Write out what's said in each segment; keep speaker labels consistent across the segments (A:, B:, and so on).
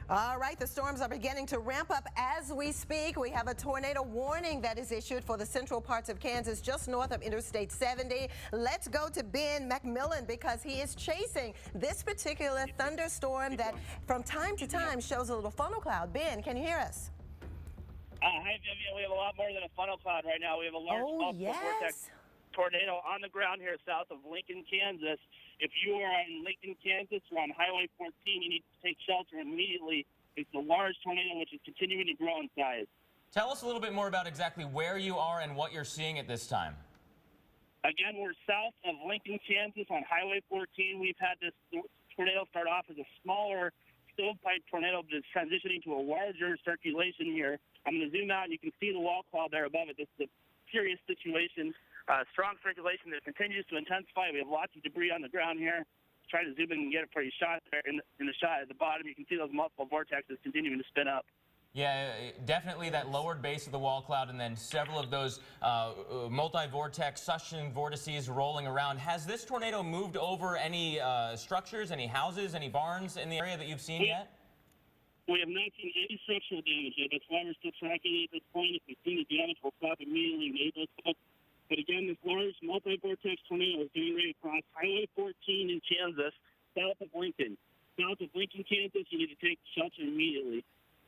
A: All right, the storms are beginning to ramp up as we speak. We have a tornado warning that is issued for the central parts of Kansas, just north of Interstate 70. Let's go to Ben McMillan because he is chasing this particular thunderstorm that from time to time shows a little funnel cloud. Ben, can you hear us?
B: Hi, Vivian. We have a lot more than a funnel cloud right now. We have a large multiple vortex tornado on the ground here south of Lincoln, Kansas. If you are in Lincoln, Kansas, or on Highway 14, you need to take shelter immediately. It's a large tornado which is continuing to grow in size.
C: Tell us a little bit more about exactly where you are and what you're seeing at this time.
B: Again, we're south of Lincoln, Kansas on Highway 14. We've had this tornado start off as a smaller stovepipe tornado, but it's transitioning to a larger circulation here. I'm going to zoom out, and you can see the wall cloud there above it. This is a serious situation. Strong circulation that continues to intensify. We have lots of debris on the ground here. Try to zoom in and get a pretty shot there. In the shot at the bottom, you can see those multiple vortexes continuing to spin up.
C: Yeah, definitely that lowered base of the wall cloud and then several of those multi-vortex suction vortices rolling around. Has this tornado moved over any structures, any houses, any barns in the area that you've seen yet?
B: We have not seen any structural damage yet. That's why we're still tracking it at this point. If we see the damage, we'll stop immediately and enable it. But again, this large multi-vortex tornado is getting ready across Highway 14 in Kansas, south of Lincoln. South of Lincoln, Kansas, you need to take shelter immediately.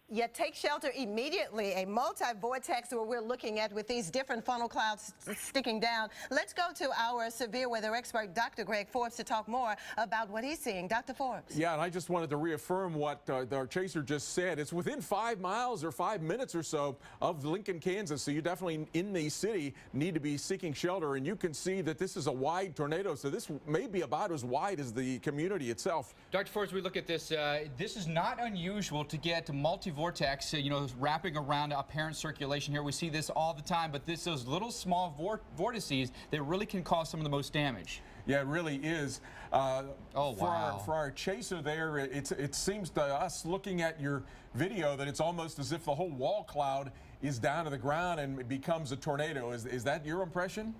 A: Yeah, take shelter immediately. A multi-vortex where we're looking at with these different funnel clouds sticking down. Let's go to our severe weather expert, Dr. Greg Forbes, to talk more about what he's seeing. Dr. Forbes.
D: Yeah, and I just wanted to reaffirm what our chaser just said. It's within 5 miles or 5 minutes or so of Lincoln, Kansas, so you definitely in the city need to be seeking shelter. And you can see that this is a wide tornado, so this may be about as wide as the community itself.
E: Dr. Forbes, we look at this. This is not unusual to get multi-vortex, wrapping around apparent circulation here. We see this all the time, but those little small vortices that really can cause some of the most damage.
D: Yeah, it really is. For our chaser there, it seems to us, looking at your video, that it's almost as if the whole wall cloud is down to the ground and it becomes a tornado. Is that your impression?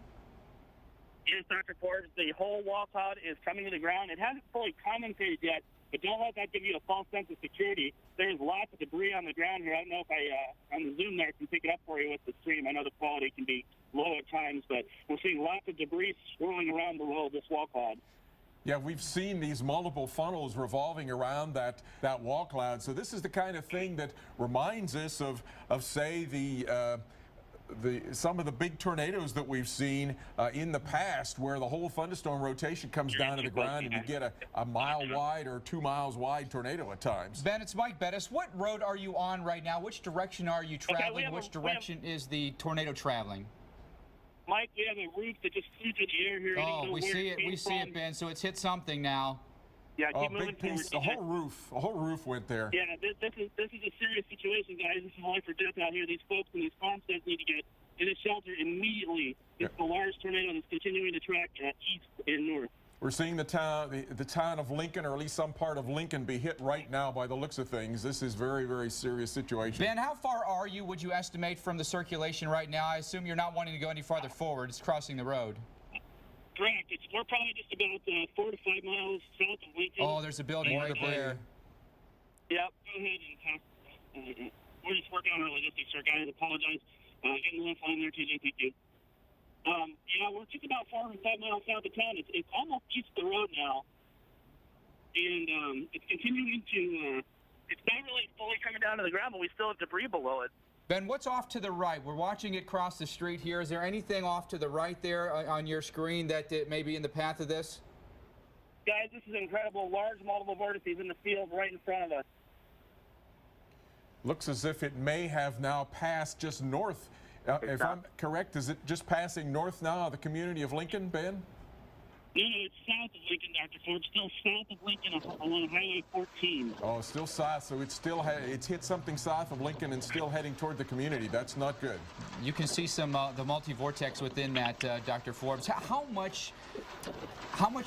B: Yes, Dr. Forbes, the whole wall cloud is coming to the ground. It hasn't fully condensated yet, but don't let that give you a false sense of security. There's lots of debris on the ground here. I don't know if on the zoom there, can pick it up for you with the stream. I know the quality can be low at times, but we're seeing lots of debris swirling around below this wall cloud.
D: Yeah, we've seen these multiple funnels revolving around that wall cloud. So this is the kind of thing that reminds us of say, some of the big tornadoes that we've seen in the past, where the whole thunderstorm rotation comes down to the ground and you get a mile wide or 2 miles wide tornado at times.
E: Ben, it's Mike Bettis. What road are you on right now? Which direction are you traveling? Which direction is the tornado traveling?
B: Mike, we have a roof that just flew through the air here.
E: Oh, we see it. We see it, Ben. So it's hit something now.
B: Yeah, keep moving
D: big piece. A whole roof went there.
B: Yeah, this is a serious situation, guys. This is life or death out here. These folks in these farmsteads need to get in a shelter immediately. It's a large tornado that's continuing to track east and north.
D: We're seeing the town of Lincoln, or at least some part of Lincoln, be hit right now by the looks of things. This is very, very serious situation.
E: Ben, how far are you, would you estimate, from the circulation right now? I assume you're not wanting to go any farther forward. It's crossing the road.
B: Correct. We're probably just about 4 to 5 miles south of Lincoln.
E: Oh, there's a building right there.
B: Yep. Go ahead and we're just working on our logistics, sir. Guys, apologize. Getting the left line there, TJ. Thank you. Yeah, we're just about 4 to 5 miles south of town. It's almost east of the road now, and it's continuing to. It's not really fully coming down to the ground, but we still have debris below it.
E: Ben, what's off to the right? We're watching it cross the street here. Is there anything off to the right there on your screen that may be in the path of this?
B: Guys, this is incredible. Large multiple vortices in the field right in front of us.
D: Looks as if it may have now passed just north. If I'm correct, is it just passing north now of the community of Lincoln, Ben?
B: No, it's south of Lincoln, Dr. Forbes. Still south of Lincoln along Highway 14.
D: Oh, still south, so it's hit something south of Lincoln and still heading toward the community. That's not good.
E: You can see some the multi-vortex within that, Dr. Forbes. How much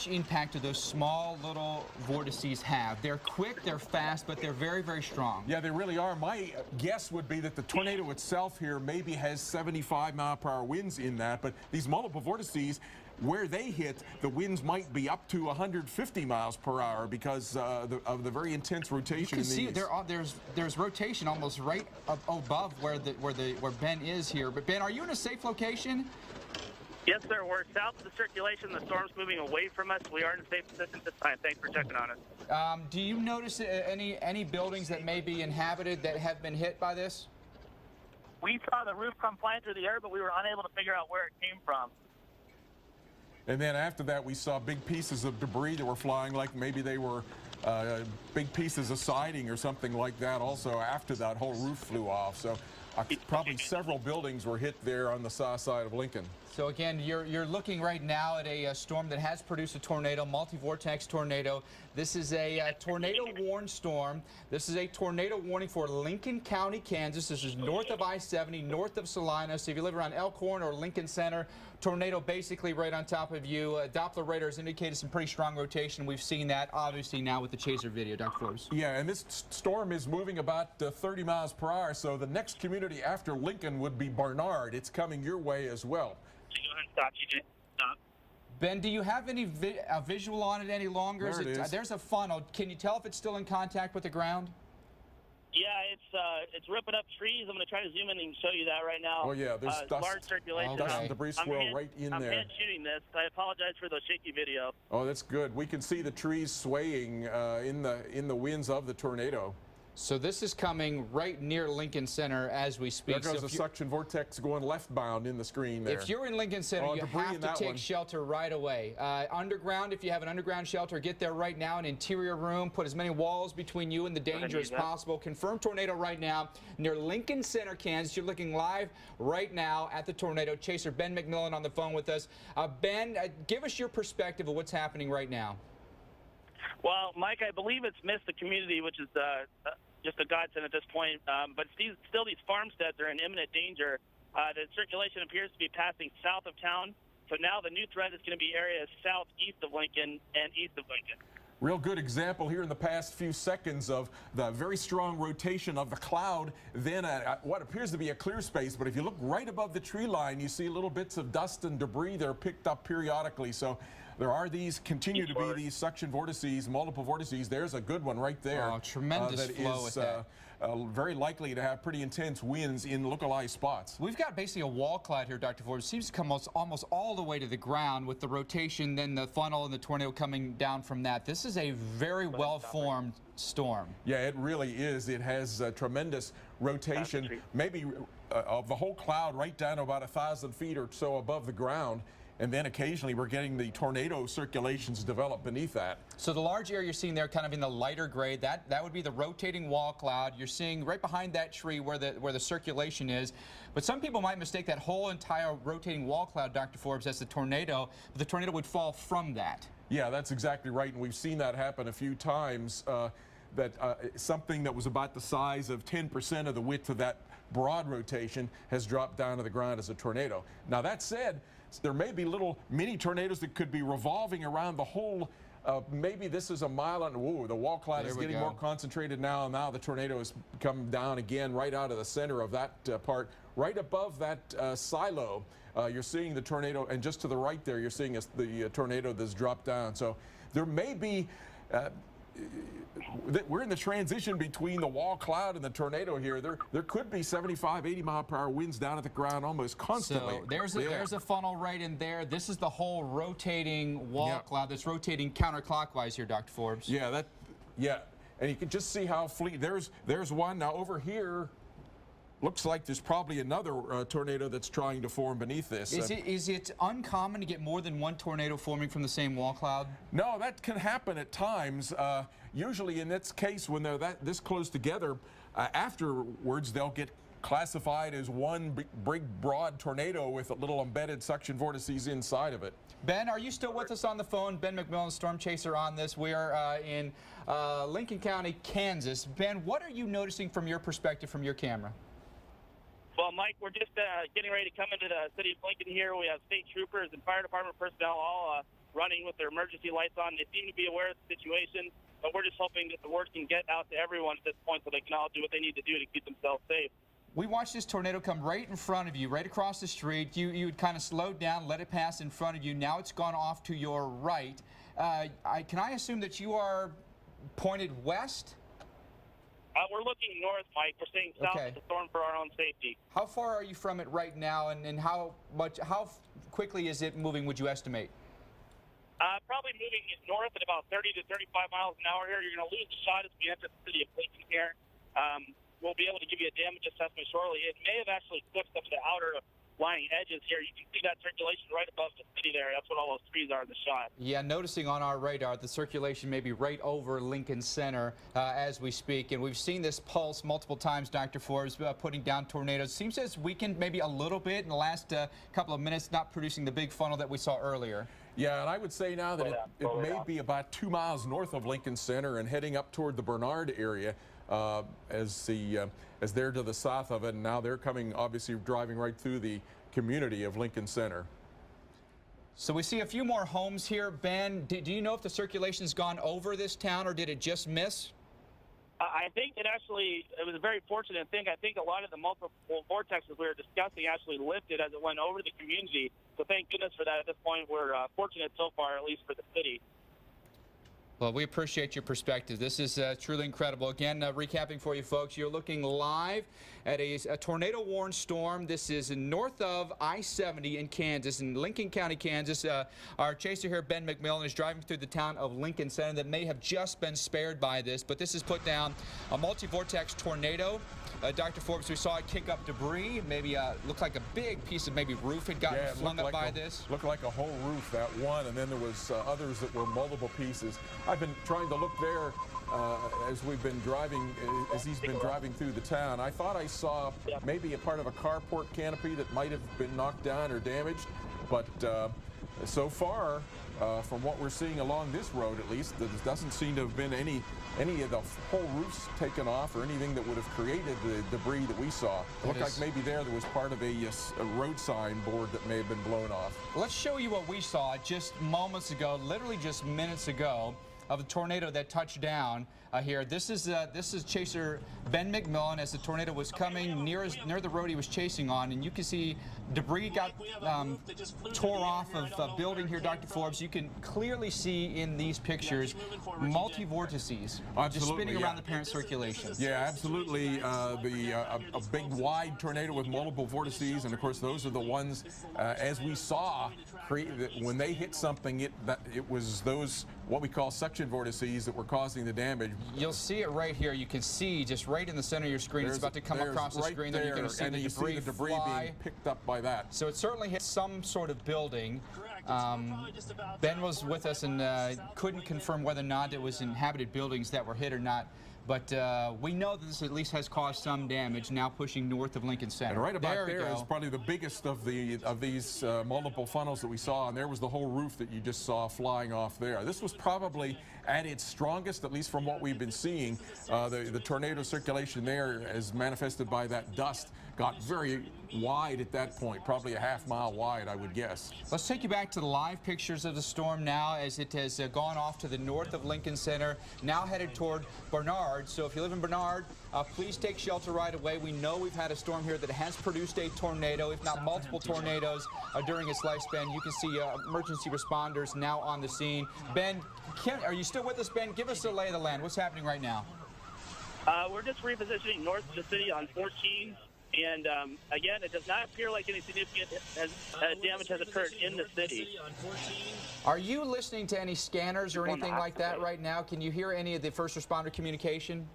E: impact do those small little vortices have? They're quick, they're fast, but they're very, very strong.
D: Yeah, they really are. My guess would be that the tornado itself here maybe has 75-mile-per-hour winds in that, but these multiple vortices, where they hit, the winds might be up to 150 miles per hour because of the very intense rotation.
E: You can see
D: in these.
E: there's rotation almost right above where Ben is here. But Ben, are you in a safe location?
B: Yes, sir. We're south of the circulation. The storm's moving away from us. We are in a safe position this time. Thanks for checking on us.
E: Do you notice any buildings that may be inhabited that have been hit by this?
B: We saw the roof come flying through the air, but we were unable to figure out where it came from.
D: And then after that, we saw big pieces of debris that were flying, like maybe they were big pieces of siding or something like that. Also, after that whole roof flew off. So probably several buildings were hit there on the south side of Lincoln.
E: So again, you're looking right now at a storm that has produced a tornado, multi-vortex tornado. This is a tornado warned storm. This is a tornado warning for Lincoln County, Kansas. This is north of I-70, north of Salina. So if you live around Elkhorn or Lincoln Center, tornado basically right on top of you. Doppler radar has indicated some pretty strong rotation. We've seen that obviously now with the chaser video, Dr. Forbes.
D: Yeah, and this storm is moving about 30 miles per hour. So the next community after Lincoln would be Barnard. It's coming your way as well.
B: Go ahead and stop, TJ. Stop.
E: Ben, do you have any visual on it any longer?
D: There it is.
E: There's a funnel. Can you tell if it's still in contact with the ground?
B: Yeah, it's ripping up trees. I'm going to try to zoom in and show you that right now.
D: Oh, yeah, there's dust.
B: Large circulation.
E: Okay.
D: Dust and debris swirl right in
B: I'm
D: there.
B: hand shooting this. I apologize for the shaky video.
D: Oh, that's good. We can see the trees swaying in the winds of the tornado.
E: So this is coming right near Lincoln Center as we speak.
D: There goes
E: So
D: the suction vortex going leftbound in the screen there.
E: if you're in Lincoln Center,
D: Oh,
E: you
D: debris
E: have
D: in
E: to
D: that
E: take
D: one.
E: shelter right away. Underground, if you have an underground shelter, get there right now. An interior room, put as many walls between you and the danger as possible. Confirmed tornado right now near Lincoln Center, Kansas. You're looking live right now at the tornado. Chaser Ben McMillan on the phone with us. Ben, give us your perspective of what's happening right now.
B: Well, Mike, I believe it's missed the community, which is just a godsend at this point. But still, these farmsteads are in imminent danger. The circulation appears to be passing south of town. So now the new threat is going to be areas southeast of Lincoln and east of Lincoln.
D: Real good example here in the past few seconds of the very strong rotation of the cloud, then what appears to be a clear space, but if you look right above the tree line, you see little bits of dust and debris that are picked up periodically. So there are continue to be these suction vortices, multiple vortices. There's a good one right there.
E: Oh, tremendous
D: that
E: flow
D: is,
E: with that.
D: very likely to have pretty intense winds in localized spots.
E: We've got basically a wall cloud here, Dr. Ford. It seems to come almost all the way to the ground with the rotation, then the funnel and the tornado coming down from that. This is a very well-formed storm.
D: Yeah, it really is. It has tremendous rotation, maybe of the whole cloud right down to about 1,000 feet or so above the ground. And then occasionally we're getting the tornado circulations develop beneath that.
E: So the large area you're seeing there kind of in the lighter gray, that would be the rotating wall cloud. You're seeing right behind that tree where the circulation is. But some people might mistake that whole entire rotating wall cloud, Dr. Forbes, as the tornado. But the tornado would fall from that.
D: Yeah, that's exactly right. And we've seen that happen a few times, that something that was about the size of 10% of the width of that broad rotation has dropped down to the ground as a tornado. Now, that said, there may be little mini tornadoes that could be revolving around the whole. Maybe this is a mile and whoa, the wall cloud is getting more concentrated now. And now the tornado has come down again right out of the center of that part, right above that silo. You're seeing the tornado, and just to the right there, you're seeing the tornado that's dropped down. So there may be. We're in the transition between the wall cloud and the tornado here. There could be 75, 80 mile per hour winds down at the ground almost constantly.
E: So there's a funnel right in there. This is the whole rotating wall cloud that's rotating counterclockwise here, Dr. Forbes.
D: Yeah, and you can just see how there's one. Now over here, looks like there's probably another tornado that's trying to form beneath this.
E: Is it uncommon to get more than one tornado forming from the same wall cloud?
D: No, that can happen at times. Usually in this case, when they're this close together, afterwards they'll get classified as one big broad tornado with a little embedded suction vortices inside of it.
E: Ben, are you still with us on the phone? Ben McMillan, Storm Chaser on this. We are in Lincoln County, Kansas. Ben, what are you noticing from your perspective, from your camera?
B: Well, Mike, we're just getting ready to come into the city of Lincoln here. We have state troopers and fire department personnel all running with their emergency lights on. They seem to be aware of the situation, but we're just hoping that the word can get out to everyone at this point so they can all do what they need to do to keep themselves safe.
E: We watched this tornado come right in front of you, right across the street. You would kind of slow down, let it pass in front of you. Now it's gone off to your right. Can I assume that you are pointed west?
B: We're looking north, Mike. We're staying south of the storm for our own safety.
E: How far are you from it right now, and how quickly is it moving, would you estimate?
B: Probably moving north at about 30 to 35 miles an hour here. You're going to lose the shot as we enter the city of Clinton here. We'll be able to give you a damage assessment shortly. It may have actually flipped up to the outer lying edges here. You can see that circulation right above the city there. That's what all those trees are in the shot. Yeah,
E: noticing on our radar, the circulation may be right over Lincoln Center as we speak. And we've seen this pulse multiple times, Dr. Forbes, putting down tornadoes. Seems as weakened maybe a little bit in the last couple of minutes, not producing the big funnel that we saw earlier.
D: Yeah, and I would say now that it may be about 2 miles north of Lincoln Center and heading up toward the Bernard area as they're to the south of it, and now they're coming, obviously driving right through the community of Lincoln Center.
E: So we see a few more homes here. Ben, do you know if the circulation's gone over this town, or did it just miss?
B: I think it was a very fortunate thing. I think a lot of the multiple vortexes we were discussing actually lifted as it went over the community. So thank goodness for that. At this point, we're fortunate so far, at least for the city.
E: Well, we appreciate your perspective. This is truly incredible. Again, recapping for you folks, you're looking live at a tornado-warned storm. This is north of I-70 in Kansas, in Lincoln County, Kansas. Our chaser here, Ben McMillan, is driving through the town of Lincoln Center that may have just been spared by this, but this has put down a multi-vortex tornado. Dr. Forbes, we saw it kick up debris. Maybe looked like a big piece of maybe roof had gotten flung up by this.
D: Looked like a whole roof, that one, and then there was others that were multiple pieces. I've been trying to look there as we've been driving, as he's been driving through the town. I thought I saw maybe a part of a carport canopy that might have been knocked down or damaged, but so far, from what we're seeing along this road at least, there doesn't seem to have been any of the whole roofs taken off or anything that would have created the debris that we saw. It looked like maybe there was part of a road sign board that may have been blown off.
E: Let's show you what we saw just moments ago, literally just minutes ago, of the tornado that touched down here. This is chaser Ben McMillan as the tornado was coming near the road he was chasing on, and you can see debris got tore off of a building here, Dr. Forbes. You can clearly see in these pictures multi-vortices just spinning around the parent circulation.
D: Yeah, absolutely. A big wide tornado with multiple vortices, and of course those are the ones, as we saw, when they hit something, it was those what we call suction vortices that were causing the damage.
E: You'll see it right here. You can see just right in the center of your screen. It's about to come across the screen. There, you're going to see the debris
D: being picked up by that.
E: So it certainly hit some sort of building. Ben was with us and couldn't confirm whether or not it was inhabited buildings that were hit or not. But we know that this at least has caused some damage, now pushing north of Lincoln Center.
D: And right about there is probably the biggest of these multiple funnels that we saw, and there was the whole roof that you just saw flying off there. This was probably at its strongest, at least from what we've been seeing. The tornado circulation there, as manifested by that dust, got very wide at that point, probably a half-mile wide, I would guess.
E: Let's take you back to the live pictures of the storm now as it has gone off to the north of Lincoln Center, now headed toward Bernard. So if you live in Bernard, please take shelter right away. We know we've had a storm here that has produced a tornado, if not multiple tornadoes, during its lifespan. You can see emergency responders now on the scene. Ben, are you still with us, Ben? Give us the lay of the land. What's happening right now?
B: We're just repositioning north of the city on 14. And again, it does not appear like any significant damage has occurred in the city.
E: Are you listening to any scanners or anything like that right now? Can you hear any of the first responder communication?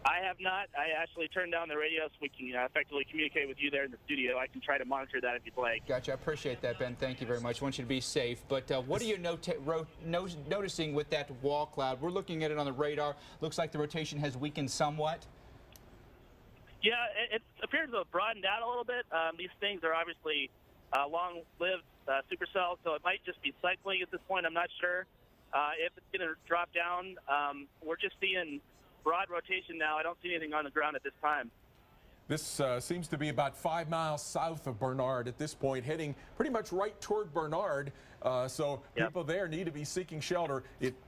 B: I have not. I actually turned down the radio so we can effectively communicate with you there in the studio. I can try to monitor that if you'd like.
E: Gotcha. I appreciate that, Ben. Thank you very much. I want you to be safe. But what are you noticing with that wall cloud? We're looking at it on the radar. Looks like the rotation has weakened somewhat.
B: Yeah, it appears to have broadened out a little bit. These things are obviously long-lived supercells, so it might just be cycling at this point. I'm not sure if it's going to drop down. We're just seeing broad rotation now. I don't see anything on the ground at this time.
D: This seems to be about 5 miles south of Bernard at this point, heading pretty much right toward Bernard. So
B: Yep.
D: people there need to be seeking shelter.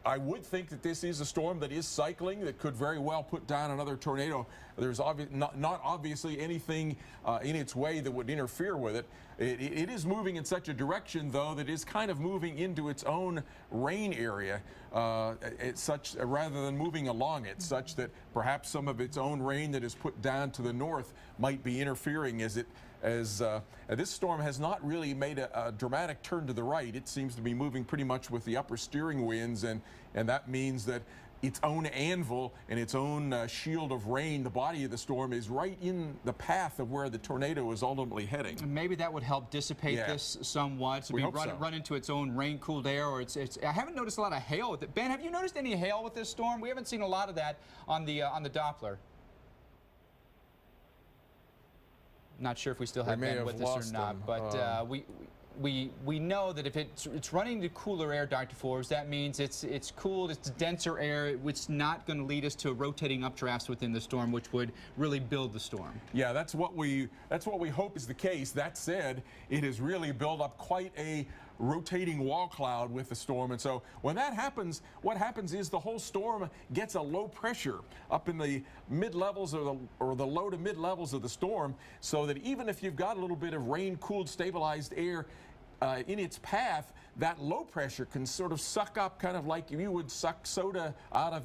D: I would think that this is a storm that is cycling that could very well put down another tornado. There's not obviously anything in its way that would interfere with it. It is moving in such a direction, though, that is kind of moving into its own rain area, rather than moving along it, such that perhaps some of its own rain that is put down to the north might be interfering as this storm has not really made a dramatic turn to the right. It seems to be moving pretty much with the upper steering winds, and that means that its own anvil and its own shield of rain, the body of the storm, is right in the path of where the tornado is ultimately heading.
E: Maybe that would help dissipate this somewhat. So
D: We hope so.
E: run into its own rain-cooled air, or it's. I haven't noticed a lot of hail with it. Ben, have you noticed any hail with this storm? We haven't seen a lot of that on the Doppler. Not sure if we still have
D: may
E: Ben
D: have
E: with us
D: lost
E: or not,
D: him.
E: but we know that if it's running to cooler air, Dr. Forbes, that means it's cooled, it's denser air, which is not going to lead us to rotating updrafts within the storm, which would really build the storm.
D: Yeah, that's what we hope is the case. That said, it has really built up quite a rotating wall cloud with the storm, and so when that happens, what happens is the whole storm gets a low pressure up in the mid levels or the low to mid levels of the storm, so that even if you've got a little bit of rain cooled stabilized air in its path, that low pressure can sort of suck up, kind of like you would suck soda out of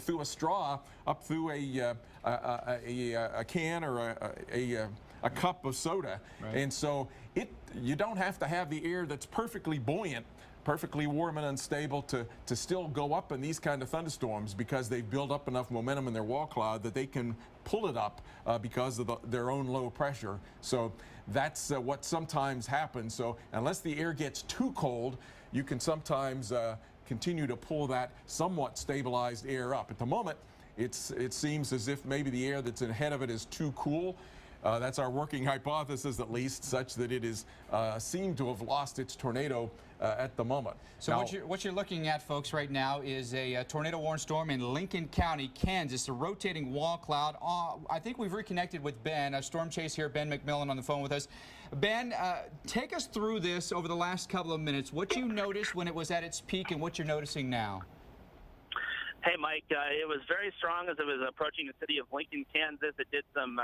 D: through a straw up through a can or a cup of soda.
E: Right.
D: And so you don't have to have the air that's perfectly buoyant, perfectly warm and unstable to still go up in these kind of thunderstorms, because they've built up enough momentum in their wall cloud that they can pull it up because of their own low pressure. So that's what sometimes happens. So unless the air gets too cold, you can sometimes continue to pull that somewhat stabilized air up. At the moment, it seems as if maybe the air that's ahead of it is too cool. That's our working hypothesis, at least, such that it is seemed to have lost its tornado at the moment.
E: So
D: now,
E: what you're looking at, folks, right now is a tornado-warned storm in Lincoln County, Kansas, a rotating wall cloud. I think we've reconnected with Ben, a storm chase here, Ben McMillan on the phone with us. Ben, take us through this over the last couple of minutes. What you noticed when it was at its peak and what you're noticing now.
B: Hey, Mike, it was very strong as it was approaching the city of Lincoln, Kansas. It did some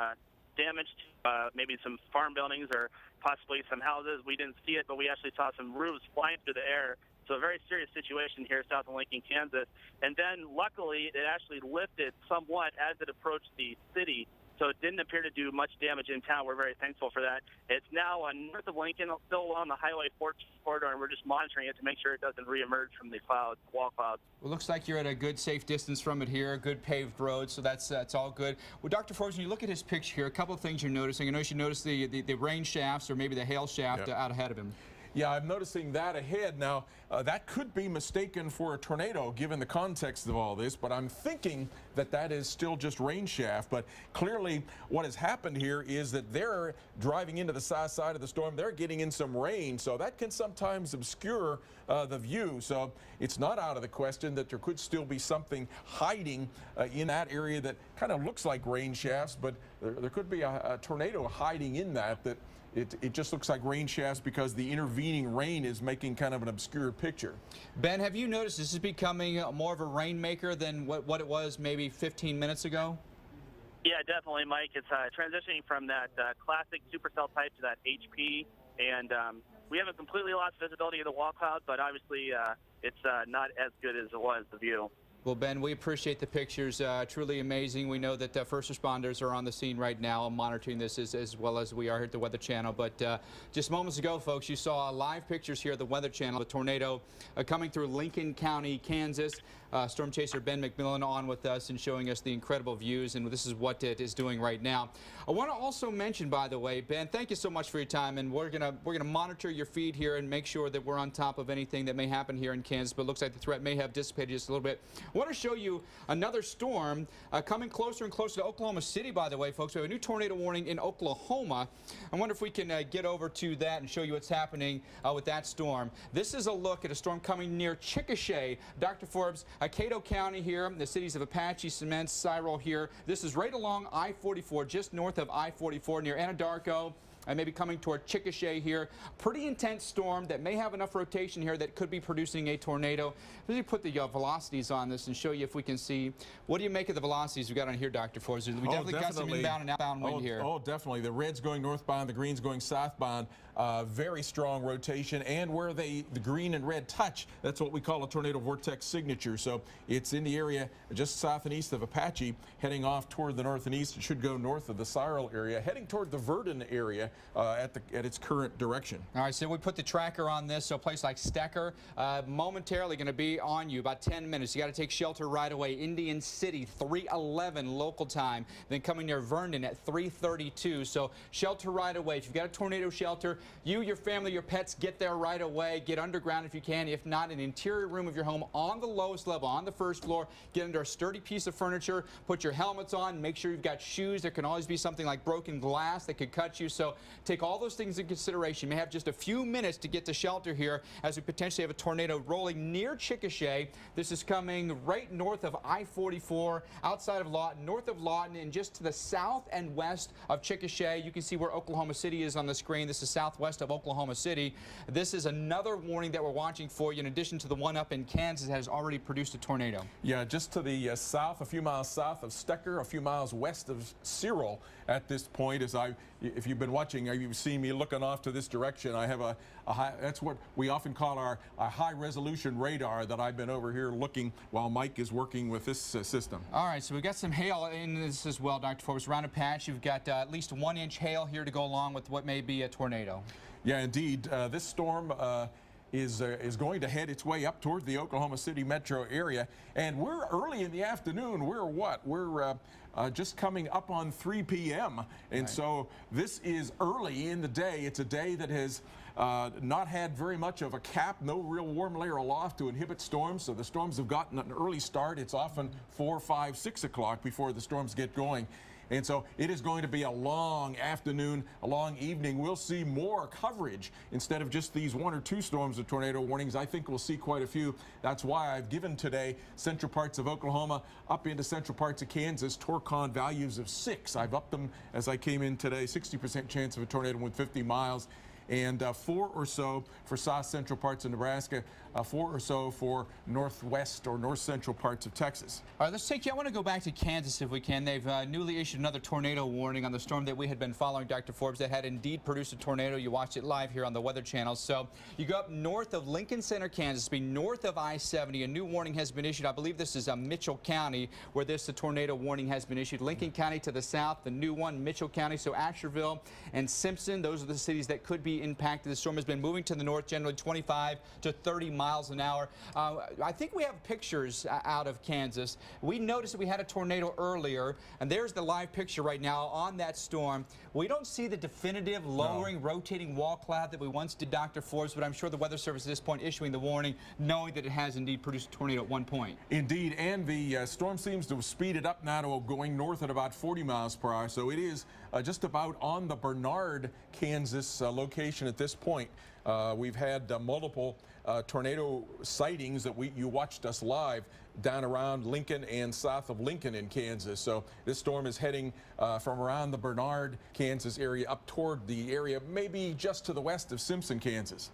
B: damage to maybe some farm buildings or possibly some houses. We didn't see it, but we actually saw some roofs flying through the air. So a very serious situation here south of Lincoln, Kansas. And then luckily it actually lifted somewhat as it approached the city. So it didn't appear to do much damage in town. We're very thankful for that. It's now north of Lincoln, still on the Highway 14 corridor, and we're just monitoring it to make sure it doesn't reemerge from the clouds, wall clouds.
E: Well, it looks like you're at a good safe distance from it here, a good paved road, so that's all good. Well, Dr. Forbes, when you look at his picture here, a couple of things you're noticing. I noticed you noticed the rain shafts or maybe the hail shaft out ahead of him.
D: yeah, I'm noticing that ahead. Now, that could be mistaken for a tornado given the context of all this, but I'm thinking that that is still just rain shaft. But clearly what has happened here is that they're driving into the south side of the storm. They're getting in some rain, so that can sometimes obscure the view. So it's not out of the question that there could still be something hiding in that area that kind of looks like rain shafts, but there could be a tornado hiding in that. It just looks like rain shafts because the intervening rain is making kind of an obscure picture.
E: Ben, have you noticed this is becoming more of a rainmaker than what it was maybe 15 minutes ago?
B: Yeah, definitely, Mike. It's transitioning from that classic supercell type to that HP, and we haven't completely lost visibility of the wall cloud, but obviously it's not as good as it was, the view.
E: Well, Ben, we appreciate the pictures. Truly amazing. We know that first responders are on the scene right now monitoring this as well as we are here at the Weather Channel. But just moments ago, folks, you saw live pictures here at the Weather Channel. The tornado coming through Lincoln County, Kansas. Storm chaser Ben McMillan on with us and showing us the incredible views, and this is what it is doing right now. I want to also mention, by the way, Ben, thank you so much for your time, and we're gonna monitor your feed here and make sure that we're on top of anything that may happen here in Kansas. But it looks like the threat may have dissipated just a little bit. I want to show you another storm coming closer and closer to Oklahoma City, by the way, folks. We have a new tornado warning in Oklahoma. I wonder if we can get over to that and show you what's happening with that storm. This is a look at a storm coming near Chickasha. Dr. Forbes, Cato County here, the cities of Apache, Cement, Cyril here. This is right along I-44, just north of I-44 near Anadarko. and maybe coming toward Chickasha here. Pretty intense storm that may have enough rotation here that could be producing a tornado. Let me put the velocities on this and show you if we can see. What do you make of the velocities we got on here, Dr. Forbes? We definitely got some inbound and outbound wind here.
D: Oh, definitely. The red's going northbound, the green's going southbound. Very strong rotation, and where the green and red touch, that's what we call a tornado vortex signature. So it's in the area just south and east of Apache, heading off toward the north and east. It should go north of the Cyril area, heading toward the Verdon area at its current direction.
E: All right, so we put the tracker on this. So a place like Stecker, momentarily going to be on you about 10 minutes. You got to take shelter right away. Indian City, 3:11 local time. Then coming near Vernon at 3:32. So shelter right away. If you've got a tornado shelter, you, your family, your pets, get there right away. Get underground if you can. If not, an interior room of your home on the lowest level, on the first floor. Get under a sturdy piece of furniture. Put your helmets on. Make sure you've got shoes. There can always be something like broken glass that could cut you. So take all those things in consideration. You may have just a few minutes to get to shelter here as we potentially have a tornado rolling near Chickasha. This is coming right north of I-44, outside of Lawton, north of Lawton, and just to the south and west of Chickasha. You can see where Oklahoma City is on the screen. This is southwest of Oklahoma City. This is another warning that we're watching for you in addition to the one up in Kansas that has already produced a tornado.
D: Yeah, just to the south, a few miles south of Stecker, a few miles west of Cyril at this point. If you've been watching, you've seen me looking off to this direction. I have a high, that's what we often call our high resolution radar that I've been over here looking while Mike is working with this system.
E: All right, so we've got some hail in this as well, Dr. Forbes. Around Apache, you've got at least 1 inch hail here to go along with what may be a tornado.
D: Yeah, indeed. This storm is going to head its way up toward the Oklahoma City metro area, and we're early in the afternoon. We're just coming up on 3 p.m. and so this is early in the day. It's a day that has not had very much of a cap, no real warm layer aloft to inhibit storms, so the storms have gotten an early start. It's often 4, 5, 6 o'clock before the storms get going. And so it is going to be a long afternoon, a long evening. We'll see more coverage instead of just these 1 or 2 storms of tornado warnings. I think we'll see quite a few. That's why I've given today central parts of Oklahoma up into central parts of Kansas Torcon values of 6. I've upped them as I came in today. 60% chance of a tornado with 50 miles. And 4 or so for south central parts of Nebraska, 4 or so for northwest or north central parts of Texas.
E: All right, let's take you. I want to go back to Kansas if we can. They've newly issued another tornado warning on the storm that we had been following, Dr. Forbes, that had indeed produced a tornado. You watched it live here on the Weather Channel. So you go up north of Lincoln Center, Kansas, be north of I-70. A new warning has been issued. I believe this is Mitchell County where this tornado warning has been issued. Lincoln County to the south, the new one, Mitchell County. So Asheville and Simpson, those are the cities that could be impacted. The storm has been moving to the north, generally 25 to 30 miles an hour. I think we have pictures out of Kansas. We noticed that we had a tornado earlier, and there's the live picture right now on that storm. We don't see the definitive lowering, rotating wall cloud that we once did, Dr. Forbes, but I'm sure the Weather Service at this point issuing the warning, knowing that it has indeed produced a tornado at one point.
D: Indeed, and the storm seems to have speeded up now to going north at about 40 miles per hour, so it is just about on the Bernard, Kansas location at this point. We've had multiple tornado sightings that you watched us live down around Lincoln and south of Lincoln in Kansas. So this storm is heading from around the Bernard, Kansas area up toward the area maybe just to the west of Simpson, Kansas.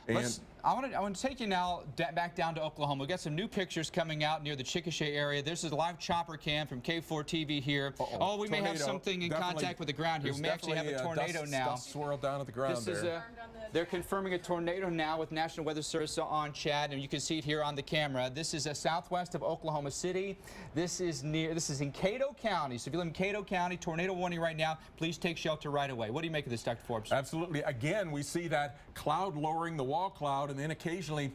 D: And
E: I want to take you now back down to Oklahoma. We've got some new pictures coming out near the Chickasha area. This is a live chopper cam from K4 TV here. Oh, we may have something in contact with the ground here. We may actually have a tornado now.
D: Dust swirl down at the ground there.
E: They're confirming a tornado now with National Weather Service on Chad, and you can see it here on the camera. This is southwest of Oklahoma City. This is in Cato County. So if you live in Cato County, tornado warning right now. Please take shelter right away. What do you make of this, Dr. Forbes?
D: Absolutely. Again, we see that cloud lowering, the wall cloud, and then occasionally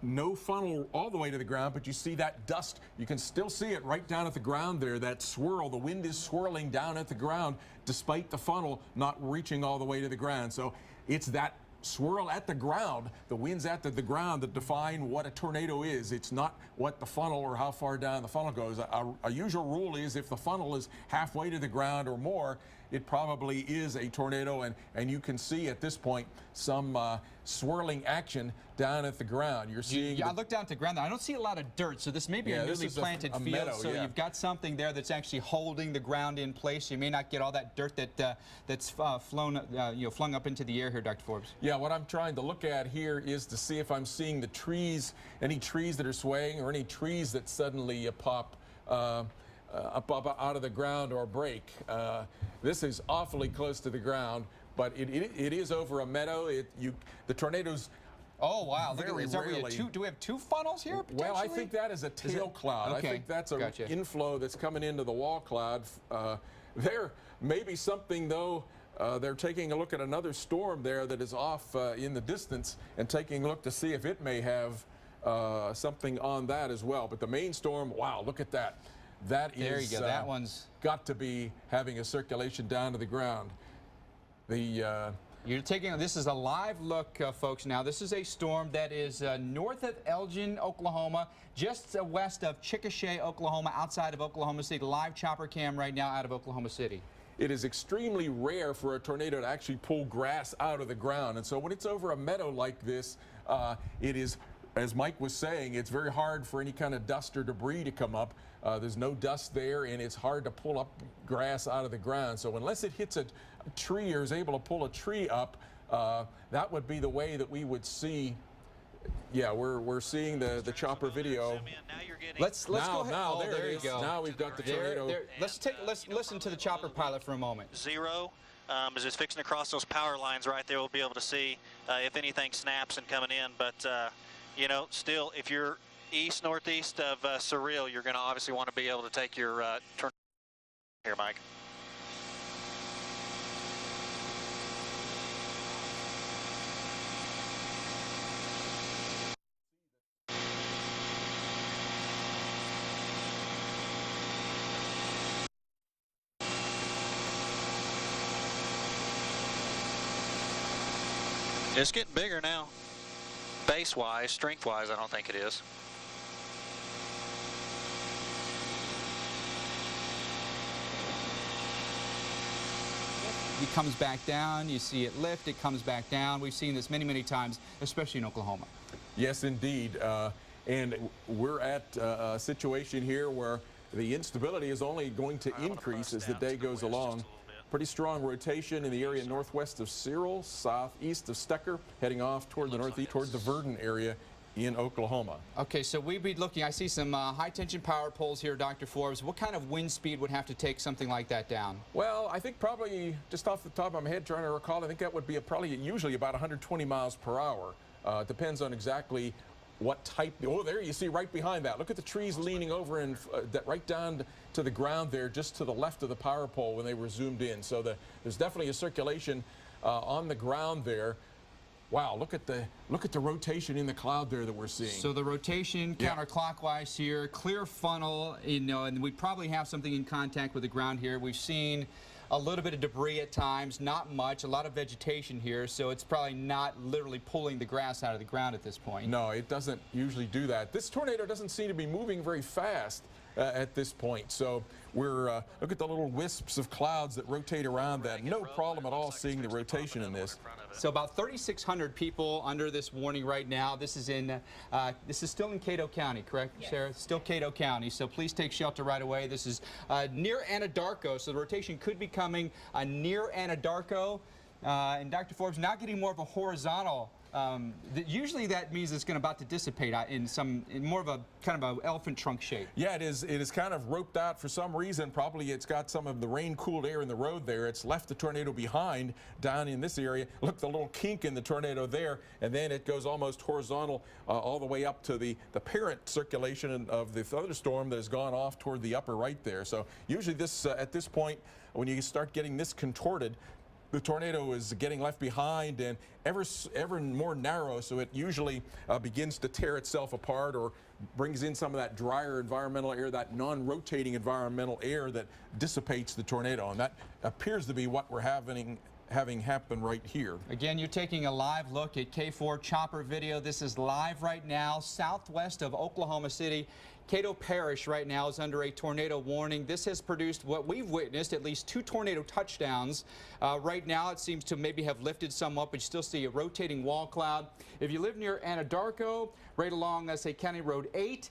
D: no funnel all the way to the ground, but you see that dust. You can still see it right down at the ground there, that swirl. The wind is swirling down at the ground despite the funnel not reaching all the way to the ground. So it's that swirl at the ground, the winds at the ground that define what a tornado is. It's not what the funnel or how far down the funnel goes. A usual rule is if the funnel is halfway to the ground or more, it probably is a tornado, and you can see at this point some swirling action down at the ground. You're seeing.
E: Yeah, I look down at the ground there. I don't see a lot of dirt, so this may be a newly planted field.
D: meadow,
E: so
D: yeah.
E: you've got something there that's actually holding the ground in place. You may not get all that dirt that's flung up into the air here, Dr. Forbes.
D: Yeah, what I'm trying to look at here is to see if I'm seeing the trees, any trees that are swaying, or any trees that suddenly pop up out of the ground or break. This is awfully close to the ground, but it is over a meadow. The tornadoes.
E: Oh, wow. Look at
D: Very
E: this.
D: rarely.
E: Do we have two funnels here,
D: Well, I think that is a tail cloud.
E: Okay.
D: I think that's an
E: Gotcha.
D: inflow that's coming into the wall cloud. There may be something, though. They're taking a look at another storm there that is off in the distance and taking a look to see if it may have something on that as well. But the main storm, wow, look at that. That
E: There
D: is
E: you go. That one's
D: got to be having a circulation down to the ground.
E: You're taking, this is a live look, folks. Now, this is a storm that is north of Elgin, Oklahoma, just west of Chickasha, Oklahoma, outside of Oklahoma City. Live chopper cam right now out of Oklahoma City.
D: It is extremely rare for a tornado to actually pull grass out of the ground. And so when it's over a meadow like this, it is, as Mike was saying, it's very hard for any kind of dust or debris to come up. There's no dust there, and it's hard to pull up grass out of the ground. So unless it hits a tree or is able to pull a tree up, that would be the way that we would see. Yeah, we're seeing the chopper video.
E: Let's go ahead.
D: Now,
E: Oh, there you
D: is.
E: go.
D: Now we've got the tornado.
E: Let's listen to the chopper pilot for a moment.
F: Zero is just fixing to cross those power lines right there. We'll be able to see if anything snaps and coming in. But you know, still, if you're east northeast of Surreal, you're going to obviously want to be able to take your turn here, Mike. It's getting bigger now. Base-wise, strength-wise, I don't think it is.
E: It comes back down. You see it lift. It comes back down. We've seen this many, many times, especially in Oklahoma.
D: Yes, indeed. And we're at a situation here where the instability is only going to increase as the day goes along. Pretty strong rotation in the area northwest of Cyril, southeast of Stecker, heading off toward the northeast, toward the Verdon area in Oklahoma.
E: Okay, so we'd be looking, I see some high-tension power poles here, Dr. Forbes. What kind of wind speed would have to take something like that down?
D: Well, I think probably, just off the top of my head, trying to recall, I think that would be probably usually about 120 miles per hour. Depends on exactly what type. Oh, there you see right behind that. Look at the trees leaning over and right down to the ground there, just to the left of the power pole when they were zoomed in. So there's definitely a circulation on the ground there. Wow, look at the rotation in the cloud there that we're seeing.
E: So the rotation counterclockwise here, clear funnel, you know, and we probably have something in contact with the ground here. We've seen a little bit of debris at times, not much, a lot of vegetation here, so it's probably not literally pulling the grass out of the ground at this point.
D: No, it doesn't usually do that. This tornado doesn't seem to be moving very fast at this point. So we're, look at the little wisps of clouds that rotate around that. No problem at all seeing the rotation in this.
E: So about 3,600 people under this warning right now. This is still in Cato County, correct, yes. Sarah? Still Cato County, so please take shelter right away. This is near Anadarko, so the rotation could be coming near Anadarko. And Dr. Forbes, now getting more of a horizontal. Usually that means it's about to dissipate in more of a kind of an elephant trunk shape.
D: Yeah, it is. It is kind of roped out for some reason. Probably it's got some of the rain-cooled air in the road there. It's left the tornado behind down in this area. Look, the little kink in the tornado there, and then it goes almost horizontal all the way up to the parent circulation of the thunderstorm that has gone off toward the upper right there. So usually this at this point, when you start getting this contorted, the tornado is getting left behind and ever more narrow, so it usually begins to tear itself apart or brings in some of that drier environmental air, that non-rotating environmental air that dissipates the tornado, and that appears to be what we're having happen right here.
E: Again, you're taking a live look at K4 chopper video. This is live right now, southwest of Oklahoma City. Cato Parish right now is under a tornado warning. This has produced what we've witnessed, at least 2 tornado touchdowns. Right now it seems to maybe have lifted some up, but you still see a rotating wall cloud. If you live near Anadarko, right along, let's say, County Road 8,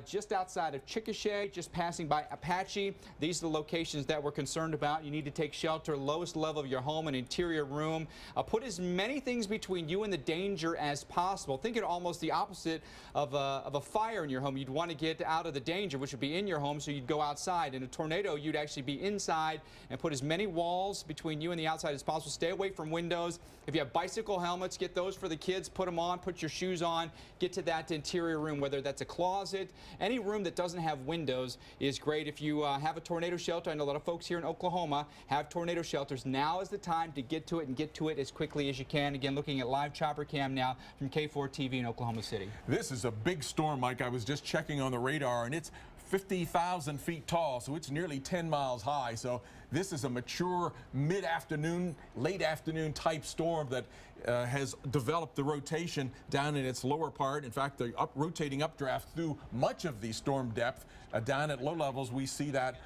E: just outside of Chickasha, just passing by Apache, these are the locations that we're concerned about. You need to take shelter, lowest level of your home, an interior room. Put as many things between you and the danger as possible. Think it almost the opposite of a fire in your home. You'd want to get out of the danger, which would be in your home, so you'd go outside. In a tornado, you'd actually be inside and put as many walls between you and the outside as possible. Stay away from windows. If you have bicycle helmets, get those for the kids. Put them on. Put your shoes on. Get to that interior room, whether that's a closet. Any room that doesn't have windows is great. If you have a tornado shelter, I know a lot of folks here in Oklahoma have tornado shelters. Now is the time to get to it and get to it as quickly as you can. Again, looking at live chopper cam now from K4 TV in Oklahoma City.
D: This is a big storm, Mike. I was just checking on the radar, and it's 50,000 feet tall, so it's nearly 10 miles high. So this is a mature mid-afternoon, late afternoon type storm that has developed the rotation down in its lower part. In fact, the rotating updraft through much of the storm depth. Down at low levels, we see that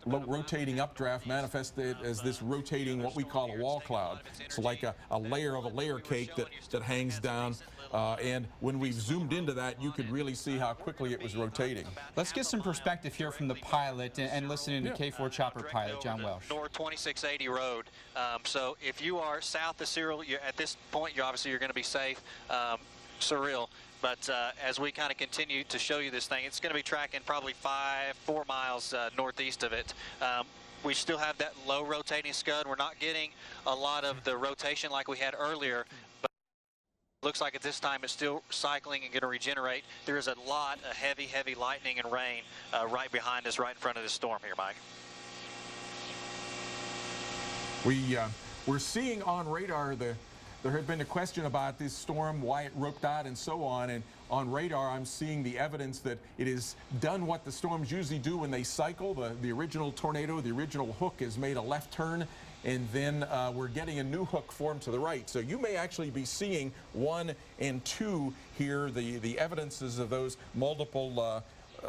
D: rotating updraft manifested as this rotating, what we call a wall cloud. It's like a layer of a layer cake that hangs down. And when we've zoomed into that, you could really see how quickly it was rotating.
E: Let's get some perspective here from the pilot and listening to K4 chopper pilot John Welsh.
F: North 2680 Road. So if you are south of Cyril, at this point, you're going to be safe. Cyril. But as we kind of continue to show you this thing, it's going to be tracking probably 4 miles northeast of it. We still have that low rotating scud. We're not getting a lot of the rotation like we had earlier. But it looks like at this time it's still cycling and going to regenerate. There is a lot of heavy, heavy lightning and rain right behind us, right in front of this storm here, Mike.
D: We're seeing on radar there had been a question about this storm, why it roped out and so on, and on radar I'm seeing the evidence that it has done what the storms usually do when they cycle. The original tornado, the original hook has made a left turn, and then we're getting a new hook formed to the right. So you may actually be seeing 1 and 2 here, the evidences of those multiple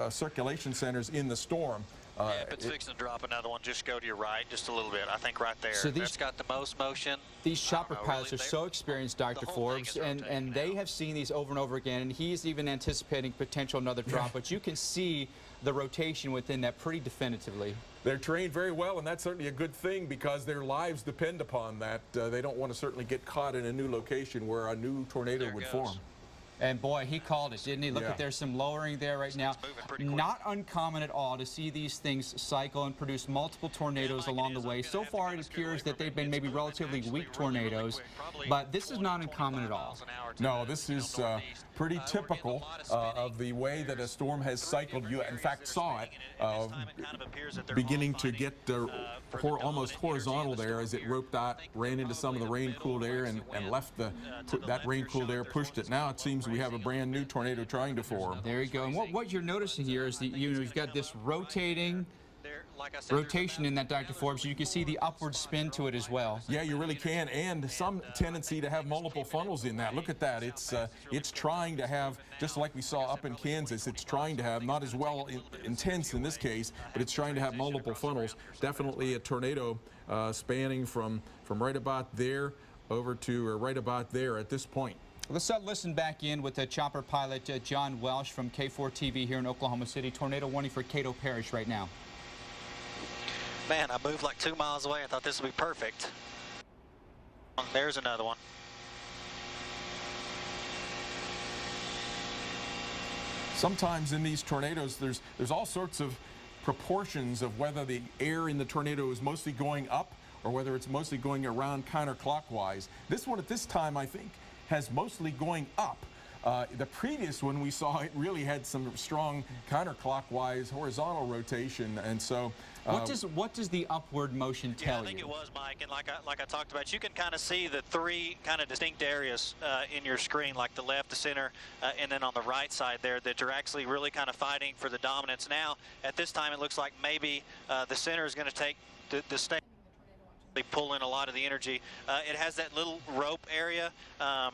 D: circulation centers in the storm.
F: If it's fixing to drop another one, just go to your right just a little bit. I think right there.
E: So
F: that's got the most motion.
E: These chopper pilots are so experienced, Dr. Forbes, and they have seen these over and over again, and he's even anticipating potential another drop. But you can see the rotation within that pretty definitively.
D: They're trained very well, and that's certainly a good thing because their lives depend upon that. They don't want to certainly get caught in a new location where a new tornado would form.
E: And boy, he called it, didn't he? Look at there's some lowering there right now. Not uncommon at all to see these things cycle and produce multiple tornadoes along the way. So far, it appears that they've been maybe relatively weak tornadoes, but this is not uncommon at all.
D: No, this is pretty typical of the way that a storm has cycled. You, in fact, saw it beginning to get almost horizontal there as it roped out, ran into some of the rain-cooled air, and left that rain-cooled air, pushed it. Now it seems we have a brand new tornado trying to form.
E: There you go. And what you're noticing here is that you've got this rotation in that, Dr. Forbes. You can see the upward spin to it as well.
D: Yeah, you really can, and some tendency to have multiple funnels in that. Look at that. It's trying to have, just like we saw up in Kansas, it's trying to have, not as well intense in this case, but it's trying to have multiple funnels. Definitely a tornado spanning from right about there over to right about there at this point.
E: Let's listen back in with the chopper pilot John Welsh from K4 TV here in Oklahoma City. Tornado warning for Cato Parish right now.
F: Man, I moved like 2 miles away. I thought this would be perfect. There's another one.
D: Sometimes in these tornadoes, there's all sorts of proportions of whether the air in the tornado is mostly going up or whether it's mostly going around counterclockwise. This one at this time, I think, has mostly going up. The previous one we saw, it really had some strong counterclockwise horizontal rotation, and so
E: what does the upward motion tell you?
F: I think it was, Mike, and like I talked about, you can kind of see the 3 kind of distinct areas in your screen, like the left, the center, and then on the right side there, that you're actually really kind of fighting for the dominance. Now, at this time, it looks like maybe the center is going to take the state. They pull in a lot of the energy. It has that little rope area that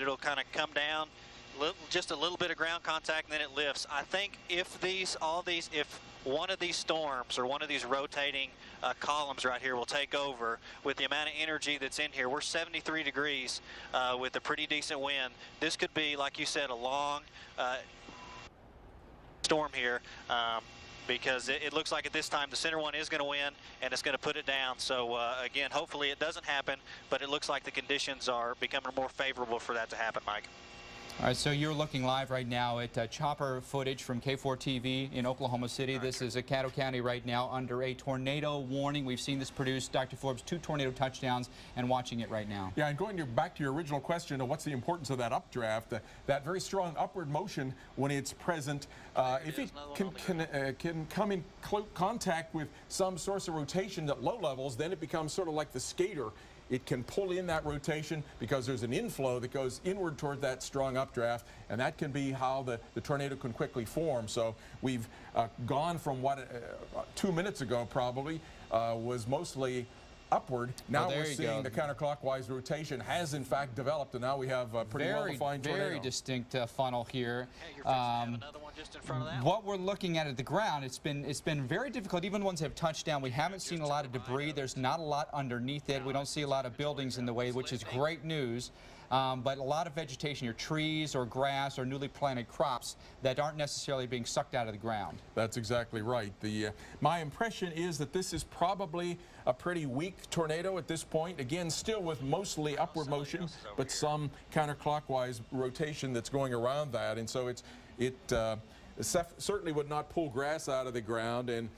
F: it'll kind of come down just a little bit of ground contact and then it lifts. I think if if one of these storms or one of these rotating columns right here will take over with the amount of energy that's in here, we're 73 degrees with a pretty decent wind. This could be, like you said, a long storm here. Because it looks like at this time the center one is going to win and it's going to put it down. So again, hopefully it doesn't happen, but it looks like the conditions are becoming more favorable for that to happen, Mike.
E: All right, so you're looking live right now at chopper footage from K4 TV in Oklahoma City. This is Caddo County right now under a tornado warning. We've seen this produce, Dr. Forbes, 2 tornado touchdowns, and watching it right now.
D: Yeah, and going back to your original question of what's the importance of that updraft, that very strong upward motion when it's present, if it can come in contact with some source of rotation at low levels, then it becomes sort of like the skater. It can pull in that rotation because there's an inflow that goes inward toward that strong updraft, and that can be how the tornado can quickly form. So we've gone from what 2 minutes ago probably was mostly upward. Now we're seeing the counterclockwise rotation has in fact developed, and now we have a pretty well-defined tornado.
E: Very distinct funnel here.
F: Hey, you're have another one just in front of that.
E: What we're looking at the ground, it's been very difficult. Even ones that have touched down, we haven't seen a lot of debris. There's not a lot underneath it. We don't see a lot of buildings in the way, which is great news. But a lot of vegetation, your trees or grass or newly planted crops that aren't necessarily being sucked out of the ground.
D: That's exactly right. My impression is that this is probably a pretty weak tornado at this point. Again, still with mostly upward motion, but some counterclockwise rotation that's going around that. And so it certainly would not pull grass out of the ground, and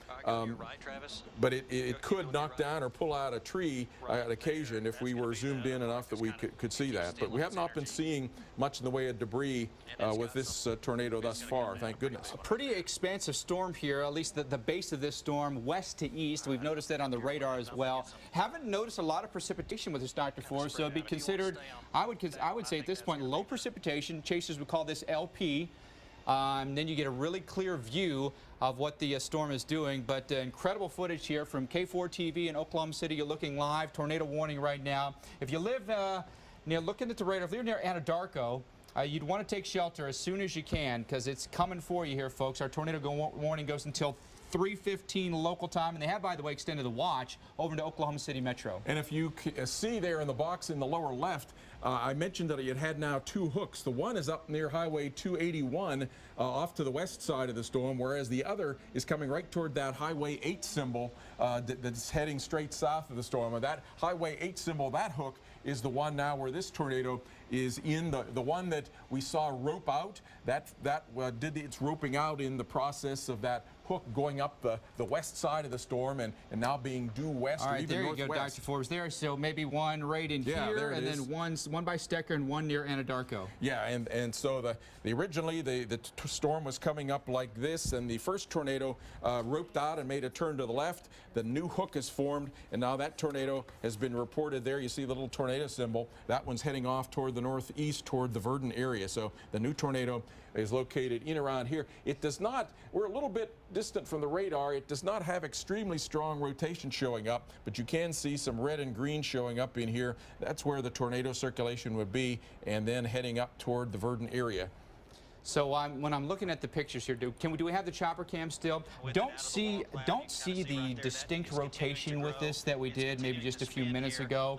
D: but it could knock down or pull out a tree on occasion if we were zoomed in enough that we could see that. But we have not been seeing much in the way of debris with this tornado thus far, thank goodness.
E: A pretty expansive storm here, at least the base of this storm, west to east. We've noticed that on the radar as well. Haven't noticed a lot of precipitation with this, Dr. Forbes, so it'd be considered, I would say at this point, low precipitation. Chasers would call this LP. Then you get a really clear view of what the storm is doing. But incredible footage here from K4 TV in Oklahoma City. You're looking live. Tornado warning right now. If you live looking at the radar, if you're near Anadarko, you'd want to take shelter as soon as you can because it's coming for you here, folks. Our tornado warning goes until 3:15 local time, and they have, by the way, extended the watch over into Oklahoma City Metro.
D: And if you see there in the box in the lower left, I mentioned that it had now 2 hooks. The one is up near Highway 281 off to the west side of the storm, whereas the other is coming right toward that Highway 8 symbol that's heading straight south of the storm. And that Highway 8 symbol, that hook, is the one now where this tornado is in. The one that we saw rope out, that did its roping out in the process of that hook going up the west side of the storm and now being due west or even northwest.
E: There you go, Dr. Forbes. There, so maybe one right in here, and then one by Stecker and one near Anadarko.
D: Yeah, and so originally the storm was coming up like this, and the first tornado roped out and made a turn to the left. The new hook is formed, and now that tornado has been reported there. You see the little tornado symbol. That one's heading off toward the northeast, toward the Verdon area. So the new tornado is located in around here. It does not, we're a little bit distant from the radar. It does not have extremely strong rotation showing up, but you can see some red and green showing up in here. That's where the tornado circulation would be, and then heading up toward the Verdon area.
E: So when I'm looking at the pictures here, do we have the chopper cam still? Don't see the distinct rotation with this that we did maybe just a few minutes ago.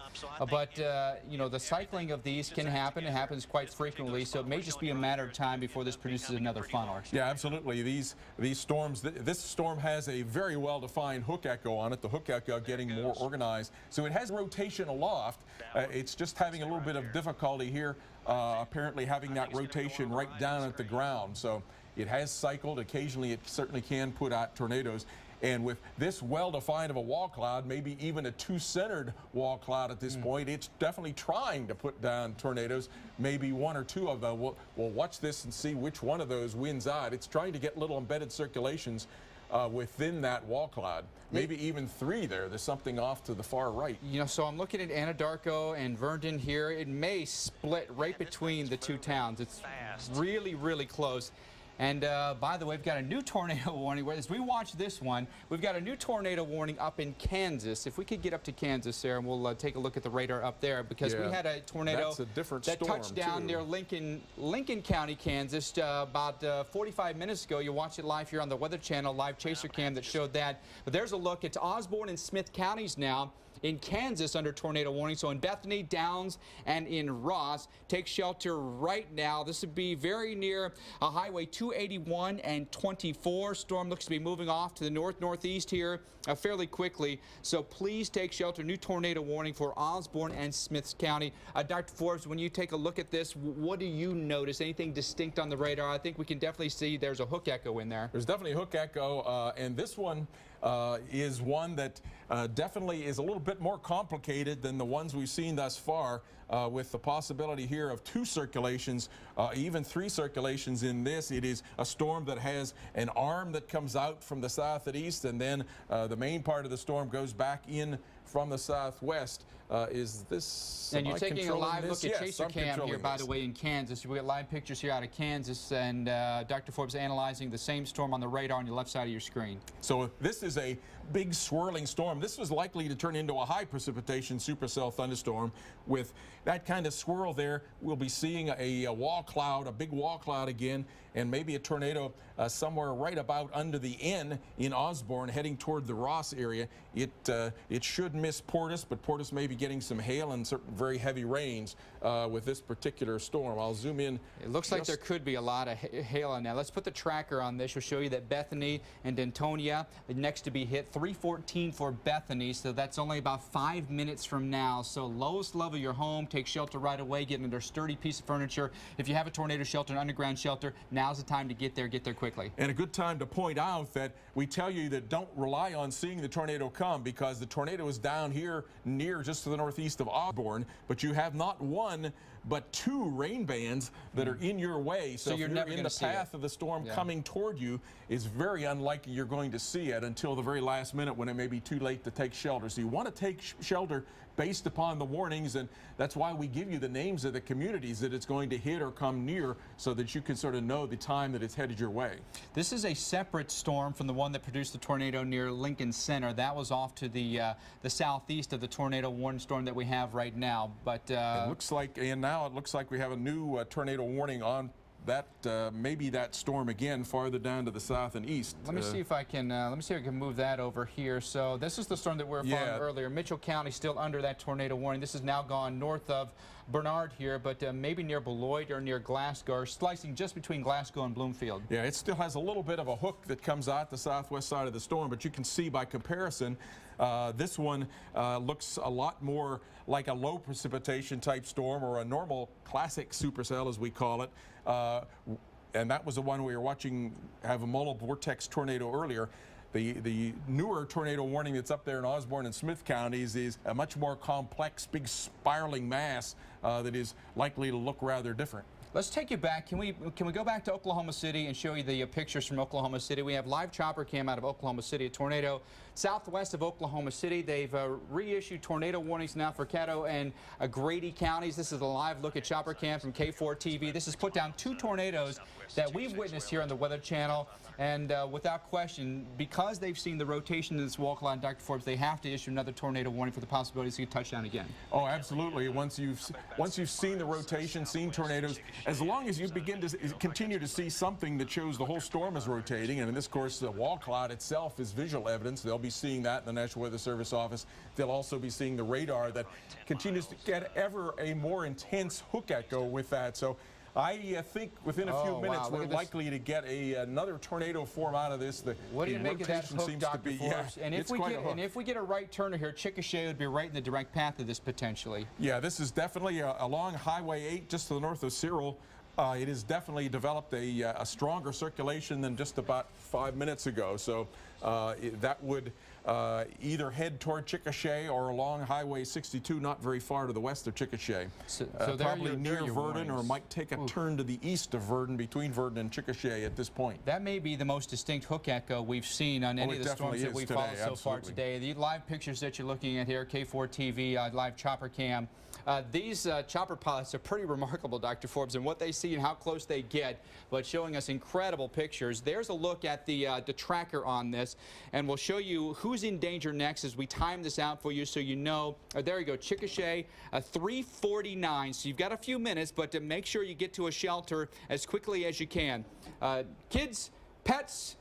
E: But the cycling of these can happen. It happens quite frequently. So it may just be a matter of time before this produces another funnel.
D: Yeah, absolutely. These storms. This storm has a very well-defined hook echo on it. The hook echo getting more organized. So it has rotation aloft. It's just having a little bit of difficulty here. Apparently having that rotation right down at the ground. So it has cycled. Occasionally it certainly can put out tornadoes. And with this well-defined of a wall cloud, maybe even a 2-centered wall cloud at this point, it's definitely trying to put down tornadoes. Maybe 1 or 2 of them. We'll watch this and see which one of those wins out. It's trying to get little embedded circulations within that wall cloud. Maybe even 3 there. There's something off to the far right.
E: So I'm looking at Anadarko and Verdon here. It may split right between the 2 towns. It's really, really close. And by the way, we've got a new tornado warning. As we watch this one, we've got a new tornado warning up in Kansas. If we could get up to Kansas, Sarah, and we'll take a look at the radar up there, because we had a tornado
D: that's a different
E: that
D: storm,
E: touched down
D: too.
E: near Lincoln County, Kansas, about 45 minutes ago. You watch it live here on the Weather Channel, live chaser cam that showed that. But there's a look. It's Osborne and Smith counties now in Kansas under tornado warning. So in Bethany, Downs, and in Ross, take shelter right now. This would be very near Highway 281 and 24. Storm looks to be moving off to the northeast here fairly quickly. So please take shelter. New tornado warning for Osborne and Smith County. Dr. Forbes, when you take a look at this, what do you notice? Anything distinct on the radar? I think we can definitely see there's a hook echo in there.
D: There's definitely a hook echo, and this one is one that definitely is a little bit more complicated than the ones we've seen thus far, with the possibility here of 2 circulations, even 3 circulations in this. It is a storm that has an arm that comes out from the south and east, and then the main part of the storm goes back in from the southwest. Is this?
E: And you're taking a live look at
D: Yes,
E: Chaser
D: I'm
E: Cam here,
D: controlling
E: by
D: this.
E: the way, in Kansas. We got live pictures here out of Kansas, and Dr. Forbes analyzing the same storm on the radar on your left side of your screen.
D: So this is a big swirling storm. This was likely to turn into a high precipitation supercell thunderstorm. With that kind of swirl there, we'll be seeing a wall cloud, a big wall cloud again, and maybe a tornado somewhere right about under the N in Osborne, heading toward the Ross area. It should miss Portus, but Portus may be getting some hail and certain very heavy rains with this particular storm. I'll zoom in.
E: It looks like there could be a lot of hail on that. Let's put the tracker on this. We'll show you that Bethany and Dentonia next to be hit. 314 for Bethany, so that's only about 5 minutes from now. So lowest level of your home, take shelter right away, get under a sturdy piece of furniture. If you have a tornado shelter, an underground shelter, now's the time to get there quickly.
D: And a good time to point out that we tell you that don't rely on seeing the tornado come, because the tornado is down here near just to the northeast of Osborne, but you have not 1 but 2 rain bands that are in your way. So if
E: you're
D: you're
E: never
D: in
E: gonna
D: the
E: see
D: path
E: it.
D: of the storm
E: Yeah.
D: coming toward you, it's very unlikely you're going to see it until the very last minute, when it may be too late to take shelter. So you want to take shelter based upon the warnings, and that's why we give you the names of the communities that it's going to hit or come near, so that you can sort of know the time that it's headed your way.
E: This is a separate storm from the one that produced the tornado near Lincoln Center. That was off to the southeast of the tornado warning storm that we have right now. But
D: It looks like, and now it looks like we have a new tornado warning on that, maybe that storm again farther down to the south and east.
E: let me see if I can move that over here. So this is the storm that we were following earlier. Mitchell County still under that tornado warning. This has now gone north of Bernard here, but maybe near Beloit or near Glasgow, or slicing just between Glasgow and Bloomfield.
D: Yeah, it still has a little bit of a hook that comes out the southwest side of the storm, but you can see by comparison, this one looks a lot more like a low precipitation type storm, or a normal classic supercell, as we call it. And that was the one we were watching have a multiple vortex tornado earlier. The newer tornado warning that's up there in Osborne and Smith counties is a much more complex, big spiraling mass that is likely to look rather different.
E: Let's take you back. Can we go back to Oklahoma City and show you the pictures from Oklahoma City? We have live chopper cam out of Oklahoma City. A tornado southwest of Oklahoma City. They've reissued tornado warnings now for Caddo and Grady counties. This is a live look at chopper cam from K4 TV. This has put down 2 tornadoes that we've witnessed here on the Weather Channel. And without question, because they've seen the rotation of this wall cloud, Dr. Forbes, they have to issue another tornado warning for the possibility to see a touchdown again.
D: Oh, absolutely. Once you've seen the rotation, seen tornadoes, as long as you begin to continue to see something that shows the whole storm is rotating, and in this course, the wall cloud itself is visual evidence. They'll be seeing that in the National Weather Service office. They'll also be seeing the radar that continues to get ever a more intense hook echo with that. So I think within a few minutes we're likely to get another tornado form out of this.
E: What do you make of that hook,
D: seems
E: Dr.
D: to be,
E: Forbes? And
D: it's quite a hook.
E: and if we get a right turner here, Chickasha would be right in the direct path of this potentially.
D: Yeah, this is definitely along Highway 8, just to the north of Cyril. It has definitely developed a stronger circulation than just about 5 minutes ago. So that would either head toward Chickasha or along Highway 62, not very far to the west of Chickasha.
E: So there
D: Probably
E: are
D: near
E: your
D: Verdon, or
E: warnings.
D: might take a turn to the east of Verdon, between Verdon and Chickasha at this point.
E: That may be the most distinct hook echo we've seen on any
D: it
E: of the storms
D: definitely
E: that
D: is
E: we've followed
D: today,
E: so far
D: absolutely.
E: today. The live pictures that you're looking at here, K4 TV, live chopper cam. These chopper pilots are pretty remarkable, Dr. Forbes, and what they see and how close they get, but showing us incredible pictures. There's a look at the tracker on this, and we'll show you who's in danger next as we time this out for you so you know. There you go, Chickasha, 3:49. So you've got a few minutes, but to make sure you get to a shelter as quickly as you can. Kids, pets,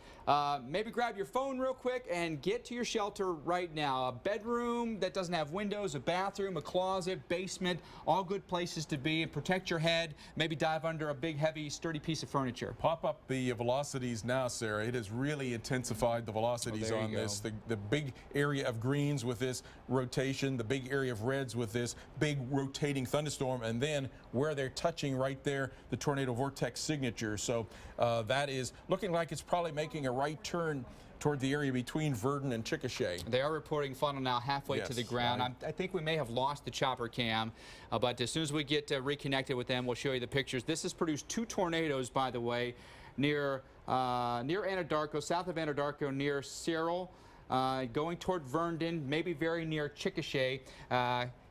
E: maybe grab your phone real quick and get to your shelter right now. A bedroom that doesn't have windows, a bathroom, a closet, basement, all good places to be, and protect your head. Maybe dive under a big, heavy, sturdy piece of furniture.
D: Pop up the velocities now, Sarah. It has really intensified the velocities
E: there you
D: on this.
E: go.
D: The big area of greens with this rotation, the big area of reds with this big rotating thunderstorm, and then where they're touching right there, the tornado vortex signature. So that is looking like it's probably making a right turn toward the area between Verdon and Chickasha.
E: They are reporting funnel now halfway to the
D: Yes,
E: ground.
D: right.
E: I think we may have lost the chopper cam, but as soon as we get reconnected with them, we'll show you the pictures. This has produced 2 tornadoes, by the way, near Anadarko, south of Anadarko, near Cyril, going toward Vernon, maybe very near Chickasha.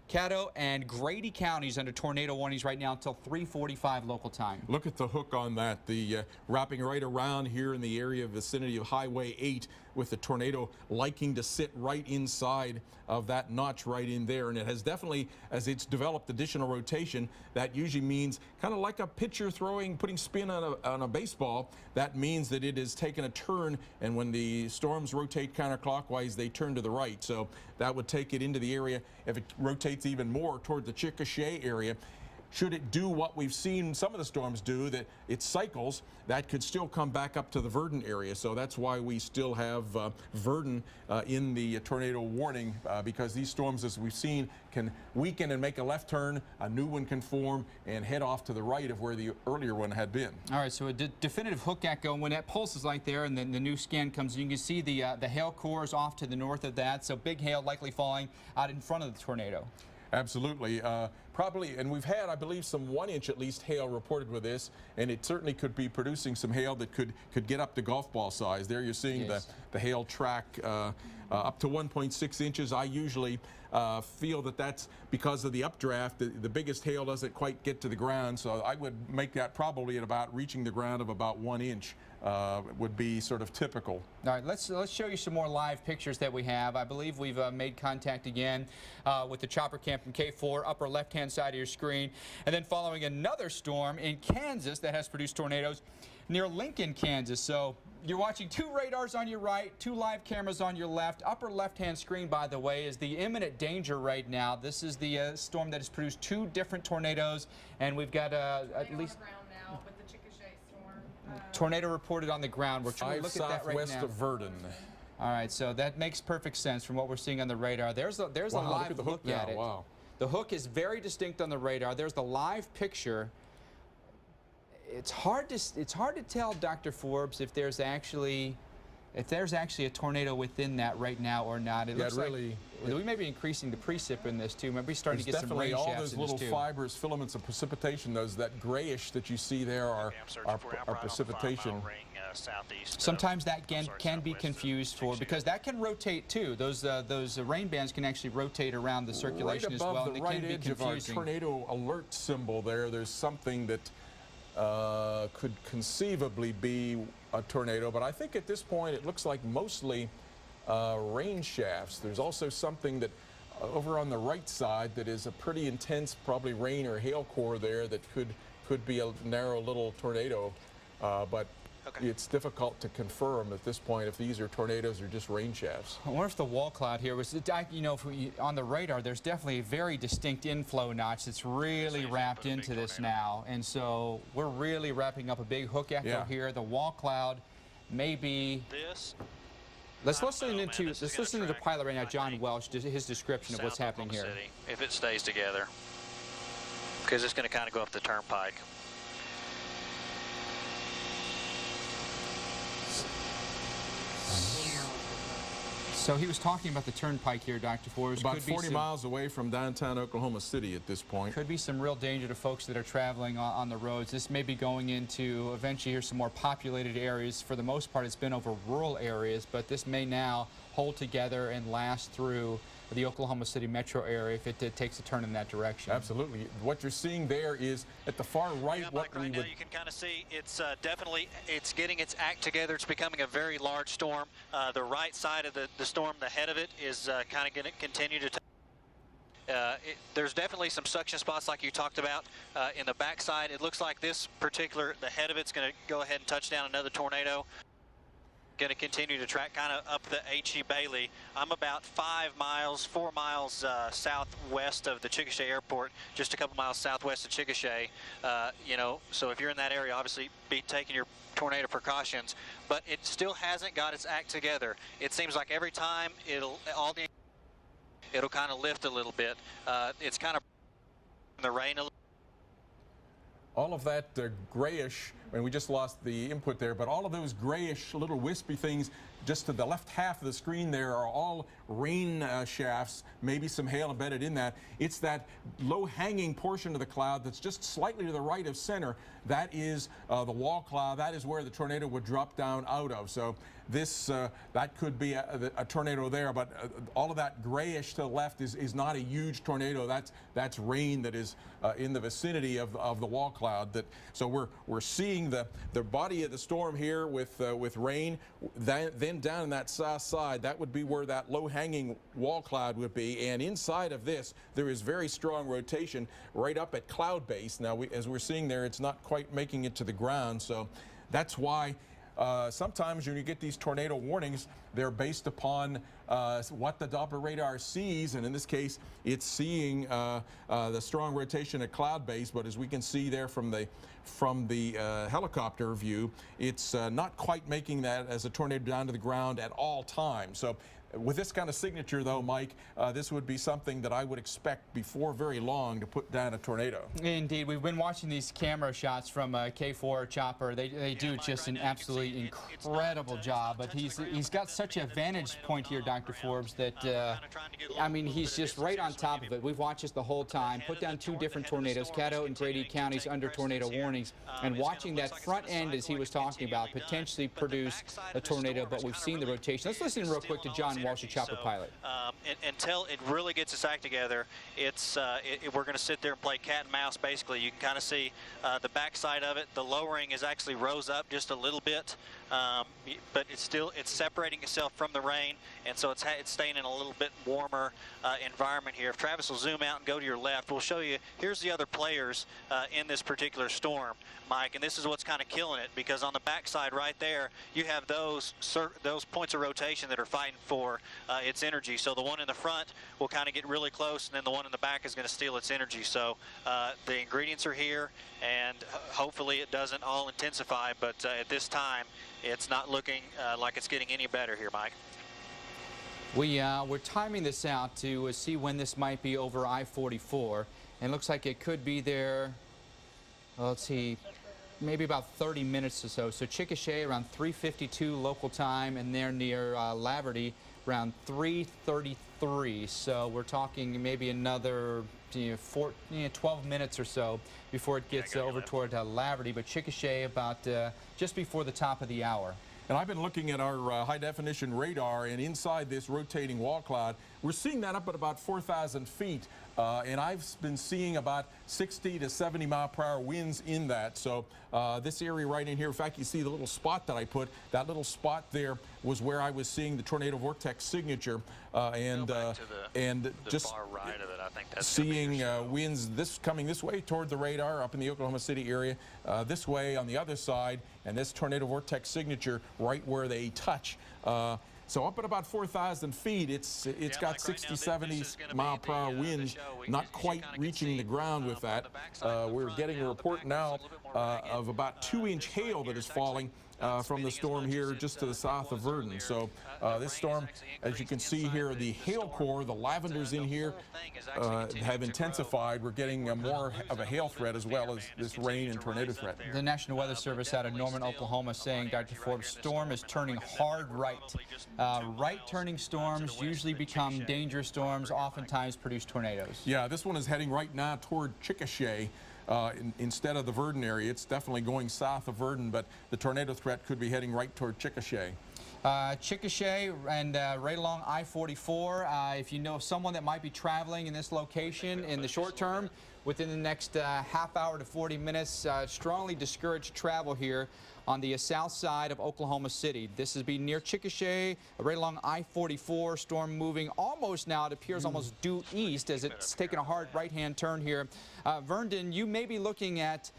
E: Caddo and Grady counties under tornado warnings right now until 3:45 local time.
D: Look at the hook on that, the wrapping right around here in the area vicinity of Highway 8, with the tornado liking to sit right inside of that notch right in there. And it has definitely, as it's developed additional rotation, that usually means kind of like a pitcher putting spin on a baseball. That means that it has taken a turn, and when the storms rotate counterclockwise, they turn to the right. So that would take it into the area. If it rotates even more toward the Chickasha area, should it do what we've seen some of the storms do, that it cycles, that could still come back up to the Verdon area. So that's why we still have Verdon in the tornado warning, because these storms, as we've seen, can weaken and make a left turn, a new one can form and head off to the right of where the earlier one had been.
E: All right, so a definitive hook echo. When that pulse is like there and then the new scan comes in, you can see the hail cores off to the north of that. So big hail likely falling out in front of the tornado.
D: Absolutely. Probably, and we've had, I believe, some 1 inch at least hail reported with this, and it certainly could be producing some hail that could get up to golf ball size. There you're seeing
E: Yes.
D: the hail track up to 1.6 inches. I usually feel that that's because of the updraft. The biggest hail doesn't quite get to the ground, so I would make that probably at about reaching the ground of about 1 inch. Would be sort of typical.
E: All right, let's show you some more live pictures that we have. I believe we've made contact again with the chopper cam from K4, upper left-hand side of your screen. And then following another storm in Kansas that has produced tornadoes near Lincoln, Kansas. So you're watching 2 radars on your right, 2 live cameras on your left. Upper left-hand screen, by the way, is the imminent danger right now. This is the storm that has produced 2 different tornadoes, and we've got at least
G: Now with the Chickasha storm.
E: tornado reported on the ground. We're trying to look at that right
D: Southwest
E: now.
D: of Verdon.
E: All right, so that makes perfect sense from what we're seeing on the radar. There's a
D: Wow, look
E: live
D: at the hook
E: at
D: now.
E: it.
D: Wow.
E: The hook is very distinct on the radar. There's the live picture. It's hard to tell, Dr. Forbes, if there's actually a tornado within that right now or not. It
D: Yeah,
E: looks
D: it really-
E: like we may be increasing the precip in this too. Maybe starting
D: There's
E: to get some
D: definitely
E: rain
D: all
E: shafts
D: those
E: in this
D: little
E: too.
D: fibers, filaments of precipitation. That grayish that you see there are precipitation.
E: Sometimes that can be confused for, because that can rotate too. Those rain bands can actually rotate around the circulation
D: right
E: as
D: above
E: well,
D: the
E: and they
D: right
E: can be
D: edge of our
E: confusing.
D: tornado alert symbol there's something that could conceivably be a tornado, but I think at this point it looks like mostly rain shafts. There's also something that over on the right side that is a pretty intense, probably rain or hail core there, that could be a narrow little tornado, but it's difficult to confirm at this point if these are tornadoes or just rain shafts.
E: I wonder if the wall cloud here was, on the radar, there's definitely a very distinct inflow notch that's really wrapped into this now. And so we're really wrapping up a big hook echo here. The wall cloud may be. Let's listen into the pilot right now, John Welch, his description of what's happening here.
F: If it stays together, because it's going to kind of go up the turnpike.
E: So he was talking about the turnpike here, Dr. Forbes.
D: About
E: Could be
D: 40 miles away from downtown Oklahoma City at this point.
E: Could be some real danger to folks that are traveling on the roads. This may be going into eventually here some more populated areas. For the most part, it's been over rural areas, but this may now hold together and last through the Oklahoma City metro area if it takes a turn in that direction.
D: Absolutely. What you're seeing there is at the far right,
F: Yeah,
D: what
F: Mike, right now you can kind of see it's definitely getting its act together. It's becoming a very large storm. The right side of the storm, the head of it, is kind of going to continue to. There's definitely some suction spots like you talked about in the backside. It looks like this particular, the head of it's going to go ahead and touch down another tornado. Going to continue to track kind of up the H.E. Bailey. I'm about 4 miles southwest of the Chickasha Airport, just a couple miles southwest of Chickasha. You know, so if you're in that area, obviously be taking your tornado precautions, but it still hasn't got its act together. It seems like every time it'll kind of lift a little bit. It's kind of in the rain a little.
D: all of that grayish, and we just lost the input there, but all of those grayish little wispy things just to the left half of the screen there are all rain shafts, maybe some hail embedded in that. It's that low-hanging portion of the cloud that's just slightly to the right of center. That is the wall cloud. That is where the tornado would drop down out of. So this that could be a tornado there, but all of that grayish to the left is not a huge tornado. That's rain that is in the vicinity of the wall cloud. So we're seeing the body of the storm here with rain. Then down in that south side, that would be where that low-hanging wall cloud would be. And inside of this, there is very strong rotation right up at cloud base. Now, as we're seeing there, it's not quite making it to the ground. So that's why sometimes when you get these tornado warnings, they're based upon what the Doppler radar sees, and in this case, it's seeing the strong rotation at cloud base. But as we can see there from the helicopter view, it's not quite making that as a tornado down to the ground at all times. So with this kind of signature, though, Mike, this would be something that I would expect before very long to put down a tornado.
E: Indeed. We've been watching these camera shots from K4 Chopper. They do just an absolutely incredible job. But he's got such a vantage point here, Dr. Forbes, that, I mean, he's just right on top of it. We've watched this the whole time. Put down 2 different tornadoes, Caddo and Grady counties under tornado warnings. And watching that front end, as he was talking about, potentially produce a tornado. But we've seen the rotation. Let's listen real quick to John Walsh, a Chopper pilot.
F: Until it really gets its act together, we're going to sit there and play cat and mouse. Basically, you can kind of see the backside of it. The lowering is actually rose up just a little bit, but it's separating itself from the rain, and so it's staying in a little bit warmer environment here. If Travis will zoom out and go to your left, we'll show you. Here's the other players in this particular storm, Mike, and this is what's kind of killing it, because on the backside right there, you have those points of rotation that are fighting for its energy. So the one in the front will kind of get really close, and then the one in the back is going to steal its energy. So the ingredients are here, and hopefully it doesn't all intensify, but at this time, it's not looking like it's getting any better here, Mike.
E: We're timing this out to see when this might be over I-44, and it looks like it could be there, well, let's see, maybe about 30 minutes or so. So Chickasha around 3:52 local time, and they're near Laverty around 3:33. So we're talking maybe another 12 minutes or so before it gets over toward Laverty, but Chickasha about just before the top of the hour.
D: And I've been looking at our high-definition radar, and inside this rotating wall cloud, we're seeing that up at about 4,000 feet. And I've been seeing about 60 to 70 mile-per-hour winds in that. So this area right in here, in fact, you see the little spot that I put. That little spot there was where I was seeing the tornado vortex signature, and just
F: far right of it, I think that's
D: seeing winds coming this way toward the radar up in the Oklahoma City area, this way on the other side, and this tornado vortex signature right where they touch. So up at about 4,000 feet, it's got 60, 70 mile-per-hour winds, not quite reaching the ground with that. We're getting a report now of about 2-inch hail that is falling from the storm here just to the south of Verdon. So this storm, as you can see here, the hail core, the lavenders in here have intensified. We're getting more of a hail threat as well as this rain and tornado threat.
E: The National Weather Service out of Norman, Oklahoma, saying, Dr. Forbes, storm is turning hard right. Right-turning storms usually become dangerous storms, oftentimes produce tornadoes.
D: Yeah, this one is heading right now toward Chickasha. Instead of the Verdon area. It's definitely going south of Verdon, but the tornado threat could be heading right toward Chickasha.
E: Chickasha and right along I-44. If you know someone that might be traveling in this location in the short term, within the next half hour to 40 minutes, strongly discourage travel here on the south side of Oklahoma City. This is be near Chickasha, right along I-44. Storm moving almost now, it appears almost due east as it's taking a hard right-hand turn here. Vernon, you may be looking at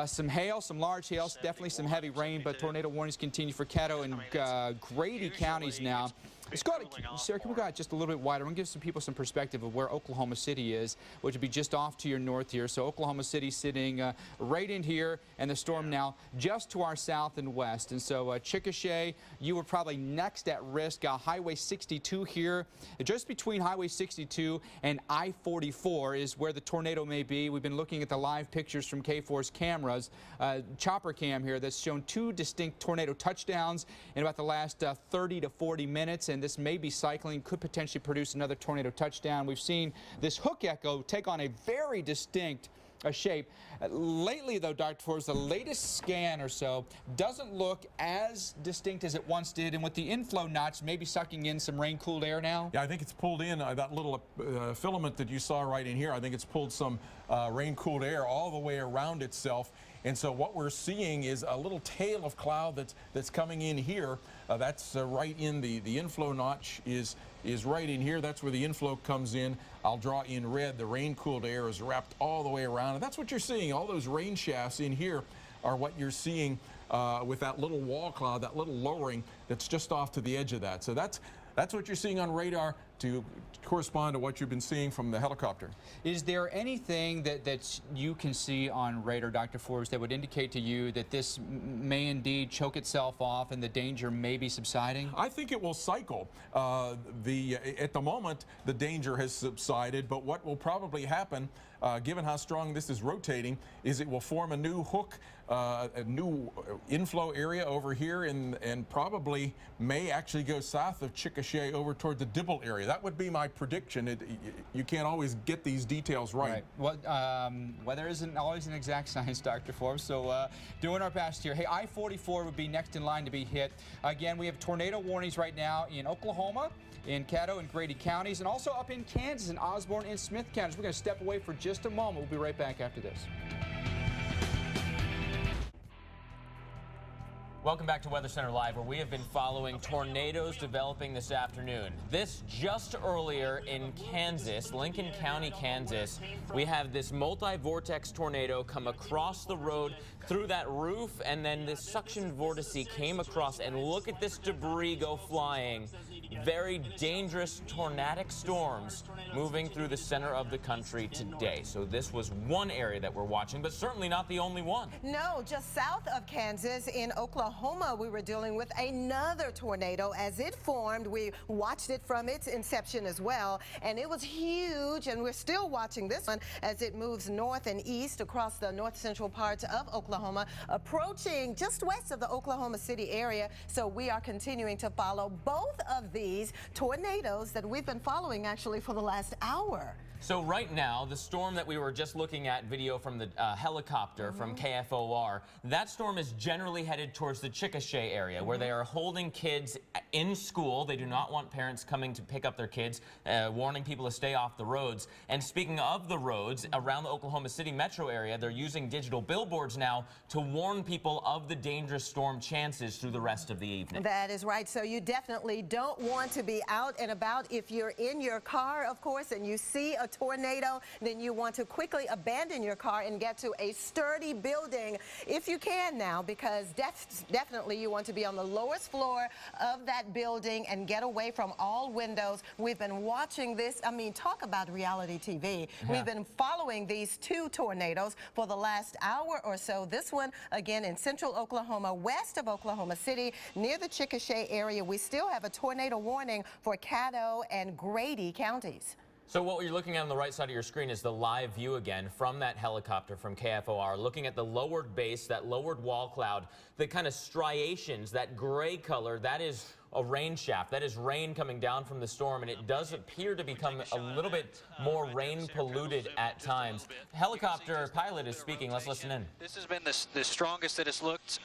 E: some hail, some large hail, definitely some heavy rain, but tornado warnings continue for Caddo and Grady counties now. Let's go to, Sarah, can we go just a little bit wider? I'm going to give some people some perspective of where Oklahoma City is, which would be just off to your north here. So Oklahoma City sitting right in here, and the storm now just to our south and west. And so Chickasha, you were probably next at risk. Highway 62 here, just between Highway 62 and I-44 is where the tornado may be. We've been looking at the live pictures from K4's cameras, chopper cam here, that's shown two distinct tornado touchdowns in about the last 30 to 40 minutes. And this may be cycling, could potentially produce another tornado touchdown. We've seen this hook echo take on a very distinct shape. Lately, though, Dr. Forbes, the latest scan or so doesn't look as distinct as it once did, and with the inflow notch maybe sucking in some rain-cooled air now.
D: Yeah, I think it's pulled in that little filament that you saw right in here. I think it's pulled some rain-cooled air all the way around itself. And so what we're seeing is a little tail of cloud that's coming in here. That's right in the inflow notch is right in here. That's where the inflow comes in. I'll draw in red. The rain-cooled air is wrapped all the way around. And that's what you're seeing. All those rain shafts in here are what you're seeing with that little wall cloud, that little lowering that's just off to the edge of that. So that's what you're seeing on radar to correspond to what you've been seeing from the helicopter.
E: Is there anything that you can see on radar, Dr. Forbes, that would indicate to you that this may indeed choke itself off and the danger may be subsiding?
D: I think it will cycle. At the moment, the danger has subsided, but what will probably happen, given how strong this is rotating, is it will form a new hook, a new inflow area over here, and probably may actually go south of Chickasha over toward the Dibble area. That would be my prediction. You can't always get these details right.
E: Well, weather isn't always an exact science, Dr. Forbes, so doing our best here. Hey, I-44 would be next in line to be hit. Again, we have tornado warnings right now in Oklahoma, in Caddo and Grady counties, and also up in Kansas, in Osborne and Smith counties. We're going to step away for just a moment. We'll be right back after this.
C: Welcome back to Weather Center Live, where we have been following tornadoes developing this afternoon. This just earlier in Kansas, Lincoln County, Kansas, we have this multi-vortex tornado come across the road through that roof, and then this suction vortice came across, and look at this debris go flying. Very dangerous tornadic storms moving through the center of the country today. So this was one area that we're watching, but certainly not the only one.
A: No, just south of Kansas in Oklahoma, we were dealing with another tornado as it formed. We watched it from its inception as well, and it was huge, and we're still watching this one as it moves north and east across the north central parts of Oklahoma, approaching just west of the Oklahoma City area. So we are continuing to follow both of these tornadoes that we've been following actually for the last hour.
C: So right now, the storm that we were just looking at video from the helicopter from KFOR, that storm is generally headed towards the Chickasha area, where they are holding kids in school. They do not want parents coming to pick up their kids, warning people to stay off the roads. And speaking of the roads, around the Oklahoma City metro area, they're using digital billboards now to warn people of the dangerous storm chances through the rest of the evening.
A: That is right. So you definitely don't want to be out and about if you're in your car, of course, and you see a tornado, then you want to quickly abandon your car and get to a sturdy building if you can now, because definitely you want to be on the lowest floor of that building and get away from all windows. We've been watching this. I mean, talk about reality TV. We've been following these two tornadoes for the last hour or so. This one, again, in central Oklahoma, west of Oklahoma City, near the Chickasha area. We still have a tornado warning for Caddo and Grady counties.
C: So what you're looking at on the right side of your screen is the live view again from that helicopter from KFOR, looking at the lowered base, that lowered wall cloud, the kind of striations, that gray color, that is a rain shaft. That is rain coming down from the storm, and it does appear to become a little bit more rain polluted at times. Helicopter pilot is speaking. Let's listen in.
F: This has been the strongest that it's looked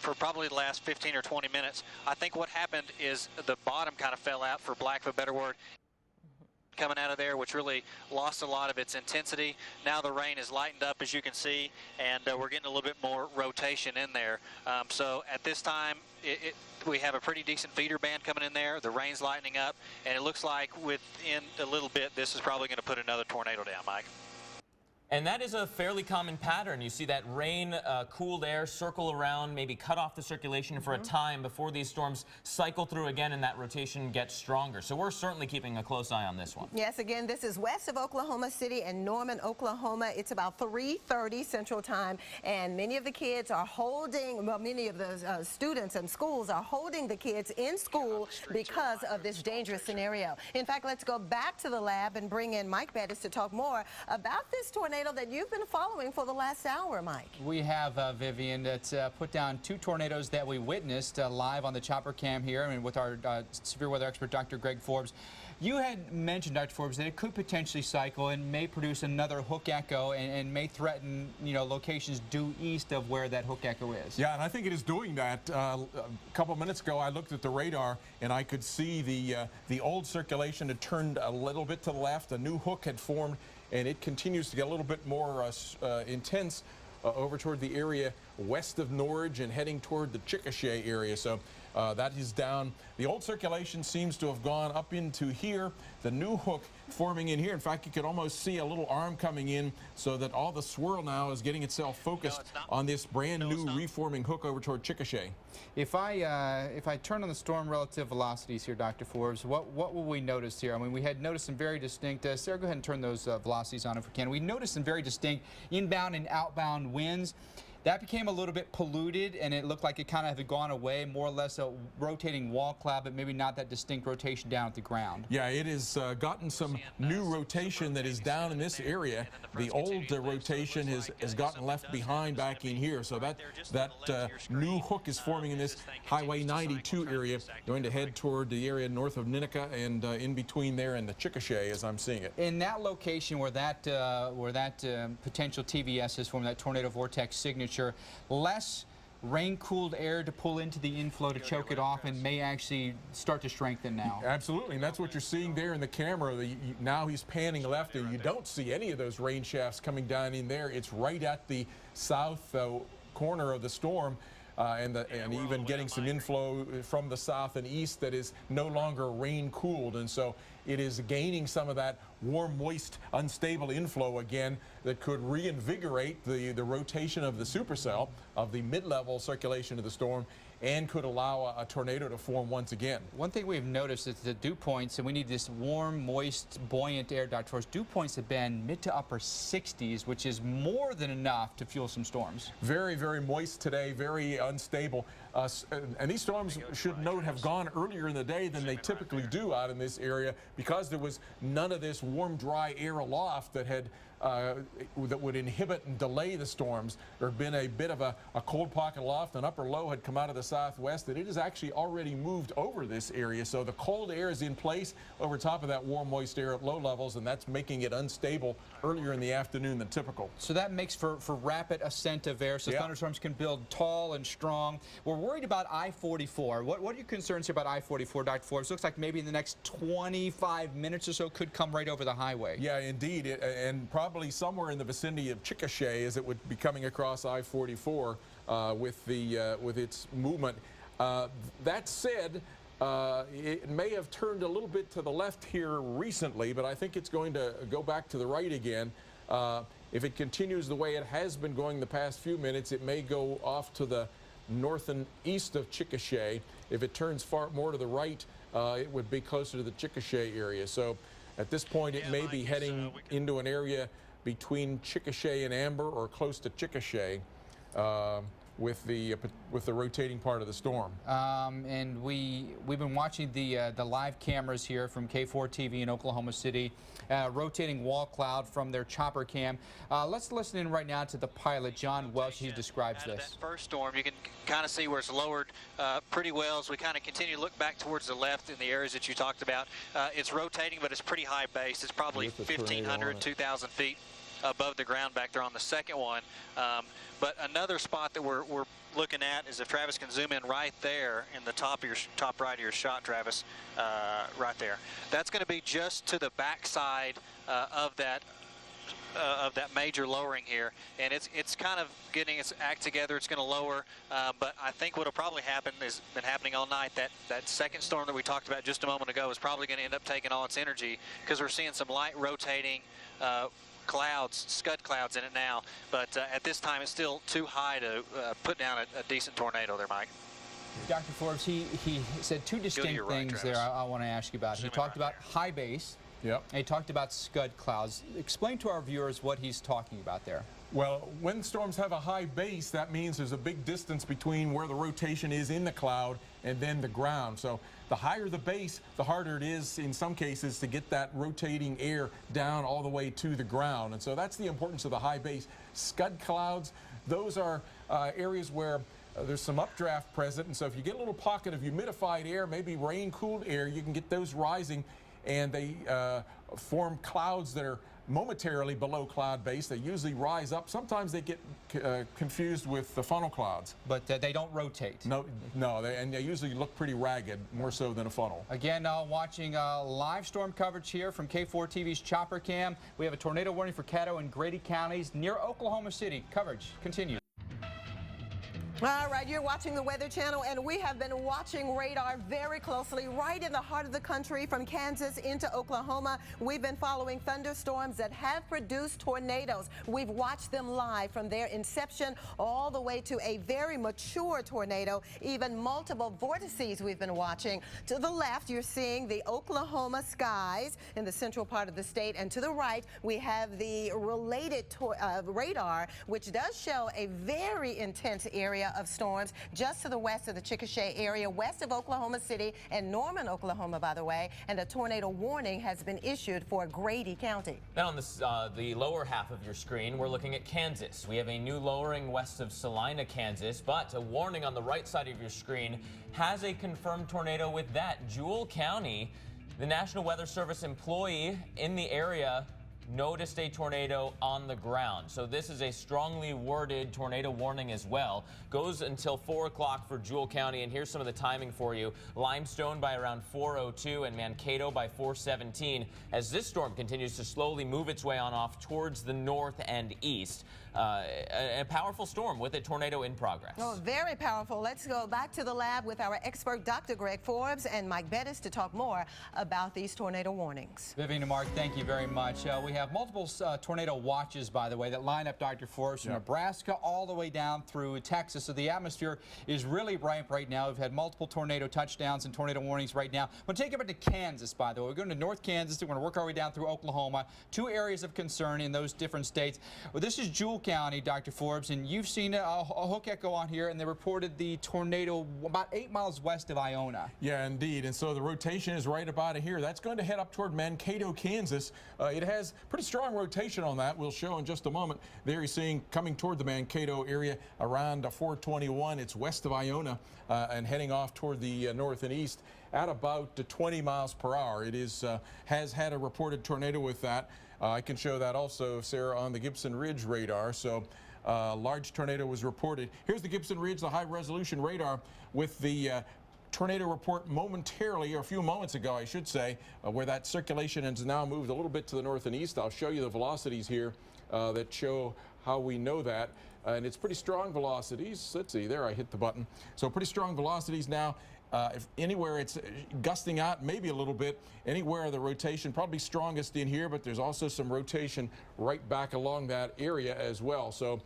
F: for probably the last 15 or 20 minutes. I think what happened is the bottom kind of fell out, for lack of a better word, coming out of there, which really lost a lot of its intensity. Now the rain is lightened up, as you can see, and we're getting a little bit more rotation in there. So at this time, we have a pretty decent feeder band coming in there. The rain's lightening up, and it looks like within a little bit, this is probably going to put another tornado down, Mike.
C: And that is a fairly common pattern. You see that rain, cooled air circle around, maybe cut off the circulation for a time before these storms cycle through again and that rotation gets stronger. So we're certainly keeping a close eye on this one.
A: Yes, again, this is west of Oklahoma City and Norman, Oklahoma. It's about 3:30 Central Time, and many of the kids are holding, well, many of the students and schools are holding the kids in school because of this dangerous scenario. In fact, let's go back to the lab and bring in Mike Bettis to talk more about this tornado that you've been following for the last hour, Mike.
E: We have, Vivian, that's put down two tornadoes that we witnessed live on the chopper cam here, and with our severe weather expert, Dr. Greg Forbes. You had mentioned, Dr. Forbes, that it could potentially cycle and may produce another hook echo and may threaten, locations due east of where that hook echo is.
D: Yeah, and I think it is doing that. A couple minutes ago, I looked at the radar and I could see the old circulation had turned a little bit to the left. A new hook had formed, and it continues to get a little bit more intense over toward the area west of Norridge and heading toward the Chickasha area. So that is down. The old circulation seems to have gone up into here. The new hook forming in here. In fact, you could almost see a little arm coming in, so that all the swirl now is getting itself focused on this brand new reforming hook over toward Chickasha.
E: If I turn on the storm relative velocities here, Dr. Forbes, what will we notice here? I mean, we had noticed some very distinct, Sarah, go ahead and turn those velocities on if we can. We noticed some very distinct inbound and outbound winds. That became a little bit polluted, and it looked like it kind of had gone away, more or less a rotating wall cloud, but maybe not that distinct rotation down at the ground.
D: Yeah, it has gotten some new rotation that is down in this area. The old rotation has gotten left behind back in here, so that new hook is forming in this Highway 92 area, going to head toward the area north of Ninica and in between there and the Chickasha, as I'm seeing it.
E: In that location where that potential TVS is forming, that tornado vortex signature, less rain-cooled air to pull into the inflow to choke it off, and may actually start to strengthen now.
D: Absolutely, and that's what you're seeing there in the camera. Now he's panning left, and you don't see any of those rain shafts coming down in there. It's right at the south corner of the storm. And even getting some inflow from the south and east that is no longer rain cooled, and so it is gaining some of that warm, moist, unstable inflow again that could reinvigorate the rotation of the supercell of the mid-level circulation of the storm, and could allow a tornado to form once again.
E: One thing we've noticed is the dew points, and we need this warm, moist, buoyant air, Dr. Forbes. Dew points have been mid to upper 60s, which is more than enough to fuel some storms.
D: Very, very moist today, very unstable. And these storms, should note, have gone earlier in the day than they typically do out in this area, because there was none of this warm, dry air aloft that had that would inhibit and delay the storms. There had been a bit of a cold pocket aloft. An upper low had come out of the southwest, and it has actually already moved over this area. So the cold air is in place over top of that warm, moist air at low levels, and that's making it unstable earlier in the afternoon than typical.
E: So that makes for rapid ascent of air, so thunderstorms can build tall and strong. We're worried about I-44. What are your concerns here about I-44, Dr. Forbes? Looks like maybe in the next 25 minutes or so could come right over the highway.
D: Yeah, indeed, and probably somewhere in the vicinity of Chickasha, as it would be coming across I-44 with its movement. That said, It may have turned a little bit to the left here recently, but I think it's going to go back to the right again. If it continues the way it has been going the past few minutes, it may go off to the north and east of Chickasha. If it turns far more to the right, it would be closer to the Chickasha area. So at this point, it may be heading into an area between Chickasha and Amber, or close to Chickasha, with the rotating part of the storm.
E: And we've been watching the live cameras here from K4 TV in Oklahoma City, rotating wall cloud from their chopper cam. Let's listen in right now to the pilot, John Welch. He describes this.
F: That first storm, you can kind of see where it's lowered pretty well as we kind of continue to look back towards the left in the areas that you talked about. It's rotating, but it's pretty high base. It's probably 1,500, 2,000 feet above the ground back there on the second one. But another spot that we're looking at is, if Travis can zoom in right there in the top right of your shot, Travis, right there. That's going to be just to the backside of that major lowering here, and it's kind of getting its act together. It's going to lower, but I think what'll probably happen is been happening all night. That second storm that we talked about just a moment ago is probably going to end up taking all its energy, because we're seeing some light rotating clouds, scud clouds in it now, but at this time it's still too high to put down a decent tornado there, Mike.
E: Dr. Forbes, he said two distinct things there I want to ask you about. He talked about high base.
D: Yep.
E: And he talked about scud clouds. Explain to our viewers what he's talking about there.
D: Well, when storms have a high base, that means there's a big distance between where the rotation is in the cloud and then the ground. So the higher the base, the harder it is in some cases to get that rotating air down all the way to the ground. And so that's the importance of the high base. Scud clouds, those are areas where there's some updraft present. And so if you get a little pocket of humidified air, maybe rain-cooled air, you can get those rising, and they form clouds that are momentarily below cloud base. They usually rise up. Sometimes they get confused with the funnel clouds.
E: But they don't rotate.
D: No, and they usually look pretty ragged, more so than a funnel.
E: Again, watching live storm coverage here from K4 TV's Chopper Cam. We have a tornado warning for Caddo and Grady counties near Oklahoma City. Coverage continues.
A: All right, you're watching the Weather Channel, and we have been watching radar very closely right in the heart of the country from Kansas into Oklahoma. We've been following thunderstorms that have produced tornadoes. We've watched them live from their inception all the way to a very mature tornado, even multiple vortices we've been watching. To the left, you're seeing the Oklahoma skies in the central part of the state, and to the right, we have the related radar, which does show a very intense area of storms just to the west of the Chickasha area, west of Oklahoma City and Norman, Oklahoma, by the way, and a tornado warning has been issued for Grady County.
C: Then on this, the lower half of your screen, we're looking at Kansas. We have a new lowering west of Salina, Kansas, but a warning on the right side of your screen has a confirmed tornado with that. Jewell County, the National Weather Service employee in the area noticed a tornado on the ground. So this is a strongly worded tornado warning as well. Goes until 4 o'clock for Jewell County, and here's some of the timing for you. Limestone by around 4:02 and Mankato by 4:17 as this storm continues to slowly move its way on off towards the north and east. A powerful storm with a tornado in progress.
A: Oh, very powerful. Let's go back to the lab with our expert, Dr. Greg Forbes and Mike Bettis, to talk more about these tornado warnings.
E: Vivian and Mark, thank you very much. We have multiple tornado watches, by the way, that line up, Dr. Forbes, from Nebraska all the way down through Texas. So the atmosphere is really ripe right now. We've had multiple tornado touchdowns and tornado warnings right now. We'll take it back to Kansas, by the way. We're going to North Kansas. We're going to work our way down through Oklahoma. Two areas of concern in those different states. Well, this is Jewell County, Dr. Forbes, and you've seen a hook echo on here, and they reported the tornado about 8 miles west of Iona.
D: Yeah, indeed. And so the rotation is right about here. That's going to head up toward Mankato, Kansas. It has pretty strong rotation on that. We'll show in just a moment. There you're seeing coming toward the Mankato area around 421. It's west of Iona and heading off toward the north and east at about 20 miles per hour. It has had a reported tornado with that. I can show that also, Sarah, on the Gibson Ridge radar. So large tornado was reported. Here's the Gibson Ridge, the high-resolution radar with the tornado report momentarily, or a few moments ago, I should say, where that circulation has now moved a little bit to the north and east. I'll show you the velocities here that show how we know that. And it's pretty strong velocities. Let's see, there I hit the button. So pretty strong velocities now. if anywhere it's gusting out maybe a little bit, anywhere the rotation probably strongest in here, but there's also some rotation right back along that area as well. So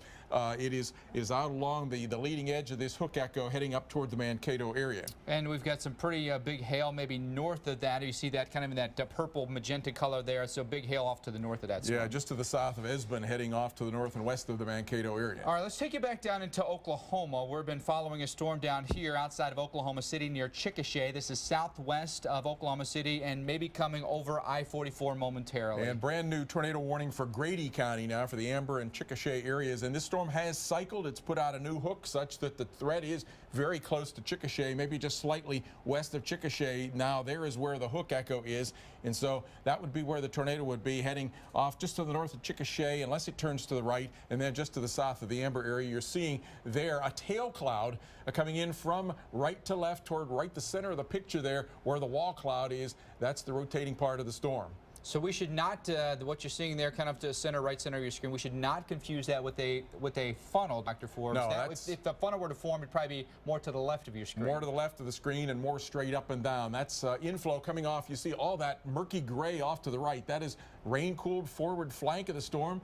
D: it is out along the leading edge of this hook echo heading up toward the Mankato area.
E: And we've got some pretty big hail maybe north of that. You see that kind of in that purple magenta color there. So big hail off to the north of that storm.
D: Yeah, just to the south of Esbon, heading off to the north and west of the Mankato area.
E: All right, let's take you back down into Oklahoma. We've been following a storm down here outside of Oklahoma City near Chickasha. This is southwest of Oklahoma City and maybe coming over I-44 momentarily.
D: And brand new tornado warning for Grady County now for the Amber and Chickasha areas. And this storm has cycled. It's put out a new hook such that the threat is very close to Chickasha, maybe just slightly west of Chickasha. Now there is where the hook echo is. And so that would be where the tornado would be, heading off just to the north of Chickasha, unless it turns to the right, and then just to the south of the Amber area. You're seeing there a tail cloud coming in from right to left toward right the center of the picture there where the wall cloud is. That's the rotating part of the storm.
E: So we should not, what you're seeing there kind of to center, right center of your screen, we should not confuse that with a funnel, Dr. Forbes.
D: No,
E: if the funnel were to form, it'd probably be more to the left of your screen.
D: More to the left of the screen and more straight up and down. That's inflow coming off. You see all that murky gray off to the right. That is rain-cooled forward flank of the storm.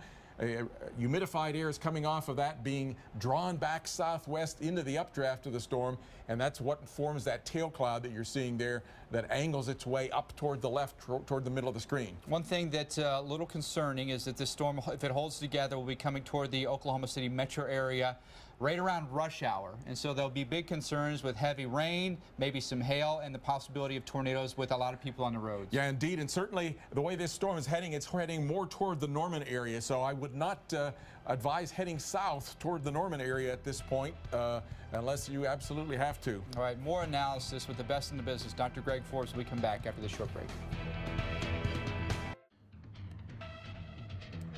D: Humidified air is coming off of that, being drawn back southwest into the updraft of the storm, and that's what forms that tail cloud that you're seeing there that angles its way up toward the left, toward the middle of the screen.
E: One thing that's a little concerning is that this storm, if it holds together, will be coming toward the Oklahoma City metro area right around rush hour. And so there'll be big concerns with heavy rain, maybe some hail, and the possibility of tornadoes with a lot of people on the roads.
D: Yeah, indeed. And certainly the way this storm is heading, it's heading more toward the Norman area. So I would not advise heading south toward the Norman area at this point, unless you absolutely have to.
E: All right, more analysis with the best in the business. Dr. Greg Forbes, we come back after this short break.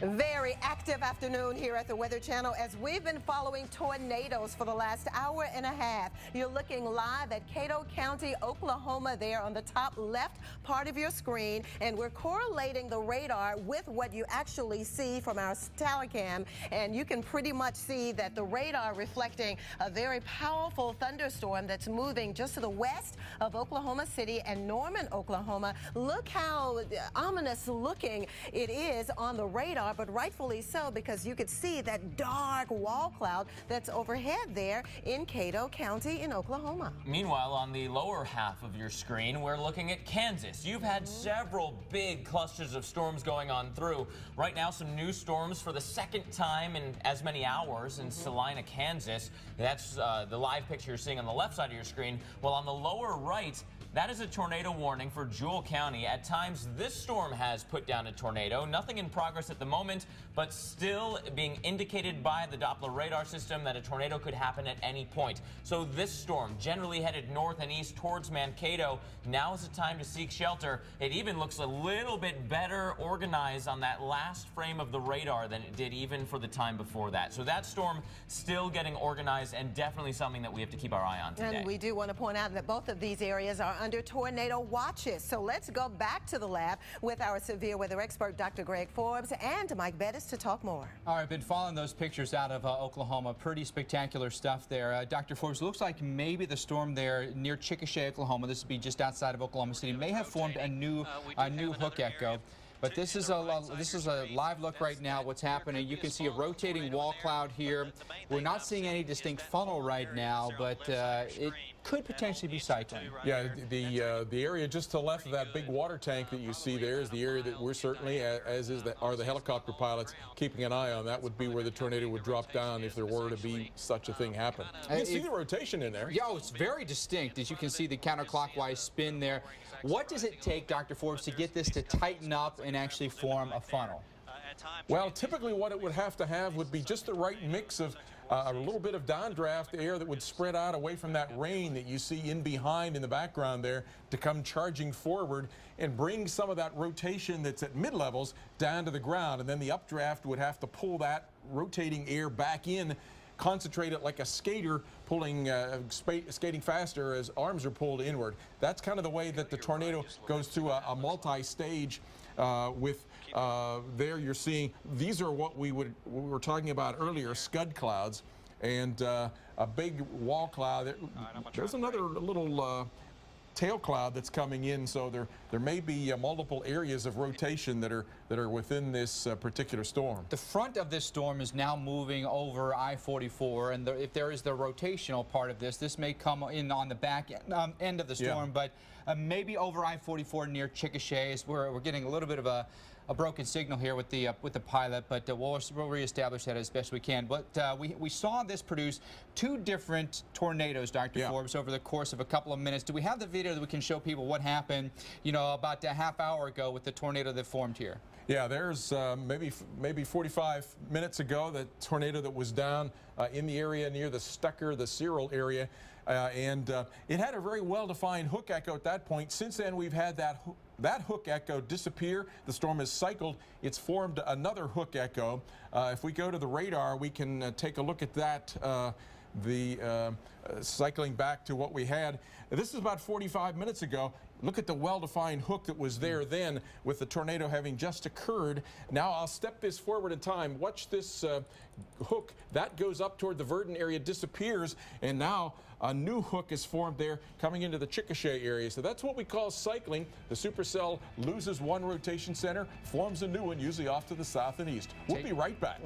A: Very active afternoon here at the Weather Channel as we've been following tornadoes for the last hour and a half. You're looking live at Cato County, Oklahoma there on the top left part of your screen, and we're correlating the radar with what you actually see from our Telecam, and you can pretty much see that the radar reflecting a very powerful thunderstorm that's moving just to the west of Oklahoma City and Norman, Oklahoma. Look how ominous looking it is on the radar, but rightfully so, because you could see that dark wall cloud that's overhead there in Cato County in Oklahoma.
C: Meanwhile, on the lower half of your screen, we're looking at Kansas. You've had several big clusters of storms going on through. Right now, some new storms for the second time in as many hours in Salina, Kansas. That's the live picture you're seeing on the left side of your screen. Well, on the lower right, that is a tornado warning for Jewell County. At times, this storm has put down a tornado. Nothing in progress at the moment, but still being indicated by the Doppler radar system that a tornado could happen at any point. So this storm, generally headed north and east towards Mankato, now is the time to seek shelter. It even looks a little bit better organized on that last frame of the radar than it did even for the time before that. So that storm still getting organized and definitely something that we have to keep our eye on today.
A: And we do want to point out that both of these areas are under tornado watches. So let's go back to the lab with our severe weather expert, Dr. Greg Forbes, and Mike Bettis to talk more.
E: All right, I've been following those pictures out of Oklahoma. Pretty spectacular stuff there. Dr. Forbes, looks like maybe the storm there near Chickasha, Oklahoma, this would be just outside of Oklahoma City, may have formed a new hook echo. But this is a live look right now. What's happening? You can see a rotating wall cloud here. We're not seeing any distinct funnel right now, but it could potentially be cycling.
D: Yeah, the area just to the left of that big water tank that you see there is the area that we're certainly, are the helicopter pilots, keeping an eye on. That would be where the tornado would drop down if there were to be such a thing happen. You can see the rotation in there.
E: Yeah, it's very distinct. As you can see the counterclockwise spin there. What does it take, Dr. Forbes, to get this to tighten up and actually form a funnel?
D: Well, typically what it would have to have would be just the right mix of a little bit of downdraft air that would spread out away from that rain that you see in behind in the background there to come charging forward and bring some of that rotation that's at mid-levels down to the ground. And then the updraft would have to pull that rotating air back in, concentrate it like a skater pulling, skating faster as arms are pulled inward. That's kind of the way that the tornado goes through a multi-stage with there you're seeing, these are what we were talking about earlier, scud clouds. And a big wall cloud. There's another little tail cloud that's coming in, so there may be multiple areas of rotation that are within this particular storm.
E: The front of this storm is now moving over I-44, and if there is the rotational part of this may come in on the back end of the storm, but maybe over I-44 near Chickasha. We're getting a little bit of a broken signal here with the pilot, but we'll reestablish that as best we can. But we saw this produce 2 different tornadoes, Dr. Forbes, over the course of a couple of minutes. Do we have the video that we can show people what happened, about a half hour ago with the tornado that formed here?
D: Yeah, there's maybe 45 minutes ago, the tornado that was down in the area near the Stucker, the Cyril area, and it had a very well-defined hook echo at that point. Since then, we've had that hook echo disappear. The storm has cycled. It's formed another hook echo. If we go to the radar, we can take a look at that. Cycling back to what we had. This is about 45 minutes ago. Look at the well-defined hook that was there then with the tornado having just occurred. Now I'll step this forward in time. Watch this hook. That goes up toward the Verdon area, disappears, and now a new hook is formed there coming into the Chickasha area. So that's what we call cycling. The supercell loses one rotation center, forms a new one, usually off to the south and east. We'll be right back.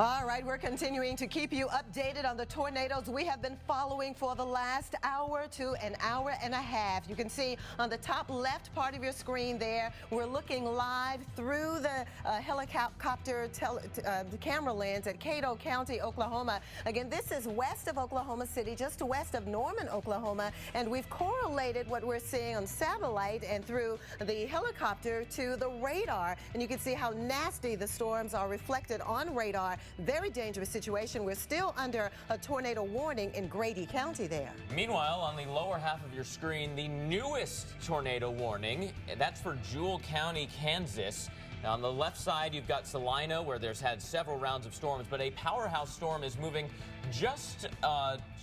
A: All right, we're continuing to keep you updated on the tornadoes we have been following for the last hour to an hour and a half. You can see on the top left part of your screen there, we're looking live through the helicopter camera lens at Caddo County, Oklahoma. Again, this is west of Oklahoma City, just west of Norman, Oklahoma, and we've correlated what we're seeing on satellite and through the helicopter to the radar. And you can see how nasty the storms are reflected on radar. Very dangerous situation. We're still under a tornado warning in Grady County there.
C: Meanwhile, on the lower half of your screen, the newest tornado warning. That's for Jewell County, Kansas. Now, on the left side, you've got Salina, where there's had several rounds of storms, but a powerhouse storm is moving just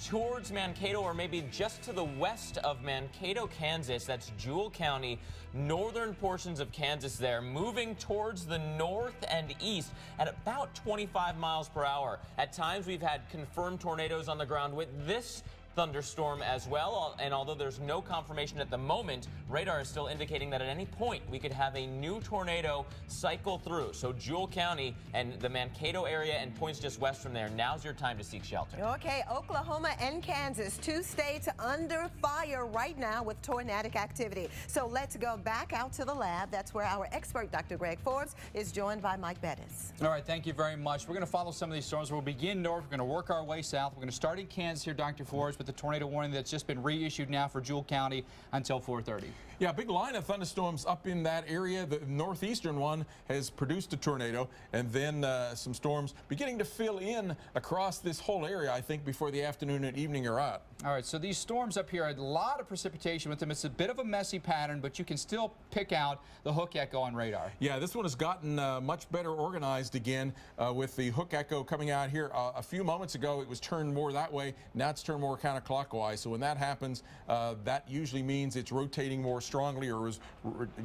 C: towards Mankato, or maybe just to the west of Mankato, Kansas. That's Jewell County, northern portions of Kansas there, moving towards the north and east at about 25 miles per hour. At times, we've had confirmed tornadoes on the ground with this thunderstorm as well, and although there's no confirmation at the moment, radar is still indicating that at any point we could have a new tornado cycle through. So Jewell County and the Mankato area and points just west from there, now's your time to seek shelter.
A: Okay, Oklahoma and Kansas, 2 states under fire right now with tornadic activity. So let's go back out to the lab. That's where our expert, Dr. Greg Forbes, is joined by Mike Bettis.
E: All right, thank you very much. We're going to follow some of these storms. We'll begin north. We're going to work our way south. We're going to start in Kansas here, Dr. Forbes, with the tornado warning that's just been reissued now for Jewell County until 4:30.
D: Yeah, big line of thunderstorms up in that area. The northeastern one has produced a tornado, and then some storms beginning to fill in across this whole area, I think, before the afternoon and evening are out.
E: All right, so these storms up here, a lot of precipitation with them. It's a bit of a messy pattern, but you can still pick out the hook echo on radar.
D: Yeah, this one has gotten much better organized again with the hook echo coming out here. A few moments ago, it was turned more that way. Now it's turned more counterclockwise. So when that happens, that usually means it's rotating more strongly or has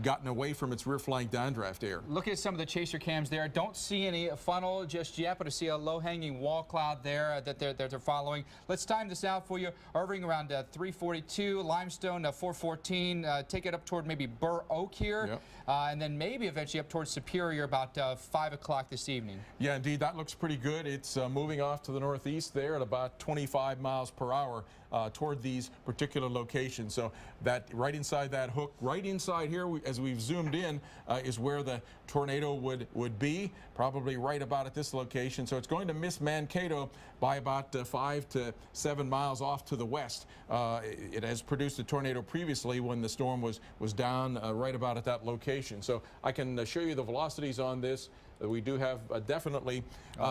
D: gotten away from its rear flank downdraft air.
E: Look at some of the chaser cams there. Don't see any funnel just yet, but I see a low-hanging wall cloud there that they're following. Let's time this out for you. Irving around 342, Limestone 414. Take it up toward maybe Burr Oak here,
D: Yep.
E: And then maybe eventually up towards Superior about 5 o'clock this evening.
D: Yeah, indeed, that looks pretty good. It's moving off to the northeast there at about 25 miles per hour toward these particular locations. So that right inside that hook, right inside here, as we've zoomed in, is where the tornado would be, probably right about at this location. So it's going to miss Mankato by about 5 to 7 miles off to the west. It has produced a tornado previously when the storm was down right about at that location. So I can show you the velocities on this. We do have definitely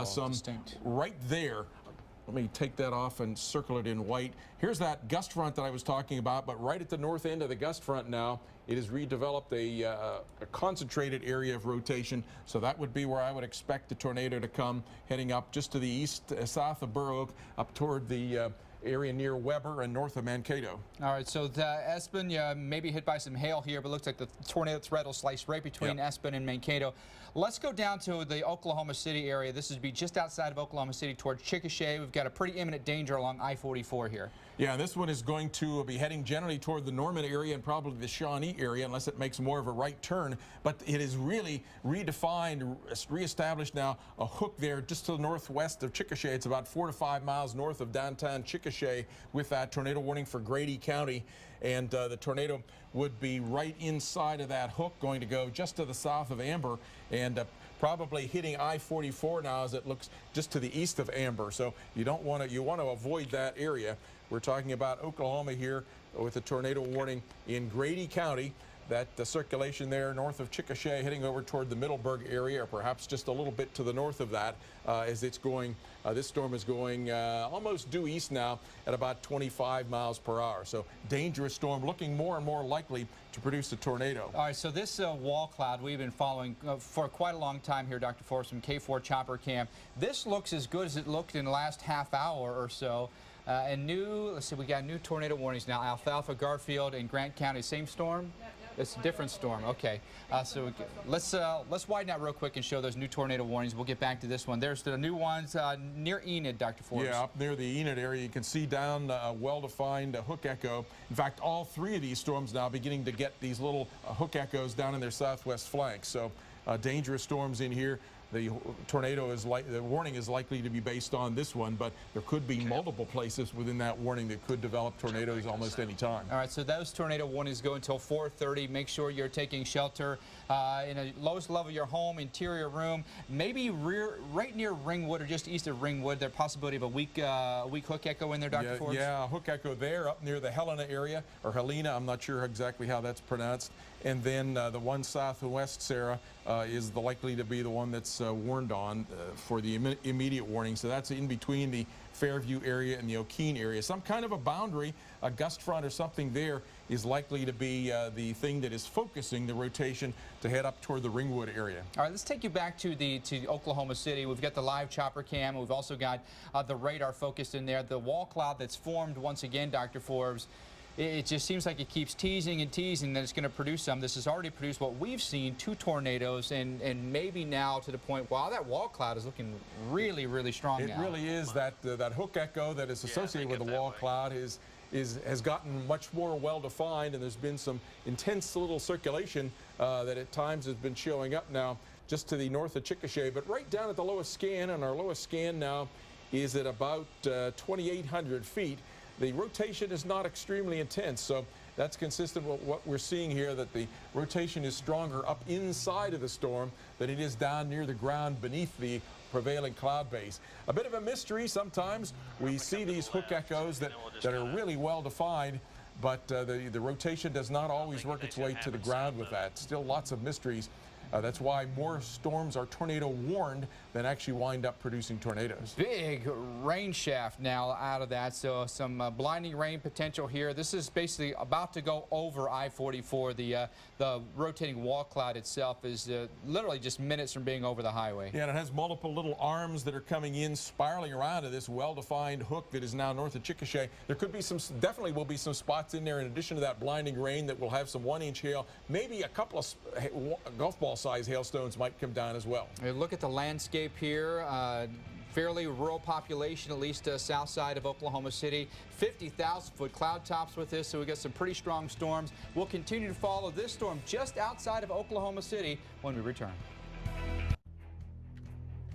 D: some
E: distinct
D: right there. Let me take that off and circle it in white. Here's that gust front that I was talking about, but right at the north end of the gust front now, it has redeveloped a concentrated area of rotation. So that would be where I would expect the tornado to come, heading up just to the east, south of Burr Oak, up toward the area near Weber and north of Mankato.
E: All right, so Espen maybe hit by some hail here, but looks like the tornado threat will slice right between Espen and Mankato. Let's go down to the Oklahoma City area. This would be just outside of Oklahoma City towards Chickasha. We've got a pretty imminent danger along I-44 here.
D: Yeah, this one is going to be heading generally toward the Norman area and probably the Shawnee area unless it makes more of a right turn. But it is really redefined, reestablished now a hook there just to the northwest of Chickasha. It's about 4 to 5 miles north of downtown Chickasha with that tornado warning for Grady County. And the tornado would be right inside of that hook, going to go just to the south of Amber and probably hitting I-44 now as it looks just to the east of Amber. So you want to avoid that area. We're talking about Oklahoma here with a tornado warning in Grady County. That the circulation there north of Chickasha heading over toward the Middleburg area, or perhaps just a little bit to the north of that, as it's going. This storm is going almost due east now at about 25 miles per hour. So dangerous storm, looking more and more likely to produce a tornado.
E: All right, so this wall cloud we've been following for quite a long time here, Dr. Forrest, from K4 Chopper Cam. This looks as good as it looked in the last half hour or so. And let's see, we got new tornado warnings now. Alfalfa, Garfield, and Grant County, same storm? It's a different storm. Okay, so let's widen out real quick and show those new tornado warnings. We'll get back to this one. There's the new ones near Enid, Dr. Forbes.
D: Yeah, up near the Enid area, you can see down a well-defined hook echo. In fact, all three of these storms now beginning to get these little hook echoes down in their southwest flanks. So dangerous storms in here. The tornado the warning is likely to be based on this one, but there could be multiple places within that warning that could develop tornadoes almost any time.
E: All right, so those tornado warnings go until 4:30. Make sure you're taking shelter in the lowest level of your home, interior room, maybe right near Ringwood or just east of Ringwood. There's possibility of a weak hook echo in there, Dr. Forbes?
D: Yeah, hook echo there up near the Helena area, or Helena, I'm not sure exactly how that's pronounced. And then the one south and west, Sarah, is likely to be the one that's warned on for the immediate warning. So that's in between the Fairview area and the O'Keene area. Some kind of a boundary, a gust front or something there is likely to be the thing that is focusing the rotation to head up toward the Ringwood area.
E: All right, let's take you back to Oklahoma City. We've got the live chopper cam. We've also got the radar focused in there. The wall cloud that's formed once again, Dr. Forbes. It just seems like it keeps teasing and teasing that it's going to produce some. This has already produced what we've seen, 2 tornadoes, and maybe now to the point, wow, that wall cloud is looking really, really strong now.
D: It really is. That hook echo that is associated with the wall cloud has gotten much more well-defined, and there's been some intense little circulation that at times has been showing up now just to the north of Chickasha. But right down at the lowest scan, and our lowest scan now is at about 2,800 feet. The rotation is not extremely intense, so that's consistent with what we're seeing here, that the rotation is stronger up inside of the storm than it is down near the ground beneath the prevailing cloud base. A bit of a mystery sometimes. We see these hook echoes that are really well defined, but the rotation does not always work its way to the ground with that. Still lots of mysteries. That's why more storms are tornado warned than actually wind up producing tornadoes.
E: Big rain shaft now out of that, so some blinding rain potential here. This is basically about to go over I-44. The rotating wall cloud itself is literally just minutes from being over the highway.
D: Yeah, and it has multiple little arms that are coming in, spiraling around to this well-defined hook that is now north of Chickasha. There could be definitely will be some spots in there in addition to that blinding rain that will have some 1-inch hail. Maybe a couple of golf ball size hailstones might come down as well.
E: Look at the landscape here. Fairly rural population, at least south side of Oklahoma City. 50,000-foot cloud tops with this, so we got some pretty strong storms. We'll continue to follow this storm just outside of Oklahoma City when we return.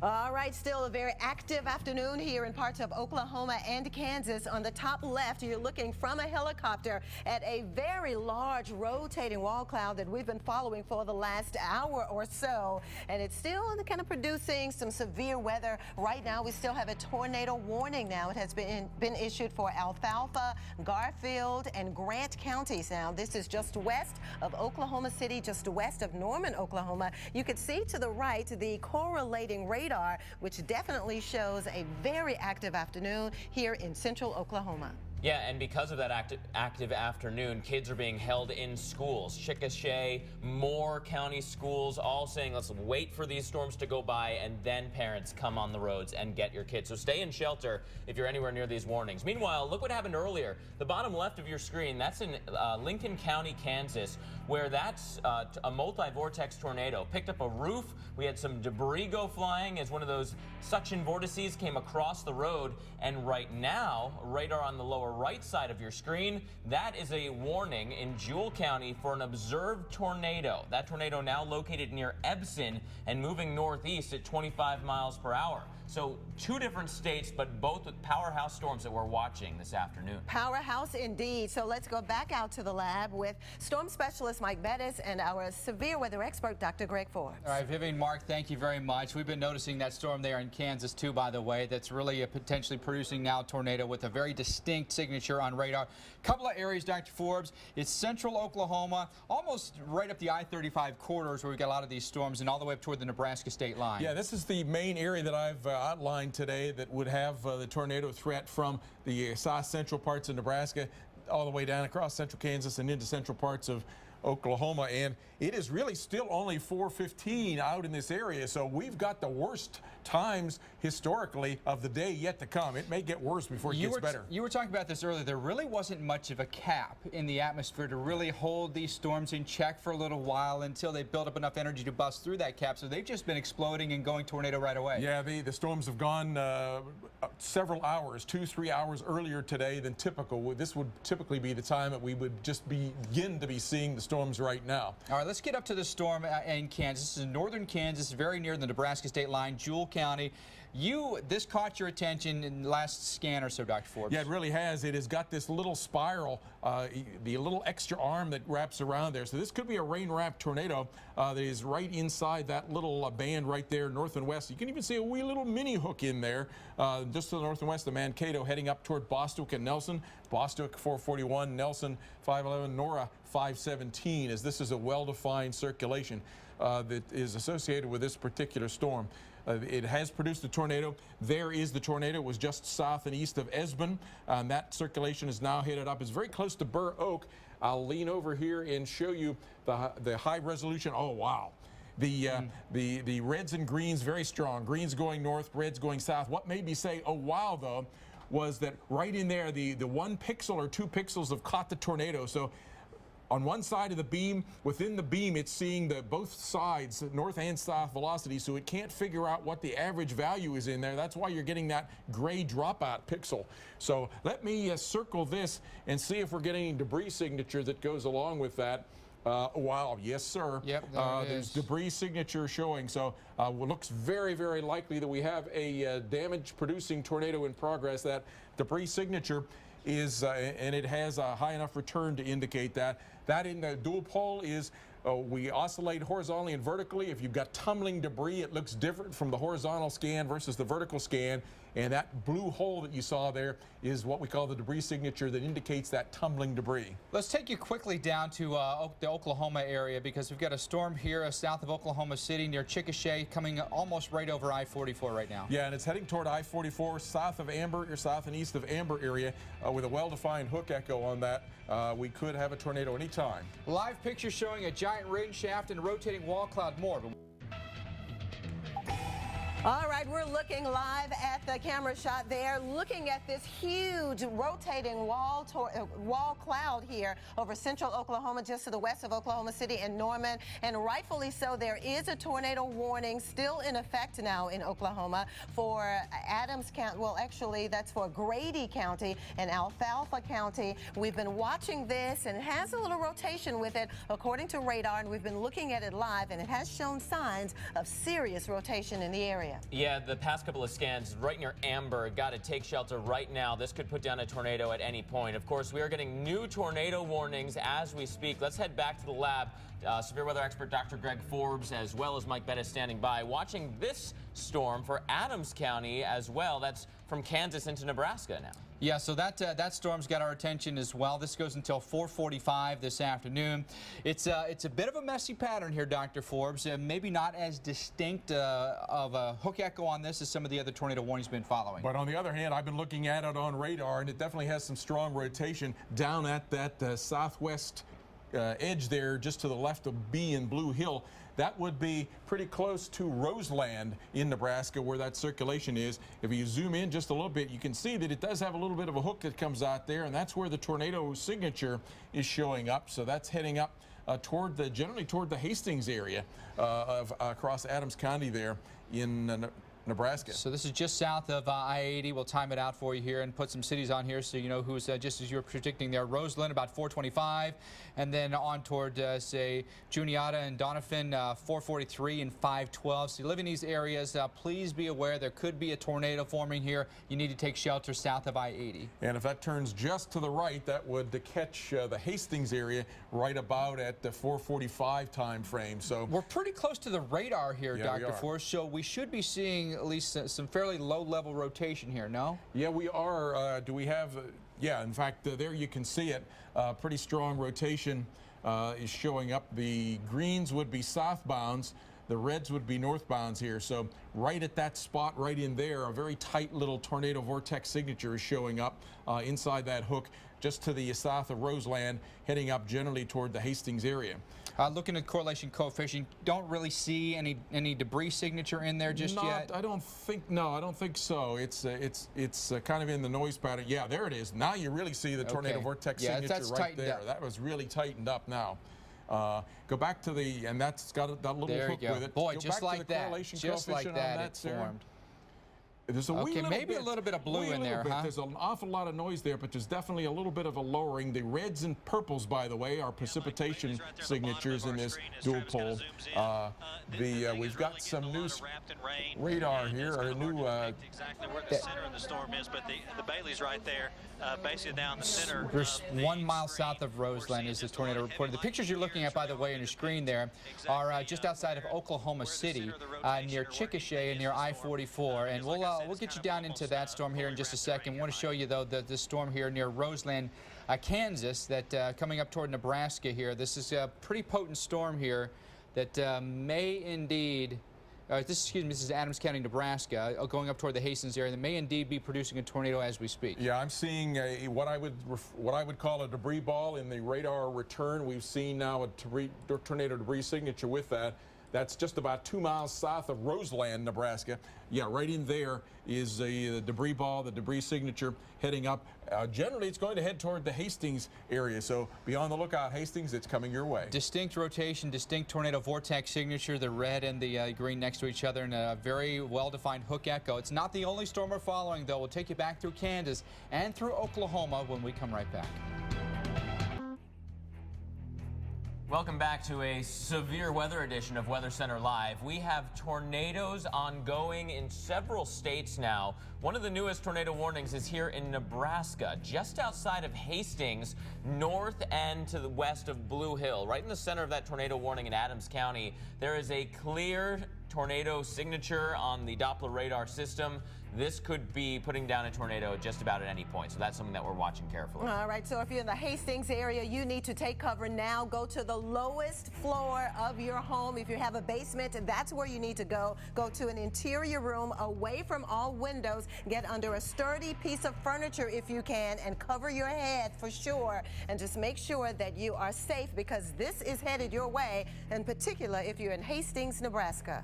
A: All right, still a very active afternoon here in parts of Oklahoma and Kansas. On the top left, you're looking from a helicopter at a very large rotating wall cloud that we've been following for the last hour or so. And it's still kind of producing some severe weather. Right now, we still have a tornado warning now. It has been issued for Alfalfa, Garfield, and Grant counties now. This is just west of Oklahoma City, just west of Norman, Oklahoma. You can see to the right the correlating radar, which definitely shows a very active afternoon here in central Oklahoma.
C: Yeah, and because of that active afternoon, kids are being held in schools. Chickasha, Moore County schools, all saying, let's wait for these storms to go by, and then parents come on the roads and get your kids. So stay in shelter if you're anywhere near these warnings. Meanwhile, look what happened earlier. The bottom left of your screen, that's in Lincoln County, Kansas, where that's a multi-vortex tornado. Picked up a roof. We had some debris go flying as one of those suction vortices came across the road. And right now, radar on the lower right side of your screen, that is a warning in Jewell County for an observed tornado. That tornado now located near Ebson and moving northeast at 25 miles per hour. So 2 different states, but both with powerhouse storms that we're watching this afternoon.
A: Powerhouse indeed. So let's go back out to the lab with storm specialist Mike Bettis and our severe weather expert, Dr. Greg Forbes.
E: All right, Vivian, Mark, thank you very much. We've been noticing that storm there in Kansas, too, by the way. That's really potentially producing now a tornado with a very distinct signature on radar. Couple of areas, Dr. Forbes. It's central Oklahoma, almost right up the I-35 corridors where we've got a lot of these storms, and all the way up toward the Nebraska state line.
D: Yeah, this is the main area that I've outlined today that would have the tornado threat from the south central parts of Nebraska all the way down across central Kansas and into central parts of Oklahoma. And it is really still only 4:15 out in this area, so we've got the worst times historically of the day yet to come. It may get worse before it gets better.
E: You were talking about this earlier. There really wasn't much of a cap in the atmosphere to really hold these storms in check for a little while until they build up enough energy to bust through that cap. So they've just been exploding and going tornado right away.
D: Yeah, the storms have gone several hours, 2-3 hours earlier today than typical. This would typically be the time that we would just begin to be seeing the storms right now.
E: All right, let's get up to the storm in Kansas. This is in northern Kansas, very near the Nebraska state line, Jewell County. This caught your attention in the last scan or so, Dr. Forbes.
D: Yeah, it really has. It has got this little spiral, the little extra arm that wraps around there. So this could be a rain-wrapped tornado that is right inside that little band right there, north and west. You can even see a wee little mini hook in there, just to the north and west of Mankato, heading up toward Bostwick and Nelson. Bostwick 441, Nelson 511, Nora 517, as this is a well-defined circulation that is associated with this particular storm. It has produced a tornado. There is the tornado. It was just south and east of Esbon. That circulation is now headed up. It's very close to Burr Oak. I'll lean over here and show you the high resolution. Oh, wow. The reds and greens very strong. Greens going north, reds going south. What made me say, oh, wow, though, was that right in there, the 1 pixel or 2 pixels have caught the tornado. So on one side of the beam, within the beam, it's seeing both sides, north and south velocity, so it can't figure out what the average value is in there. That's why you're getting that gray dropout pixel. So let me circle this and see if we're getting any debris signature that goes along with that. Wow, yes, sir.
E: Yep,
D: there's debris signature showing. So it looks very, very likely that we have a damage-producing tornado in progress. That debris signature is, and it has a high enough return to indicate that. That in the dual pole is we oscillate horizontally and vertically. If you've got tumbling debris, it looks different from the horizontal scan versus the vertical scan. And that blue hole that you saw there is what we call the debris signature that indicates that tumbling debris.
E: Let's take you quickly down to the Oklahoma area, because we've got a storm here south of Oklahoma City near Chickasha, coming almost right over I-44 right now.
D: Yeah, and it's heading toward I-44 south of Amber, or south and east of Amber area, with a well-defined hook echo on that. We could have a tornado anytime.
E: Live picture showing a giant rain shaft and a rotating wall cloud more.
A: All right, we're looking live at the camera shot there, looking at this huge rotating wall cloud here over central Oklahoma, just to the west of Oklahoma City and Norman. And rightfully so, there is a tornado warning still in effect now in Oklahoma for Adams County. Well, actually, that's for Grady County and Alfalfa County. We've been watching this, and it has a little rotation with it, according to radar, and we've been looking at it live, and it has shown signs of serious rotation in the area.
C: Yeah, the past couple of scans right near Amber. Got to take shelter right now. This could put down a tornado at any point. Of course, we are getting new tornado warnings as we speak. Let's head back to the lab. Severe weather expert Dr. Greg Forbes, as well as Mike Bettis, standing by, watching this storm for Adams County as well. That's from Kansas into Nebraska now.
E: Yeah, so that storm's got our attention as well. This goes until 4:45 this afternoon. It's a bit of a messy pattern here, Dr. Forbes. Maybe not as distinct of a hook echo on this as some of the other tornado warnings we've been following.
D: But on the other hand, I've been looking at it on radar, and it definitely has some strong rotation down at that southwest edge there, just to the left of B and Blue Hill. That would be pretty close to Roseland in Nebraska, where that circulation is. If you zoom in just a little bit, you can see that it does have a little bit of a hook that comes out there, and that's where the tornado signature is showing up. So that's heading up generally toward the Hastings area across Adams County there in Nebraska.
E: So this is just south of I-80. We'll time it out for you here and put some cities on here so you know who's just as you were predicting there. Roseland about 4:25, and then on toward say Juniata and Doniphan 4:43 and 5:12. So you live in these areas, please be aware there could be a tornado forming here. You need to take shelter south of I-80.
D: And if that turns just to the right, that would catch the Hastings area right about at the 4:45 time frame. So
E: we're pretty close to the radar here,
D: Yeah, we
E: Dr.
D: are.
E: Forrest, so we should be seeing at least some fairly low-level rotation here, no?
D: yeah, we are. Do we have? Yeah, in fact, there you can see it. Pretty strong rotation is showing up. The greens would be southbounds. The reds would be northbounds here. So right at that spot, right in there, a very tight little tornado vortex signature is showing up inside that hook, just to the south of Roseland, heading up generally toward the Hastings area.
E: Looking at correlation coefficient, don't really see any debris signature in there just yet.
D: I don't think. No, I don't think so. It's kind of in the noise pattern. Yeah, there it is. Now you really see the tornado
E: Okay.
D: vortex
E: Yeah,
D: signature
E: that's
D: right
E: tightened
D: there.
E: up.
D: That was really tightened up now. Go back to the, and that's got that little
E: There
D: hook
E: you go.
D: with it.
E: Boy,
D: Go
E: just
D: back to
E: like
D: the
E: that.
D: correlation
E: Just like
D: coefficient on
E: that, it
D: Sarah.
E: formed.
D: There's a wee
E: Okay,
D: little
E: maybe
D: bit,
E: a little bit of blue
D: wee
E: in
D: little
E: there,
D: bit.
E: huh?
D: There's an awful lot of noise there, but there's definitely a little bit of a lowering. The reds and purples, by the way, are precipitation signatures in this dual pole. We've got some new radar here, or a new.
F: Exactly where the center of the storm is, but the Bailey's right there, basically down the center.
E: There's
F: of the
E: 1 mile
F: screen.
E: south of
F: We're
E: Roseland
F: seeing
E: is the
F: just a
E: tornado
F: lot of
E: reported. The
F: heavy
E: pictures you're looking at, by the way, on your screen there are just outside of Oklahoma City, near Chickasha and near I-44. And we'll get you down into that storm here in just a second. I want to show you, though, the storm here near Roseland, Kansas, that coming up toward Nebraska here. This is a pretty potent storm here that may indeed... this is Adams County, Nebraska, going up toward the Hastings area. That may indeed be producing a tornado as we speak.
D: Yeah, I'm seeing what I would call a debris ball in the radar return. We've seen now a tornado debris signature with that. That's just about 2 miles south of Roseland, Nebraska. Yeah, right in there is the debris ball, the debris signature heading up. Generally, it's going to head toward the Hastings area. So be on the lookout, Hastings. It's coming your way.
E: Distinct rotation, distinct tornado vortex signature, the red and the green next to each other, and a very well-defined hook echo. It's not the only storm we're following, though. We'll take you back through Kansas and through Oklahoma when we come right back.
C: Welcome back to a severe weather edition of Weather Center Live. We have tornadoes ongoing in several states now. One of the newest tornado warnings is here in Nebraska, just outside of Hastings, north and to the west of Blue Hill. Right in the center of that tornado warning in Adams County, there is a clear tornado signature on the Doppler radar system. This could be putting down a tornado just about at any point, so that's something that we're watching carefully.
A: All right, so if you're in the Hastings area, you need to take cover now. Go to the lowest floor of your home. If you have a basement, that's where you need to go. Go to an interior room away from all windows. Get under a sturdy piece of furniture if you can, and cover your head for sure. And just make sure that you are safe, because this is headed your way, in particular if you're in Hastings, Nebraska.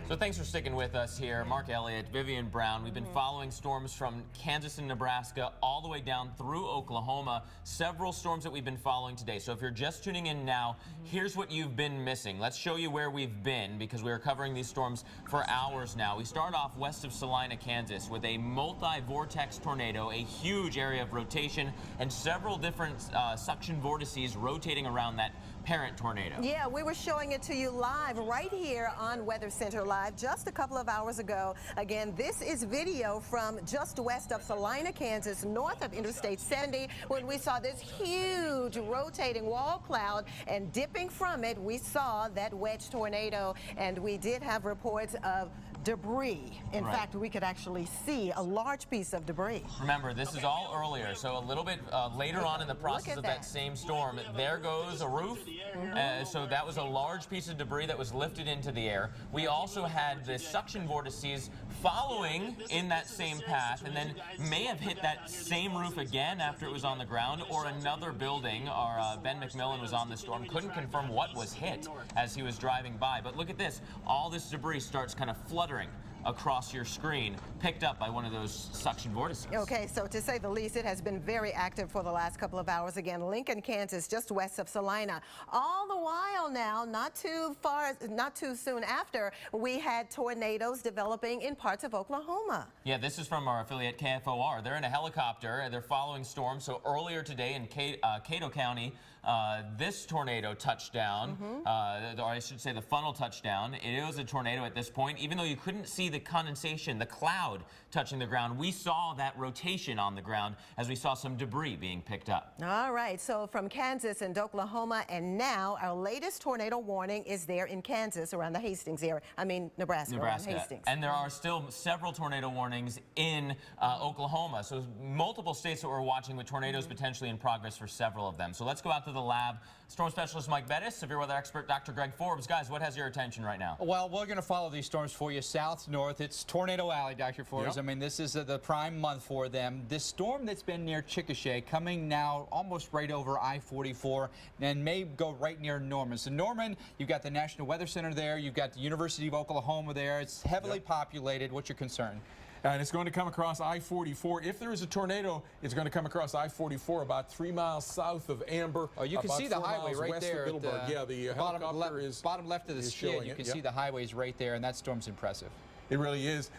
C: So thanks for sticking with us here. Mark Elliott, Vivian Brown. We've been following storms from Kansas and Nebraska all the way down through Oklahoma. Several storms that we've been following today. So if you're just tuning in now, here's what you've been missing. Let's show you where we've been, because we are covering these storms for hours now. We start off west of Salina, Kansas, with a multi-vortex tornado, a huge area of rotation, and several different suction vortices rotating around that parent tornado.
A: Yeah, we were showing it to you live right here on Weather Center Live just a couple of hours ago. Again, this is video from just west of Salina, Kansas, north of Interstate 70, when we saw this huge rotating wall cloud, and dipping from it, we saw that wedge tornado, and we did have reports of debris. In
C: Right.
A: fact, we could actually see a large piece of debris.
C: Remember, this is all earlier, so a little bit later on in the process
A: at
C: of that
A: that.
C: same storm, there goes a roof. So that was a large piece of debris that was lifted into the air. We also had the suction vortices following in that same path, and then may have hit that same roof again after it was on the ground, or another building. Our Ben McMillan was on the storm, couldn't confirm what was hit as he was driving by. But look at this, all this debris starts kind of fluttering across your screen, picked up by one of those suction vortices.
A: Okay, so to say the least, it has been very active for the last couple of hours. Again, Lincoln, Kansas, just west of Salina. All the while now, not too soon after, we had tornadoes developing in parts of Oklahoma.
C: Yeah, this is from our affiliate KFOR. They're in a helicopter and they're following storms. So earlier today in Cato County, this tornado touched down, or I should say the funnel touched down. It was a tornado at this point. Even though you couldn't see the condensation, the cloud touching the ground, we saw that rotation on the ground as we saw some debris being picked up.
A: All right, so from Kansas and Oklahoma, and now our latest tornado warning is there in Kansas around the Hastings area. I mean, Nebraska. Around Hastings.
C: And there are still several tornado warnings in Oklahoma. So multiple states that we're watching with tornadoes potentially in progress for several of them. So let's go out to the lab. Storm specialist Mike Bettis, severe weather expert Dr. Greg Forbes. Guys, what has your attention right now?
E: Well, we're going to follow these storms for you south, north. It's Tornado Alley, Dr. Forbes.
D: Yep.
E: I mean, this is the prime month for them. This storm that's been near Chickasha coming now almost right over I-44 and may go right near Norman. So Norman, you've got the National Weather Center there. You've got the University of Oklahoma there. It's heavily populated. What's your concern?
D: And it's going to come across I-44. If there is a tornado, it's going to come across I-44 about 3 miles south of Amber.
E: Oh, you can
D: about
E: see the
D: 4
E: highway
D: miles
E: right
D: west
E: there.
D: of Middleburg. Yeah, the helicopter is
E: bottom left of the skid.
D: showing
E: You
D: it.
E: can
D: Yep.
E: see the highways right there, and that storm's impressive.
D: It really is.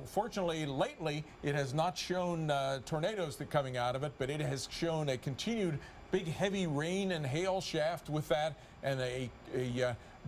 D: Fortunately, lately, it has not shown tornadoes that coming out of it, but it has shown a continued big heavy rain and hail shaft with that, and a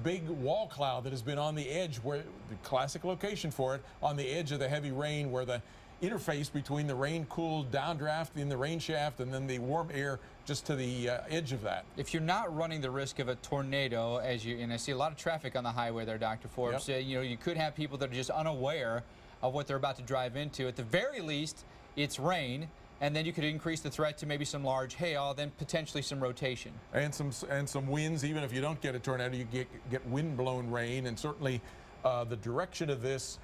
D: big wall cloud that has been on the edge, where the classic location for it, on the edge of the heavy rain, where the interface between the rain-cooled downdraft in the rain shaft and then the warm air just to the edge of that.
E: If you're not running the risk of a tornado, and I see a lot of traffic on the highway there, Dr. Forbes, you know, you could have people that are just unaware of what they're about to drive into. At the very least, it's rain, and then you could increase the threat to maybe some large hail, then potentially some rotation.
D: And some winds. Even if you don't get a tornado, you get wind-blown rain, and certainly the direction of this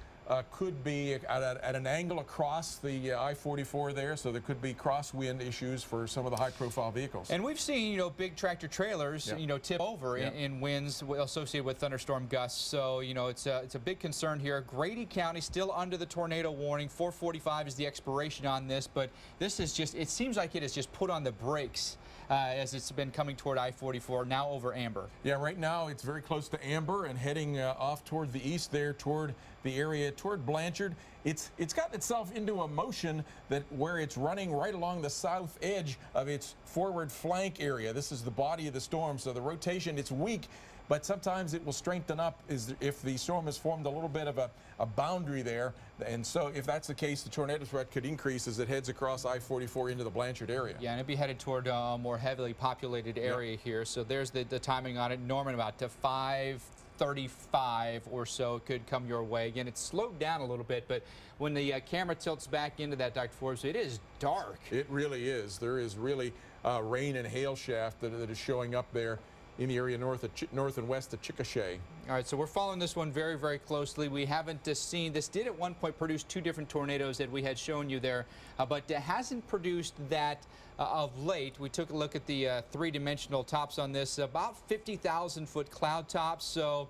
D: could be at an angle across the I-44 there, so there could be crosswind issues for some of the high-profile vehicles.
E: And we've seen, you know, big tractor trailers, you know, tip over in winds associated with thunderstorm gusts. So, you know, it's a big concern here. Grady County still under the tornado warning. 4:45 is the expiration on this, but this is just, it seems like it has just put on the brakes as it's been coming toward I-44, now over Amber.
D: Yeah, right now it's very close to Amber and heading off toward the east there, toward the area, toward Blanchard. It's gotten itself into a motion that where it's running right along the south edge of its forward flank area. This is the body of the storm, so the rotation, it's weak, but sometimes it will strengthen up if the storm has formed a little bit of a boundary there. And so if that's the case, the tornado threat could increase as it heads across I-44 into the Blanchard area.
E: Yeah, and it'd be headed toward a more heavily populated area here. So there's the timing on it. Norman, about to 5:35 or so could come your way. Again, it's slowed down a little bit, but when the camera tilts back into that, Dr. Forbes, it is dark.
D: It really is. There is really rain and hail shaft that is showing up there in the area north and west of Chickasha.
E: All right, so we're following this one very, very closely. We haven't seen, this did at one point produce 2 different tornadoes that we had shown you there, but it hasn't produced that of late. We took a look at the 3-dimensional tops on this, about 50,000-foot cloud tops. So,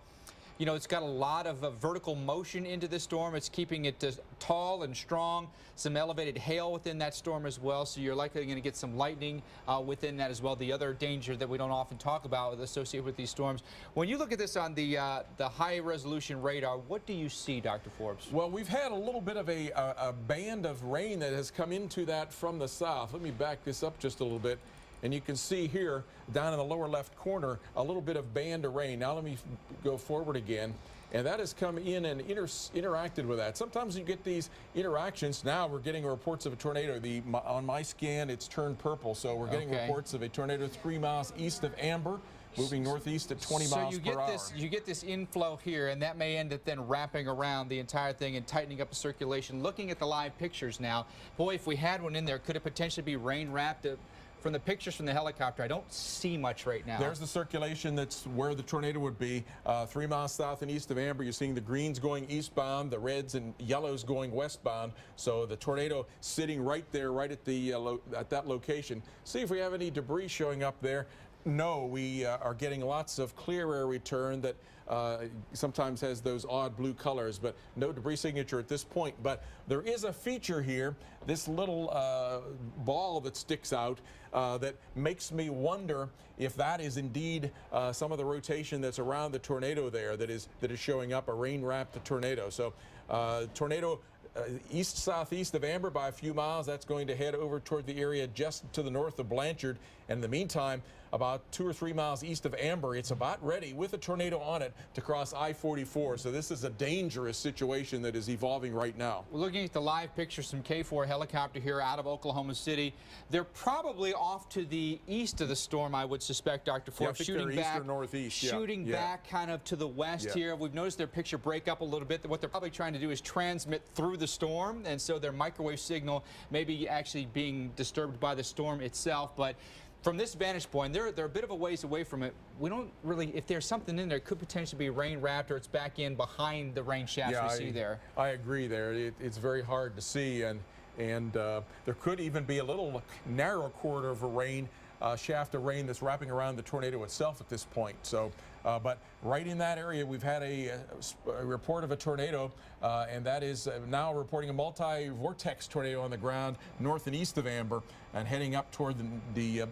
E: you know, it's got a lot of vertical motion into the storm. It's keeping it tall and strong. Some elevated hail within that storm as well, so you're likely going to get some lightning within that as well. The other danger that we don't often talk about associated with these storms. When you look at this on the high-resolution radar, what do you see, Dr. Forbes?
D: Well, we've had a little bit of a band of rain that has come into that from the south. Let me back this up just a little bit. And you can see here, down in the lower left corner, a little bit of band of rain. Now let me go forward again. And that has come in and interacted with that. Sometimes you get these interactions. Now we're getting reports of a tornado. On my scan, it's turned purple. So we're getting reports of a tornado 3 miles east of Amber. moving northeast at 20 miles per hour.
E: You get this inflow here, and that may end up then wrapping around the entire thing and tightening up the circulation. Looking at the live pictures now, boy, if we had one in there, could it potentially be rain wrapped? From the pictures from the helicopter, I don't see much right now.
D: There's the circulation. That's where the tornado would be. 3 miles south and east of Amber, you're seeing the greens going eastbound, the reds and yellows going westbound. So the tornado sitting right there, right at the at that location. See if we have any debris showing up there. No, we are getting lots of clear air return that sometimes has those odd blue colors, but no debris signature at this point. But there is a feature here, this little ball that sticks out that makes me wonder if that is indeed some of the rotation that's around the tornado there that is showing up, a rain-wrapped tornado. So tornado east-southeast of Amber by a few miles. That's going to head over toward the area just to the north of Blanchard. And in the meantime, about 2 or 3 miles east of Amber, it's about ready with a tornado on it to cross I-44. So this is a dangerous situation that is evolving right now.
E: We're looking at the live pictures from K4 helicopter here out of Oklahoma City. They're probably off to the east of the storm, I would suspect, Dr. Forbes,
D: I think
E: shooting
D: they're
E: back,
D: east or northeast.
E: shooting back kind of to the west here. We've noticed their picture break up a little bit. What they're probably trying to do is transmit through the storm, and so their microwave signal may be actually being disturbed by the storm itself. But from this vantage point, they're a bit of a ways away from it. We don't really, if there's something in there, it could potentially be rain wrapped, or it's back in behind the rain shafts we see there.
D: I agree there. It's very hard to see, and there could even be a little narrow corridor of a rain, shaft of rain that's wrapping around the tornado itself at this point. So, but right in that area, we've had a report of a tornado, and that is now reporting a multi-vortex tornado on the ground north and east of Amber, and heading up toward the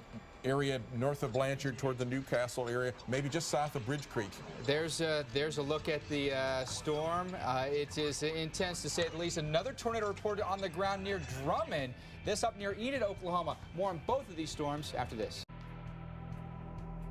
D: area north of Blanchard toward the Newcastle area, maybe just south of Bridge Creek.
E: There's a look at the storm. It is intense, to say the least. Another tornado reported on the ground near Drummond. This up near Enid, Oklahoma. More on both of these storms after this.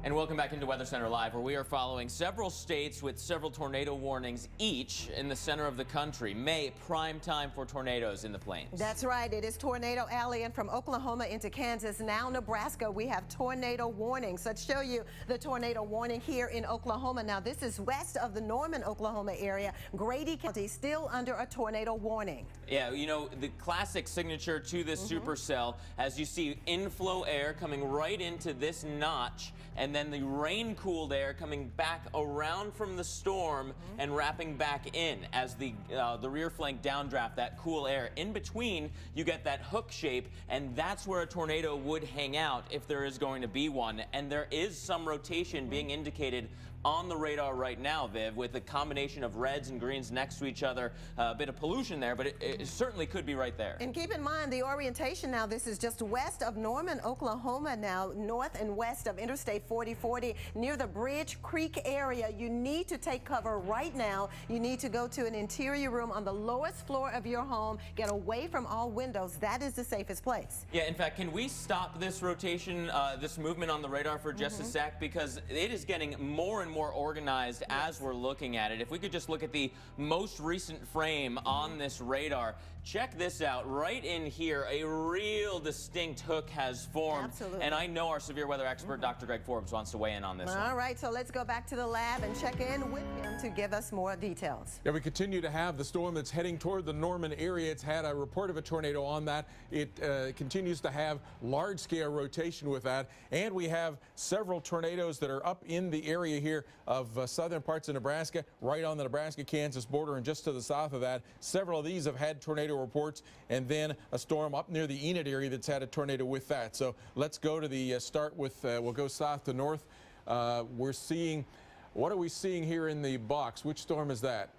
C: And welcome back into Weather Center Live, where we are following several states with several tornado warnings each in the center of the country. May, prime time for tornadoes in the plains.
A: That's right. It is Tornado Alley, and from Oklahoma into Kansas, now Nebraska, we have tornado warnings. Let's show you the tornado warning here in Oklahoma. Now, this is west of the Norman, Oklahoma area. Grady County still under a tornado warning.
C: Yeah, you know, the classic signature to this supercell, as you see inflow air coming right into this notch, and then the rain-cooled air coming back around from the storm and wrapping back in as the rear flank downdraft, that cool air. In between, you get that hook shape, and that's where a tornado would hang out if there is going to be one. And there is some rotation being indicated on the radar right now, Viv, with a combination of reds and greens next to each other. A bit of pollution there, but it certainly could be right there.
A: And keep in mind the orientation now. This is just west of Norman, Oklahoma now, north and west of Interstate 4040, near the Bridge Creek area. You need to take cover right now. You need to go to an interior room on the lowest floor of your home. Get away from all windows. That is the safest place.
C: Yeah, in fact, can we stop this rotation, this movement on the radar for just a sec? Because it is getting more and more organized as we're looking at it. If we could just look at the most recent frame on this radar, check this out. Right in here, a real distinct hook has formed.
A: Absolutely.
C: And I know our severe weather expert, Dr. Greg Forbes, wants to weigh in on this one.
A: All right, so let's go back to the lab and check in with him to give us more details.
D: Yeah, we continue to have the storm that's heading toward the Norman area. It's had a report of a tornado on that. It continues to have large-scale rotation with that. And we have several tornadoes that are up in the area here of southern parts of Nebraska, right on the Nebraska-Kansas border, and just to the south of that. Several of these have had tornado reports, and then a storm up near the Enid area that's had a tornado with that. So let's go to the start with, we'll go south to north. We're seeing, what are we seeing here in the box? Which storm is that?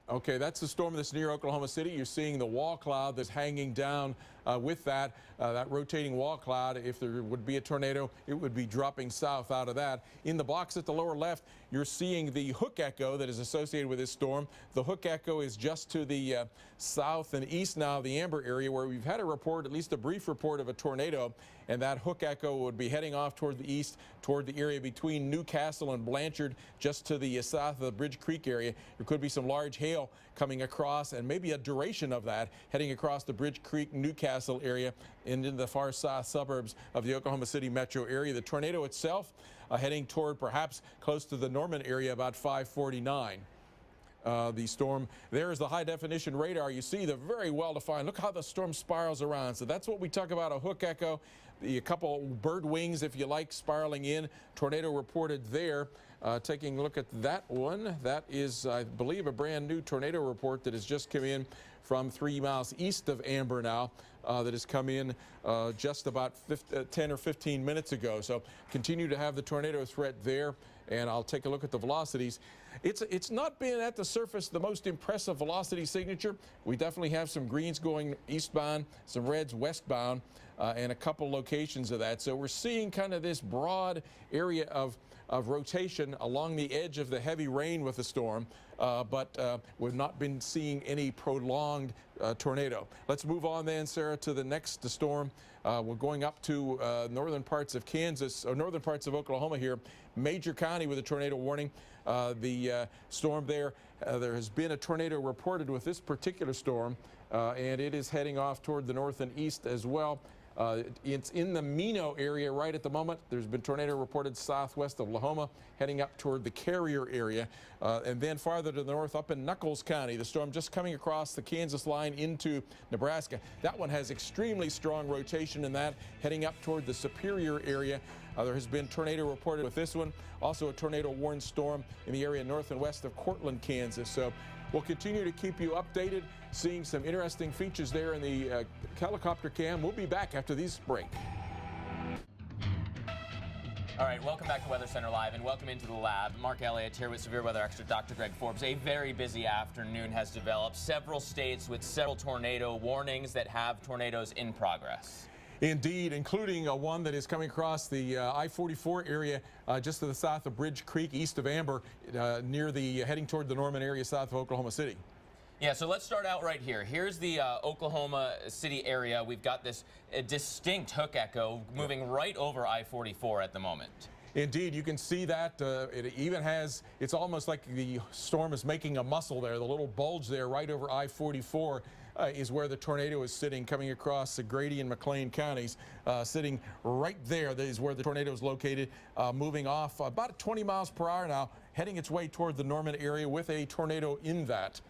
D: Okay, that's the storm that's near Oklahoma City. You're seeing the wall cloud that's hanging down with that rotating wall cloud. If there would be a tornado, it would be dropping south out of that. In the box at the lower left, you're seeing the hook echo that is associated with this storm. The hook echo is just to the south and east now of the Amber area, where we've had a report, at least a brief report, of a tornado, and that hook echo would be heading off toward the east, toward the area between Newcastle and Blanchard, just to the south of the Bridge Creek area. There could be some large hail coming across, and maybe a duration of that heading across the Bridge Creek, Newcastle area and into the far south suburbs of the Oklahoma City metro area. The tornado itself heading toward perhaps close to the Norman area about 5:49. The storm, there is the high definition radar. You see the very well defined. Look how the storm spirals around. So that's what we talk about, a hook echo. A couple bird wings, if you like, spiraling in. Tornado reported there. Taking a look at that one. That is, I believe, a brand new tornado report that has just come in from 3 miles east of Amber now. That has come in just about 10 or 15 minutes ago. So continue to have the tornado threat there. And I'll take a look at the velocities. It's not been at the surface the most impressive velocity signature. We definitely have some greens going eastbound, some reds westbound, and a couple locations of that. So we're seeing kind of this broad area of rotation along the edge of the heavy rain with the storm, but we've not been seeing any prolonged tornado. Let's move on then, Sarah, to the next storm. We're going up to northern parts of Kansas, or northern parts of Oklahoma here. Major County with a tornado warning. The storm there has been a tornado reported with this particular storm, and it is heading off toward the north and east as well. It's in the Mino area right at the moment. There's been tornado reported southwest of Lahoma, heading up toward the Carrier area. And then farther to the north, up in Nuckolls County, the storm just coming across the Kansas line into Nebraska. That one has extremely strong rotation in that, heading up toward the Superior area. There has been tornado reported with this one. Also a tornado warned storm in the area north and west of Cortland, Kansas. So we'll continue to keep you updated, seeing some interesting features there in the helicopter cam. We'll be back after these break.
C: All right, welcome back to Weather Center Live and welcome into the lab. Mark Elliott here with severe weather expert Dr. Greg Forbes. A very busy afternoon has developed. Several states with several tornado warnings that have tornadoes in progress.
D: Indeed, including one that is coming across the I-44 area just to the south of Bridge Creek, east of Amber, near the heading toward the Norman area south of Oklahoma City.
C: Yeah, so let's start out right here. Here's the Oklahoma City area. We've got this distinct hook echo moving right over I-44 at the moment.
D: Indeed, you can see that. It even has, it's almost like the storm is making a muscle there. The little bulge there right over I-44 is where the tornado is sitting, coming across the Grady and McLean counties. Sitting right there, that is where the tornado is located, moving off about 20 miles per hour now, heading its way toward the Norman area with a tornado in that.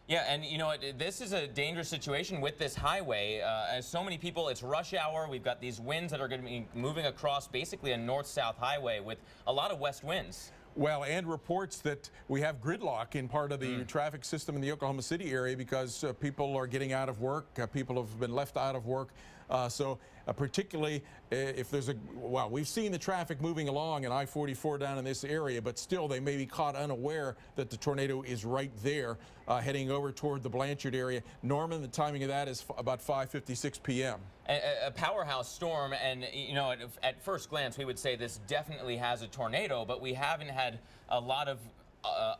C: Yeah, and you know what, this is a dangerous situation with this highway. As so many people, it's rush hour. We've got these winds that are going to be moving across basically a north-south highway with a lot of west winds.
D: Well, and reports that we have gridlock in part of the traffic system in the Oklahoma City area because people are getting out of work. People have been left out of work. Particularly if there's well, we've seen the traffic moving along in I-44 down in this area, but still they may be caught unaware that the tornado is right there, heading over toward the Blanchard area. Norman, the timing of that is about 5:56 p.m.
C: A powerhouse storm, and you know, at first glance we would say this definitely has a tornado, but we haven't had a lot of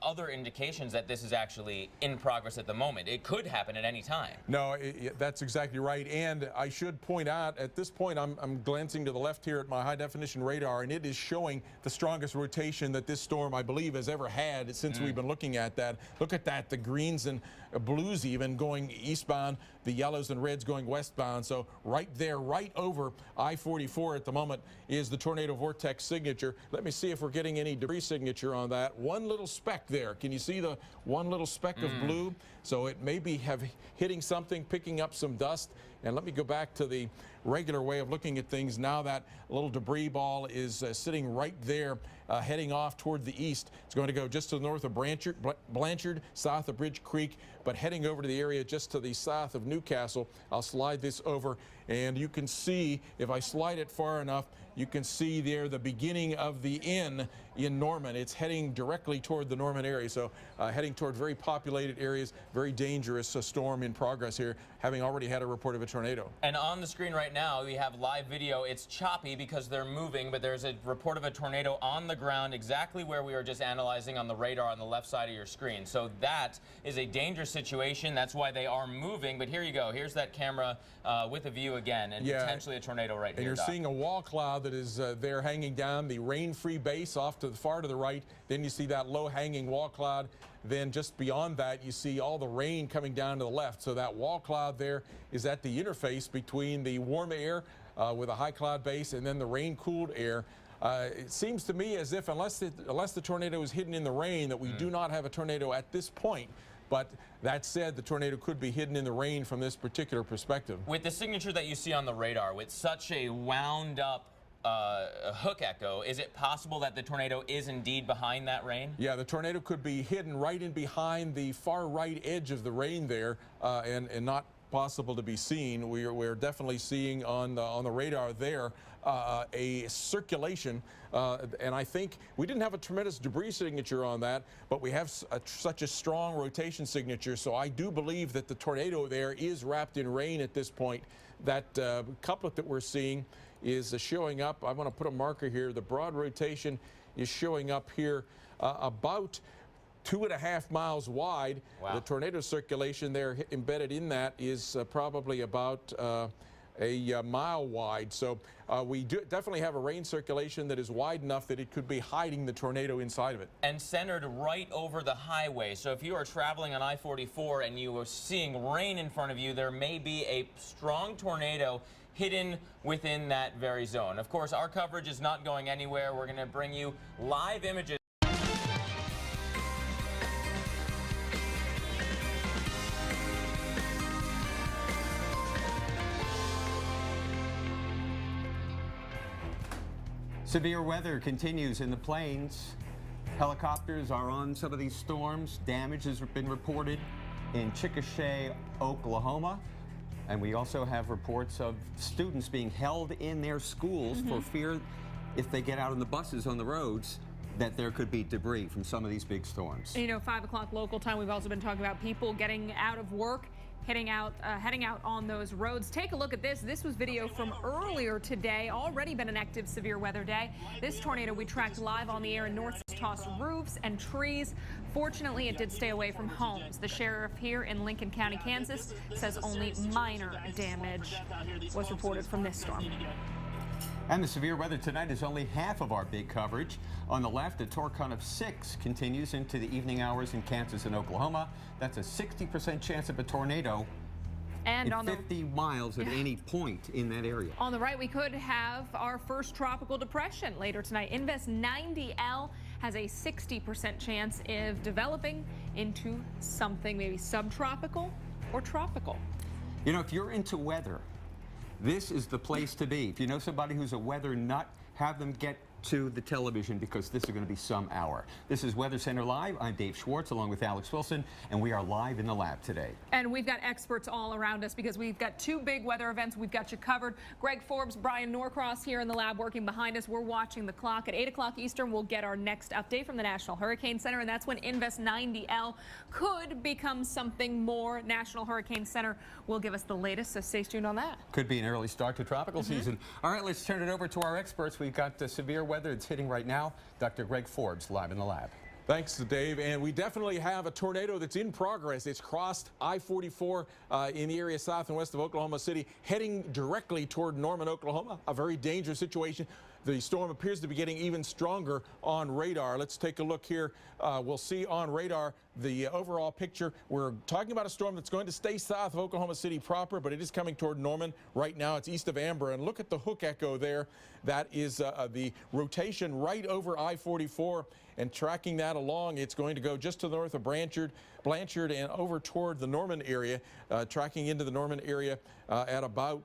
C: other indications that this is actually in progress at the moment. It could happen at any time.
D: No, that's exactly right. And I should point out, at this point, I'm glancing to the left here at my high definition radar, and it is showing the strongest rotation that this storm, I believe, has ever had since we've been looking at that. Look at that, the greens and blues even going eastbound, the yellows and reds going westbound. So right there, right over I-44 at the moment is the tornado vortex signature. Let me see if we're getting any debris signature on that. One little speck there. Can you see the one little speck of blue? So it may be hitting something, picking up some dust. And let me go back to the regular way of looking at things. Now that little debris ball is sitting right there, heading off toward the east. It's going to go just to the north of Blanchard, south of Bridge Creek, but heading over to the area just to the south of Newcastle. I'll slide this over, and you can see, if I slide it far enough, you can see there the beginning of the N in Norman. It's heading directly toward the Norman area, so heading toward very populated areas. Very dangerous storm in progress here, having already had a report of a tornado.
C: And on the screen right now, we have live video. It's choppy because they're moving, but there's a report of a tornado on the ground exactly where we were just analyzing on the radar on the left side of your screen. So that is a dangerous situation. That's why they are moving. But here you go. Here's that camera with a view again, and potentially a tornado right here.
D: And you're seeing a wall cloud that is there hanging down, the rain-free base off to the far to the right. Then you see that low-hanging wall cloud. Then just beyond that, you see all the rain coming down to the left. So that wall cloud there is at the interface between the warm air with a high cloud base and then the rain-cooled air. It seems to me as if unless the tornado is hidden in the rain, that we do not have a tornado at this point. But that said, the tornado could be hidden in the rain from this particular perspective.
C: With the signature that you see on the radar, with such a wound up hook echo, is it possible that the tornado is indeed behind that rain?
D: Yeah, the tornado could be hidden right in behind the far right edge of the rain there, and not possible to be seen. We're definitely seeing on the radar there a circulation, and I think we didn't have a tremendous debris signature on that, but we have such a strong rotation signature, so I do believe that the tornado there is wrapped in rain at this point. That couplet that we're seeing is showing up. I want to put a marker here. The broad rotation is showing up here about 2.5 miles wide.
C: Wow.
D: The tornado circulation there embedded in that is probably about a mile wide. So we definitely have a rain circulation that is wide enough that it could be hiding the tornado inside of it.
C: And centered right over the highway. So if you are traveling on I-44 and you are seeing rain in front of you, there may be a strong tornado hidden within that very zone. Of course, our coverage is not going anywhere. We're going to bring you live images.
H: Severe weather continues in the plains. Helicopters are on some of these storms. Damage has been reported in Chickasha, Oklahoma. And we also have reports of students being held in their schools for fear, if they get out on the buses on the roads, that there could be debris from some of these big storms.
G: You know, 5 o'clock local time, we've also been talking about people getting out of work, heading out on those roads. Take a look at this. This was video from earlier today. Already been an active severe weather day. This tornado we tracked live on the air in North tossed roofs and trees. Fortunately, it did stay away from homes. The sheriff here in Lincoln County, Kansas, says only minor damage was reported from this storm.
H: And the severe weather tonight is only half of our big coverage. On the left, a torcon of 6 continues into the evening hours in Kansas and Oklahoma. That's a 60% chance of a tornado
G: And
H: in
G: on
H: 50 miles at any point in that area.
G: On the right, we could have our first tropical depression later tonight. Invest 90L has a 60% chance of developing into something maybe subtropical or tropical.
H: You know, if you're into weather, this is the place to be. If you know somebody who's a weather nut, have them get to the television because this is going to be some hour. This is Weather Center Live. I'm Dave Schwartz along with Alex Wilson, and we are live in the lab today.
G: And we've got experts all around us because we've got 2 big weather events we've got you covered. Greg Forbes, Brian Norcross here in the lab working behind us. We're watching the clock. At 8 o'clock Eastern, we'll get our next update from the National Hurricane Center, and that's when Invest 90L could become something more. National Hurricane Center will give us the latest, so stay tuned on that.
H: Could be an early start to tropical season. All right, let's turn it over to our experts. We've got the severe weather that's hitting right now. Dr. Greg Forbes, live in the lab.
D: Thanks, Dave. And we definitely have a tornado that's in progress. It's crossed I-44 in the area south and west of Oklahoma City, heading directly toward Norman, Oklahoma. A very dangerous situation. The storm appears to be getting even stronger on radar. Let's take a look here. We'll see on radar the overall picture. We're talking about a storm that's going to stay south of Oklahoma City proper, but it is coming toward Norman. Right now, it's east of Amber. And look at the hook echo there. That is the rotation right over I-44. And tracking that along, it's going to go just to the north of Blanchard and over toward the Norman area, tracking into the Norman area at about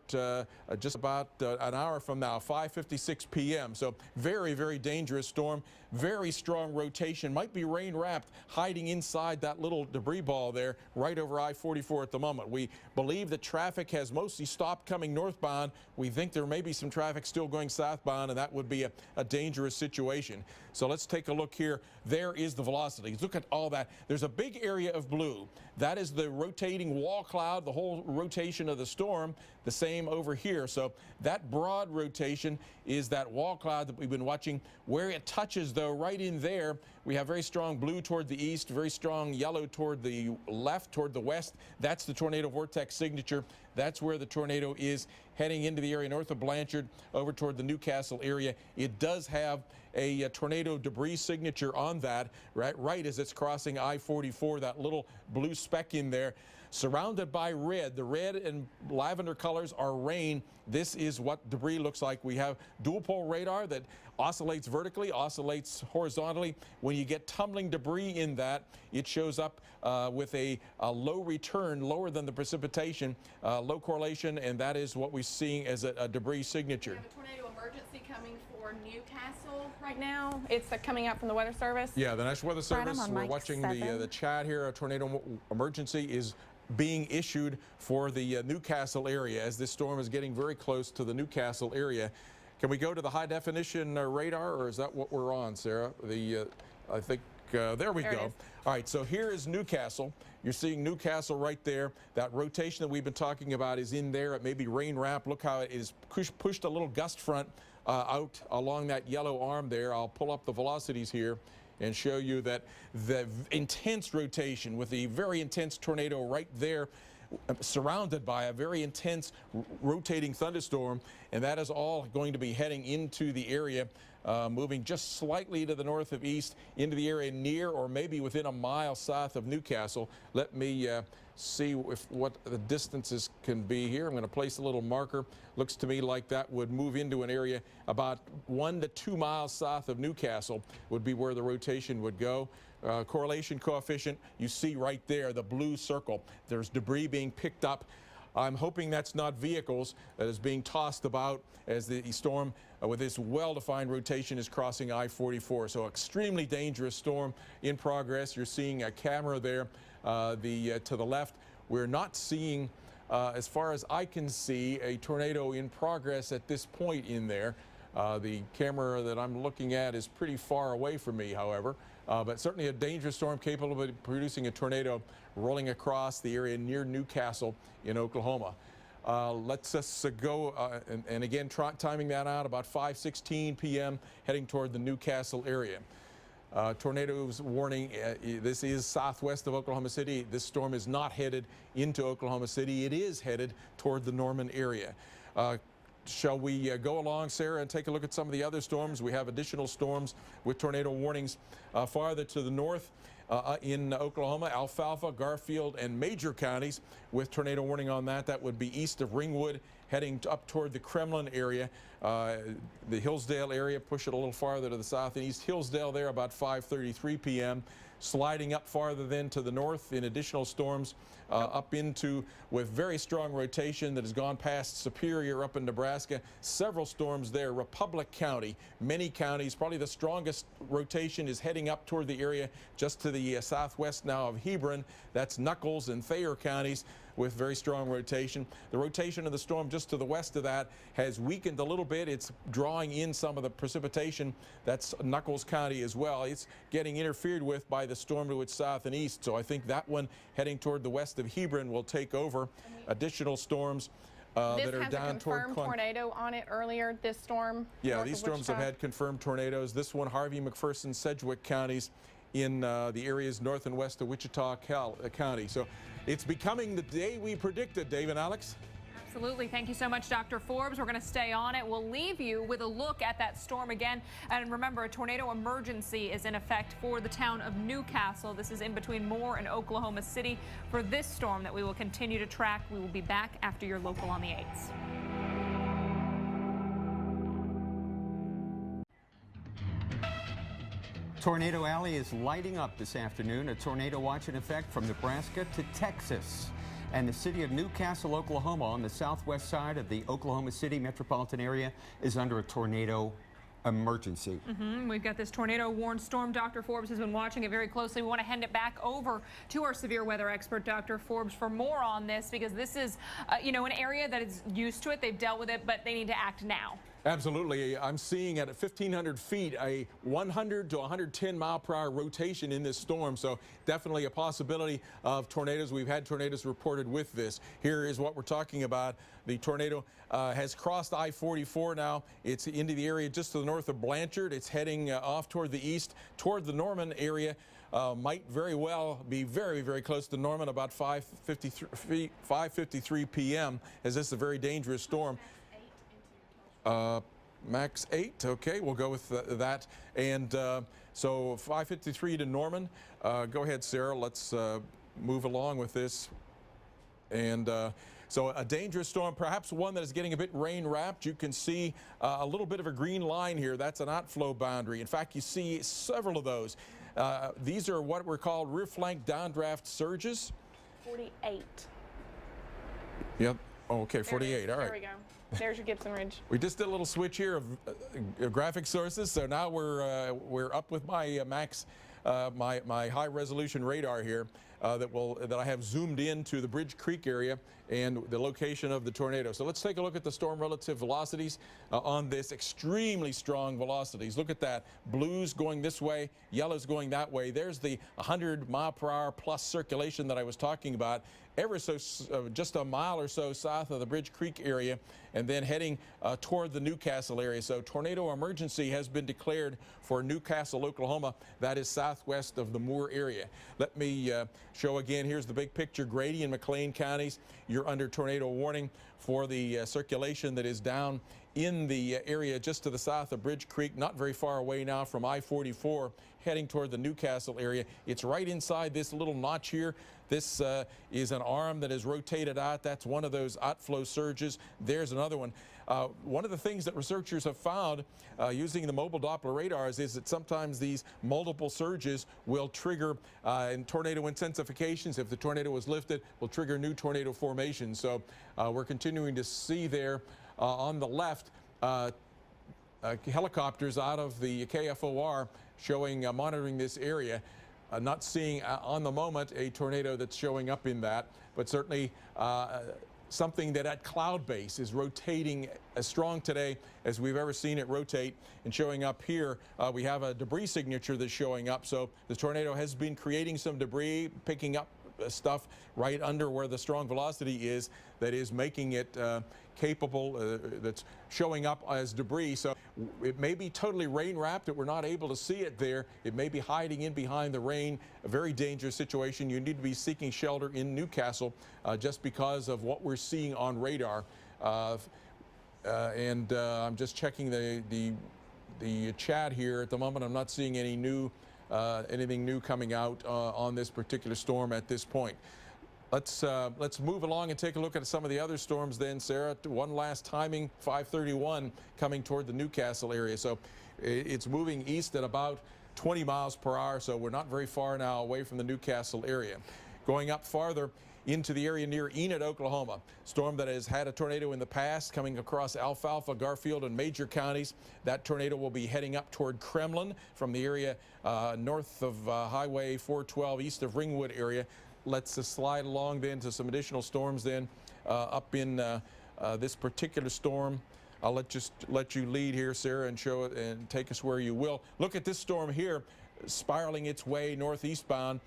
D: just about an hour from now, 5:56 p.m. So very, very dangerous storm, very strong rotation, might be rain wrapped, hiding inside that little debris ball there right over I-44 at the moment. We believe that traffic has mostly stopped coming northbound. We think there may be some traffic still going southbound, and that would be a dangerous situation. So let's take a look here. There is the velocity. Look at all that. There's a big area of blue. That is the rotating wall cloud, the whole rotation of the storm. The same over here. So that broad rotation is that wall cloud that we've been watching. Where it touches, though, right in there, we have very strong blue toward the east, very strong yellow toward the left, toward the west. That's the tornado vortex signature. That's where the tornado is heading into the area north of Blanchard over toward the Newcastle area. It does have a tornado debris signature on that right as it's crossing I-44, that little blue speck in there. surrounded by red. The red and lavender colors are rain. This is what debris looks like. We have dual pole radar that oscillates vertically, oscillates horizontally. When you get tumbling debris in that, it shows up with a low return, lower than the precipitation, low correlation, and that is what we're seeing as a debris signature.
I: We have a tornado emergency coming for Newcastle right now. It's coming out from the Weather Service.
D: Yeah, the National Weather
I: Brian, I'm
D: Service,
I: on
D: we're
I: mic
D: watching
I: 7.
D: the chat here. A tornado emergency is being issued for the Newcastle area as this storm is getting very close to the Newcastle area. Can we go to the high definition radar, or is that what we're on, Sarah? I think there we go. All right, so here is Newcastle. You're seeing Newcastle right there. That rotation that we've been talking about is in there. It may be rain wrap. Look how it is pushed a little gust front out along that yellow arm there. I'll pull up the velocities here and show you that the intense rotation with the very intense tornado right there, surrounded by a very intense rotating thunderstorm, and that is all going to be heading into the area, moving just slightly to the north of east into the area near or maybe within a mile south of Newcastle. Let me see what the distances can be here. I'm going to place a little marker. Looks to me like that would move into an area about 1 to 2 miles south of Newcastle would be where the rotation would go. Correlation coefficient, you see right there, the blue circle. There's debris being picked up. I'm hoping that's not vehicles that is being tossed about as the storm with this well-defined rotation is crossing I-44. So extremely dangerous storm in progress. You're seeing a camera there to the left. We're not seeing, as far as I can see, a tornado in progress at this point in there. The camera that I'm looking at is pretty far away from me, however. But certainly a dangerous storm capable of producing a tornado rolling across the area near Newcastle in Oklahoma. Let's us go, and again, timing that out about 5:16 p.m., heading toward the Newcastle area. Tornadoes warning, this is southwest of Oklahoma City. This storm is not headed into Oklahoma City. It is headed toward the Norman area. Shall we go along, Sarah, and take a look at some of the other storms? We have additional storms with tornado warnings farther to the north in Oklahoma, Alfalfa, Garfield, and Major counties with tornado warning on that. That would be east of Ringwood, heading up toward the Kremlin area. The Hillsdale area, push it a little farther to the south and east. Hillsdale there about 5:33 p.m. Sliding up farther then to the north in additional storms up into with very strong rotation that has gone past Superior up in Nebraska. Several storms there. Republic County, many counties, probably the strongest rotation is heading up toward the area just to the southwest now of Hebron. That's Nuckolls and Thayer counties with very strong rotation. The rotation of the storm just to the west of that has weakened a little bit. It's drawing in some of the precipitation. That's Nuckolls County as well. It's getting interfered with by the storm to its south and east. So I think that one heading toward the west of Hebron will take over. Additional storms that are down toward
I: This has a confirmed tornado on it earlier, this storm.
D: Yeah, these storms have had confirmed tornadoes. This one, Harvey, McPherson, Sedgwick counties in the areas north and west of Wichita County. So it's becoming the day we predicted, Dave and Alex.
G: Absolutely. Thank you so much, Dr. Forbes. We're going to stay on it. We'll leave you with a look at that storm again. And remember, a tornado emergency is in effect for the town of Newcastle. This is in between Moore and Oklahoma City for this storm that we will continue to track. We will be back after your local on the 8s.
H: Tornado Alley is lighting up this afternoon. A tornado watch in effect from Nebraska to Texas. And the city of Newcastle, Oklahoma, on the southwest side of the Oklahoma City metropolitan area, is under a tornado emergency.
G: We've got this tornado warned storm. Dr. Forbes has been watching it very closely. We want to hand it back over to our severe weather expert, Dr. Forbes, for more on this, because this is, an area that is used to it. They've dealt with it, but they need to act now.
D: Absolutely. I'm seeing at 1,500 feet a 100 to 110 mile per hour rotation in this storm. So definitely a possibility of tornadoes. We've had tornadoes reported with this. Here is what we're talking about. The tornado has crossed I-44 now. It's into the area just to the north of Blanchard. It's heading off toward the east, toward the Norman area. Might very well be very, very close to Norman about 5:53 p.m. as this is a very dangerous storm. Max 8, okay, we'll go with that. And so 5:53 to Norman. Go ahead, Sarah, let's move along with this. And so a dangerous storm, perhaps one that is getting a bit rain-wrapped. You can see a little bit of a green line here. That's an outflow boundary. In fact, you see several of those. These are what were called rear flank downdraft surges.
I: 48.
D: Yep. Okay, 48. All right.
I: There we go. There's your Gibson Ridge.
D: We just did a little switch here of graphic sources, so now we're up with my max, my high resolution radar here that I have zoomed into the Bridge Creek area and the location of the tornado. So let's take a look at the storm relative velocities on this. Extremely strong velocities. Look at that. Blues going this way, yellows going that way. There's the 100-mile-per-hour plus circulation that I was talking about. Ever so just a mile or so south of the Bridge Creek area, and then heading toward the Newcastle area. So tornado emergency has been declared for Newcastle, Oklahoma. That is southwest of the Moore area. Let me show again. Here's the big picture. Grady and McLean counties, you're under tornado warning for the circulation that is down in the area just to the south of Bridge Creek, not very far away now from I-44, heading toward the Newcastle area. It's right inside this little notch here. This is an arm that is rotated out. That's one of those outflow surges. There's another one. One of the things that researchers have found using the mobile Doppler radars is that sometimes these multiple surges will trigger in tornado intensifications. If the tornado is lifted, will trigger new tornado formations. So we're continuing to see there on the left helicopters out of the KFOR showing monitoring this area. Not seeing on the moment a tornado that's showing up in that, but certainly something that at cloud base is rotating as strong today as we've ever seen it rotate. And showing up here, we have a debris signature that's showing up. So the tornado has been creating some debris, picking up stuff right under where the strong velocity is that is making it capable, that's showing up as debris. So it may be totally rain wrapped that we're not able to see it there. It may be hiding in behind the rain. A very dangerous situation. You need to be seeking shelter in Newcastle just because of what we're seeing on radar. I'm just checking the chat here at the moment. I'm not seeing any new anything new coming out on this particular storm at this point. Let's move along and take a look at some of the other storms then, Sarah. One last timing, 531 coming toward the Newcastle area. So it's moving east at about 20 miles per hour, so we're not very far now away from the Newcastle area. Going up farther into the area near Enid, Oklahoma. Storm that has had a tornado in the past coming across Alfalfa, Garfield, and Major counties. That tornado will be heading up toward Kremlin from the area north of Highway 412, east of Ringwood area. Let's slide along then to some additional storms then up in this particular storm. I'll let you lead here, Sarah, and show it and take us where you will. Look at this storm here spiraling its way northeastbound.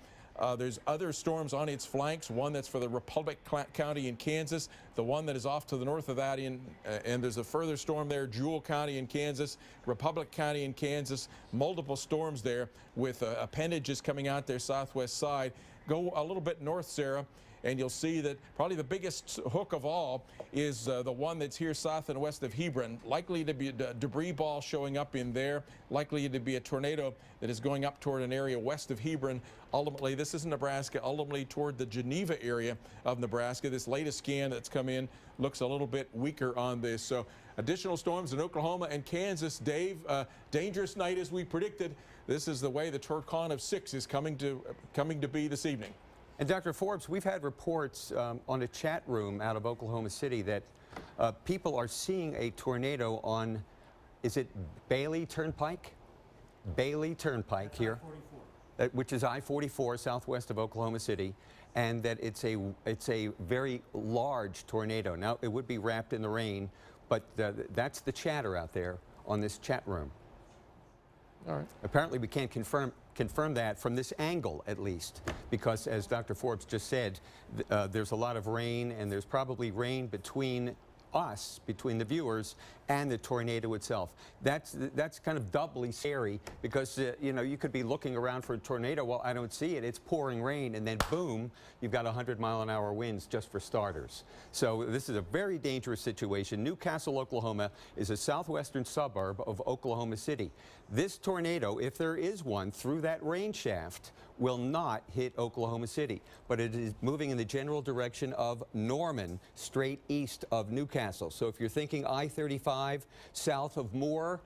D: There's other storms on its flanks, one that's for the Republic County in Kansas, the one that is off to the north of that, and there's a further storm there, Jewell County in Kansas, Republic County in Kansas, multiple storms there with appendages coming out their southwest side. Go a little bit north, Sarah, and you'll see that probably the biggest hook of all is the one that's here south and west of Hebron. Likely to be a debris ball showing up in there, likely to be a tornado that is going up toward an area west of Hebron. Ultimately, this is Nebraska, ultimately toward the Geneva area of Nebraska. This latest scan that's come in looks a little bit weaker on this. So additional storms in Oklahoma and Kansas. Dave, dangerous night as we predicted. This is the way the Torcon of 6 is coming to be this evening.
H: And Dr. Forbes, we've had reports on a chat room out of Oklahoma City that people are seeing a tornado on, is it Bailey Turnpike? Bailey Turnpike here, which is I-44 southwest of Oklahoma City, and that it's a very large tornado. Now, it would be wrapped in the rain, but that's the chatter out there on this chat room.
D: All right.
H: Apparently, we can't confirm that from this angle, at least, because as Dr. Forbes just said, there's a lot of rain, and there's probably rain between us, between the viewers, and the tornado itself. That's kind of doubly scary because you know, you could be looking around for a tornado. Well, I don't see it. It's pouring rain, and then boom, you've got 100-mile-an-hour winds just for starters. So this is a very dangerous situation. Newcastle, Oklahoma is a southwestern suburb of Oklahoma City. This tornado, if there is one through that rain shaft, will not hit Oklahoma City, but it is moving in the general direction of Norman, straight east of Newcastle. So if you're thinking I-35 south of Moore,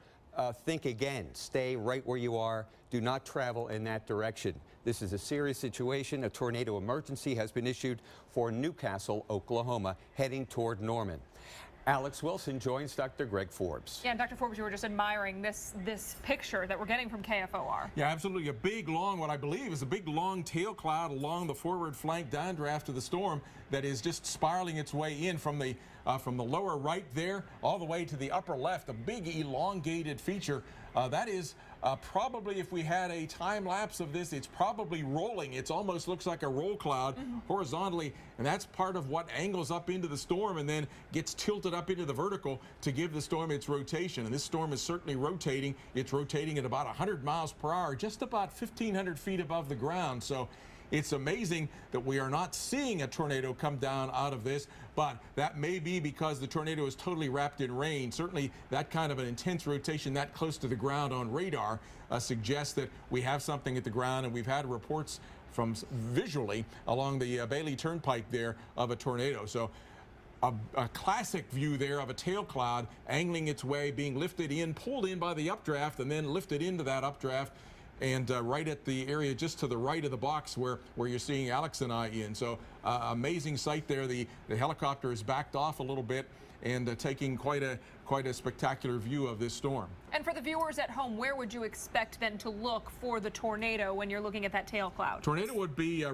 H: think again. Stay right where you are. Do not travel in that direction. This is a serious situation. A tornado emergency has been issued for Newcastle, Oklahoma, heading toward Norman. Alex Wilson joins Dr. Greg Forbes.
G: Yeah, and Dr. Forbes, you were just admiring this picture that we're getting from KFOR.
D: Yeah, absolutely. A big, long, what I believe is a big, long tail cloud along the forward flank downdraft of the storm that is just spiraling its way in from the lower right there all the way to the upper left. A big, elongated feature. That is probably, if we had a time lapse of this, it's probably rolling. It almost looks like a roll cloud horizontally, and that's part of what angles up into the storm and then gets tilted up into the vertical to give the storm its rotation. And this storm is certainly rotating. It's rotating at about 100 miles per hour, just about 1,500 feet above the ground. So it's amazing that we are not seeing a tornado come down out of this, but that may be because the tornado is totally wrapped in rain. Certainly that kind of an intense rotation that close to the ground on radar suggests that we have something at the ground, and we've had reports from visually along the Bailey Turnpike there of a tornado. So a classic view there of a tail cloud angling its way, being lifted in, pulled in by the updraft, and then lifted into that updraft. And right at the area just to the right of the box where you're seeing Alex and I in. So amazing sight there. The helicopter is backed off a little bit and taking quite a spectacular view of this storm.
G: And for the viewers at home, where would you expect them to look for the tornado when you're looking at that tail cloud?
D: Tornado would be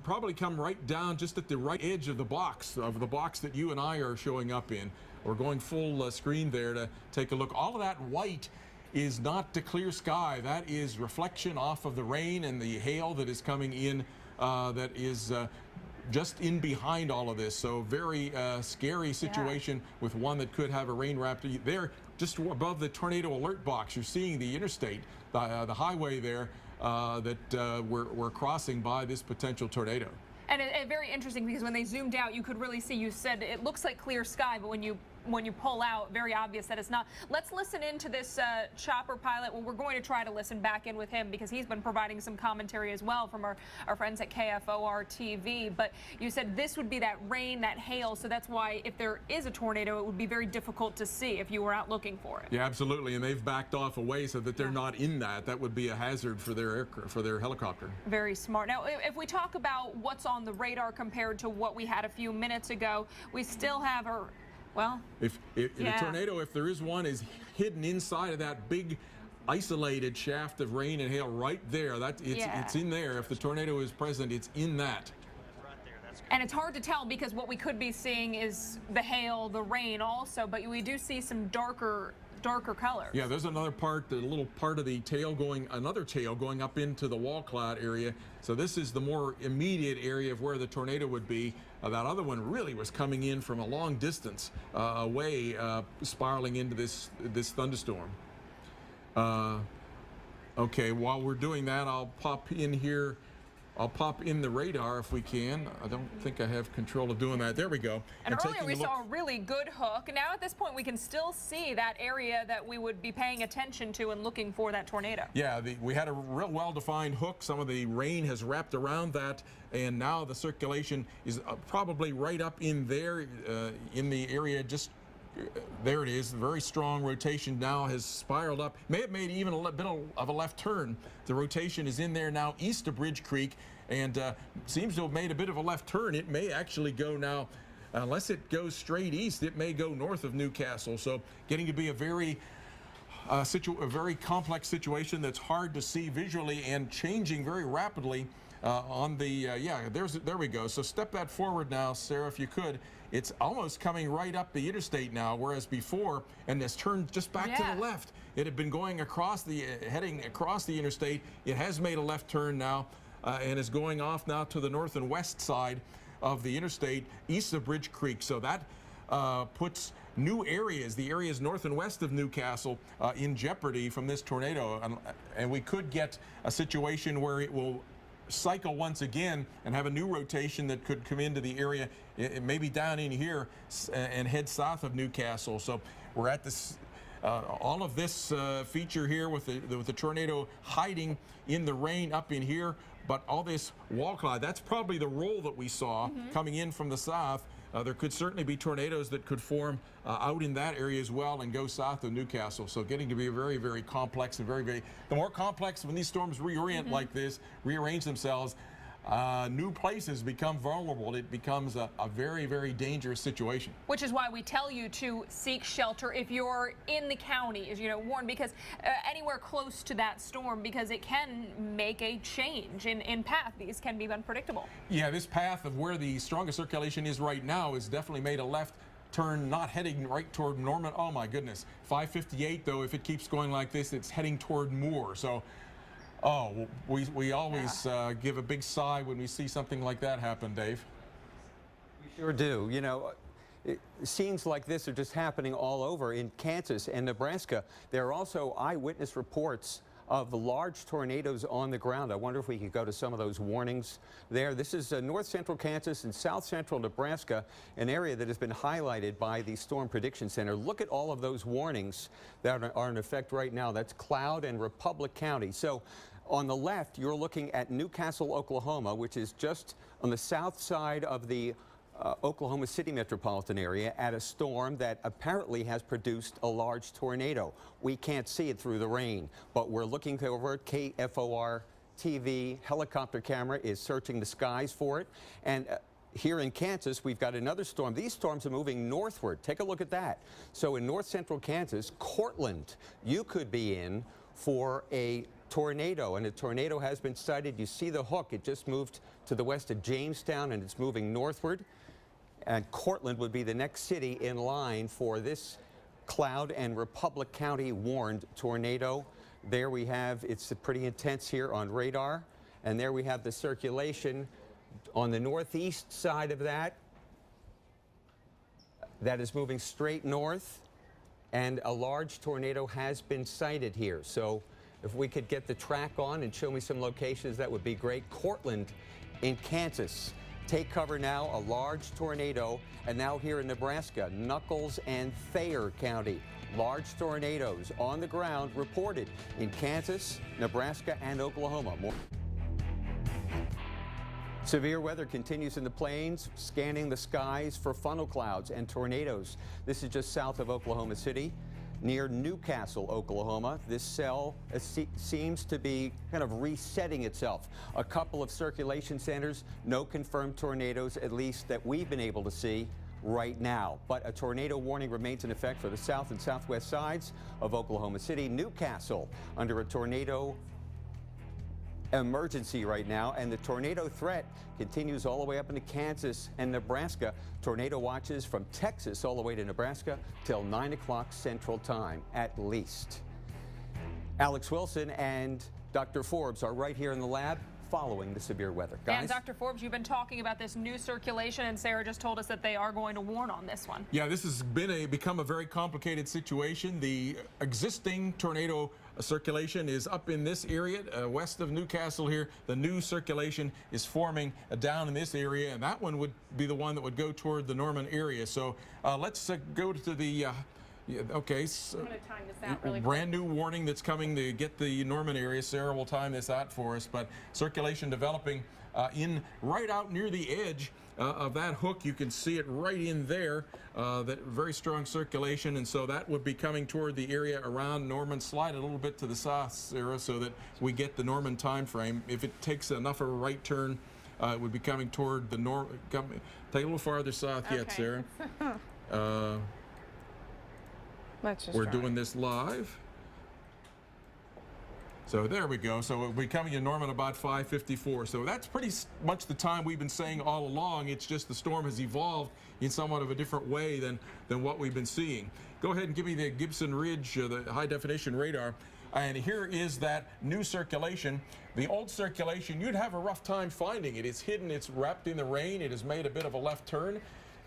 D: probably come right down just at the right edge of the box that you and I are showing up in. We're going full screen there to take a look. All of that white is not the clear sky. That is reflection off of the rain and the hail that is coming in that is just in behind all of this. So very scary situation with one that could have a rain wrapped there just above the tornado alert box. You're seeing the interstate, the highway there that we're crossing by this potential tornado.
G: And very interesting because when they zoomed out, you could really see, you said it looks like clear sky, but when you pull out, very obvious that it's not. Let's listen into this chopper pilot. Well, we're going to try to listen back in with him because he's been providing some commentary as well from our friends at KFOR TV. But you said this would be that rain, that hail, so that's why if there is a tornado, it would be very difficult to see if you were out looking for it.
D: Yeah, absolutely, and they've backed off away so that they're not in that. That would be a hazard for their helicopter.
G: Very smart. Now, if we talk about what's on the radar compared to what we had a few minutes ago, we still have if the tornado, if there is one, is hidden inside of that big isolated shaft of rain and hail right there. It's in there. If the tornado is present, it's in that. And it's hard to tell because what we could be seeing is the hail, the rain also, but we do see some darker colors.
D: Yeah, there's another part, the little part of the tail another tail going up into the wall cloud area. So this is the more immediate area of where the tornado would be. That other one really was coming in from a long distance away, spiraling into this thunderstorm. Okay, while we're doing that, I'll pop in here. I'll pop in the radar if we can. I don't think I have control of doing that. There we go.
G: And earlier we saw a really good hook. Now at this point we can still see that area that we would be paying attention to and looking for that tornado.
D: Yeah, we had a real well-defined hook. Some of the rain has wrapped around that, and now the circulation is probably right up in there in the area just there it is. Very strong rotation now has spiraled up. May have made even a bit of a left turn. The rotation is in there now east of Bridge Creek and seems to have made a bit of a left turn. It may actually go now, unless it goes straight east, it may go north of Newcastle. So getting to be a very complex situation that's hard to see visually and changing very rapidly on the, there we go. So step that forward now, Sarah, if you could. It's almost coming right up the interstate now, whereas before, and it's turned just back to the left. It had been going across heading across the interstate. It has made a left turn now and is going off now to the north and west side of the interstate east of Bridge Creek. So that puts new areas, the areas north and west of Newcastle, in jeopardy from this tornado. And we could get a situation where it will cycle once again and have a new rotation that could come into the area, maybe down in here and head south of Newcastle. So we're at this, all of this feature here with the tornado hiding in the rain up in here, but all this wall cloud, that's probably the roll that we saw coming in from the south. There could certainly be tornadoes that could form out in that area as well and go south of Newcastle. So getting to be very, very complex and very, the more complex when these storms reorient like this, rearrange themselves, new places become vulnerable. It becomes a very, very dangerous situation.
G: Which is why we tell you to seek shelter if you're in the county, as you know, warned, because anywhere close to that storm, because it can make a change in path. These can be unpredictable.
D: Yeah, this path of where the strongest circulation is right now is definitely made a left turn, not heading right toward Norman. Oh my goodness. 558 though, if it keeps going like this, it's heading toward Moore. So we always give a big sigh when we see something like that happen, Dave.
H: We sure do. You know, scenes like this are just happening all over in Kansas and Nebraska. There are also eyewitness reports of large tornadoes on the ground. I wonder if we could go to some of those warnings there. This is north central Kansas and south central Nebraska, an area that has been highlighted by the Storm Prediction Center. Look at all of those warnings that are in effect right now. That's Cloud and Republic County. So on the left, you're looking at Newcastle, Oklahoma, which is just on the south side of the Oklahoma City metropolitan area at a storm that apparently has produced a large tornado. We can't see it through the rain, but we're looking over at KFOR TV. Helicopter camera is searching the skies for it. And here in Kansas, we've got another storm. These storms are moving northward. Take a look at that. So in north central Kansas, Cortland, you could be in for a tornado, and a tornado has been sighted. You see the hook. It just moved to the west of Jamestown, and it's moving northward. And Cortland would be the next city in line for this Cloud and Republic County warned tornado. There we have, it's pretty intense here on radar. And there we have the circulation on the northeast side of that. That is moving straight north. And a large tornado has been sighted here. So if we could get the track on and show me some locations, that would be great. Cortland in Kansas. Take cover now, a large tornado. And now here in Nebraska, Nuckolls and Thayer County. Large tornadoes on the ground reported in Kansas, Nebraska, and Oklahoma. Severe weather continues in the plains, scanning the skies for funnel clouds and tornadoes. This is just south of Oklahoma City, near Newcastle, Oklahoma. This cell seems to be kind of resetting itself. A couple of circulation centers, no confirmed tornadoes, at least that we've been able to see right now. But a tornado warning remains in effect for the south and southwest sides of Oklahoma City. Newcastle under a tornado emergency right now, and the tornado threat continues all the way up into Kansas and Nebraska. Tornado watches from Texas all the way to Nebraska till 9 o'clock Central Time at least. Alex Wilson and Dr. Forbes are right here in the lab following the severe weather. Guys?
G: And Dr. Forbes, you've been talking about this new circulation, and Sarah just told us that they are going to warn on this one.
D: Yeah, this has become a very complicated situation. The existing tornado circulation is up in this area west of Newcastle here. The new circulation is forming down in this area, and that one would be the one that would go toward the Norman area. So let's go to the okay, so
I: I'm going to time this out really
D: brand new warning that's coming to get the Norman area. Sarah will time this out for us, but circulation developing in right out near the edge of that hook. You can see it right in there, that very strong circulation, and so that would be coming toward the area around Norman. Slide a little bit to the south, Sarah, so that we get the Norman time frame. If it takes enough of a right turn, it would be coming toward the take a little farther south yet, Sarah.
I: Let's just
D: We're
I: try.
D: doing this live. So there we go. So it'll be coming in Norman about 5:54. So that's pretty much the time we've been saying all along. It's just the storm has evolved in somewhat of a different way than what we've been seeing. Go ahead and give me the Gibson Ridge, the high definition radar. And here is that new circulation. The old circulation, you'd have a rough time finding it. It's hidden, it's wrapped in the rain, it has made a bit of a left turn.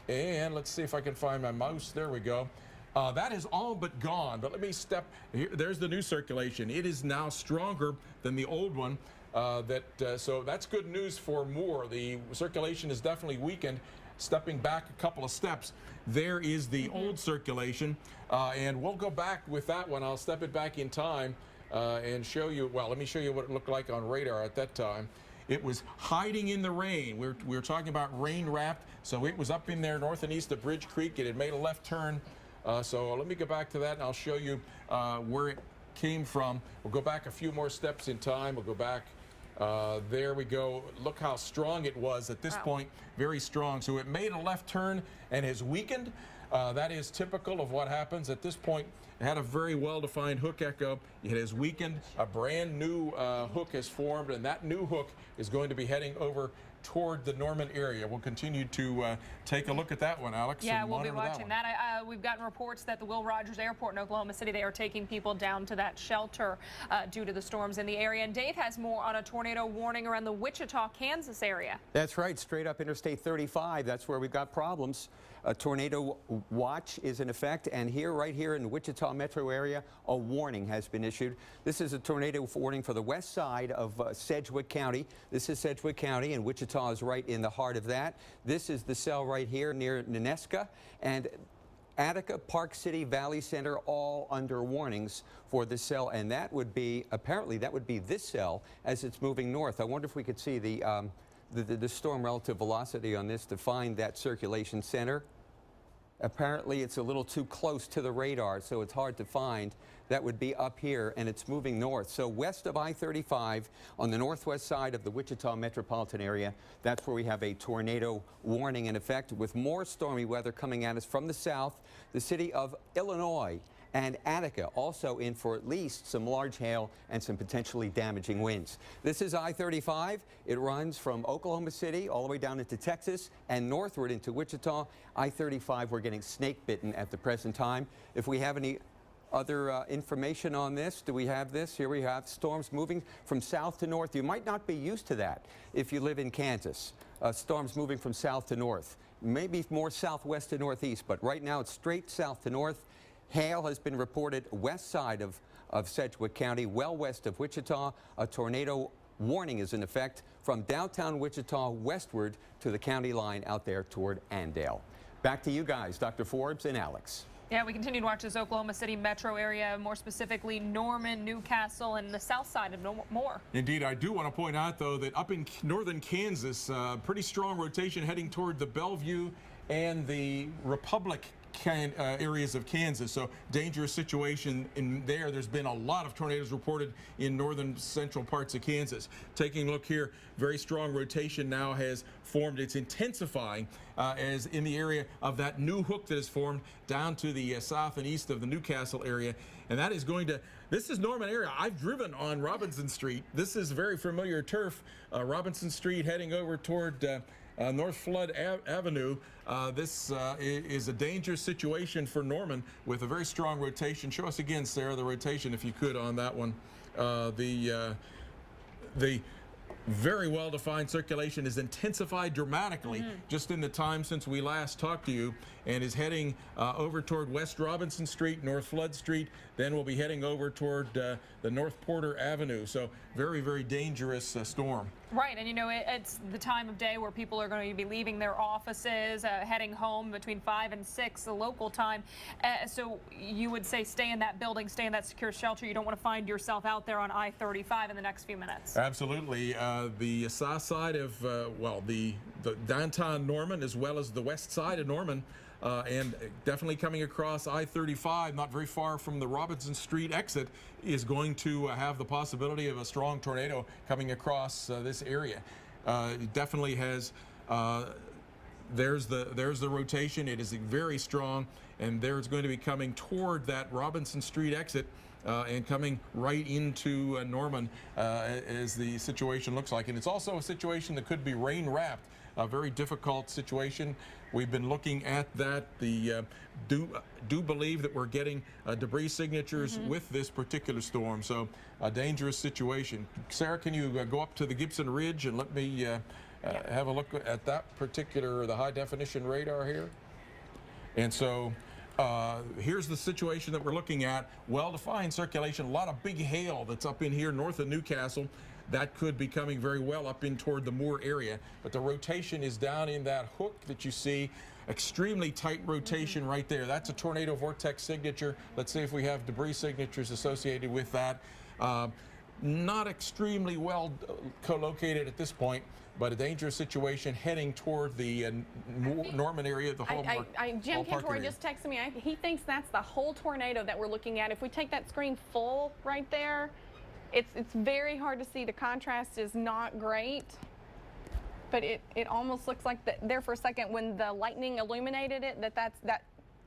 D: And let's see if I can find my mouse. There we go. That is all but gone. But let me step here. There's the new circulation. It is now stronger than the old one. So that's good news for Moore. The circulation is definitely weakened. Stepping back a couple of steps, there is the old circulation, and we'll go back with that one. I'll step it back in time and show you. Well, let me show you what it looked like on radar at that time. It was hiding in the rain. We were talking about rain wrapped, so it was up in there north and east of Bridge Creek. It had made a left turn. So let me go back to that, and I'll show you where it came from. We'll go back a few more steps in time. We'll go back. There we go. Look how strong it was at this point. Very strong. So it made a left turn and has weakened. That is typical of what happens at this point. It had a very well-defined hook echo. It has weakened. A brand new hook has formed, and that new hook is going to be heading over toward the Norman area. We'll continue to take a look at that one, Alex.
G: Yeah, we'll be watching that. We've gotten reports that the Will Rogers Airport in Oklahoma City, they are taking people down to that shelter due to the storms in the area. And Dave has more on a tornado warning around the Wichita, Kansas area.
H: That's right, straight up Interstate 35. That's where we've got problems. A tornado watch is in effect, and here, right here in the Wichita metro area, a warning has been issued. This is a tornado warning for the west side of Sedgwick County. This is Sedgwick County, and Wichita is right in the heart of that. This is the cell right here near Neneska, and Attica, Park City, Valley Center, all under warnings for this cell, and that would be, apparently, that would be this cell as it's moving north. I wonder if we could see the storm relative velocity on this to find that circulation center. Apparently, it's a little too close to the radar, so it's hard to find. That would be up here, and it's moving north. So west of I-35 on the northwest side of the Wichita metropolitan area, that's where we have a tornado warning in effect with more stormy weather coming at us from the south. The city of Illinois and Attica also in for at least some large hail and some potentially damaging winds. This is I-35. It runs from Oklahoma City all the way down into Texas and northward into Wichita. I-35, we're getting snake bitten at the present time. If we have any other information on this, do we have this? Here we have storms moving from south to north. You might not be used to that if you live in Kansas. Storms moving from south to north, maybe more southwest to northeast, but right now it's straight south to north. Hail has been reported west side of Sedgwick County, well west of Wichita. A tornado warning is in effect from downtown Wichita westward to the county line out there toward Andale. Back to you guys, Dr. Forbes and Alex.
G: Yeah, we continue to watch this Oklahoma City metro area, more specifically Norman, Newcastle, and the south side of Moore.
D: Indeed, I do want to point out, though, that up in northern Kansas, pretty strong rotation heading toward the Bellevue and the Republic areas of Kansas, so dangerous situation in there. There's been a lot of tornadoes reported in northern central parts of Kansas. Taking a look here, very strong rotation now has formed. It's intensifying as in the area of that new hook that is formed down to the south and east of the Newcastle area, and that is going to, this is Norman area. I've driven on Robinson Street. This is very familiar turf. Robinson Street heading over toward North Flood Avenue. This is a dangerous situation for Norman with a very strong rotation. Show us again, Sarah, the rotation if you could on that one. The very well-defined circulation is intensified dramatically just in the time since we last talked to you, and is heading over toward West Robinson Street, North Flood Street. Then we'll be heading over toward the North Porter Avenue. So very, very dangerous storm.
G: Right, and you know, it's the time of day where people are going to be leaving their offices, heading home between 5 and 6, the local time. So you would say stay in that building, stay in that secure shelter. You don't want to find yourself out there on I-35 in the next few minutes.
D: Absolutely. The south side of, the downtown Norman, as well as the west side of Norman, and definitely coming across I-35, not very far from the Robinson Street exit, is going to have the possibility of a strong tornado coming across this area. It definitely has, there's the rotation. It is very strong, and there's going to be coming toward that Robinson Street exit and coming right into Norman as the situation looks like. And it's also a situation that could be rain-wrapped. A very difficult situation. We've been looking at that. The do believe that we're getting debris signatures with this particular storm. So a dangerous situation. Sarah, can you go up to the Gibson Ridge and let me Have a look at that particular, the high definition radar here. And so here's the situation that we're looking at. Well-defined circulation, a lot of big hail that's up in here north of Newcastle. That could be coming very well up in toward the Moore area. But the rotation is down in that hook that you see. Extremely tight rotation right there. That's a tornado vortex signature. Let's see if we have debris signatures associated with that. Not extremely well co-located at this point, but a dangerous situation heading toward the Norman area, the Hallmark.
I: Jim
D: Ballpark
I: Cantori
D: area.
I: just texted me. He thinks that's the whole tornado that we're looking at. If we take that screen full right there, it's very hard to see. The contrast is not great. But it almost looks like there for a second when the lightning illuminated it, that's that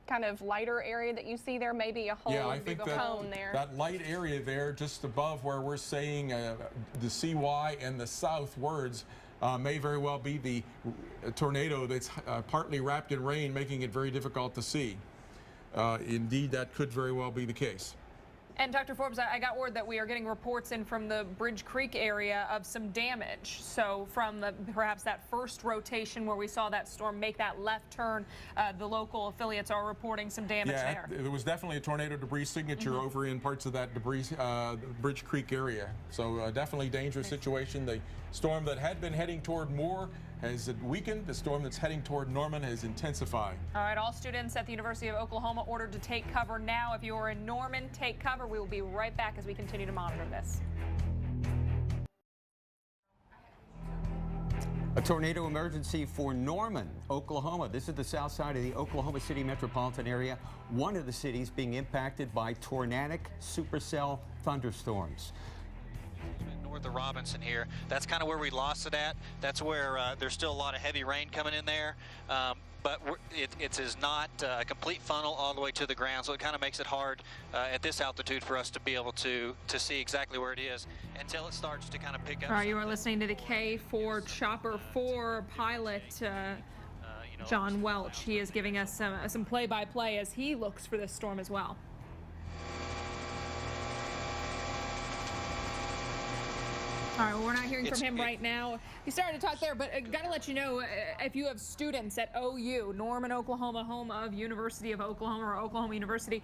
I: kind of lighter area that you see there, maybe a whole big cone there.
D: That light area there just above where we're saying the CY and the south words may very well be the tornado that's partly wrapped in rain, making it very difficult to see. Indeed, that could very well be the case.
G: And Dr. Forbes, I got word that we are getting reports in from the Bridge Creek area of some damage. So from perhaps that first rotation where we saw that storm make that left turn, the local affiliates are reporting some damage there.
D: There was definitely a tornado debris signature over in parts of that Bridge Creek area. So definitely dangerous situation. The storm that had been heading toward Moore has weakened. The storm that's heading toward Norman has intensified.
G: All right, all students at the University of Oklahoma ordered to take cover now. If you are in Norman, take cover. We will be right back as we continue to monitor this.
H: A tornado emergency for Norman, Oklahoma. This is the south side of the Oklahoma City metropolitan area, one of the cities being impacted by tornadic supercell thunderstorms.
F: North of Robinson here. That's kind of where we lost it at. That's where there's still a lot of heavy rain coming in there. But it is not a complete funnel all the way to the ground, so it kind of makes it hard at this altitude for us to be able to see exactly where it is until it starts to kind of pick up.
G: All right, you are listening to the K4 Chopper 4 pilot, John Welch. He is giving us some play-by-play as he looks for this storm as well. All right, well, we're not hearing from him right now. He started to talk there, but got to let you know, if you have students at OU, Norman, Oklahoma, home of University of Oklahoma or Oklahoma University,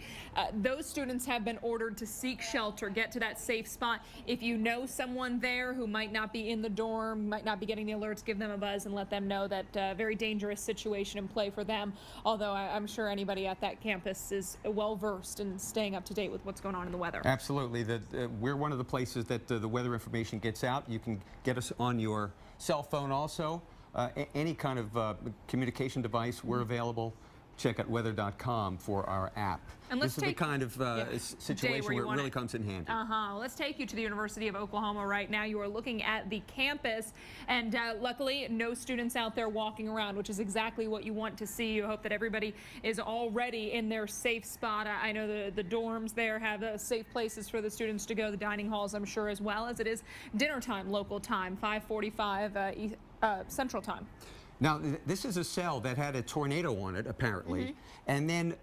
G: those students have been ordered to seek shelter, get to that safe spot. If you know someone there who might not be in the dorm, might not be getting the alerts, give them a buzz and let them know that very dangerous situation in play for them. Although I'm sure anybody at that campus is well versed in staying up to date with what's going on in the weather.
H: Absolutely. We're one of the places that the weather information gets out. You can get us on your cell phone also. Any kind of communication device, we're available. Check out weather.com for our app.
G: And
H: this is the kind of situation where it really comes in handy.
G: Let's take you to the University of Oklahoma right now. You are looking at the campus, and luckily no students out there walking around, which is exactly what you want to see. You hope that everybody is already in their safe spot. I know the dorms there have safe places for the students to go, the dining halls I'm sure as well, as it is dinner time, local time, 5:45 Central Time.
H: Now, this is a cell that had a tornado on it, apparently, and then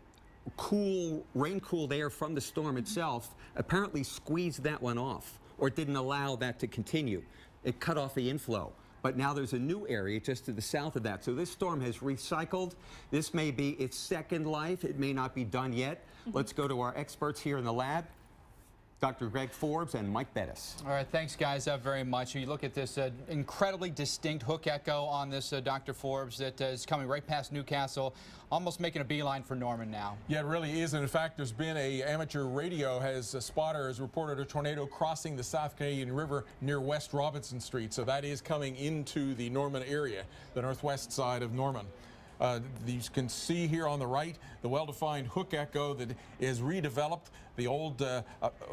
H: rain-cooled air from the storm itself apparently squeezed that one off, or it didn't allow that to continue. It cut off the inflow. But now there's a new area just to the south of that. So this storm has recycled. This may be its second life. It may not be done yet. Let's go to our experts here in the lab. Dr. Greg Forbes and Mike Bettis.
E: All right, thanks guys very much. You look at this incredibly distinct hook echo on this Dr. Forbes that is coming right past Newcastle, almost making a beeline for Norman now.
D: Yeah, it really is. And in fact, there's been amateur radio a spotter has reported a tornado crossing the South Canadian River near West Robinson Street. So that is coming into the Norman area, the northwest side of Norman. You can see here on the right the well-defined hook echo that is redeveloped. The old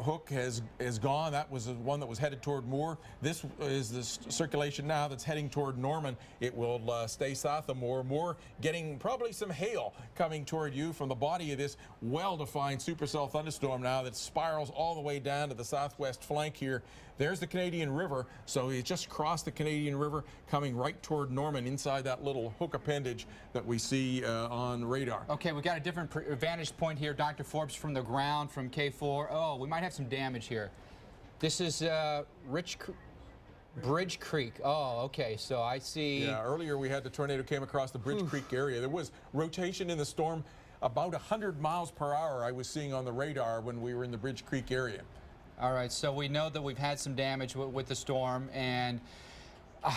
D: hook has gone. That was the one that was headed toward Moore. This is the circulation now that's heading toward Norman. It will stay south of Moore. Moore getting probably some hail coming toward you from the body of this well-defined supercell thunderstorm now that spirals all the way down to the southwest flank here. There's the Canadian River, so it just crossed the Canadian River coming right toward Norman inside that little hook appendage that we see on radar.
E: Okay, we got a different vantage point here, Dr. Forbes, from the ground, from K4. Oh, we might have some damage here. This is Bridge Creek. Oh, okay. So I see.
D: Yeah, earlier we had the tornado came across the Bridge Creek area. There was rotation in the storm about 100 miles per hour I was seeing on the radar when we were in the Bridge Creek area.
E: All right, so we know that we've had some damage with the storm, and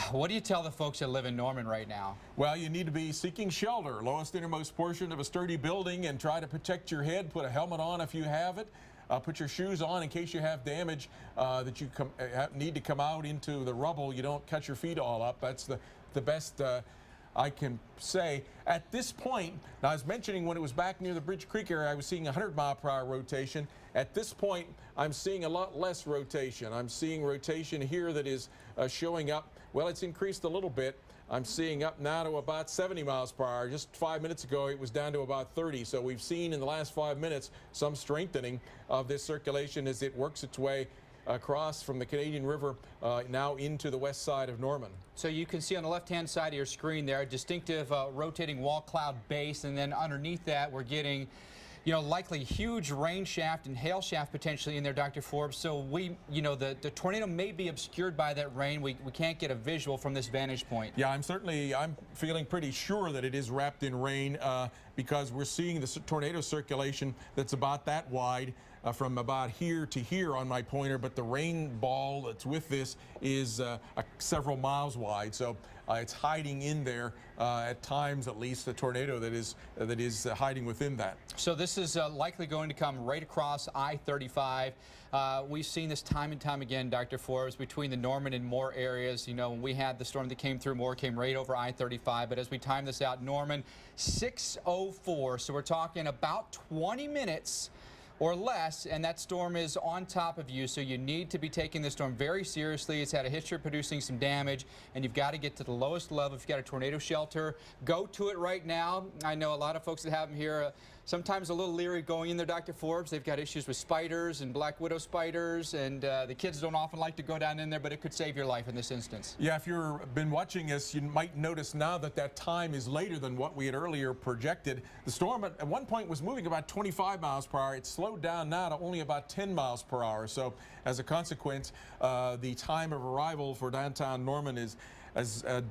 E: what do you tell the folks that live in Norman right now?
D: Well, you need to be seeking shelter, lowest innermost portion of a sturdy building, and try to protect your head. Put a helmet on if you have it. Put your shoes on in case you have damage that you need to come out into the rubble. You don't cut your feet all up. That's the best I can say. At this point, now I was mentioning when it was back near the Bridge Creek area, I was seeing 100-mile-per-hour rotation. At this point, I'm seeing a lot less rotation. I'm seeing rotation here that is showing up. Well, it's increased a little bit. I'm seeing up now to about 70 miles per hour. Just 5 minutes ago, it was down to about 30. So we've seen in the last 5 minutes some strengthening of this circulation as it works its way across from the Canadian River now into the west side of Norman.
E: So you can see on the left-hand side of your screen there, distinctive rotating wall cloud base, and then underneath that we're getting, you know, likely huge rain shaft and hail shaft potentially in there, Dr. Forbes. So we, you know, the tornado may be obscured by that rain. We can't get a visual from this vantage point.
D: Yeah, I'm feeling pretty sure that it is wrapped in rain because we're seeing the tornado circulation that's about that wide from about here to here on my pointer, but the rain ball that's with this is several miles wide. So it's hiding in there at times, at least, the tornado that is hiding within that.
E: So this is likely going to come right across I-35. We've seen this time and time again, Dr. Forbes, between the Norman and Moore areas. You know, when we had the storm that came through, Moore came right over I-35. But as we time this out, Norman, 6:04. So we're talking about 20 minutes or less, and that storm is on top of you, so you need to be taking this storm very seriously. It's had a history of producing some damage, and you've got to get to the lowest level. If you've got a tornado shelter, go to it right now. I know a lot of folks that have them here, sometimes a little leery going in there, Dr. Forbes. They've got issues with spiders and black widow spiders, and the kids don't often like to go down in there, but it could save your life in this instance.
D: Yeah, if you've been watching us, you might notice now that time is later than what we had earlier projected. The storm at one point was moving about 25 miles per hour. It's slowed down now to only about 10 miles per hour. So as a consequence, the time of arrival for downtown Norman is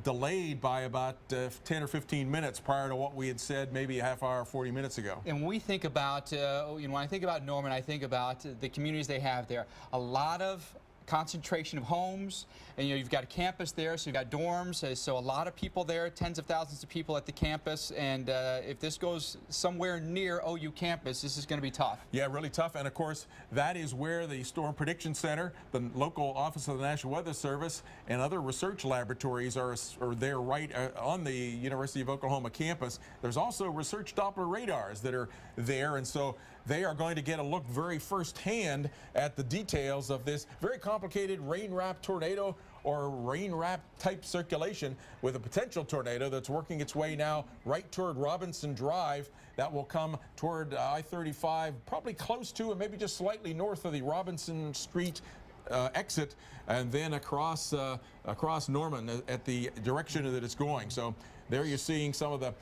D: delayed by about 10 or 15 minutes prior to what we had said maybe a half hour, 40 minutes ago.
E: And when we think about, you know, when I think about Norman, I think about the communities they have there. A lot of concentration of homes, and you know, you've got a campus there, so you've got dorms, so a lot of people there, tens of thousands of people at the campus, and if this goes somewhere near OU campus, this is going to be tough.
D: Yeah, really tough, and of course, that is where the Storm Prediction Center, the local office of the National Weather Service, and other research laboratories are there right on the University of Oklahoma campus. There's also research Doppler radars that are there, and so they are going to get a look very firsthand at the details of this very complicated rain-wrapped tornado or rain-wrapped type circulation with a potential tornado that's working its way now right toward Robinson Drive. That will come toward I-35, probably close to and maybe just slightly north of the Robinson Street exit, and then across Norman at the direction that it's going. So there you're seeing some of the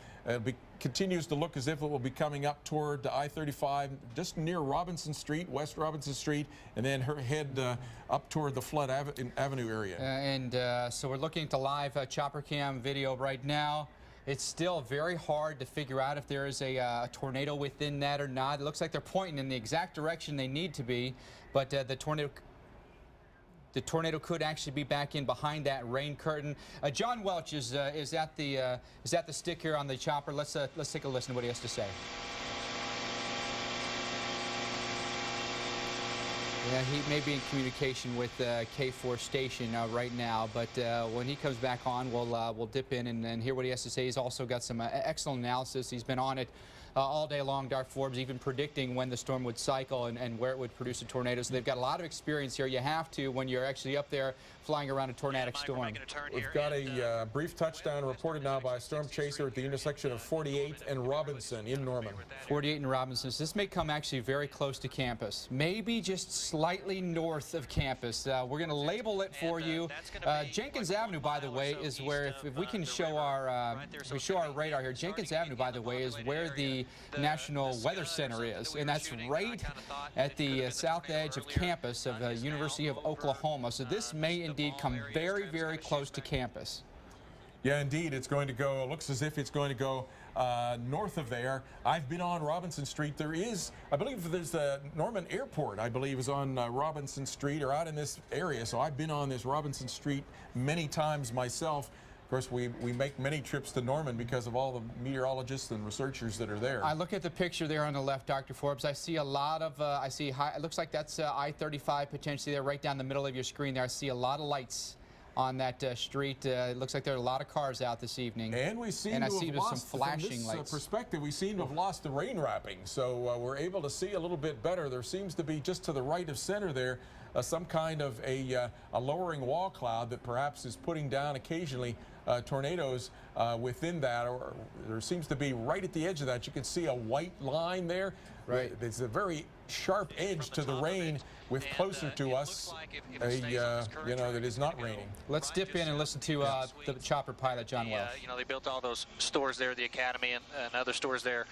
D: continues to look as if it will be coming up toward I-35 just near Robinson Street, West Robinson Street, and then head up toward the Flood Avenue area.
E: So we're looking at the live chopper cam video right now. It's still very hard to figure out if there is a tornado within that or not. It looks like they're pointing in the exact direction they need to be, but the tornado could actually be back in behind that rain curtain. John Welch is at the stick here on the chopper. Let's take a listen to what he has to say. Yeah, he may be in communication with K4 station right now, but when he comes back on, we'll dip in and hear what he has to say. He's also got some excellent analysis. He's been on it all day long, Dr. Forbes, even predicting when the storm would cycle and where it would produce a tornado. So they've got a lot of experience here. You have to when you're actually up there flying around a tornadic storm.
D: We've got a brief touchdown reported now by a storm chaser at the intersection of 48th and Robinson in Norman.
E: 48th and Robinson. So this may come actually very close to campus, maybe just slightly north of campus. We're going to label it for you. Jenkins Avenue, by the way, is where if we can show our radar here. Jenkins Avenue, by the way, is where the the National Weather Center is, and that's right at the south edge of campus of the University of Oklahoma. So this may indeed come very, very close to campus.
D: Yeah, indeed, it's going to go, looks as if it's going to go north of there. I've been on Robinson Street. There is, I believe there's the Norman Airport, I believe, is on Robinson Street or out in this area. So I've been on this Robinson Street many times myself. Of course, we make many trips to Norman because of all the meteorologists and researchers that are there.
E: I look at the picture there on the left, Dr. Forbes. I see a lot of, it looks like that's I-35 potentially there right down the middle of your screen there. I see a lot of lights on that street. It looks like there are a lot of cars out this evening.
D: And we seem
E: and
D: to
E: I see
D: have
E: there's
D: lost,
E: some flashing
D: from this
E: lights.
D: perspective, we seem to have lost the rain wrapping. So we're able to see a little bit better. There seems to be just to the right of center there some kind of a lowering wall cloud that perhaps is putting down occasionally tornadoes within that. Or there seems to be right at the edge of that. You can see a white line there. Right. There's a very sharp edge to the rain with closer to us you know, that is not raining.
E: Let's dip in and listen to the chopper pilot, John Welsh.
F: You know, they built all those stores there, the Academy and other stores there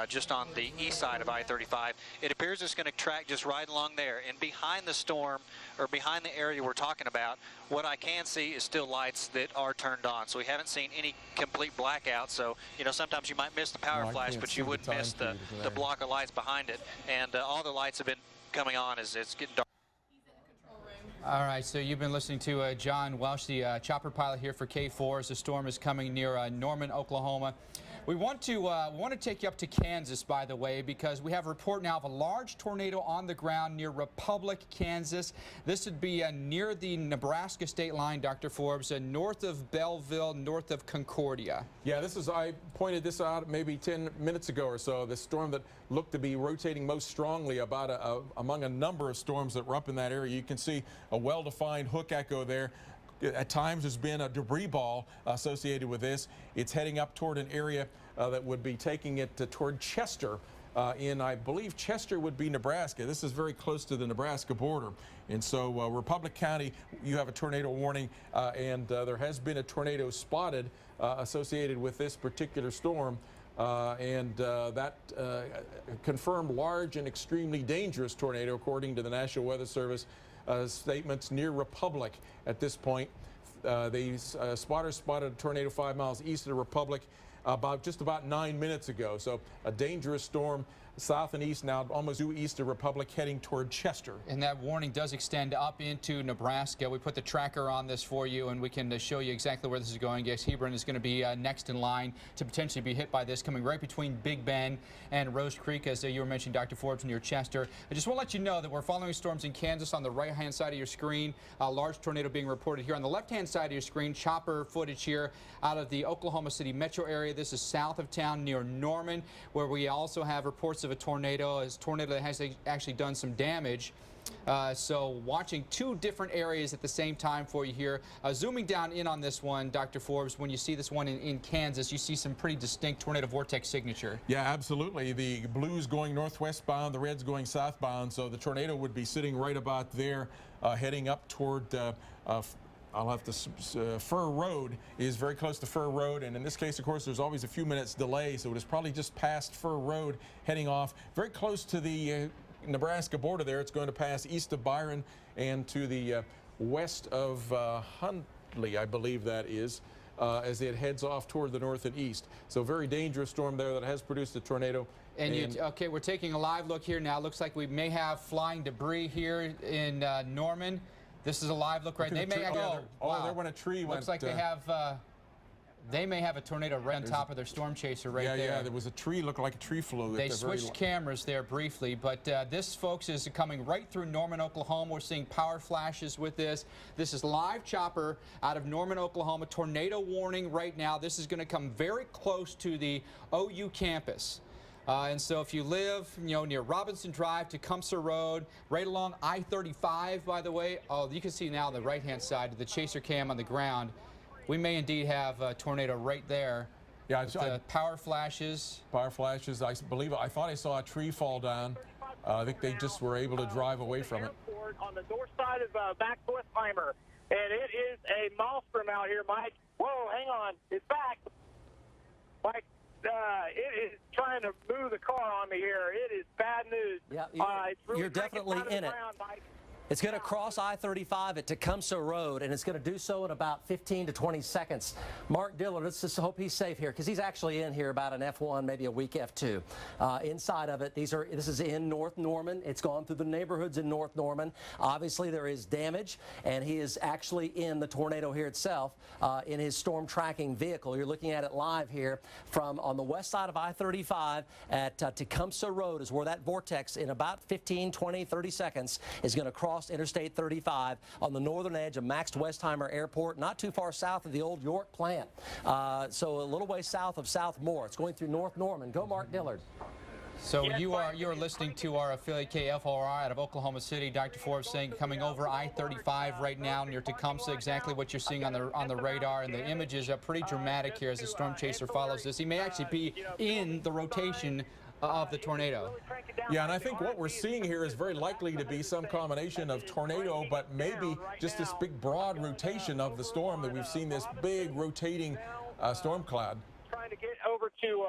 F: just on the east side of I-35. It appears it's going to track just right along there. And behind the storm, or behind the area we're talking about, what I can see is still lights that are turned on. So we haven't seen any complete blackout. So, you know, sometimes you might miss the power flash, but you wouldn't miss the block of lights behind it. And all the lights have been coming on as it's getting dark.
E: All right, so you've been listening to John Welsh, the chopper pilot here for K4 as the storm is coming near Norman, Oklahoma. We want to take you up to Kansas, by the way, because we have a report now of a large tornado on the ground near Republic, Kansas. This would be near the Nebraska state line, Dr. Forbes, north of Belleville, north of Concordia.
D: Yeah, this is, I pointed this out maybe 10 minutes ago or so, the storm that looked to be rotating most strongly among a number of storms that were up in that area. You can see a well-defined hook echo there. At times there's been a debris ball associated with this. It's heading up toward an area that would be taking it toward Chester. I believe Chester would be Nebraska. This is very close to the Nebraska border. And so Republic County, you have a tornado warning, and there has been a tornado spotted associated with this particular storm. That confirmed large and extremely dangerous tornado, according to the National Weather Service statements near Republic at this point. These spotters spotted a tornado 5 miles east of the Republic just about 9 minutes ago. So a dangerous storm south and east, now almost due east of Republic, heading toward Chester.
E: And that warning does extend up into Nebraska. We put the tracker on this for you, and we can show you exactly where this is going. Yes, Hebron is going to be next in line to potentially be hit by this, coming right between Big Bend and Rose Creek, as you were mentioning, Dr. Forbes, near Chester. I just want to let you know that we're following storms in Kansas on the right-hand side of your screen. A large tornado being reported here on the left-hand side of your screen. Chopper footage here out of the Oklahoma City metro area. This is south of town near Norman, where we also have reports of a tornado that has actually done some damage. So watching two different areas at the same time for you here. Zooming down in on this one, Dr. Forbes, when you see this one in Kansas, you see some pretty distinct tornado vortex signature.
D: Yeah, absolutely. The blue's going northwest bound, the red's going southbound, so the tornado would be sitting right about there, heading up toward I'll have to, Fur Road is very close to Fur Road, and in this case, of course, there's always a few minutes delay, so it is probably just past Fur Road, heading off very close to the Nebraska border there. It's going to pass east of Byron and to the west of Huntley, I believe that is, as it heads off toward the north and east. So very dangerous storm there that has produced a tornado.
E: And okay, we're taking a live look here now. Looks like we may have flying debris here in Norman. This is a live look right. They may go.
D: Oh, there went a tree.
E: Looks like they have. They may have a tornado right on top of their storm chaser right there.
D: Yeah, there was a tree, looked like a tree flew.
E: They switched cameras there briefly, but this, folks, is coming right through Norman, Oklahoma. We're seeing power flashes with this. This is live chopper out of Norman, Oklahoma. Tornado warning right now. This is going to come very close to the OU campus. And so if you live, near Robinson Drive, Tecumseh Road, right along I-35, by the way, you can see now the right-hand side of the chaser cam on the ground. We may indeed have a tornado right there.
D: Yeah,
E: power flashes.
D: Power flashes. I thought I saw a tree fall down. I think they just were able to drive away from it.
J: On the north side of Max Wertheimer, and it is a maelstrom out here, Mike. Whoa, hang on, it's back. Mike, it is trying to move the car on me here. It is bad news.
K: Yeah,
J: it's really
K: you're definitely
J: out of the
K: in it.
J: ground, Mike.
K: It's going to cross I-35 at Tecumseh Road, and it's going to do so in about 15 to 20 seconds. Mark Dillard, let's just hope he's safe here, because he's actually in here about an F1, maybe a weak F2. Inside of it, this is in North Norman. It's gone through the neighborhoods in North Norman. Obviously, there is damage, and he is actually in the tornado here itself in his storm tracking vehicle. You're looking at it live here from on the west side of I-35 at Tecumseh Road is where that vortex in about 15, 20, 30 seconds is going to cross Interstate 35 on the northern edge of Max Westheimer Airport, not too far south of the old York plant. So a little way south of Southmore. It's going through North Norman. Go, Mark Dillard.
E: So you are listening to our affiliate KFOR out of Oklahoma City. Dr. Forbes saying coming over I-35 right now near Tecumseh, exactly what you're seeing on the radar, and the images are pretty dramatic here as the storm chaser follows this. He may actually be in the rotation of the tornado.
D: Yeah, and I think what we're seeing here is very likely to be some combination of tornado, but maybe just this big broad rotation of the storm that we've seen, this big rotating storm cloud.
J: Trying to get over to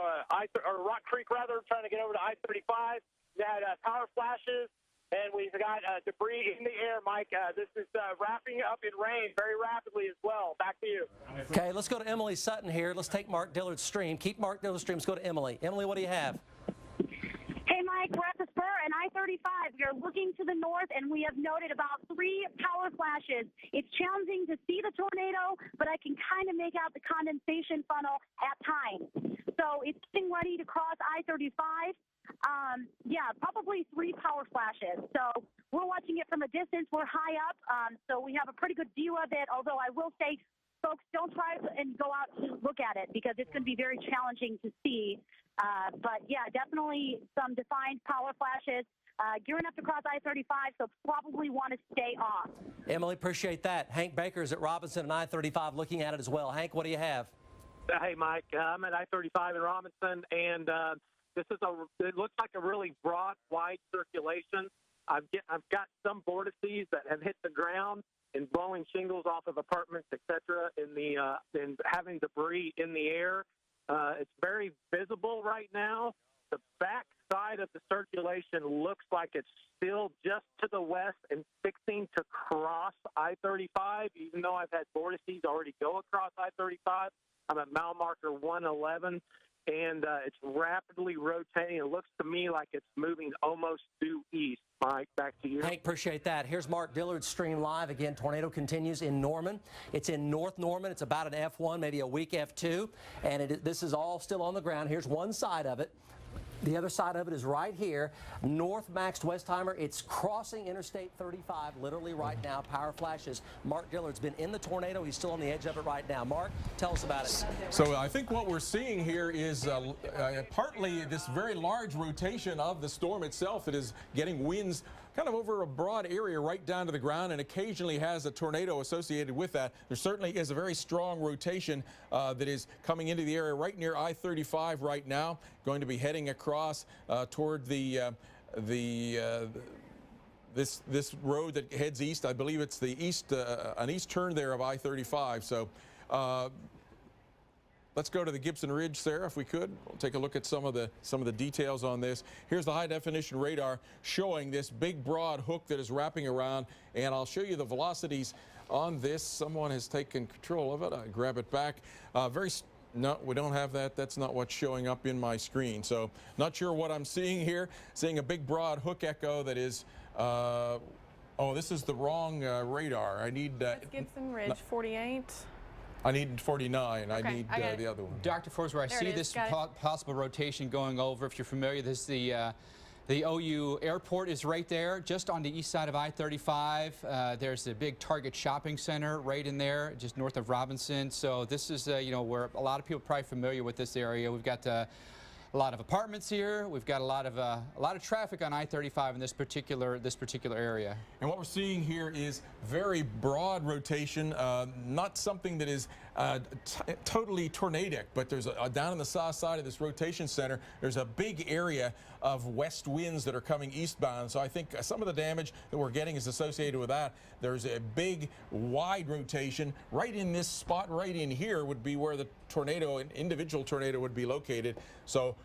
J: Rock Creek, rather, trying to get over to I-35. We had power flashes, and we've got debris in the air, Mike. This is wrapping up in rain very rapidly as well. Back to you.
K: Okay, let's go to Emily Sutton here. Let's take Mark Dillard's stream. Keep Mark Dillard's stream. Let's go to Emily. Emily, what do you have?
L: Hey, Mike, we're at the spur and I-35. We are looking to the north, and we have noted about 3 power flashes. It's challenging to see the tornado, but I can kind of make out the condensation funnel at times. So it's getting ready to cross I-35. Yeah, probably 3 power flashes. So we're watching it from a distance. We're high up, so we have a pretty good view of it, although I will say, folks, don't try and go out to look at it because it's going to be very challenging to see. But yeah, definitely some defined power flashes. Gearing up to cross I-35, so probably want to stay off.
K: Emily, appreciate that. Hank Baker is at Robinson and I-35 looking at it as well. Hank, what do you have?
J: Hey, Mike, I'm at I-35 in Robinson, and it looks like a really broad, wide circulation. I've got some vortices that have hit the ground and blowing shingles off of apartments, etc., in having debris in the air. It's very visible right now. The back side of the circulation looks like it's still just to the west and fixing to cross I-35, even though I've had vortices already go across I-35. I'm at mile marker 111, and it's rapidly rotating. It looks to me like it's moving almost due east. Mike, back to you.
K: Hank, appreciate that. Here's Mark Dillard's stream live. Again, tornado continues in Norman. It's in North Norman. It's about an F1, maybe a weak F2, and this is all still on the ground. Here's one side of it. The other side of it is right here, north Max Westheimer. It's crossing Interstate 35 literally right now. Power flashes. Mark Dillard's been in the tornado. He's still on the edge of it right now. Mark, tell us about it.
D: So I think what we're seeing here is partly this very large rotation of the storm itself that is getting winds kind of over a broad area right down to the ground and occasionally has a tornado associated with that. There certainly is a very strong rotation that is coming into the area right near I-35 right now, going to be heading across toward this road that heads east. I believe it's the east, an east turn there of I-35. So let's go to the Gibson Ridge, Sarah, if we could. We'll take a look at some of the details on this. Here's the high-definition radar showing this big, broad hook that is wrapping around, and I'll show you the velocities on this. Someone has taken control of it. I grab it back. No, we don't have that. That's not what's showing up in my screen. So not sure what I'm seeing here. Seeing a big, broad hook echo that is oh, this is the wrong radar. I need
I: That's Gibson Ridge, 48.
D: I need 49.
I: Okay,
D: I need the other one.
E: Dr. Forbes, where I see this possible rotation going over, if you're familiar, this is the OU airport is right there, just on the east side of I-35. There's the big Target shopping center right in there, just north of Robinson. So this is, where a lot of people are probably familiar with this area. We've got a lot of apartments here. We've got a lot of traffic on I-35 in this particular area.
D: And what we're seeing here is very broad rotation, not something that is totally tornadic, but there's down on the south side of this rotation center, there's a big area of west winds that are coming eastbound. So I think some of the damage that we're getting is associated with that. There's a big wide rotation right in this spot right in here would be where the tornado, an individual tornado, would be located. So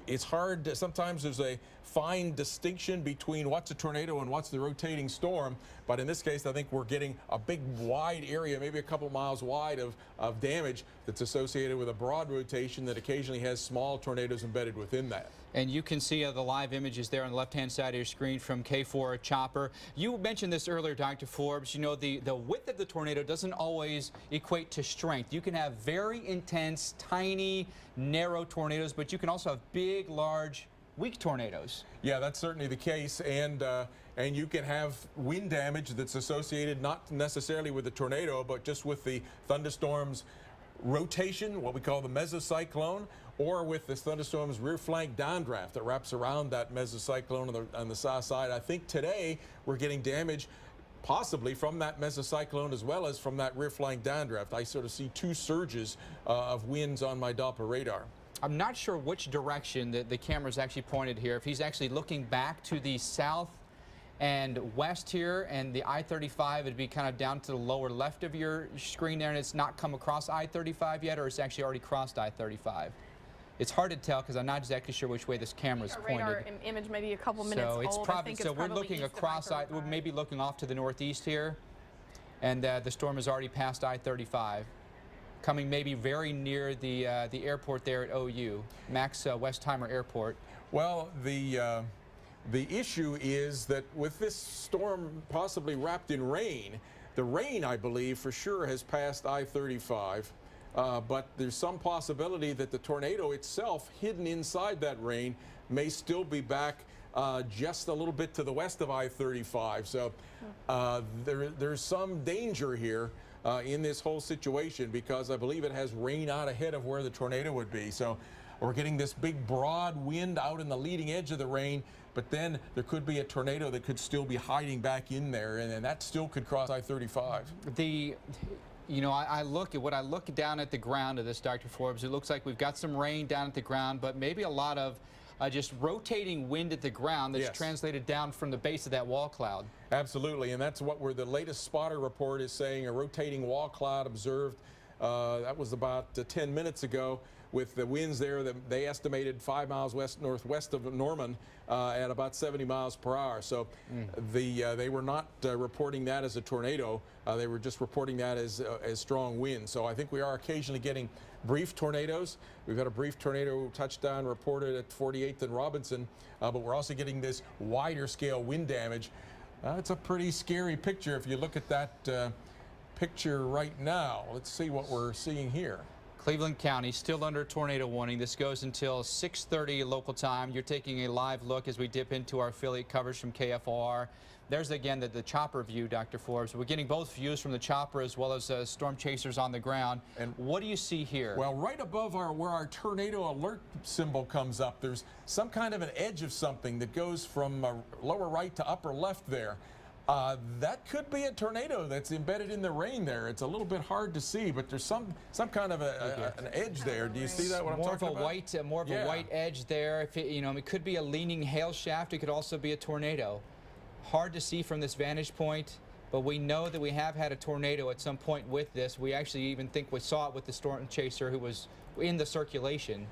D: it's hard. Sometimes there's a fine distinction between what's a tornado and what's the rotating storm. But in this case, I think we're getting a big wide area, maybe a couple miles wide of damage that's associated with a broad rotation that occasionally has small tornadoes embedded within that.
E: And you can see the live images there on the left-hand side of your screen from K4 Chopper. You mentioned this earlier, Dr. Forbes. You know, the width of the tornado doesn't always equate to strength. You can have very intense, tiny, narrow tornadoes, but you can also have big, large, weak tornadoes.
D: Yeah, that's certainly the case. And you can have wind damage that's associated not necessarily with the tornado, but just with the thunderstorm's rotation, what we call the mesocyclone, or with this thunderstorm's rear flank downdraft that wraps around that mesocyclone on the south side. I think today we're getting damage possibly from that mesocyclone as well as from that rear flank downdraft. I sort of see two surges of winds on my Doppler radar.
E: I'm not sure which direction the camera's actually pointed here. If he's actually looking back to the south and west here, and the I-35 would be kind of down to the lower left of your screen there, and it's not come across I-35 yet, or it's actually already crossed I-35. It's hard to tell because I'm not exactly sure which way this camera's pointed.
I: Radar image maybe a couple minutes
E: so it's
I: old.
E: probably we're looking across we're maybe looking off to the northeast here, and the storm is already past I-35, coming maybe very near the airport there at OU, Max Westheimer Airport.
D: Well, the issue is that with this storm possibly wrapped in rain, the rain, I believe, for sure has passed I-35. But there's some possibility that the tornado itself, hidden inside that rain, may still be back just a little bit to the west of I-35. So there's some danger here in this whole situation because I believe it has rain out ahead of where the tornado would be. So we're getting this big broad wind out in the leading edge of the rain, but then there could be a tornado that could still be hiding back in there, and that still could cross I-35.
E: You know, I look down at the ground of this, Dr. Forbes, it looks like we've got some rain down at the ground, but maybe a lot of just rotating wind at the ground that's translated down from the base of that wall cloud.
D: Absolutely, and that's what the latest spotter report is saying, a rotating wall cloud observed. That was about 10 minutes ago with the winds there that they estimated 5 miles northwest of Norman at about 70 miles per hour. So they were not reporting that as a tornado. They were just reporting that as strong winds. So I think we are occasionally getting brief tornadoes. We've had a brief tornado touchdown reported at 48th and Robinson, but we're also getting this wider scale wind damage. It's a pretty scary picture if you look at that picture right now. Let's see what we're seeing here.
E: Cleveland County still under tornado warning. This goes until 6:30 local time. You're taking a live look as we dip into our affiliate coverage from KFOR. There's again the chopper view, Dr. Forbes. We're getting both views from the chopper as well as storm chasers on the ground. And what do you see here?
D: Well, right above where our tornado alert symbol comes up, there's some kind of an edge of something that goes from lower right to upper left there. That could be a tornado that's embedded in the rain there. It's a little bit hard to see, but there's some kind of an edge there. Do you see that? What I'm talking about?
E: More of a white edge there. If it, it could be a leaning hail shaft. It could also be a tornado. Hard to see from this vantage point, but we know that we have had a tornado at some point with this. We actually even think we saw it with the storm chaser who was in the circulation.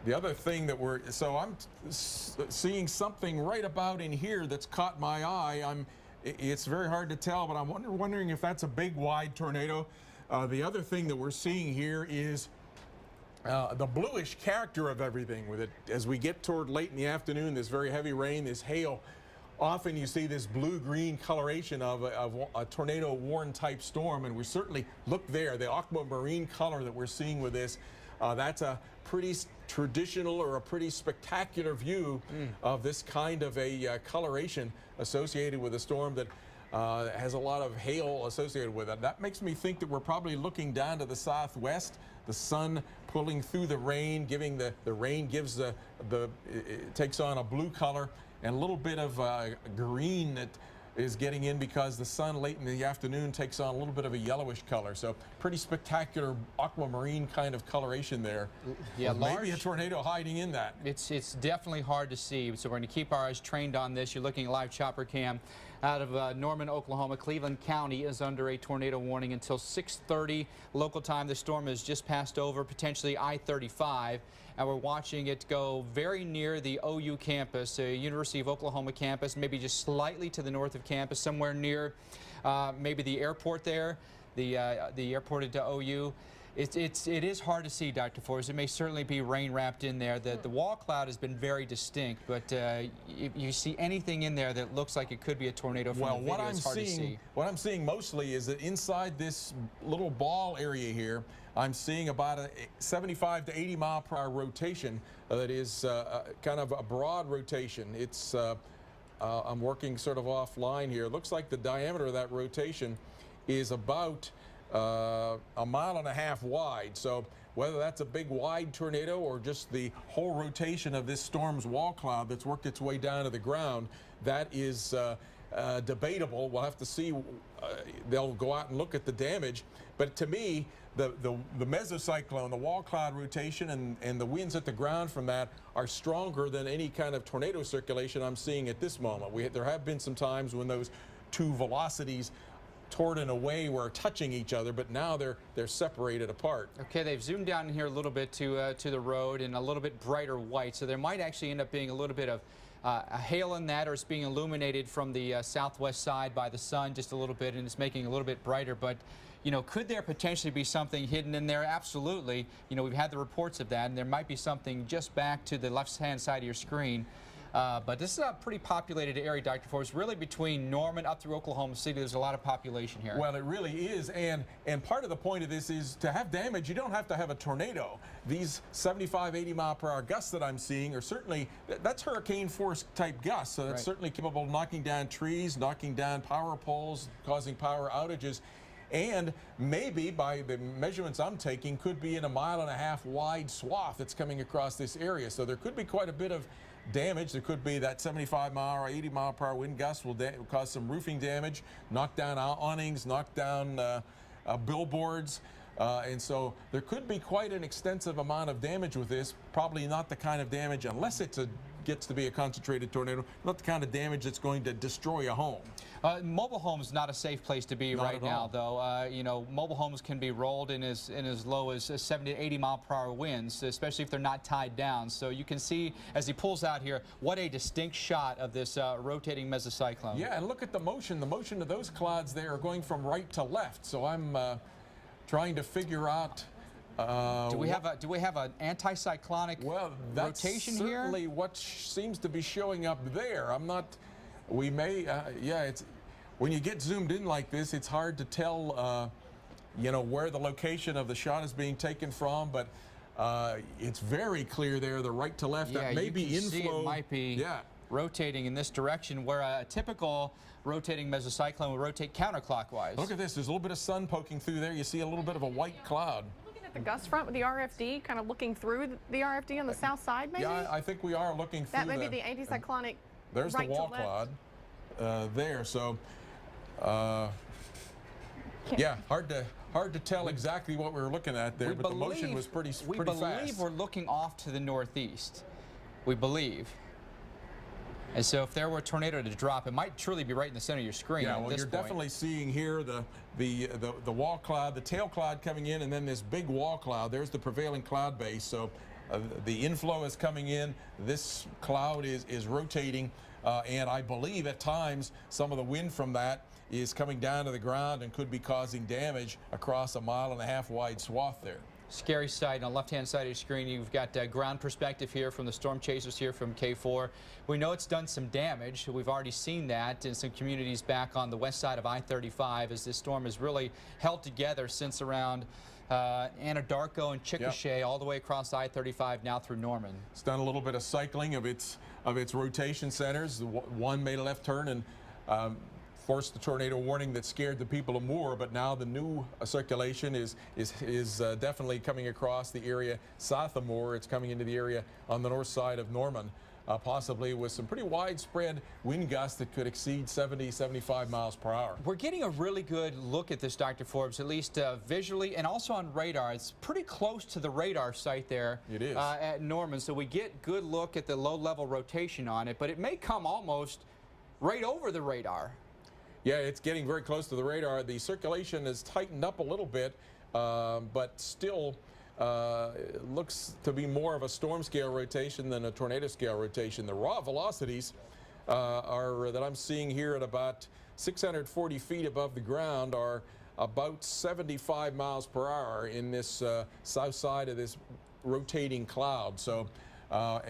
D: The other thing that I'm seeing something right about in here that's caught my eye. It's very hard to tell, but I'm wondering if that's a big, wide tornado. The other thing that we're seeing here is the bluish character of everything with it. As we get toward late in the afternoon, this very heavy rain, this hail, often you see this blue-green coloration of a tornado-worn type storm, and we certainly look there. The aquamarine color that we're seeing with this, that's a pretty traditional or a pretty spectacular view of this kind of a coloration associated with a storm that has a lot of hail associated with it. That makes me think that we're probably looking down to the southwest. The sun pulling through the rain, giving the rain gives it takes on a blue color and a little bit of green that is getting in because the sun late in the afternoon takes on a little bit of a yellowish color. So pretty spectacular aquamarine kind of coloration there.
E: Yeah,
D: maybe a tornado hiding in that.
E: It's definitely hard to see, so we're going to keep our eyes trained on this. You're looking at live chopper cam out of Norman, Oklahoma. Cleveland County is under a tornado warning until 6:30 local time. The storm has just passed over potentially I-35, and we're watching it go very near the OU campus, University of Oklahoma campus, maybe just slightly to the north of campus, somewhere near maybe the airport there, the airport into OU. It is hard to see, Dr. Forrest. It may certainly be rain wrapped in there. The wall cloud has been very distinct, but if you see anything in there that looks like it could be a tornado from the video, it's hard to see.
D: What I'm seeing mostly is that inside this little ball area here, I'm seeing about a 75 to 80 mile per hour rotation that is kind of a broad rotation. It's I'm working sort of offline here. It looks like the diameter of that rotation is about 1.5 miles wide. So whether that's a big wide tornado or just the whole rotation of this storm's wall cloud that's worked its way down to the ground, that is debatable. We'll have to see. They'll go out and look at the damage. But to me, the mesocyclone, the wall cloud rotation and the winds at the ground from that are stronger than any kind of tornado circulation I'm seeing at this moment. There have been some times when those two velocities toward and away were touching each other, but now they're separated apart.
E: Okay, they've zoomed down here a little bit to the road and a little bit brighter white, so there might actually end up being a little bit of a hail in that, or it's being illuminated from the southwest side by the sun just a little bit, and it's making it a little bit brighter. But you know, could there potentially be something hidden in there? Absolutely. You know, we've had the reports of that, and there might be something just back to the left-hand side of your screen. But this is a pretty populated area, Dr. Forrest. Really, between Norman up through Oklahoma City, there's a lot of population here.
D: Well, it really is, and part of the point of this is to have damage, you don't have to have a tornado. These 75, 80 mile per hour gusts that I'm seeing are certainly, that's hurricane force type gusts, so that's certainly capable of knocking down trees, knocking down power poles, causing power outages. And maybe, by the measurements I'm taking, could be in a 1.5 mile wide swath that's coming across this area. So there could be quite a bit of damage. There could be that 75 mile or 80 mile per hour wind gust will cause some roofing damage, knock down awnings, knock down billboards. And so there could be quite an extensive amount of damage with this. Probably not the kind of damage, unless it gets to be a concentrated tornado, not the kind of damage that's going to destroy a home.
E: Mobile homes not a safe place to be right now, though. You know, mobile homes can be rolled in as low as 70 to 80 mile per hour winds, especially if they're not tied down. So you can see as he pulls out here, what a distinct shot of this rotating mesocyclone.
D: Yeah, and look at the motion. The motion of those clouds there are going from right to left. So I'm trying to figure out. Do we have an anticyclonic rotation here? Well, certainly what seems to be showing up there. I'm not. We may. Yeah, it's when you get zoomed in like this, it's hard to tell. You know, where the location of the shot is being taken from, but it's very clear there, the right to left.
E: Yeah,
D: that may be inflow.
E: See it might be rotating in this direction, where a typical rotating mesocyclone would rotate counterclockwise.
D: Look at this. There's a little bit of sun poking through there. You see a little bit of a white cloud.
I: The gust front with the RFD, kind of looking through the RFD on the south side, maybe?
D: Yeah, I think we are looking through
I: that may be the anticyclonic.
D: There's
I: right
D: the wall cloud there. So, yeah, hard to tell exactly what we were looking at there, but the motion was pretty fast.
E: We believe we're looking off to the northeast. We believe. And so if there were a tornado to drop, it might truly be right in the center of your screen.
D: Yeah, well, you're definitely seeing here the wall cloud, the tail cloud coming in, and then this big wall cloud. There's the prevailing cloud base. So the inflow is coming in. This cloud is rotating, and I believe at times some of the wind from that is coming down to the ground and could be causing damage across a 1.5 mile wide swath there.
E: Scary sight. On the left-hand side of your screen, you've got ground perspective here from the storm chasers here from K4. We know it's done some damage. We've already seen that in some communities back on the west side of I-35 as this storm has really held together since around Anadarko and Chickasha all the way across I-35 now through Norman.
D: It's done a little bit of cycling of its rotation centers. One made a left turn and Of course, the tornado warning that scared the people of Moore, but now the new circulation is definitely coming across the area south of Moore. It's coming into the area on the north side of Norman, possibly with some pretty widespread wind gusts that could exceed 70, 75 miles per hour.
E: We're getting a really good look at this, Dr. Forbes, at least visually and also on radar. It's pretty close to the radar site there.
D: It is.
E: At Norman, so we get good look at the low-level rotation on it, but it may come almost right over the radar.
D: Yeah, it's getting very close to the radar. The circulation has tightened up a little bit, but still looks to be more of a storm scale rotation than a tornado scale rotation. The raw velocities that I'm seeing here at about 640 feet above the ground are about 75 miles per hour in this south side of this rotating cloud. So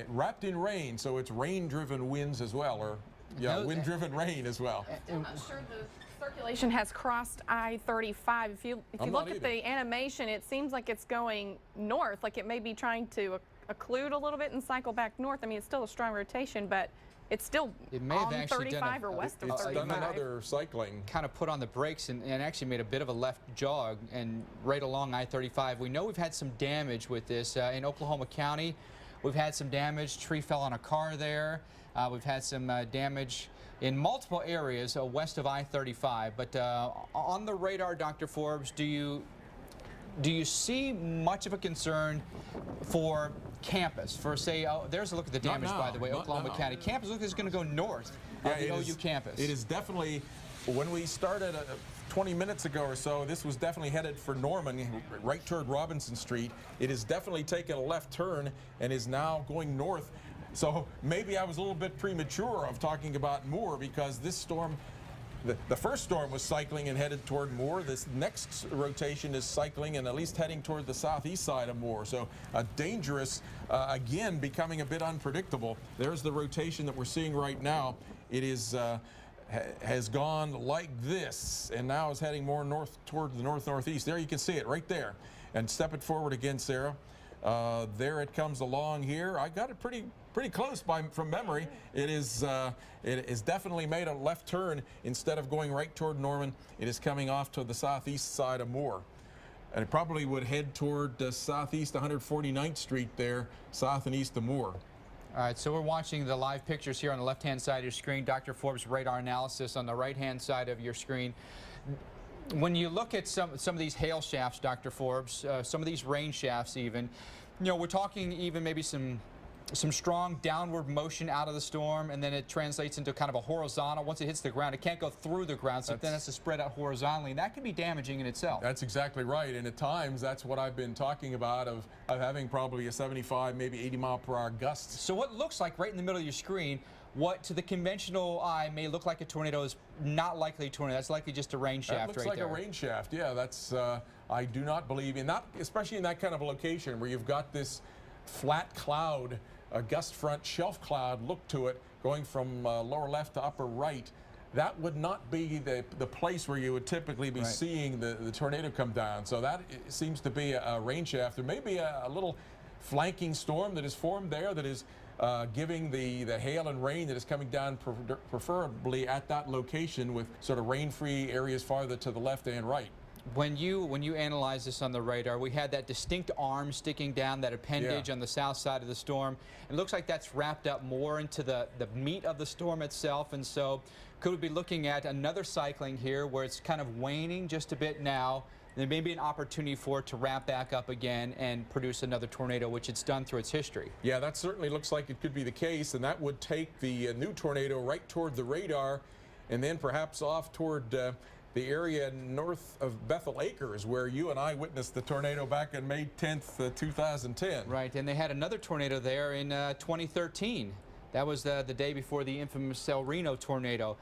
D: wrapped in rain, so it's rain-driven winds as well, or yeah, wind-driven rain as well.
I: I'm not sure the circulation has crossed I-35. If you look at the animation, it seems like it's going north, like it may be trying to occlude a little bit and cycle back north. I mean, it's still a strong rotation, but it's still on 35 or west of 35.
D: It's done another cycling.
E: Kind of put on the brakes and actually made a bit of a left jog and right along I-35. We know we've had some damage with this in Oklahoma County. We've had some damage. Tree fell on a car there. We've had some damage in multiple areas west of I-35. But on the radar, Dr. Forbes, do you see much of a concern for campus? For say, there's a look at the damage, by the way, Oklahoma County. Campus looks like it's going to go north of the OU campus.
D: It is definitely, when we started 20 minutes ago or so, this was definitely headed for Norman, right toward Robinson Street. It has definitely taken a left turn and is now going north. So maybe I was a little bit premature of talking about Moore, because this storm, the first storm was cycling and headed toward Moore. This next rotation is cycling and at least heading toward the southeast side of Moore. So dangerous, again, becoming a bit unpredictable. There's the rotation that we're seeing right now. It is has gone like this and now is heading more north toward the north-northeast. There you can see it right there. And step it forward again, Sarah. There it comes along here. I got it pretty close from memory. It is definitely made a left turn. Instead of going right toward Norman, it is coming off to the southeast side of Moore. And it probably would head toward southeast 149th Street there, south and east of Moore.
E: All right, so we're watching the live pictures here on the left-hand side of your screen. Dr. Forbes' radar analysis on the right-hand side of your screen. When you look at some of these hail shafts, Dr. Forbes, some of these rain shafts even, you know, we're talking even maybe some strong downward motion out of the storm, and then it translates into kind of a horizontal. Once it hits the ground, it can't go through the ground, so then it has to spread out horizontally, and that can be damaging in itself.
D: That's exactly right, and at times that's what I've been talking about of having probably a 75, maybe 80 mile per hour gust.
E: So what looks like right in the middle of your screen, what to the conventional eye may look like a tornado is not likely a tornado. That's likely just a rain shaft right there.
D: That looks like a rain shaft, yeah. That's, I do not believe in that, especially in that kind of a location where you've got this flat cloud, a gust front shelf cloud look to it, going from lower left to upper right. That would not be the place where you would typically be seeing the tornado come down. So that seems to be a rain shaft. There may be a little flanking storm that is formed there that is giving the hail and rain that is coming down preferably at that location, with sort of rain-free areas farther to the left and right.
E: When you analyze this on the radar, we had that distinct arm sticking down, that appendage on the south side of the storm. It looks like that's wrapped up more into the meat of the storm itself, and so could we be looking at another cycling here where it's kind of waning just a bit now? There may be an opportunity for it to wrap back up again and produce another tornado, which it's done through its history.
D: Yeah, that certainly looks like it could be the case, and that would take the new tornado right toward the radar, and then perhaps off toward the area north of Bethel Acres, where you and I witnessed the tornado back on May 10th, 2010.
E: Right, and they had another tornado there in 2013. That was the day before the infamous El Reno tornado.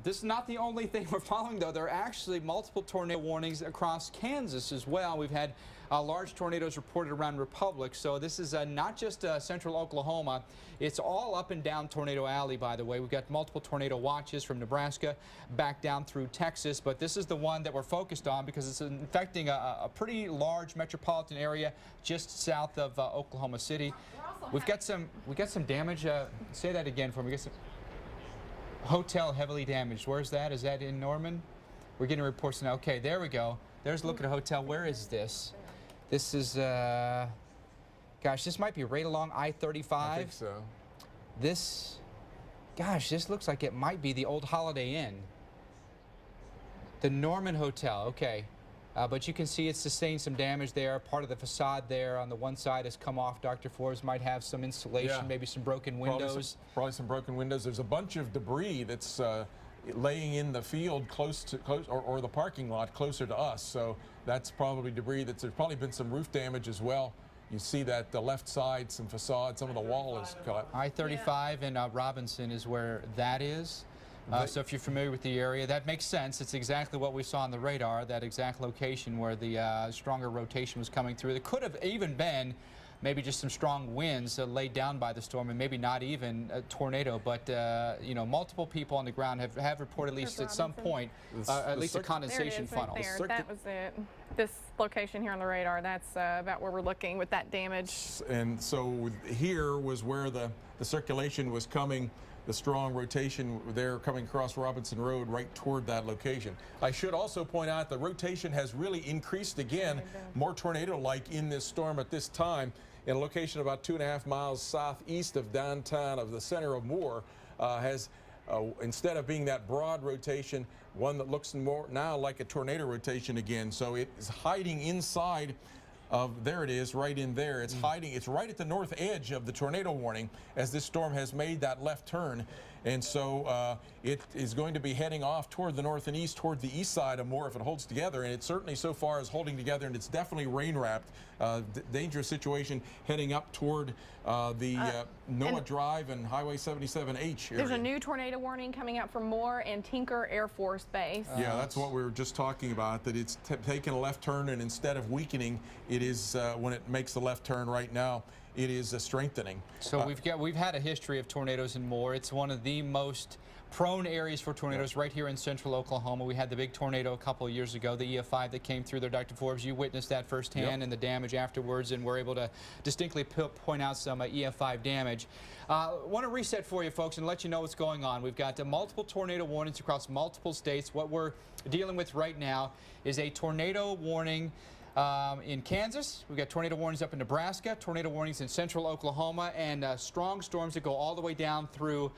E: This is not the only thing we're following, though. There are actually multiple tornado warnings across Kansas as well. We've had large tornadoes reported around Republic, so this is not just central Oklahoma. It's all up and down Tornado Alley, by the way. We've got multiple tornado watches from Nebraska back down through Texas, but this is the one that we're focused on because it's infecting a pretty large metropolitan area just south of Oklahoma City. We got some damage. Say that again for me. Hotel heavily damaged. Where's that? Is that in Norman? We're getting reports now. Okay, there we go. There's a look at a hotel. Where is this? This is, gosh, this might be right along I-35.
D: I think so.
E: This, gosh, this looks like it might be the old Holiday Inn. The Norman Hotel, okay. But you can see it's sustained some damage there. Part of the facade there on the one side has come off. Dr. Forbes might have some insulation, maybe some broken windows.
D: Probably some broken windows. There's a bunch of debris that's laying in the field or the parking lot closer to us. So that's probably debris. There's probably been some roof damage as well. You see that the left side, some facade, some of the wall is cut.
E: I-35 and Robinson is where that is. So if you're familiar with the area, that makes sense. It's exactly what we saw on the radar, that exact location where the stronger rotation was coming through. There could have even been maybe just some strong winds laid down by the storm, and maybe not even a tornado, but you know, multiple people on the ground have reported at least at some point at least a condensation funnel.
I: Right there. That was it. This location here on the radar, that's about where we're looking with that damage.
D: And so here was where the circulation was coming. The strong rotation there coming across Robinson Road right toward that location. I should also point out the rotation has really increased again, more tornado-like in this storm at this time, in a location about 2.5 miles southeast of downtown of the center of Moore, has instead of being that broad rotation, one that looks more now like a tornado rotation again. So it is hiding inside of, there it is, right in there. It's hiding, it's right at the north edge of the tornado warning as this storm has made that left turn. And so it is going to be heading off toward the north and east, toward the east side of Moore if it holds together. And it certainly so far is holding together, and it's definitely rain-wrapped. Dangerous situation heading up toward the Noah Drive and Highway 77H area.
I: There's a new tornado warning coming out from Moore and Tinker Air Force Base.
D: Yeah, that's what we were just talking about, that it's taken a left turn, and instead of weakening, it is, when it makes the left turn right now, it is strengthening.
E: So we've had a history of tornadoes in Moore. It's one of the most prone areas for tornadoes right here in central Oklahoma. We had the big tornado a couple of years ago, the EF5 that came through there. Dr. Forbes, you witnessed that firsthand and the damage afterwards, and were able to distinctly point out some EF5 damage. I want to reset for you folks and let you know what's going on. We've got multiple tornado warnings across multiple states. What we're dealing with right now is a tornado warning in Kansas. We've got tornado warnings up in Nebraska, tornado warnings in central Oklahoma, and strong storms that go all the way down through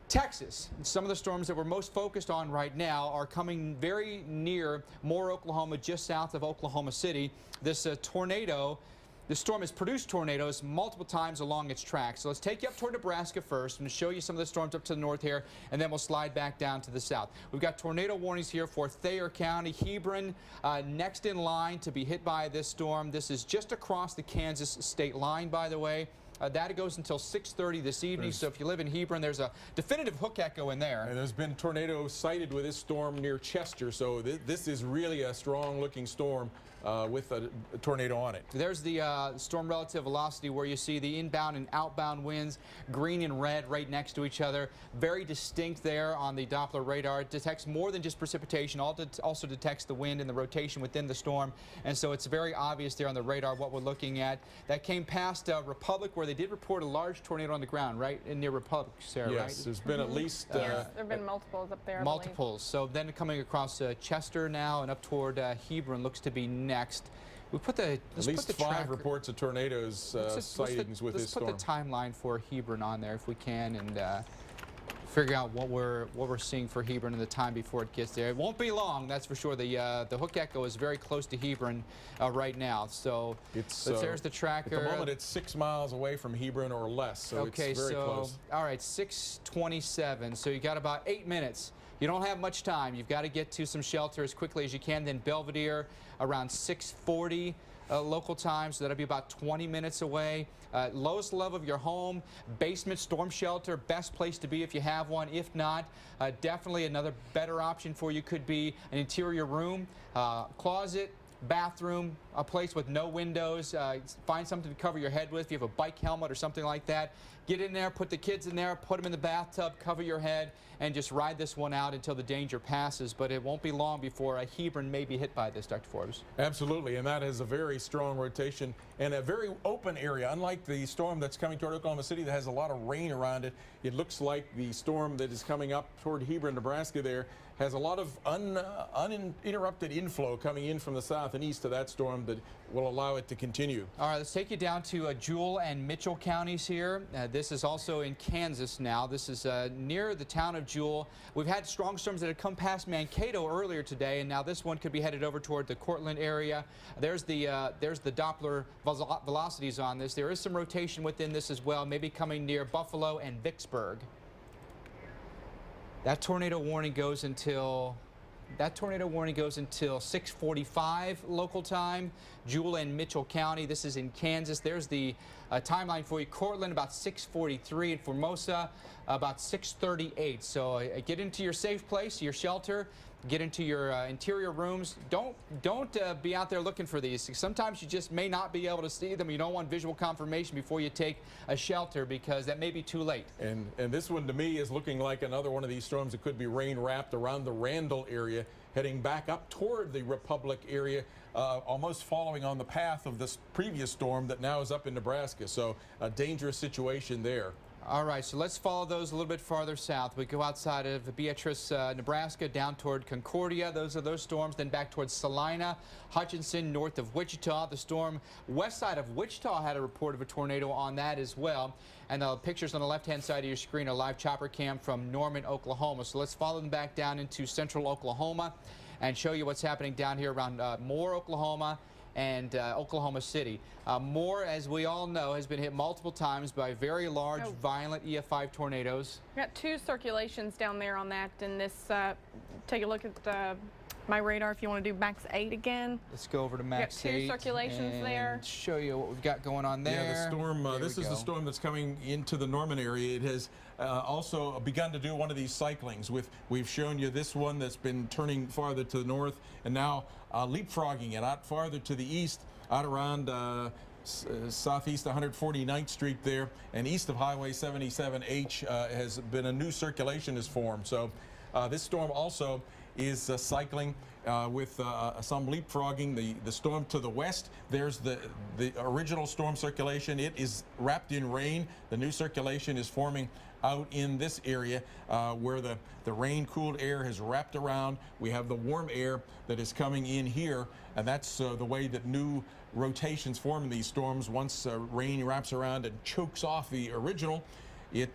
E: Texas. Some of the storms that we're most focused on right now are coming very near Moore, Oklahoma, just south of Oklahoma City. This this storm has produced tornadoes multiple times along its track. So let's take you up toward Nebraska first. I'm going to show you some of the storms up to the north here, and then we'll slide back down to the south. We've got tornado warnings here for Thayer County. Hebron next in line to be hit by this storm. This is just across the Kansas state line, by the way. That goes until 6:30 this evening. So if you live in Hebron, there's a definitive hook echo in there.
D: And there's been tornadoes sighted with this storm near Chester. So this is really a strong-looking storm with a tornado on it.
E: There's the storm relative velocity, where you see the inbound and outbound winds, green and red, right next to each other. Very distinct there on the Doppler radar. It detects more than just precipitation. Also detects the wind and the rotation within the storm. And so it's very obvious there on the radar what we're looking at. That came past Republic, where they did report a large tornado on the ground, right near Republic, Sarah,
D: yes,
E: right?
D: There's been at least...
I: yes, there have been multiples up there,
E: multiples. So then coming across Chester now and up toward Hebron looks to be next. We put the
D: at least 5 reports of tornadoes sightings with this storm.
E: Let's put the timeline for Hebron on there if we can, and figure out what we're seeing for Hebron in the time before it gets there. It won't be long, that's for sure. The hook echo is very close to Hebron right now. So there's the tracker.
D: At the moment, it's 6 miles away from Hebron or less. So
E: okay,
D: it's very close.
E: All right, 6:27. So you got about 8 minutes. You don't have much time. You've got to get to some shelter as quickly as you can. Then Belvedere around 6:40 local time, so that'll be about 20 minutes away. Lowest level of your home, basement storm shelter, best place to be if you have one. If not, definitely another better option for you could be an interior room, closet, bathroom, a place with no windows. Find something to cover your head with. If you have a bike helmet or something like that, get in there, put the kids in there, put them in the bathtub, cover your head, and just ride this one out until the danger passes. But it won't be long before a Hebron may be hit by this, Dr. Forbes.
D: Absolutely, and that is a very strong rotation and a very open area. Unlike the storm that's coming toward Oklahoma City that has a lot of rain around it, it looks like the storm that is coming up toward Hebron, Nebraska there has a lot of uninterrupted inflow coming in from the south and east to that storm that will allow it to continue.
E: All right, let's take you down to Jewell and Mitchell counties here. This is also in Kansas now. This is near the town of Jewell. We've had strong storms that had come past Mankato earlier today, and now this one could be headed over toward the Cortland area. There's the Doppler velocities on this. There is some rotation within this as well, maybe coming near Buffalo and Vicksburg. That tornado warning goes until 6:45 local time. Jewell and Mitchell County. This is in Kansas. There's the timeline for you. Cortland about 6:43 and Formosa about 6:38. So get into your safe place, your shelter. Get into your interior rooms. Don't be out there looking for these. Sometimes you just may not be able to see them. You don't want visual confirmation before you take a shelter because that may be too late.
D: And this one to me is looking like another one of these storms that could be rain wrapped around the Randall area, heading back up toward the Republic area, almost following on the path of this previous storm that now is up in Nebraska. So a dangerous situation there.
E: All right, so let's follow those a little bit farther south. We go outside of Beatrice, Nebraska, down toward Concordia. Those are those storms. Then back towards Salina, Hutchinson, north of Wichita. The storm west side of Wichita had a report of a tornado on that as well. And the pictures on the left-hand side of your screen are live chopper cam from Norman, Oklahoma. So let's follow them back down into central Oklahoma and show you what's happening down here around Moore, Oklahoma, and Oklahoma City. Moore, as we all know, has been hit multiple times by very large, violent EF5 tornadoes.
I: We got 2 circulations down there on that, and this, take a look at my radar if you want to do max 8 again.
E: Let's go over to max 8.
I: We got 2 circulations
E: and
I: there.
E: Show you what we've got going on there.
D: Yeah, the storm, this is the storm that's coming into the Norman area. It has also begun to do one of these cyclings. We've shown you this one that's been turning farther to the north and now leapfrogging it out farther to the east, out around southeast 149th Street there, and east of Highway 77H has been a new circulation has formed. So this storm also is cycling with some leapfrogging. The storm to the west, there's the original storm circulation. It is wrapped in rain. The new circulation is forming out in this area where the rain-cooled air has wrapped around. We have the warm air that is coming in here, and that's the way that new rotations form in these storms. Once rain wraps around and chokes off the original, it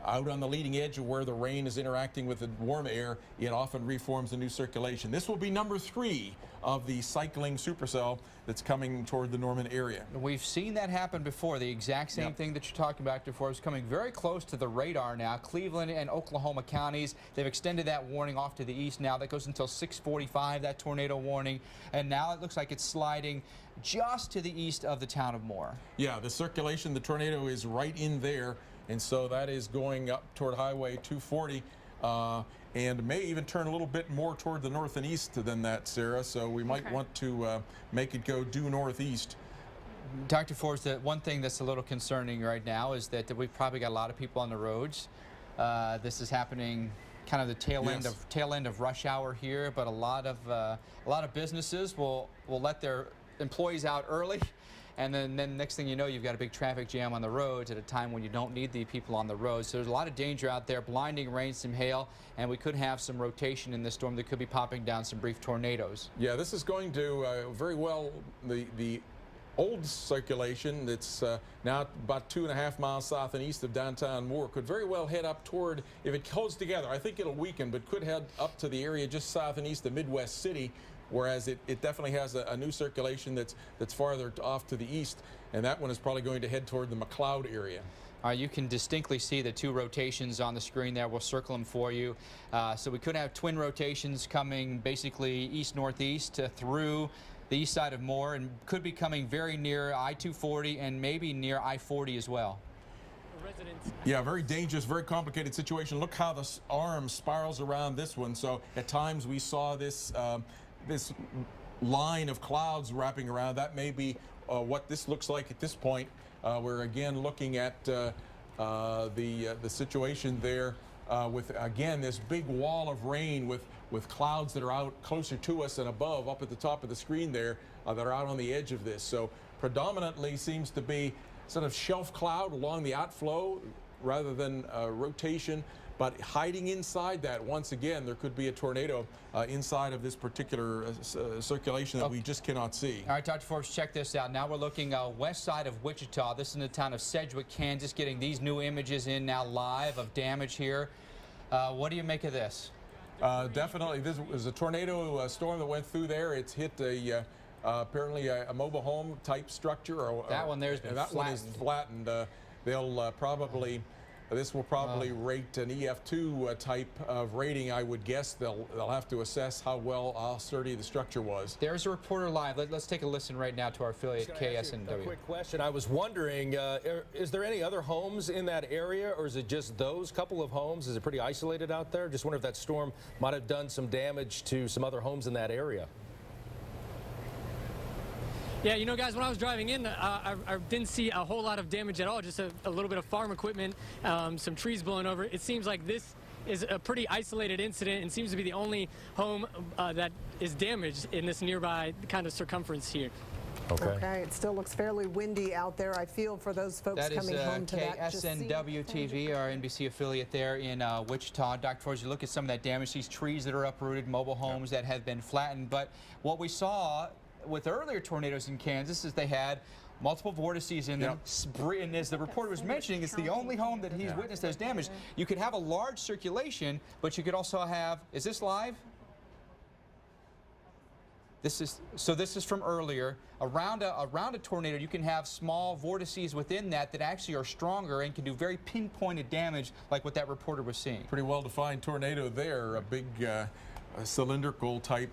D: out on the leading edge of where the rain is interacting with the warm air, it often reforms a new circulation. This will be number 3 of the cycling supercell that's coming toward the Norman area.
E: We've seen that happen before. The exact same thing that you're talking about before is coming very close to the radar now. Cleveland and Oklahoma counties, they've extended that warning off to the east now. That goes until 6:45, that tornado warning. And now it looks like it's sliding just to the east of the town of Moore.
D: Yeah, the circulation, the tornado is right in there. And so that is going up toward Highway 240 and may even turn a little bit more toward the north and east than that, Sarah. So we might want to make it go due northeast.
E: Dr. Forbes, the one thing that's a little concerning right now is that we've probably got a lot of people on the roads. This is happening kind of the tail end of rush hour here, but a lot of businesses will let their employees out early. And then next thing you know, you've got a big traffic jam on the roads at a time when you don't need the people on the roads. So there's a lot of danger out there, blinding rain, some hail, and we could have some rotation in this storm that could be popping down some brief tornadoes.
D: Yeah, this is going to very well, the old circulation that's now about 2.5 miles south and east of downtown Moore could very well head up toward, if it holds together, I think it'll weaken, but could head up to the area just south and east of Midwest City, whereas it definitely has a new circulation that's farther off to the east, and that one is probably going to head toward the McLeod area.
E: You can distinctly see the 2 rotations on the screen there. We'll circle them for you. So we could have twin rotations coming basically east-northeast through the east side of Moore, and could be coming very near I-240 and maybe near I-40 as well.
D: Yeah, very dangerous, very complicated situation. Look how the arm spirals around this one. So at times we saw this line of clouds wrapping around. That may be what this looks like at this point. We're again looking at the situation there with, again, this big wall of rain with clouds that are out closer to us and above, up at the top of the screen there, that are out on the edge of this. So predominantly seems to be sort of shelf cloud along the outflow rather than rotation. But hiding inside that, once again, there could be a tornado inside of this particular circulation that we just cannot see.
E: All right, Dr. Forbes, check this out. Now we're looking west side of Wichita. This is in the town of Sedgwick, Kansas, getting these new images in now live of damage here. What do you make of this?
D: Definitely, this was a tornado storm that went through there. It's hit apparently a mobile home type structure.
E: That one there's been
D: that
E: flattened.
D: one is flattened. They'll probably. This will probably rate an EF2 type of rating, I would guess. They'll have to assess how sturdy the structure was.
E: There's a reporter live. Let's take a listen right now to our affiliate KSNW.
M: A quick question. I was wondering, is there any other homes in that area, or is it just those couple of homes? Is it pretty isolated out there? Just wonder if that storm might have done some damage to some other homes in that area.
N: Yeah, you know, guys, when I was driving in, I didn't see a whole lot of damage at all, just a little bit of farm equipment, some trees blowing over. It seems like this is a pretty isolated incident and seems to be the only home that is damaged in this nearby kind of circumference here.
O: Okay, it still looks fairly windy out there. I feel for those folks coming home to that.
E: KSNW TV, our NBC affiliate there in Wichita. Dr. Forbes, you look at some of that damage, these trees that are uprooted, mobile homes that have been flattened. But what we saw with earlier tornadoes in Kansas is they had multiple vortices in them. And as the reporter was mentioning, it's the only home that he's witnessed as damaged. You could have a large circulation, but you could also have, is this live? This is from earlier. Around a tornado, you can have small vortices within that actually are stronger and can do very pinpointed damage like what that reporter was seeing.
D: Pretty well-defined tornado there, a big cylindrical type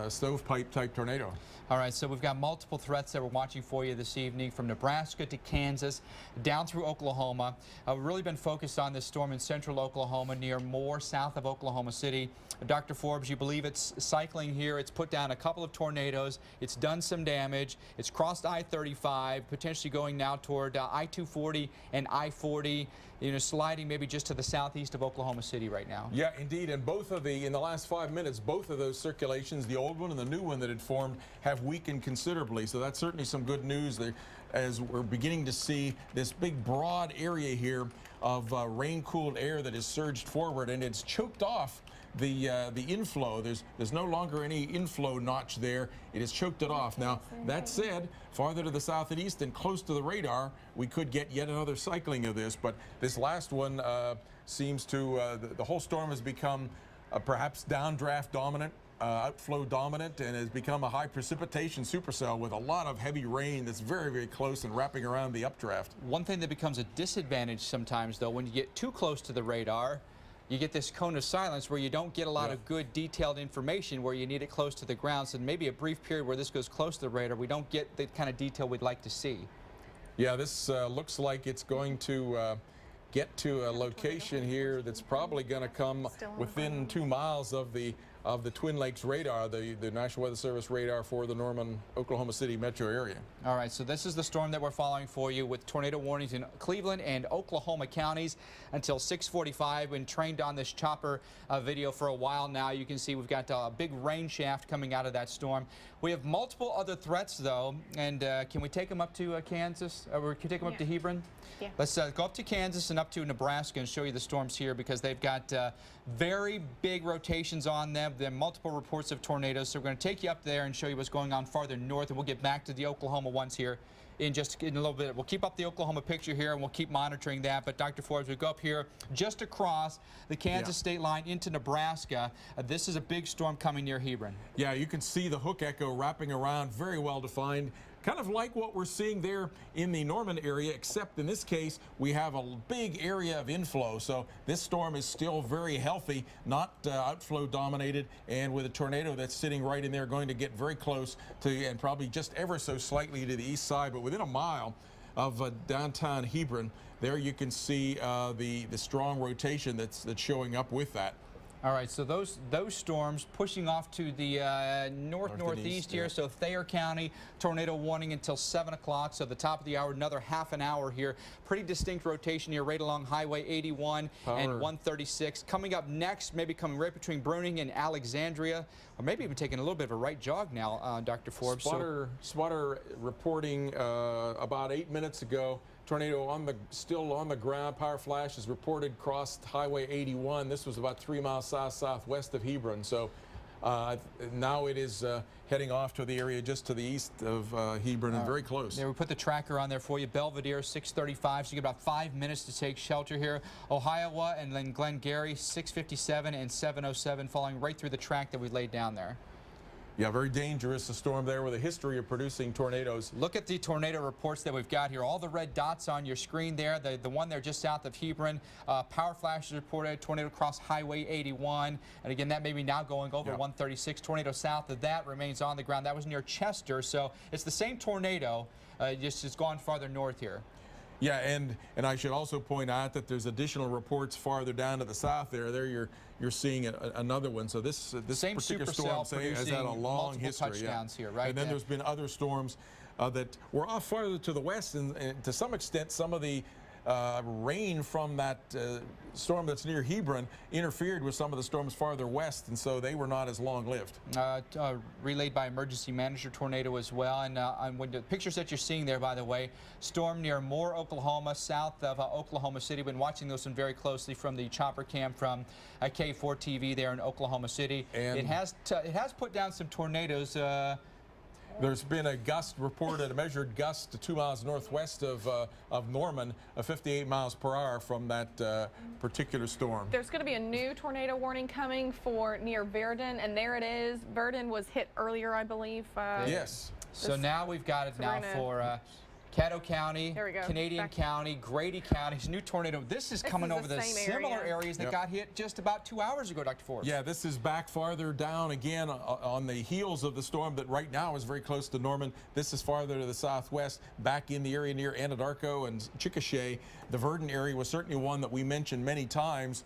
D: stovepipe type tornado.
E: All right, so we've got multiple threats that we're watching for you this evening, from Nebraska to Kansas, down through Oklahoma. We've really been focused on this storm in central Oklahoma, near Moore, south of Oklahoma City. Dr. Forbes, you believe it's cycling here. It's put down a couple of tornadoes. It's done some damage. It's crossed I-35, potentially going now toward I-240 and I-40, you know, sliding maybe just to the southeast of Oklahoma City right now.
D: Yeah, indeed. And in the last 5 minutes, both of those circulations, the old one and the new one that had formed, have weakened considerably. So that's certainly some good news there, as we're beginning to see this big broad area here of rain-cooled air that has surged forward, and it's choked off the inflow. There's no longer any inflow notch there. It has choked it off. Now, that said, farther to the south and east and close to the radar, we could get yet another cycling of this. But this last one seems to, the whole storm has become perhaps downdraft dominant, outflow dominant, and has become a high precipitation supercell with a lot of heavy rain that's very, very close and wrapping around the updraft.
E: One thing that becomes a disadvantage sometimes, though, when you get too close to the radar, you get this cone of silence where you don't get a lot of good detailed information where you need it close to the ground. So maybe a brief period where this goes close to the radar, we don't get the kind of detail we'd like to see.
D: Yeah, this looks like it's going to get to a location here that's probably going to come within 2 miles of the Twin Lakes radar, the National Weather Service radar for the Norman, Oklahoma City metro area.
E: All right, so this is the storm that we're following for you, with tornado warnings in Cleveland and Oklahoma counties until 6:45. Been trained on this chopper video for a while now. You can see we've got a big rain shaft coming out of that storm. We have multiple other threats, though, and can we take them up to Kansas? Or can we take them up to Hebron?
I: Yeah.
E: Let's go up to Kansas and up to Nebraska and show you the storms here, because they've got very big rotations on them. There are multiple reports of tornadoes, so we're going to take you up there and show you what's going on farther north, and we'll get back to the Oklahoma ones here in a little bit. We'll keep up the Oklahoma picture here, and we'll keep monitoring that. But Dr. Forbes, we go up here just across the Kansas state line into Nebraska. This is a big storm coming near Hebron.
D: Yeah, you can see the hook echo wrapping around, very well defined. Kind of like what we're seeing there in the Norman area, except in this case, we have a big area of inflow. So this storm is still very healthy, not outflow dominated, and with a tornado that's sitting right in there, going to get very close to, and probably just ever so slightly to the east side, but within a mile of downtown Hebron. There you can see the strong rotation that's showing up with that.
E: All right, so those storms pushing off to the northeast here.
D: Yeah.
E: So Thayer County, tornado warning until 7 o'clock. So the top of the hour, another half an hour here. Pretty distinct rotation here right along Highway 81 and 136. Coming up next, maybe coming right between Bruning and Alexandria, or maybe even taking a little bit of a right jog now, Dr. Forbes.
D: Spotter reporting about 8 minutes ago. Tornado still on the ground. Power flash is reported crossed Highway 81. This was about 3 miles southwest of Hebron. So now it is heading off to the area just to the east of Hebron and very close.
E: There, we put the tracker on there for you. Belvedere 6:35, so you get about 5 minutes to take shelter here. Ohiowa and then Glengarry 6:57 and 7:07, falling right through the track that we laid down there.
D: Yeah, very dangerous, a storm there with a history of producing tornadoes.
E: Look at the tornado reports that we've got here. All the red dots on your screen there. The one there just south of Hebron. Power flashes reported. Tornado across Highway 81. And again, that may be now going over 136. Tornado south of that remains on the ground. That was near Chester. So it's the same tornado, just has gone farther north here.
D: Yeah, and I should also point out that there's additional reports farther down to the south there. There you're seeing another one. So this
E: same
D: particular storm has had a long history.
E: Touchdowns here, right?
D: And then there's been other storms that were off farther to the west, and to some extent, some of the rain from that storm that's near Hebron interfered with some of the storms farther west, and so they were not as long-lived.
E: Relayed by emergency manager tornado as well. And when the pictures that you're seeing there, by the way, storm near Moore, Oklahoma, south of Oklahoma City. Been watching those one very closely from the chopper cam from K4 TV there in Oklahoma City. And it has put down some tornadoes.
D: There's been a gust reported, a measured gust to 2 miles northwest of Norman, 58 miles per hour from that particular storm.
I: There's going to be a new tornado warning coming for near Verdun, and there it is. Verdun was hit earlier, I believe.
D: Yes.
E: So now we've got it now for Caddo County, Canadian County, Grady County. New tornado. This is coming over the similar areas that got hit just about 2 hours ago, Dr. Forbes.
D: Yeah, this is back farther down again on the heels of the storm that right now is very close to Norman. This is farther to the southwest, back in the area near Anadarko and Chickasha. The Verdun area was certainly one that we mentioned many times.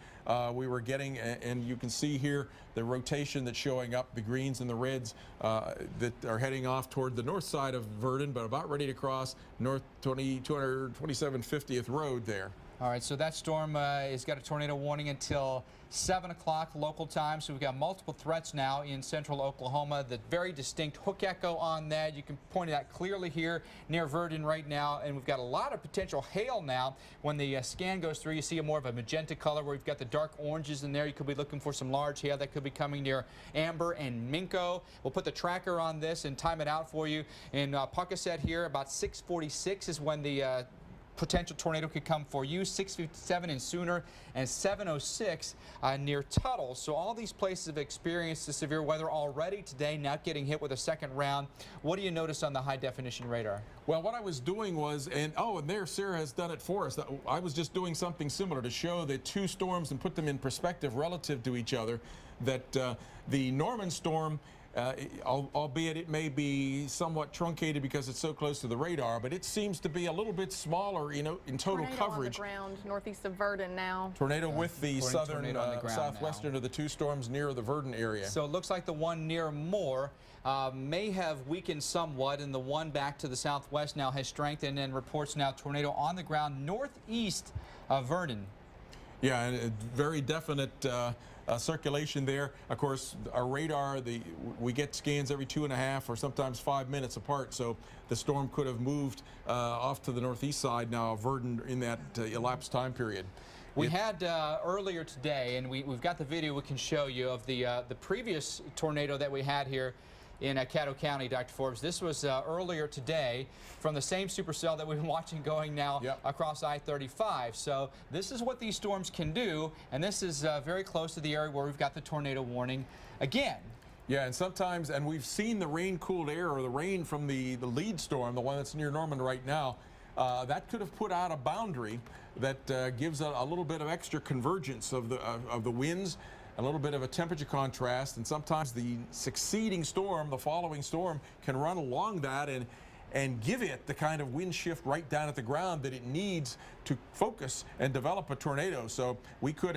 D: We were getting, and you can see here the rotation that's showing up, the greens and the reds that are heading off toward the north side of Verdun, but about ready to cross North 227 50th Road there.
E: All right, so that storm has got a tornado warning until 7 o'clock local time. So we've got multiple threats now in central Oklahoma. The very distinct hook echo on that. You can point it out clearly here near Verdun right now. And we've got a lot of potential hail now. When the scan goes through, you see more of a magenta color where we've got the dark oranges in there. You could be looking for some large hail that could be coming near Amber and Minco. We'll put the tracker on this and time it out for you. In Puckasset here, about 6:46 is when the potential tornado could come for you. 6:57 in Sooner and 7:06 near Tuttle. So all these places have experienced the severe weather already today, now getting hit with a second round. What do you notice on the high definition radar?
D: Well, what I was doing was, and there Sarah has done it for us. I was just doing something similar to show the two storms and put them in perspective relative to each other. That the Norman storm, albeit it may be somewhat truncated because it's so close to the radar, but it seems to be a little bit smaller, in total
I: tornado
D: coverage.
I: On the ground northeast of Verdun now.
D: Tornado with the southern, southwestern of the two storms near the Verdun area.
E: So it looks like the one near Moore may have weakened somewhat, and the one back to the southwest now has strengthened and reports now tornado on the ground northeast of Verdun.
D: Yeah, and a very definite circulation there. Of course, our radar, we get scans every 2.5 or sometimes 5 minutes apart, so the storm could have moved off to the northeast side now of Verdun in that elapsed time period.
E: We had earlier today, and we've got the video we can show you of the previous tornado that we had here in Caddo County, Dr. Forbes. This was earlier today from the same supercell that we've been watching going now across I-35. So this is what these storms can do, and this is very close to the area where we've got the tornado warning again.
D: Yeah, and sometimes, and we've seen the rain-cooled air or the rain from the lead storm, the one that's near Norman right now, that could have put out a boundary that gives a little bit of extra convergence of the winds, a little bit of a temperature contrast, and sometimes the succeeding storm, the following storm, can run along that and give it the kind of wind shift right down at the ground that it needs to focus and develop a tornado. So we could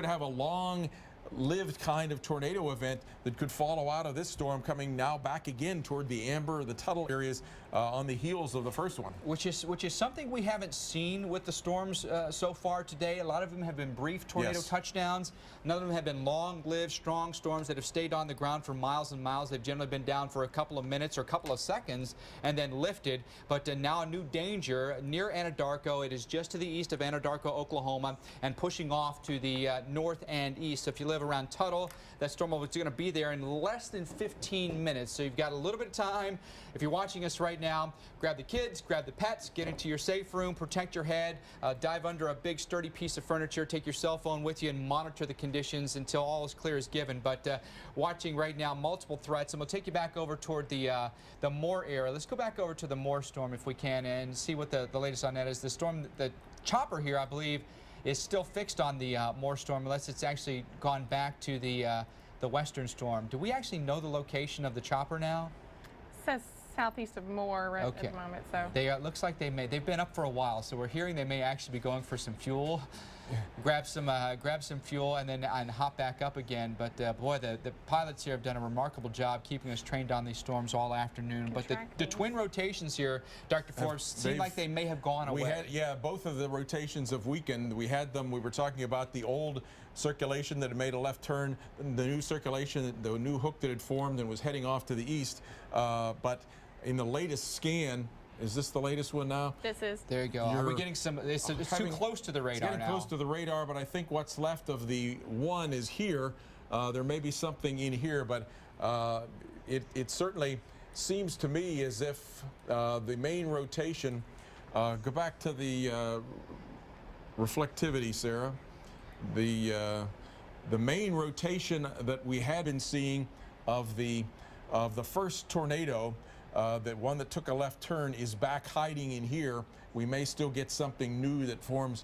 D: have a long lived kind of tornado event that could follow out of this storm, coming now back again toward the Amber, the Tuttle areas on the heels of the first one.
E: Which is something we haven't seen with the storms so far today. A lot of them have been brief tornado touchdowns. None of them have been long-lived, strong storms that have stayed on the ground for miles and miles. They've generally been down for a couple of minutes or a couple of seconds and then lifted. But now a new danger near Anadarko. It is just to the east of Anadarko, Oklahoma, and pushing off to the north and east. So if you live around Tuttle, that storm is going to be there in less than 15 minutes. So you've got a little bit of time. If you're watching us right now, grab the kids, grab the pets, get into your safe room, protect your head, dive under a big sturdy piece of furniture, take your cell phone with you, and monitor the conditions until all is clear is given. But watching right now, multiple threats, and we'll take you back over toward the Moore area. Let's go back over to the Moore storm if we can and see what the latest on that is. The storm, the chopper here, I believe, is still fixed on the Moore storm, unless it's actually gone back to the western storm. Do we actually know the location of the chopper now?
I: Says southeast of Moore right at the moment. So
E: they looks like they've been up for a while. So we're hearing they may actually be going for some fuel. Grab some fuel and then hop back up again. But boy, the pilots here have done a remarkable job keeping us trained on these storms all afternoon. But the twin rotations here, Dr. Forbes, seem like they may have gone away.
D: Both of the rotations have weakened. We had them. We were talking about the old circulation that had made a left turn, the new circulation, the new hook that had formed and was heading off to the east. But in the latest scan, is this the latest one now?
I: This is.
E: There you go. Are we getting some? It's too close to the radar now.
D: It's getting close to the radar, but I think what's left of the one is here. There may be something in here, but it certainly seems to me as if the main rotation. Go back to the reflectivity, Sarah. The main rotation that we had been seeing of the first tornado. That one that took a left turn is back hiding in here. We may still get something new that forms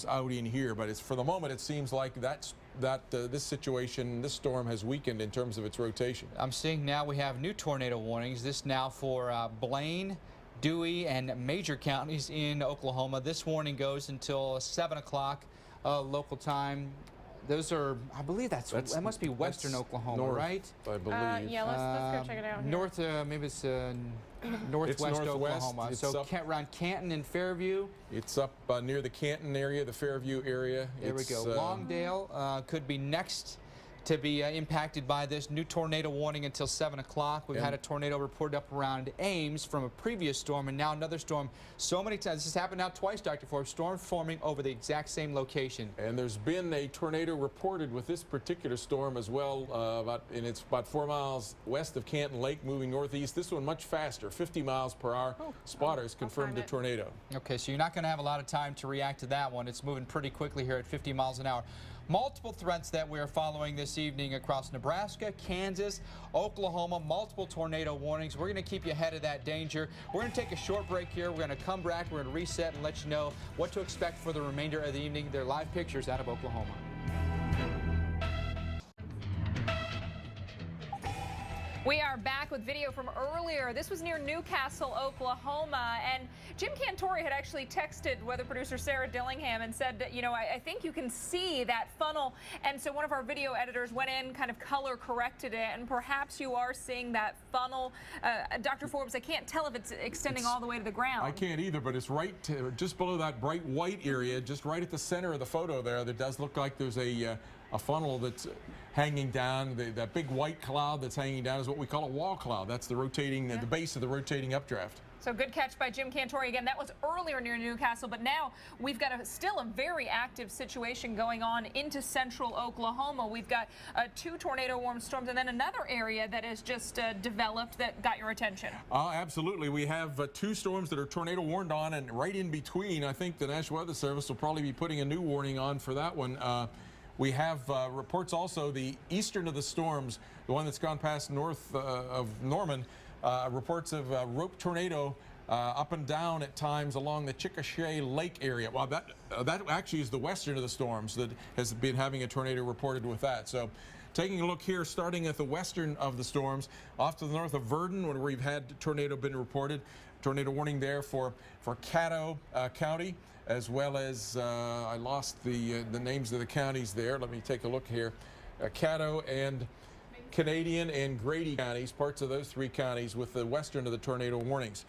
D: out in here, but for the moment it seems like this situation, this storm has weakened in terms of its rotation.
E: I'm seeing now we have new tornado warnings. This now for Blaine, Dewey, and major counties in Oklahoma. This warning goes until 7 o'clock local time. Those are, I believe that must be western Oklahoma,
D: north,
E: right?
D: I believe.
I: Yeah, let's go check it out here.
E: North, maybe it's northwest Oklahoma. So around Canton and Fairview.
D: It's up near the Canton area, the Fairview area.
E: There we go. Longdale could be next to be impacted by this new tornado warning until 7 o'clock. We've had a tornado reported up around Ames from a previous storm, and now another storm. So many times. This has happened now twice, Dr. Forbes. Storms forming over the exact same location.
D: And there's been a tornado reported with this particular storm as well, it's about 4 miles west of Canton Lake, moving northeast. This one much faster, 50 miles per hour. Spotters confirmed a tornado.
E: Okay, so you're not going to have a lot of time to react to that one. It's moving pretty quickly here at 50 miles an hour. Multiple threats that we're following this evening across Nebraska, Kansas, Oklahoma, multiple tornado warnings. We're going to keep you ahead of that danger. We're going to take a short break here. We're going to come back. We're going to reset and let you know what to expect for the remainder of the evening. They're live pictures out of Oklahoma.
G: We are back with video from earlier. This was near Newcastle, Oklahoma, and Jim Cantore had actually texted weather producer Sarah Dillingham and said that, I think you can see that funnel. And so one of our video editors went in, kind of color corrected it, and perhaps you are seeing that funnel. Dr. Forbes, I can't tell if it's extending all the way to the ground.
D: I can't either, but it's right just below that bright white area, just right at the center of the photo there. That does look like there's a funnel that's hanging down. That big white cloud that's hanging down is what we call a wall cloud. That's the rotating, the base of the rotating updraft.
G: So good catch by Jim Cantore. Again, that was earlier near Newcastle, but now we've got still a very active situation going on into central Oklahoma. We've got 2 tornado warning storms and then another area that has just developed that got your attention.
D: Absolutely. We have 2 storms that are tornado warned on, and right in between, I think the National Weather Service will probably be putting a new warning on for that one. We have reports also the eastern of the storms, the one that's gone past north of Norman, reports of rope tornado up and down at times along the Chickasha Lake area. Well, that actually is the western of the storms that has been having a tornado reported with that. So taking a look here, starting at the western of the storms, off to the north of Verdon, where we've had tornado been reported. Tornado warning there for Caddo County, as well as I lost the names of the counties there. Let me take a look here. Caddo and Canadian and Grady counties, parts of those 3 counties with the western of the tornado warnings.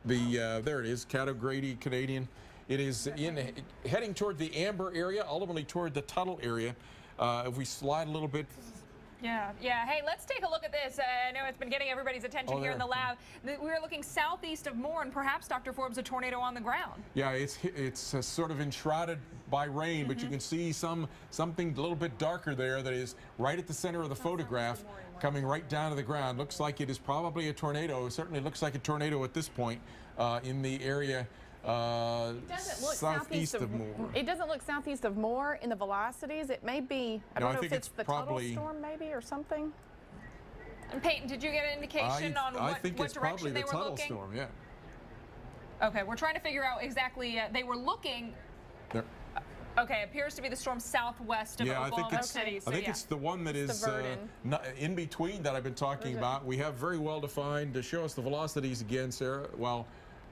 D: There it is, Caddo, Grady, Canadian. It is heading toward the Amber area, ultimately toward the Tuttle area. If we slide a little bit.
G: Yeah. Hey, let's take a look at this. I know it's been getting everybody's attention here in the lab. We are looking southeast of Moore, and perhaps, Dr. Forbes, a tornado on the ground.
D: Yeah, it's sort of enshrouded by rain, but you can see something a little bit darker there that is right at the center of the photograph, coming right down to the ground. Looks like it is probably a tornado. It certainly looks like a tornado at this point in the area. Southeast of Moore.
I: It doesn't look southeast of Moore in the velocities. It may be, I don't know if it's the Tuttle storm maybe or something.
G: And Peyton, did you get an indication on what direction they were looking?
D: I think it's probably the Tuttle storm, yeah.
G: Okay, we're trying to figure out exactly, they were looking, okay, appears to be the storm southwest of Oklahoma City.
D: I think it's the one that is in between that I've been talking about. We have very well defined, to show us the velocities again, Sarah. Well,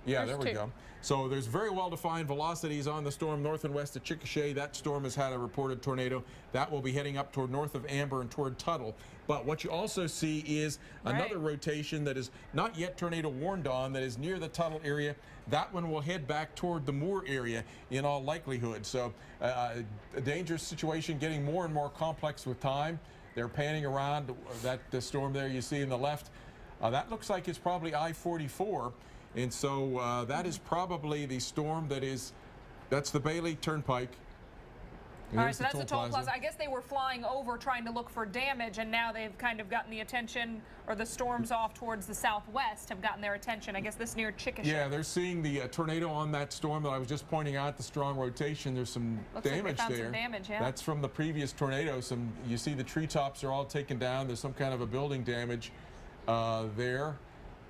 D: yeah, there we go. So there's very well-defined velocities on the storm north and west of Chickasha. That storm has had a reported tornado. That will be heading up toward north of Amber and toward Tuttle. But what you also see is another rotation that is not yet tornado warned on, that is near the Tuttle area. That one will head back toward the Moore area in all likelihood. So a dangerous situation, getting more and more complex with time. They're panning around the storm there you see in the left. That looks like it's probably I-44. And so that is probably the storm that's the Bailey Turnpike.
G: All right, so that's the toll plaza. I guess they were flying over trying to look for damage, and now they've kind of gotten the attention, or the storms off towards the southwest have gotten their attention. I guess this near Chickasha.
D: Yeah, they're seeing the tornado on that storm that I was just pointing out, the strong rotation. There's some damage there.
G: Some damage, yeah.
D: That's from the previous tornado. You see the treetops are all taken down. There's some kind of a building damage there.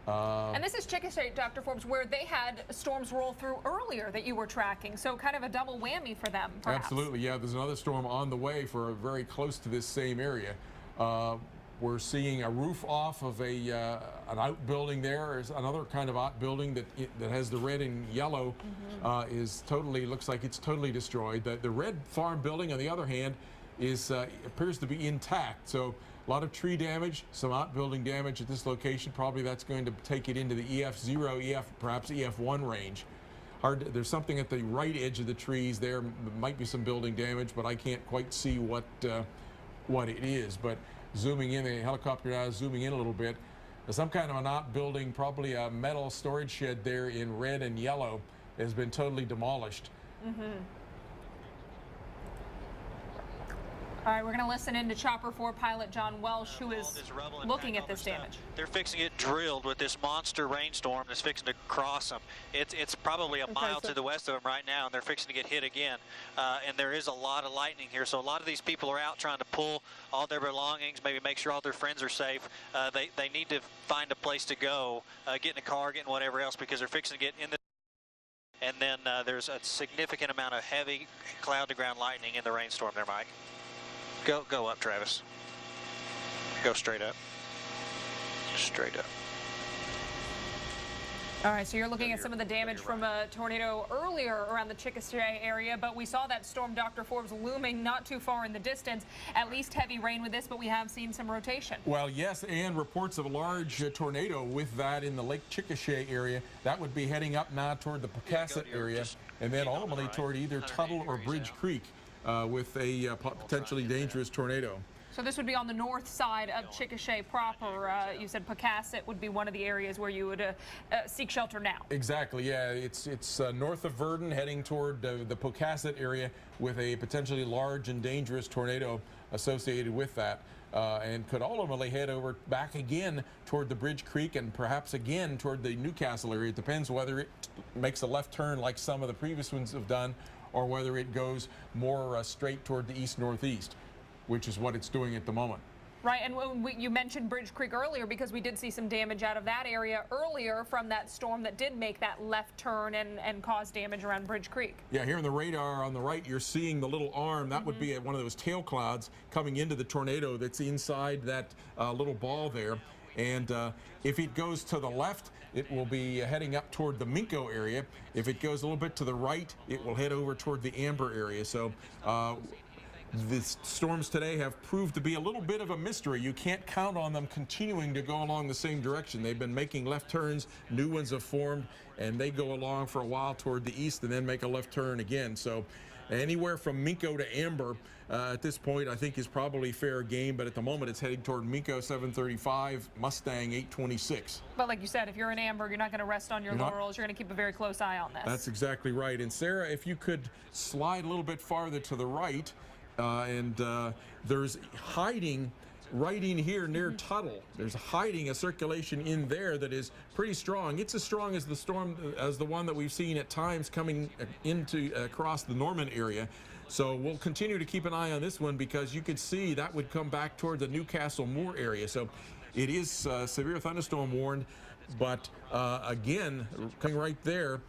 G: And this is Chickasha, Dr. Forbes, where they had storms roll through earlier that you were tracking, so kind of a double whammy for them, perhaps.
D: Absolutely, yeah. There's another storm on the way for very close to this same area. We're seeing a roof off of an outbuilding there. There's another kind of outbuilding that has the red and yellow looks like it's totally destroyed. The red farm building, on the other hand, appears to be intact. So a lot of tree damage, some outbuilding damage at this location. Probably that's going to take it into the EF0, perhaps EF1 range. There's something at the right edge of the trees there. Might be some building damage, but I can't quite see what it is. But zooming in, the helicopter now is zooming in a little bit. There's some kind of an outbuilding, probably a metal storage shed there in red and yellow, has been totally demolished.
G: All right, we're going to listen in to Chopper 4 pilot John Welsh, who is looking at this damage.
F: They're fixing it drilled with this monster rainstorm that's fixing to cross them. It's probably a mile to the west of them right now, and they're fixing to get hit again. And there is a lot of lightning here, so a lot of these people are out trying to pull all their belongings, maybe make sure all their friends are safe. They need to find a place to go, get in a car, get in whatever else, because they're fixing to get in the... And then there's a significant amount of heavy cloud-to-ground lightning in the rainstorm there, Mike. Go up, Travis. Go straight up. Straight up.
G: All right, so you're looking at some of the damage from a tornado earlier around the Chickasha area, but we saw that storm, Dr. Forbes, looming not too far in the distance. At least heavy rain with this, but we have seen some rotation.
D: Well, yes, and reports of a large tornado with that in the Lake Chickasha area. That would be heading up now toward the Pocasset area, and then ultimately toward either Tuttle or Bridge Creek. With a potentially dangerous tornado.
G: So this would be on the north side of Chickasha proper. You said Pocasset would be one of the areas where you would seek shelter now.
D: Exactly, yeah. It's north of Verdon, heading toward the Pocasset area with a potentially large and dangerous tornado associated with that. And could ultimately head over back again toward the Bridge Creek and perhaps again toward the Newcastle area. It depends whether it makes a left turn like some of the previous ones have done, or whether it goes more straight toward the east-northeast, which is what it's doing at the moment.
G: Right, and you mentioned Bridge Creek earlier because we did see some damage out of that area earlier from that storm that did make that left turn and cause damage around Bridge Creek.
D: Yeah, here on the radar on the right, you're seeing the little arm. That would be one of those tail clouds coming into the tornado that's inside that little ball there. And if it goes to the left, it will be heading up toward the Minco area. If it goes a little bit to the right, it will head over toward the Amber area. So the storms today have proved to be a little bit of a mystery. You can't count on them continuing to go along the same direction. They've been making left turns, new ones have formed, and they go along for a while toward the east and then make a left turn again. So anywhere from Minko to Amber at this point I think is probably fair game, but at the moment it's heading toward Minko 735, Mustang 826.
G: But like you said, if you're in Amber, you're not going to rest on your laurels. You're going to keep a very close eye on this.
D: That's exactly right. And Sarah, if you could slide a little bit farther to the right, there's hiding right in here near Tuttle. There's hiding a circulation in there that is pretty strong. It's as strong as the storm, as the one that we've seen at times coming into across the Norman area. So we'll continue to keep an eye on this one because you could see that would come back toward the Newcastle Moore area. So it is severe thunderstorm warned, but again, coming right there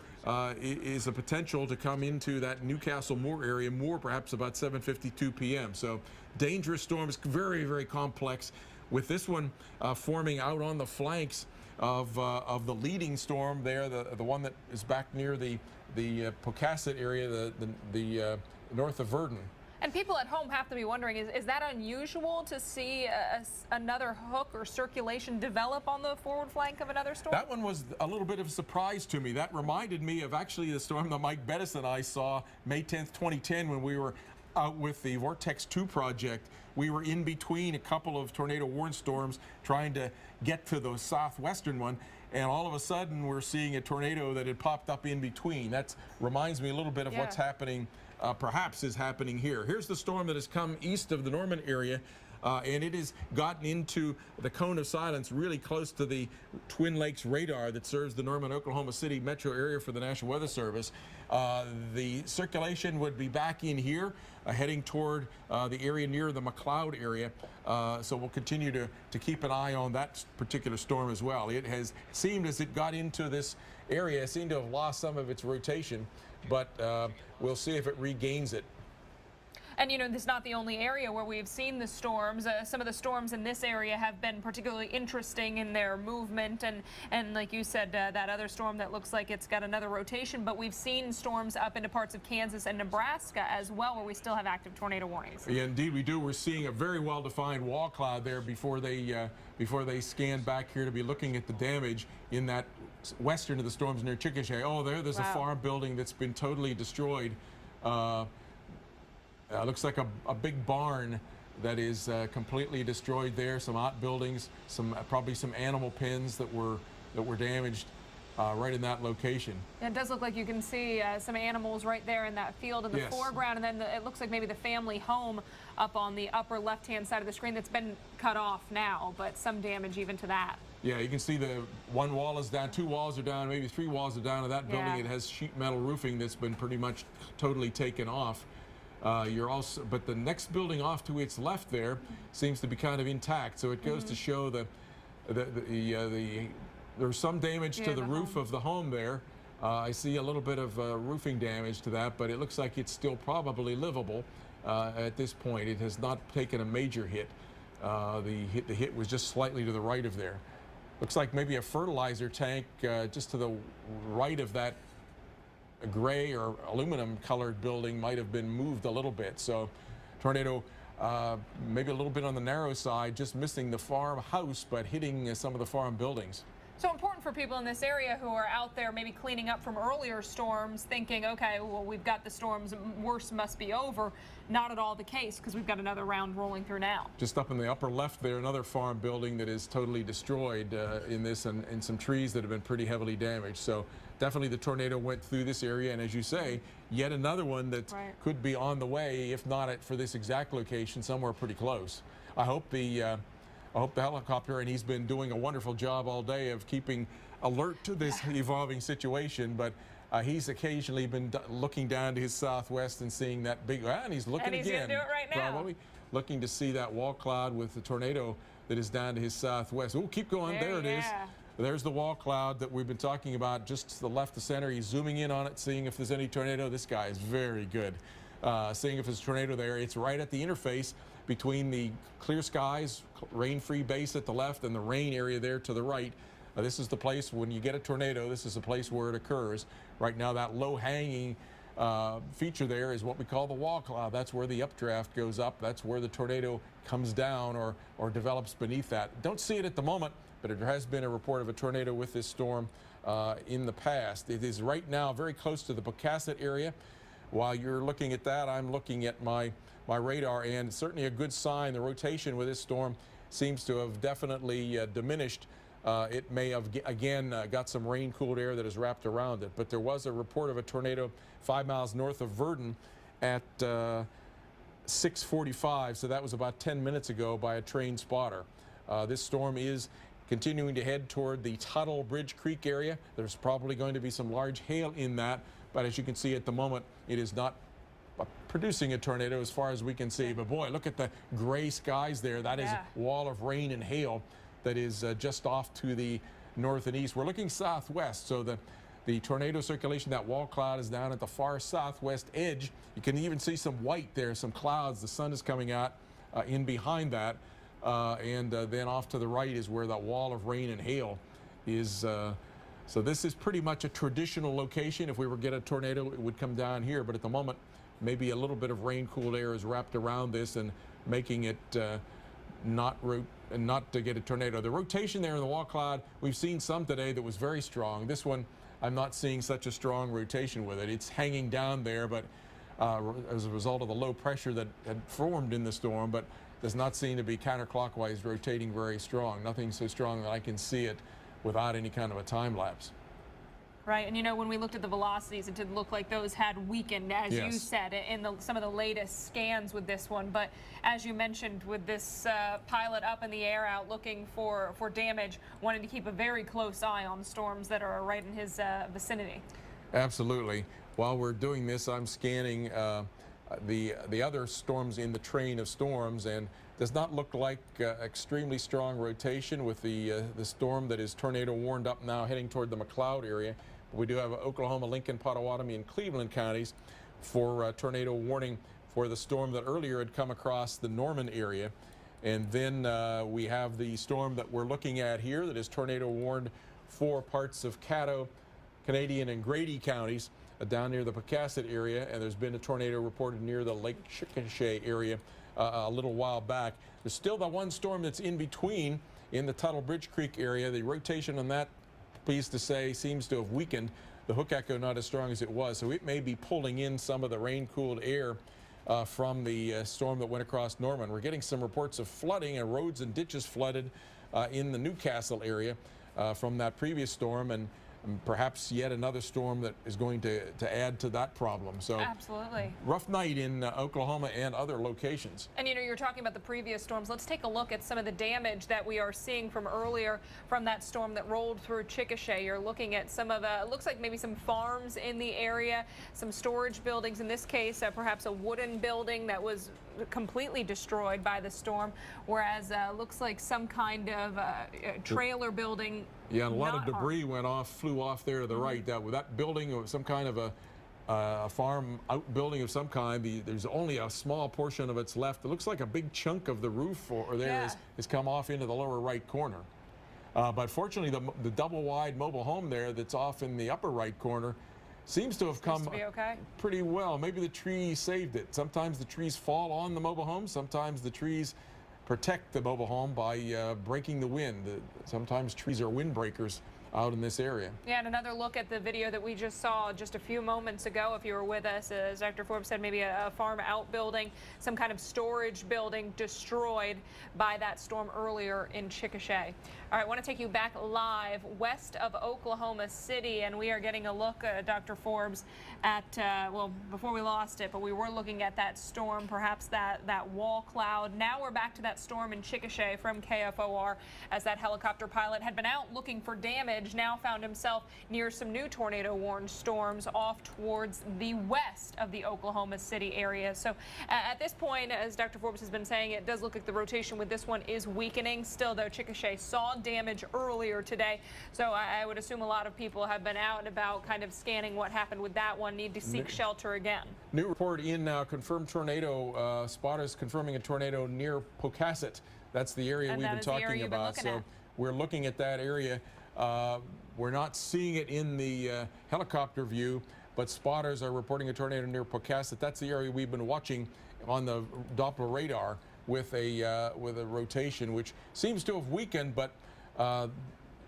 D: is a potential to come into that Newcastle Moore area, more perhaps about 7:52 p.m. So dangerous storms, very, very complex. With this one forming out on the flanks of the leading storm there, the one that is back near the Pocasset area, the north of Verdon.
G: And people at home have to be wondering, is that unusual to see another hook or circulation develop on the forward flank of another storm?
D: That one was a little bit of a surprise to me. That reminded me of actually the storm that Mike Bettis and I saw May 10th, 2010 when we were out with the Vortex 2 project. We were in between a couple of tornado warned storms trying to get to the southwestern one, and all of a sudden we're seeing a tornado that had popped up in between. That reminds me a little bit of what's happening, perhaps is happening here. Here's the storm that has come east of the Norman area, and it has gotten into the cone of silence really close to the Twin Lakes radar that serves the Norman, Oklahoma City metro area for the National Weather Service. The circulation would be back in here, heading toward the area near the McLeod area. So we'll continue to keep an eye on that particular storm as well. It has seemed as it got into this area, it seemed to have lost some of its rotation, but we'll see if it regains it.
G: And you know, this is not the only area where we've seen the storms. Some of the storms in this area have been particularly interesting in their movement, and like you said, that other storm that looks like it's got another rotation, but we've seen storms up into parts of Kansas and Nebraska as well, where we still have active tornado warnings.
D: Yeah, indeed we do. We're seeing a very well-defined wall cloud there before they scan back here to be looking at the damage in that western of the storms near Chickasha. Oh, there's a farm building that's been totally destroyed. Looks like a big barn that is completely destroyed there. Some outbuildings, probably some animal pens that were damaged right in that location.
G: It does look like you can see some animals right there in that field in the foreground, and then it looks like maybe the family home up on the upper left-hand side of the screen that's been cut off now, but some damage even to that.
D: Yeah, you can see the one wall is down, 2 walls are down, maybe 3 walls are down of that building. It has sheet metal roofing that's been pretty much totally taken off. But the next building off to its left there seems to be kind of intact, so it goes to show there's some damage to the roof of the home there. I see a little bit of roofing damage to that, but it looks like it's still probably livable at this point. It has not taken a major hit. The hit was just slightly to the right of there. Looks like maybe a fertilizer tank just to the right of that gray or aluminum colored building might have been moved a little bit. So tornado maybe a little bit on the narrow side, just missing the farmhouse, but hitting some of the farm buildings.
G: So important for people in this area who are out there maybe cleaning up from earlier storms, thinking, okay, well, we've got the storms, worst must be over. Not at all the case, because we've got another round rolling through now.
D: Just up in the upper left there, another farm building that is totally destroyed in this, and some trees that have been pretty heavily damaged. So definitely the tornado went through this area, and as you say, yet another one that could be on the way, if not for this exact location, somewhere pretty close. I hope the helicopter, and he's been doing a wonderful job all day of keeping alert to this evolving situation, but he's occasionally been looking down to his southwest and seeing that big, and he's looking again.
G: And he's going to do it right now.
D: Probably looking to see that wall cloud with the tornado that is down to his southwest. Oh, keep going. There it is. There's the wall cloud that we've been talking about, just to the left of center. He's zooming in on it, seeing if there's any tornado. This guy is very good. Seeing if there's a tornado there. It's right at the interface between the clear skies, rain-free base at the left, and the rain area there to the right. This is the place when you get a tornado, this is the place where it occurs. Right now, that low-hanging feature there is what we call the wall cloud. That's where the updraft goes up. That's where the tornado comes down or develops beneath that. Don't see it at the moment, but there has been a report of a tornado with this storm in the past. It is right now very close to the Pocasset area. While you're looking at that, I'm looking at my radar, and certainly a good sign. The rotation with this storm seems to have definitely diminished. It may have, again, got some rain-cooled air that is wrapped around it. But there was a report of a tornado 5 miles north of Verdon at 6:45, so that was about 10 minutes ago by a trained spotter. This storm is continuing to head toward the Tuttle Bridge Creek area. There's probably going to be some large hail in that, but as you can see at the moment, it is not producing a tornado as far as we can see. But boy, look at the gray skies there. That is a wall of rain and hail that is just off to the north and east. We're looking southwest, so the tornado circulation, that wall cloud is down at the far southwest edge. You can even see some white there, some clouds. The sun is coming out in behind that. And then off to the right is where that wall of rain and hail is. So this is pretty much a traditional location. If we were to get a tornado, it would come down here. But at the moment, maybe a little bit of rain-cooled air is wrapped around this and making it not to get a tornado. The rotation there in the wall cloud, we've seen some today that was very strong. This one, I'm not seeing such a strong rotation with it. It's hanging down there, but as a result of the low pressure that had formed in the storm, but does not seem to be counterclockwise rotating very strong. Nothing so strong that I can see it without any kind of a time lapse.
G: Right, and you know, when we looked at the velocities, it did look like those had weakened, as you said, in some of the latest scans with this one. But as you mentioned, with this pilot up in the air out looking for damage, wanted to keep a very close eye on storms that are right in his vicinity.
D: Absolutely. While we're doing this, I'm scanning the other storms in the train of storms, and does not look like extremely strong rotation with the storm that is tornado warned up now heading toward the McLeod area. But we do have Oklahoma, Lincoln, Potawatomi, and Cleveland counties for tornado warning for the storm that earlier had come across the Norman area. And then we have the storm that we're looking at here that is tornado warned for parts of Caddo, Canadian, and Grady counties down near the Pocasset area, and there's been a tornado reported near the Lake Chickasha area a little while back. There's still the one storm that's in between in the Tuttle Bridge Creek area. The rotation on that, pleased to say, seems to have weakened. The hook echo not as strong as it was, so it may be pulling in some of the rain-cooled air from the storm that went across Norman. We're getting some reports of flooding and roads and ditches flooded in the Newcastle area from that previous storm, and perhaps yet another storm that is going to add to that problem. So
G: absolutely
D: rough night in Oklahoma and other locations.
G: And you know, you're talking about the previous storms. Let's take a look at some of the damage that we are seeing from earlier from that storm that rolled through Chickasha. You're looking at some of it looks like maybe some farms in the area, some storage buildings. In this case, perhaps a wooden building that was completely destroyed by the storm, whereas looks like some kind of trailer building.
D: Yeah, and a lot of debris flew off there to the right. That building was some kind of a farm outbuilding of some kind. There's only a small portion of it's left. It looks like a big chunk of the roof has come off into the lower right corner. But fortunately, the double-wide mobile home there that's off in the upper right corner seems to have come pretty well. Maybe the trees saved it. Sometimes the trees fall on the mobile home. Sometimes the trees protect the mobile home by breaking the wind. Sometimes trees are windbreakers out in this area.
G: Yeah, and another look at the video that we just saw just a few moments ago, if you were with us, as Dr. Forbes said, maybe a farm outbuilding, some kind of storage building destroyed by that storm earlier in Chickasha. All right, I want to take you back live west of Oklahoma City, and we are getting a look, Dr. Forbes, at, well, before we lost it, but we were looking at that storm, perhaps that wall cloud. Now we're back to that storm in Chickasha from KFOR, as that helicopter pilot had been out looking for damage, now found himself near some new tornado-warned storms off towards the west of the Oklahoma City area. So at this point, as Dr. Forbes has been saying, it does look like the rotation with this one is weakening. Still, though, Chickasha saw damage earlier today, so I would assume a lot of people have been out and about kind of scanning what happened with that one, need to seek shelter again.
D: New report in now, confirmed tornado, spotters confirming a tornado near Pocasset. That's the area we've been talking about. So we're looking at that area. We're not seeing it in the helicopter view, but spotters are reporting a tornado near Pocasset. That's the area we've been watching on the Doppler radar with a rotation, which seems to have weakened, but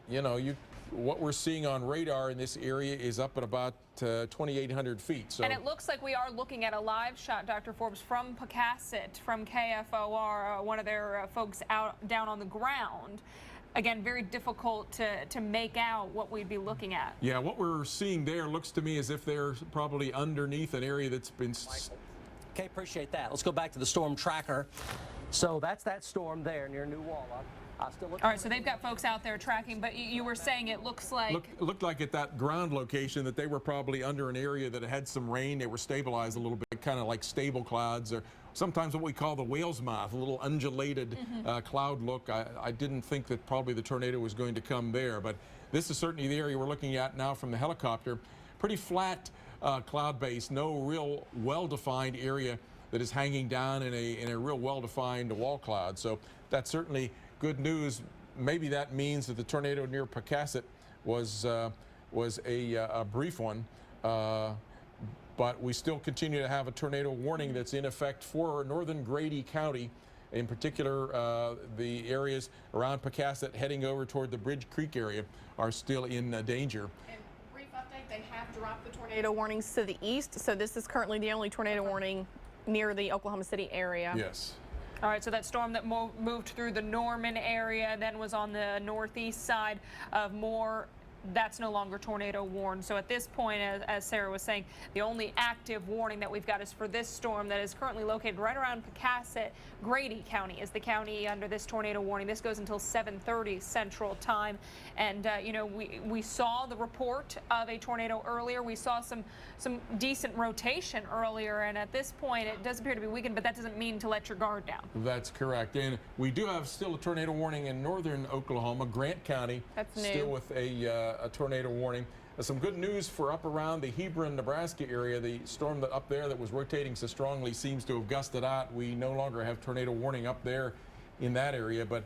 D: you know, what we're seeing on radar in this area is up at about 2,800 feet. So.
G: And it looks like we are looking at a live shot, Dr. Forbes, from Pocasset, from KFOR, one of their folks down on the ground. Again, very difficult to make out what we'd be looking at.
D: Yeah, what we're seeing there looks to me as if they're probably underneath an area that's been...
K: Okay, appreciate that. Let's go back to the storm tracker. So that's that storm there near New Walla.
G: All right, so they've got folks out there tracking, but you were saying it looks like...
D: Looked like at that ground location that they were probably under an area that had some rain. They were stabilized a little bit, kind of like stable clouds, or sometimes what we call the whale's mouth, a little undulated cloud look. I didn't think that probably the tornado was going to come there, but this is certainly the area we're looking at now from the helicopter. Pretty flat cloud base, no real well-defined area that is hanging down in a real well-defined wall cloud. So that's certainly good news. Maybe that means that the tornado near Pocasset was a brief one, but we still continue to have a tornado warning that's in effect for northern Grady County. In particular, the areas around Pocasset heading over toward the Bridge Creek area are still in danger.
I: And brief update, they have dropped the tornado warnings to the east, so this is currently the only tornado warning near the Oklahoma City area.
D: Yes.
G: All right, so that storm that moved through the Norman area, then was on the northeast side of Moore, that's no longer tornado warned. So at this point, as Sarah was saying, the only active warning that we've got is for this storm that is currently located right around Pocasset. Grady County is the county under this tornado warning. This goes until 7:30 Central Time. And, you know, we saw the report of a tornado earlier. We saw some decent rotation earlier. And at this point, it does appear to be weakened, but that doesn't mean to let your guard down.
D: That's correct. And we do have still a tornado warning in northern Oklahoma, Grant County.
G: That's new.
D: Still with a tornado warning. Some good news for up around the Hebron, Nebraska area. The storm that up there that was rotating so strongly seems to have gusted out. We no longer have tornado warning up there in that area, but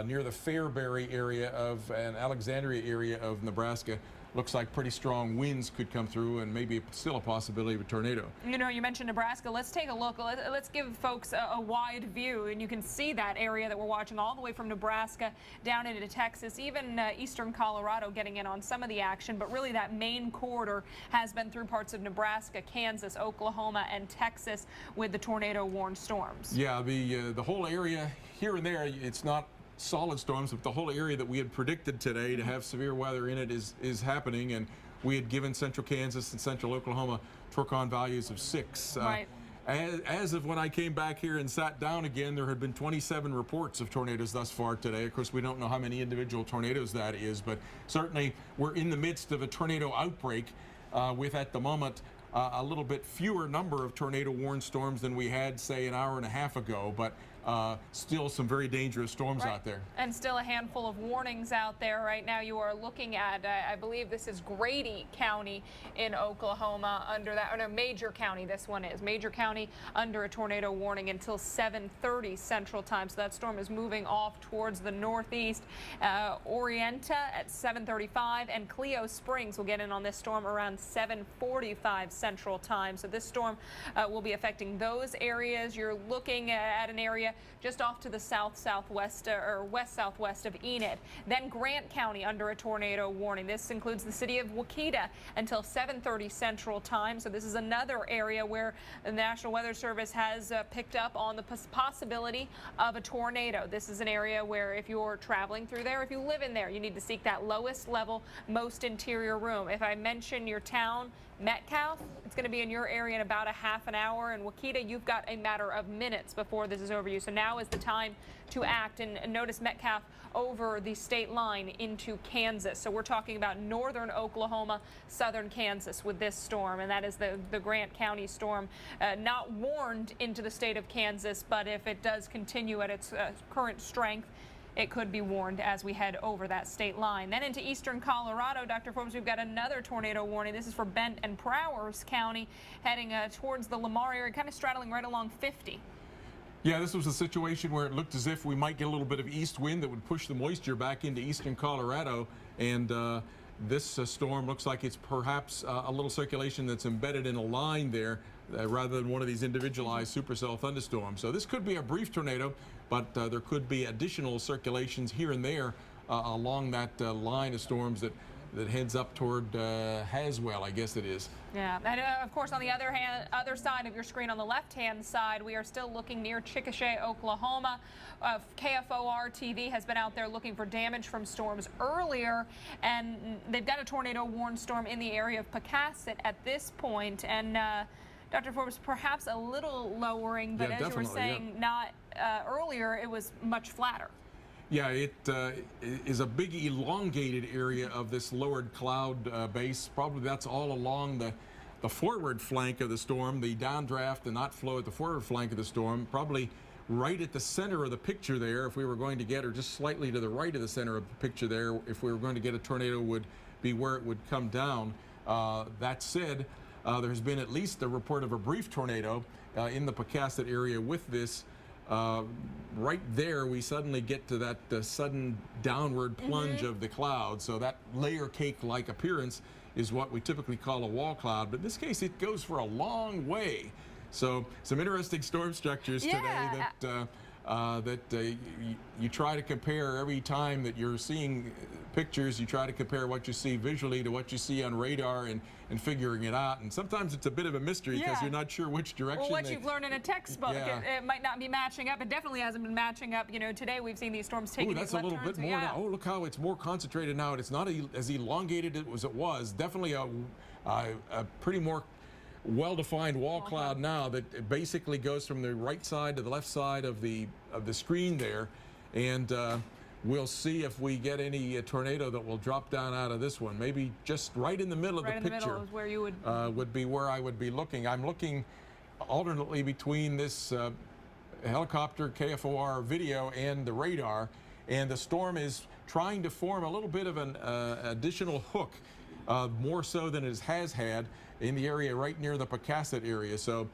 D: near the Fairbury area of and Alexandria area of Nebraska, looks like pretty strong winds could come through and maybe still a possibility of a tornado.
G: You know, you mentioned Nebraska. Let's take a look. Let's give folks a wide view, and you can see that area that we're watching all the way from Nebraska down into Texas, even eastern Colorado getting in on some of the action. But really that main corridor has been through parts of Nebraska, Kansas, Oklahoma, and Texas with the tornado warned storms.
D: Yeah, the whole area here and there, it's not solid storms, but the whole area that we had predicted today to have severe weather in it is happening, and we had given central Kansas and central Oklahoma torque-on values of 6.
G: Right.
D: As of when I came back here and sat down again, there had been 27 reports of tornadoes thus far today. Of course, we don't know how many individual tornadoes that is, but certainly we're in the midst of a tornado outbreak with, at the moment, a little bit fewer number of tornado warned storms than we had, say, an hour and a half ago, but still some very dangerous storms out there.
G: And still a handful of warnings out there right now. You are looking at, I believe this is Grady County in Oklahoma under that, or no, Major County this one is. Major County under a tornado warning until 7:30 Central Time. So that storm is moving off towards the northeast. Orienta at 7:35 and Cleo Springs will get in on this storm around 7:45 Central Time. So this storm will be affecting those areas. You're looking at an area just off to the southwest or west-southwest of Enid. Then Grant County under a tornado warning. This includes the city of Waukeeta until 7:30 Central Time. So this is another area where the National Weather Service has picked up on the possibility of a tornado. This is an area where if you're traveling through there, if you live in there, you need to seek that lowest level, most interior room. If I mention your town, Metcalf, it's going to be in your area in about a half an hour. And Waukeeta, you've got a matter of minutes before this is over you. So now is the time to act. And notice Metcalf over the state line into Kansas. So we're talking about northern Oklahoma, southern Kansas with this storm. And that is the Grant County storm, not warned into the state of Kansas, but if it does continue at its current strength, it could be warned as we head over that state line. Then into eastern Colorado, Dr. Forbes, we've got another tornado warning. This is for Bent and Prowers County, heading towards the Lamar area, kind of straddling right along 50.
D: Yeah, this was a situation where it looked as if we might get a little bit of east wind that would push the moisture back into eastern Colorado, and this storm looks like it's perhaps a little circulation that's embedded in a line there rather than one of these individualized supercell thunderstorms. So this could be a brief tornado, but there could be additional circulations here and there along that line of storms that heads up toward Haswell, I guess it is.
G: Yeah, and of course on the other side of your screen, on the left-hand side, we are still looking near Chickasha, Oklahoma. KFOR TV has been out there looking for damage from storms earlier, and they've got a tornado warned storm in the area of Pecasset at this point. And Dr. Forbes, perhaps a little lowering, but as you were saying, not earlier, it was much flatter.
D: Yeah, it is a big elongated area of this lowered cloud base. Probably that's all along the forward flank of the storm, the downdraft and not flow at the forward flank of the storm. Probably right at the center of the picture there, if we were going to get, or just slightly to the right of the center of the picture there, if we were going to get a tornado, would be where it would come down. That said, there has been at least a report of a brief tornado in the Pecasset area with this. Right there, we suddenly get to that sudden downward plunge of the cloud. So that layer cake-like appearance is what we typically call a wall cloud. But in this case, it goes for a long way. So some interesting storm structures today that you try to compare every time that you're seeing pictures. You try to compare what you see visually to what you see on radar and figuring it out. And sometimes it's a bit of a mystery because you're not sure which direction.
G: Well, what you've learned in a textbook, it might not be matching up. It definitely hasn't been matching up. You know, today we've seen these storms taking
D: that's a little bit more now. Oh, look how it's more concentrated now. It's not as elongated as it was. Definitely a pretty more well-defined wall cloud now that basically goes from the right side to the left side of the screen there, and we'll see if we get any tornado that will drop down out of this one. Maybe just right in the middle of the picture. Right in the middle
G: is where you would
D: be where I would be looking. I'm looking alternately between this helicopter KFOR video and the radar, and the storm is trying to form a little bit of an additional hook, more so than it has had in the area right near the Pecasset area. So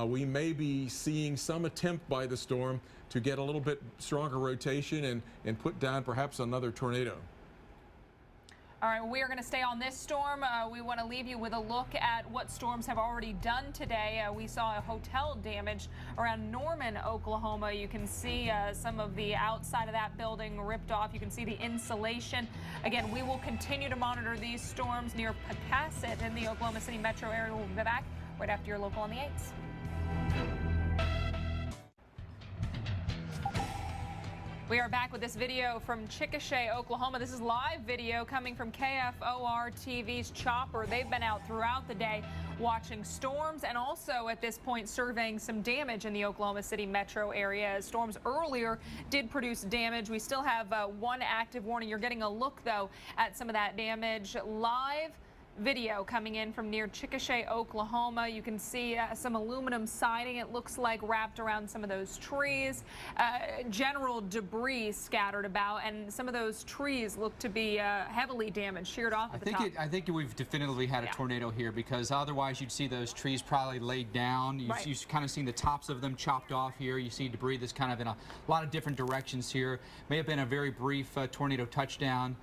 D: we may be seeing some attempt by the storm to get a little bit stronger rotation and put down perhaps another tornado.
G: All right, we are going to stay on this storm. We want to leave you with a look at what storms have already done today. We saw a hotel damage around Norman, Oklahoma. You can see some of the outside of that building ripped off. You can see the insulation. Again, we will continue to monitor these storms near Pecasset in the Oklahoma City metro area. We'll be back right after your local on the 8s. We are back with this video from Chickasha, Oklahoma. This is live video coming from KFOR TV's Chopper. They've been out throughout the day watching storms and also at this point surveying some damage in the Oklahoma City metro area. Storms earlier did produce damage. We still have one active warning. You're getting a look, though, at some of that damage live. Video coming in from near Chickasha, Oklahoma. You can see some aluminum siding, it looks like, wrapped around some of those trees. General debris scattered about, and some of those trees look to be heavily damaged, sheared off at the top.
E: I think we've definitively had a tornado here, because otherwise you'd see those trees probably laid down. You've kind of seen the tops of them chopped off here. You see debris that's kind of in a lot of different directions here. May have been a very brief tornado touchdown.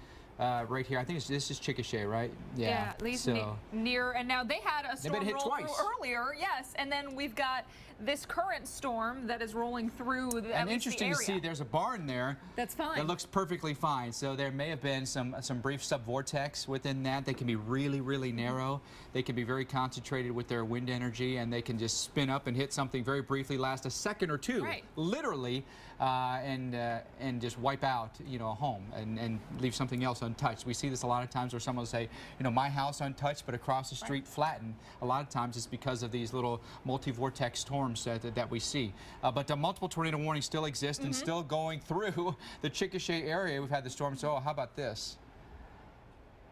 E: Right here, I think this is Chickasha, right?
G: Yeah, at least near. And now they had a storm roll through earlier, yes. And then we've got this current storm that is rolling through the area.
E: And interesting to see, there's a barn there.
G: That's fine.
E: That looks perfectly fine. So there may have been some brief subvortex within that. They can be really, really narrow. They can be very concentrated with their wind energy, and they can just spin up and hit something very briefly, last a second or two, literally, and just wipe out, a home and leave something else untouched. We see this a lot of times where someone will say, my house untouched, but across the street flattened. A lot of times it's because of these little multi-vortex storms that we see. But the multiple tornado warnings still exist and still going through the Chickasha area. We've had the storm. So how about this?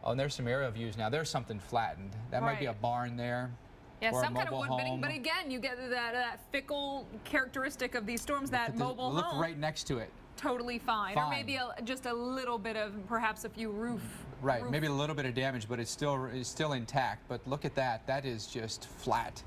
E: Oh, and there's some aerial views now. There's something flattened. That might be a barn there.
G: Yeah,
E: or
G: some kind of wood
E: home.
G: bidding, but again, you get that fickle characteristic of these storms, that mobile home.
E: Look right next to it.
G: Totally fine. Or maybe just a little bit of perhaps a few roof.
E: Right, maybe a little bit of damage, but it's still intact. But look at that. That is just flat.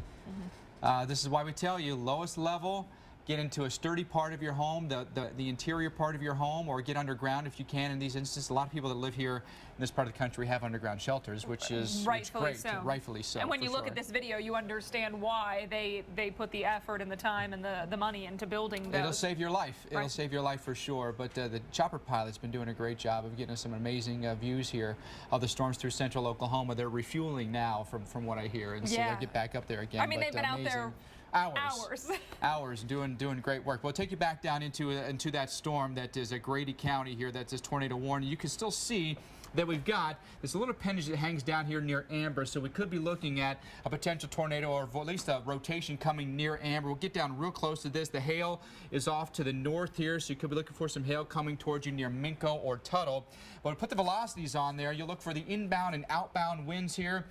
E: This is why we tell you, lowest level, get into a sturdy part of your home, the interior part of your home, or get underground if you can. In these instances, a lot of people that live here in this part of the country have underground shelters, which is
G: rightfully
E: great,
G: so.
E: rightfully so.
G: And when you look
E: sure.
G: at this video, you understand why they put the effort and the time and the money into building those.
E: It'll save your life. It'll
G: Right.
E: save your life for sure. But the chopper pilot's been doing a great job of getting us some amazing views here of the storms through central Oklahoma. They're refueling now, from what I hear, and so
G: Yeah.
E: they'll get back up there again.
G: I mean,
E: But
G: they've been out there
E: hours. Hours doing great work. We'll take you back down into that storm that is at Grady County here. That's this tornado warning. You can still see that we've got this little appendage that hangs down here near Amber, so we could be looking at a potential tornado, or at least a rotation coming near Amber. We'll get down real close to this. The hail is off to the north here, so you could be looking for some hail coming towards you near Minco or Tuttle. But put the velocities on there. You'll look for the inbound and outbound winds here.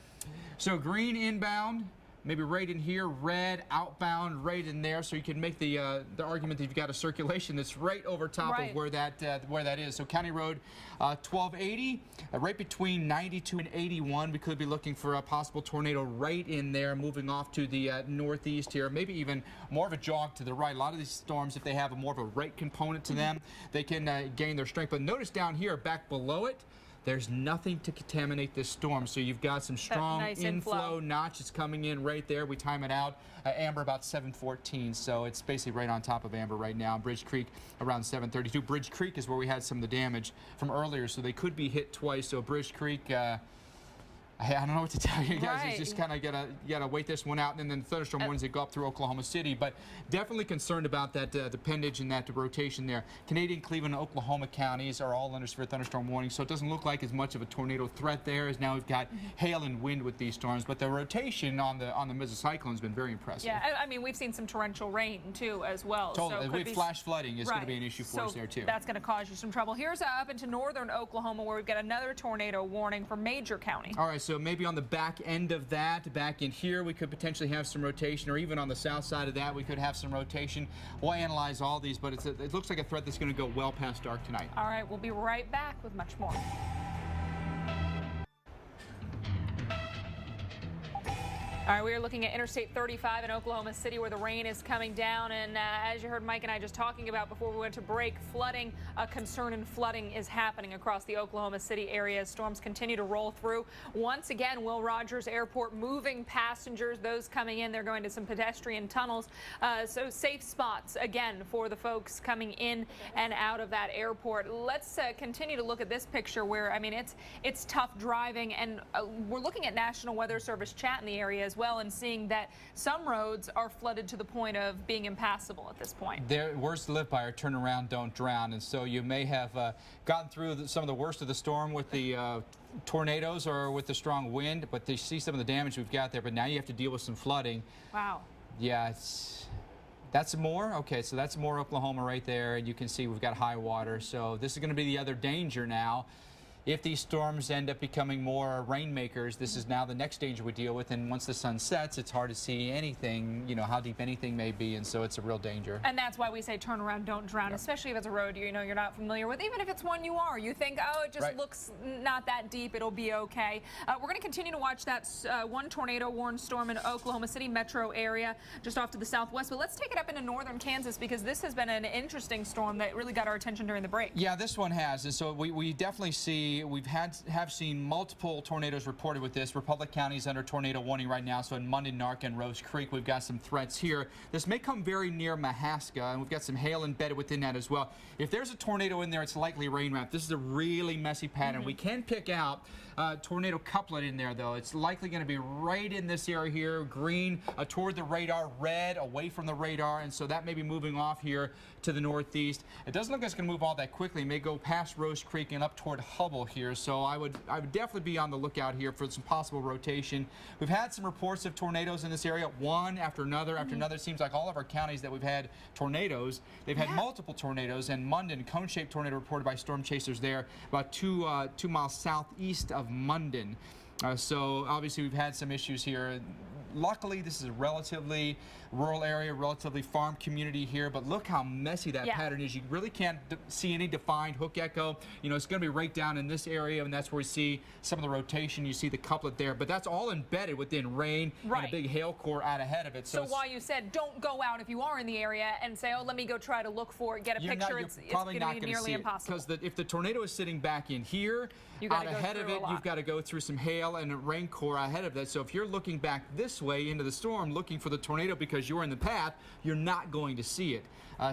E: So green inbound, maybe right in here, red outbound right in there, so you can make the argument that you've got a circulation that's right over top
G: Right.
E: of where that is. So County Road 1280, right between 92 and 81, we could be looking for a possible tornado right in there, moving off to the northeast here, maybe even more of a jog to the right. A lot of these storms, if they have more of a right component to them, they can gain their strength. But notice down here, back below it, there's nothing to contaminate this storm, so you've got some strong
G: nice
E: inflow notches coming in right there. We time it out. Amber about 7:14, so it's basically right on top of Amber right now. Bridge Creek around 7:32. Bridge Creek is where we had some of the damage from earlier, so they could be hit twice. So Bridge Creek, I don't know what to tell you guys.
G: Right.
E: It's just kind of gotta wait this one out, and then the thunderstorm winds that go up through Oklahoma City. But definitely concerned about that the appendage and that rotation there. Canadian, Cleveland, and Oklahoma counties are all under severe thunderstorm warning, so it doesn't look like as much of a tornado threat there, as now we've got hail and wind with these storms. But the rotation on the mesocyclone has been very impressive.
G: Yeah, I mean, we've seen some torrential rain too as well.
E: Totally.
G: So
E: With flash flooding is going to be an issue for us
G: So
E: there too.
G: That's going to cause you some trouble. Here's up into northern Oklahoma, where we've got another tornado warning for Major County.
E: All right, so maybe on the back end of that, back in here, we could potentially have some rotation, or even on the south side of that, we could have some rotation. We'll analyze all these, but it looks like a threat that's going to go well past dark tonight.
G: All right, we'll be right back with much more. All right, we are looking at Interstate 35 in Oklahoma City, where the rain is coming down. And as you heard Mike and I just talking about before we went to break, flooding, a concern in flooding is happening across the Oklahoma City area as storms continue to roll through. Once again, Will Rogers Airport moving passengers, those coming in, they're going to some pedestrian tunnels. So safe spots, again, for the folks coming in and out of that airport. Let's continue to look at this picture where, I mean, it's tough driving. And we're looking at National Weather Service chat in the area as well, and seeing that some roads are flooded to the point of being impassable at this point.
E: Their words to live by are turn around, don't drown. And so you may have gotten through some of the worst of the storm with the tornadoes or with the strong wind, but they see some of the damage we've got there. But now you have to deal with some flooding.
G: Wow.
E: Yeah, that's more. Okay, so that's more Oklahoma right there. And you can see we've got high water. So this is going to be the other danger now. If these storms end up becoming more rainmakers, this is now the next danger we deal with. And once the sun sets, it's hard to see anything, you know, how deep anything may be. And so it's a real danger.
G: And that's why we say turn around, don't drown, especially if it's a road you're not familiar with. Even if it's one you are, you think, oh, it just looks not that deep, it'll be okay. We're going to continue to watch that one tornado warned storm in Oklahoma City metro area, just off to the southwest. But let's take it up into northern Kansas, because this has been an interesting storm that really got our attention during the break.
E: Yeah, this one has. And so we definitely see, have seen multiple tornadoes reported with this. Republic County is under tornado warning right now. So in Munden, Nark, and Rose Creek, we've got some threats here. This may come very near Mahaska, and we've got some hail embedded within that as well. If there's a tornado in there, it's likely rain wrap. This is a really messy pattern. We can pick out tornado couplet in there, though. It's likely going to be right in this area here, green toward the radar, red away from the radar, and so that may be moving off here to the northeast. It doesn't look like it's going to move all that quickly. It may go past Rose Creek and up toward Hubble here, so I would definitely be on the lookout here for some possible rotation. We've had some reports of tornadoes in this area, one after another after another. It seems like all of our counties that we've had tornadoes, they've had multiple tornadoes, and Munden, cone-shaped tornado reported by storm chasers there, about 2 miles southeast of Munden. So obviously we've had some issues here. luckily, this is a relatively rural area, relatively farm community here, but look how messy that pattern is. You really can't see any defined hook echo. You know, it's going to be right down in this area, and that's where we see some of the rotation. You see the couplet there, but that's all embedded within rain and a big hail core out ahead of it.
G: So why you said don't go out if you are in the area and say, oh, let me go try to look for it, get a picture. It's
E: probably
G: going
E: not
G: to be
E: going to
G: nearly
E: see
G: impossible.
E: Because if the tornado is sitting back in here, out ahead of it, you've got to go through some hail and a rain core ahead of that. So if you're looking back this way into the storm, looking for the tornado because you're in the path, you're not going to see it.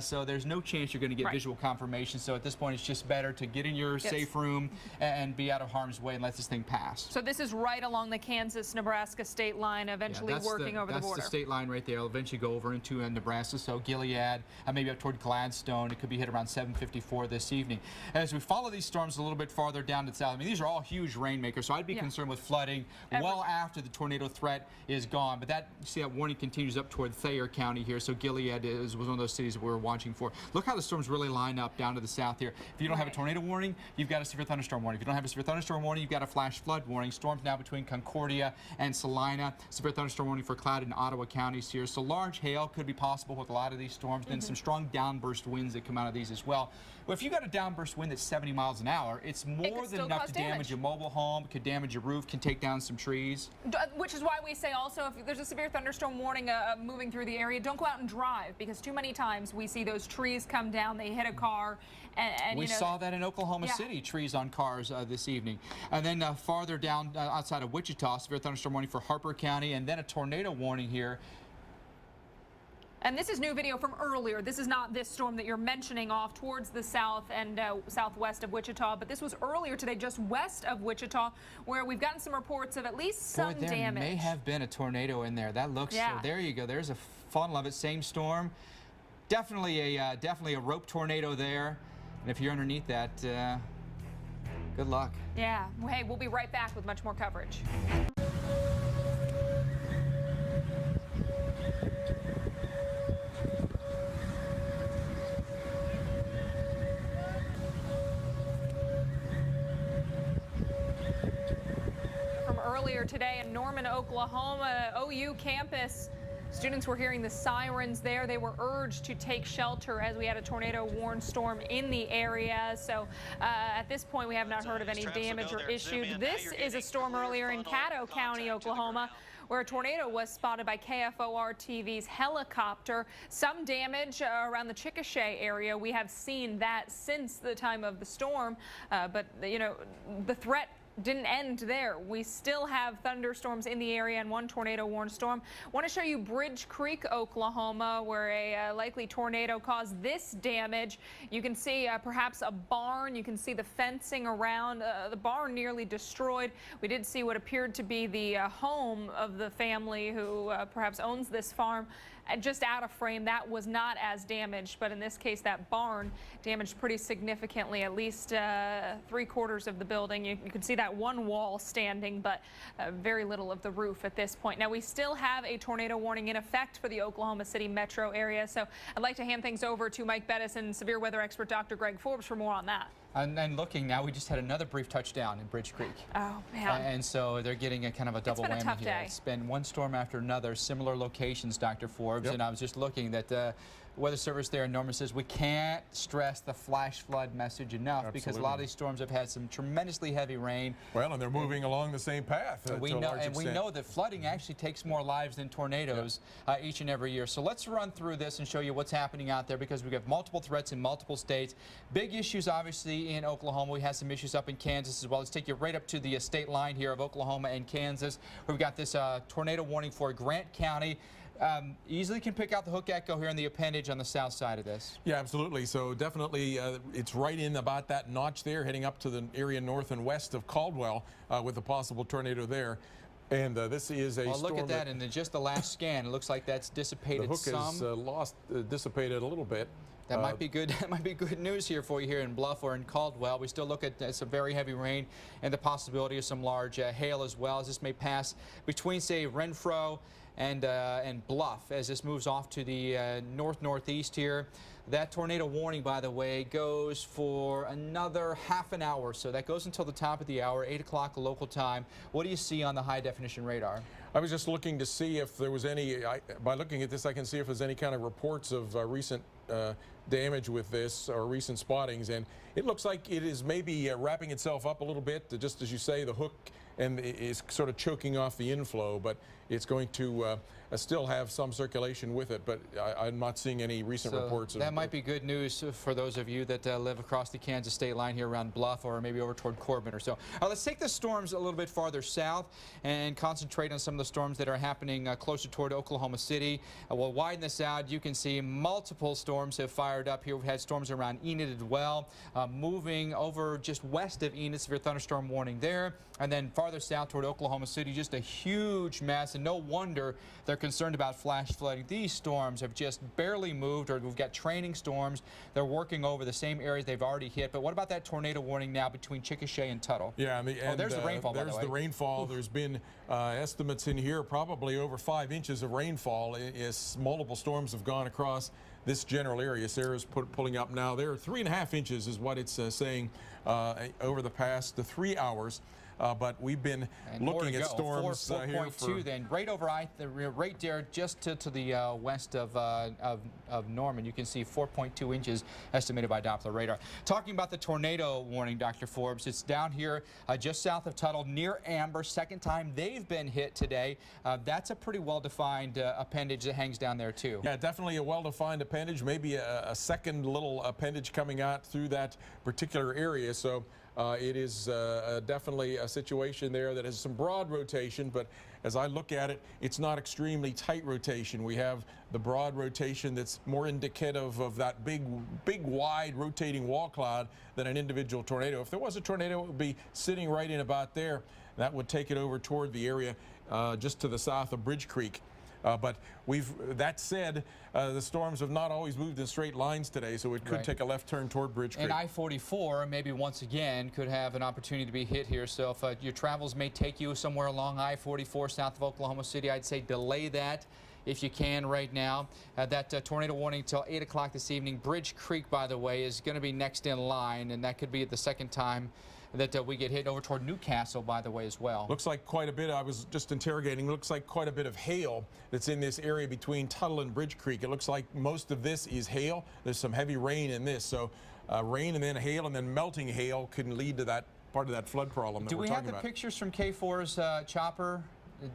E: So there's no chance you're going to get visual confirmation. So at this point, it's just better to get in your safe room and be out of harm's way and let this thing pass.
G: So this is right along the Kansas-Nebraska state line, eventually working over the border.
E: That's the state line right there. It'll eventually go over into Nebraska. So Gilead, maybe up toward Gladstone. It could be hit around 7:54 this evening. As we follow these storms a little bit farther down to the south, I mean, these are all huge rainmakers. So I'd be concerned with flooding well after the tornado threat is gone. But that, you see that warning continues up toward Thayer County here. So Gilead was one of those cities that we're watching for. Look how the storms really line up down to the south here. If you don't have a tornado warning, you've got a severe thunderstorm warning. If you don't have a severe thunderstorm warning, you've got a flash flood warning. Storms now between Concordia and Salina. Severe thunderstorm warning for Cloud and Ottawa counties here. So large hail could be possible with a lot of these storms. Then some strong downburst winds that come out of these as well. Well, if you got a downburst wind that's 70 miles an hour, it's more than enough to damage your mobile home, could damage your roof, can take down some trees.
G: Which is why we say also, if there's a severe thunderstorm warning moving through the area, don't go out and drive, because too many times we see those trees come down, they hit a car, and
E: we saw that in Oklahoma City, trees on cars this evening. And then farther down outside of Wichita, severe thunderstorm warning for Harper County, and then a tornado warning here.
G: And this is new video from earlier. This is not this storm that you're mentioning off towards the south and southwest of Wichita, but this was earlier today just west of Wichita, where we've gotten some reports of at least some damage.
E: There may have been a tornado in there. That looks, there you go. There's a funnel of it, same storm. Definitely a rope tornado there. And if you're underneath that, good luck.
G: Yeah, well, hey, we'll be right back with much more coverage. Earlier today in Norman, Oklahoma, OU campus, students were hearing the sirens there. They were urged to take shelter as we had a tornado-warned storm in the area. So at this point, we have not heard of any damage or issues. This is a storm earlier in Caddo County, Oklahoma, where a tornado was spotted by KFOR TV's helicopter. Some damage around the Chickasha area. We have seen that since the time of the storm, but you know, the threat didn't end there. We still have thunderstorms in the area and one tornado-warned storm. I want to show you Bridge Creek, Oklahoma, where a likely tornado caused this damage. You can see perhaps a barn. You can see the fencing around the barn nearly destroyed. We did see what appeared to be the home of the family who perhaps owns this farm. Just out of frame. That was not as damaged, but in this case, that barn damaged pretty significantly, at least 3/4 of the building. You can see that one wall standing, but very little of the roof at this point. Now, we still have a tornado warning in effect for the Oklahoma City metro area, so I'd like to hand things over to Mike Bettis and severe weather expert Dr. Greg Forbes for more on that.
E: And looking now, we just had another brief touchdown in Bridge Creek.
G: Oh, man.
E: And so they're getting a kind of a double whammy
G: tough
E: here.
G: day.
E: It's been one storm after another, similar locations, Dr. Forbes. And I was just looking that Weather Service there in Norman says we can't stress the flash flood message enough because a lot of these storms have had some tremendously heavy rain.
D: Well, and they're moving along the same path.
E: We know that flooding actually takes more lives than tornadoes each and every year. So let's run through this and show you what's happening out there because we've got multiple threats in multiple states. Big issues, obviously, in Oklahoma. We have some issues up in Kansas as well. Let's take you right up to the state line here of Oklahoma and Kansas. We've got this tornado warning for Grant County. Easily can pick out the hook echo here in the appendage on the south side of this.
D: Yeah, absolutely. So definitely it's right in about that notch there, heading up to the area north and west of Caldwell with a possible tornado there. And this is a storm.
E: Well, look at that, and then just the last scan, it looks like that's dissipated
D: some. The hook has dissipated a little bit.
E: That might be good. That might be good news here for you here in Bluff or in Caldwell. We still look at some very heavy rain and the possibility of some large hail as well, as this may pass between, say, Renfro and Bluff as this moves off to the northeast here. That tornado warning, by the way, goes for another half an hour. So that goes until the top of the hour, 8 o'clock local time. What do you see on the high definition radar?
D: I was just looking to see if there was any, by looking at this, I can see if there's any kind of reports of recent damage with this or recent spottings, and it looks like it is maybe wrapping itself up a little bit, just as you say, the hook and is sort of choking off the inflow, but it's going to still have some circulation with it, but I'm not seeing any recent reports of
E: that might be good news for those of you that live across the Kansas state line here around Bluff or maybe over toward Corbin or so. Let's take the storms a little bit farther south and concentrate on some of the storms that are happening closer toward Oklahoma City. We'll widen this out. You can see multiple storms have fired up here. We've had storms around Enid as well, moving over just west of Enid, severe thunderstorm warning there, and then farther south toward Oklahoma City, just a huge mess, and no wonder they're concerned about flash flooding. These storms have just barely moved, or we've got training storms. They're working over the same areas they've already hit. But what about that tornado warning now between Chickasha and Tuttle?
D: Yeah, and
E: there's the rainfall, by the way.
D: There's the rainfall. Oof. There's been estimates in here, probably over 5 inches of rainfall as multiple storms have gone across this general area. Sarah's pulling up now. There are 3.5 inches is what it's saying over the past 3 hours. But we've been looking at storms here for
E: 4.2 then, right over right there, just to the west of Norman. You can see 4.2 inches estimated by Doppler radar. Talking about the tornado warning, Dr. Forbes, it's down here just south of Tuttle, near Amber. Second time they've been hit today. That's a pretty well-defined appendage that hangs down there too.
D: Yeah, definitely a well-defined appendage. Maybe a second little appendage coming out through that particular area. So. It is definitely a situation there that has some broad rotation, but as I look at it, it's not extremely tight rotation. We have the broad rotation that's more indicative of that big, wide rotating wall cloud than an individual tornado. If there was a tornado, it would be sitting right in about there. That would take it over toward the area just to the south of Bridge Creek. But that said, the storms have not always moved in straight lines today, so it could take a left turn toward Bridge Creek.
E: And I-44 maybe once again could have an opportunity to be hit here. So if your travels may take you somewhere along I-44 south of Oklahoma City, I'd say delay that if you can right now. That tornado warning until 8 o'clock this evening. Bridge Creek, by the way, is going to be next in line, and that could be the second time that we get hit over toward Newcastle, by the way, as well.
D: Looks like quite a bit. I was just interrogating. Looks like quite a bit of hail that's in this area between Tuttle and Bridge Creek. It looks like most of this is hail. There's some heavy rain in this. So rain and then hail and then melting hail can lead to that part of that flood problem that we're talking about.
E: Do we have the pictures from K4's chopper?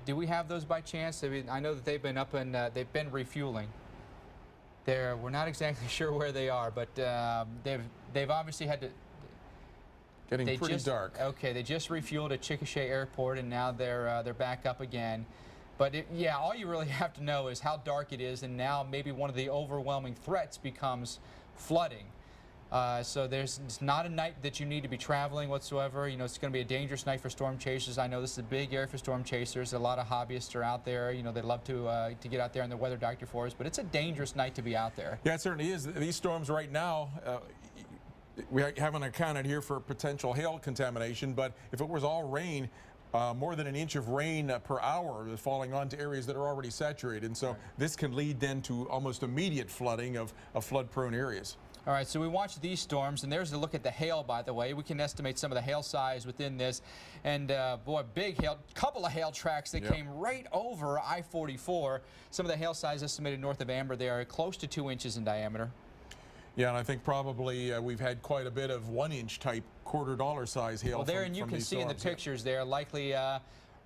E: Do we have those by chance? I mean, I know that they've been up and they've been refueling. We're not exactly sure where they are, but they've obviously had to.
D: Getting pretty dark.
E: Okay, they just refueled at Chickasha Airport, and now they're back up again. But yeah, all you really have to know is how dark it is, and now maybe one of the overwhelming threats becomes flooding. So it's not a night that you need to be traveling whatsoever. You know, it's going to be a dangerous night for storm chasers. I know this is a big area for storm chasers. A lot of hobbyists are out there. You know, they love to get out there in the weather, Dr. Forrest, but it's a dangerous night to be out there.
D: Yeah, it certainly is. These storms right now, we haven't accounted here for potential hail contamination, but if it was all rain, more than an inch of rain per hour is falling onto areas that are already saturated. And so this can lead then to almost immediate flooding of flood-prone areas.
E: All right, so we watched these storms, and there's a look at the hail, by the way. We can estimate some of the hail size within this. And, boy, big hail, couple of hail tracks that came right over I-44. Some of the hail size estimated north of Amber, they are close to 2 inches in diameter.
D: Yeah, and I think probably we've had quite a bit of 1-inch type $quarter-dollar size hail.
E: Well, there, and you can see in the pictures there, likely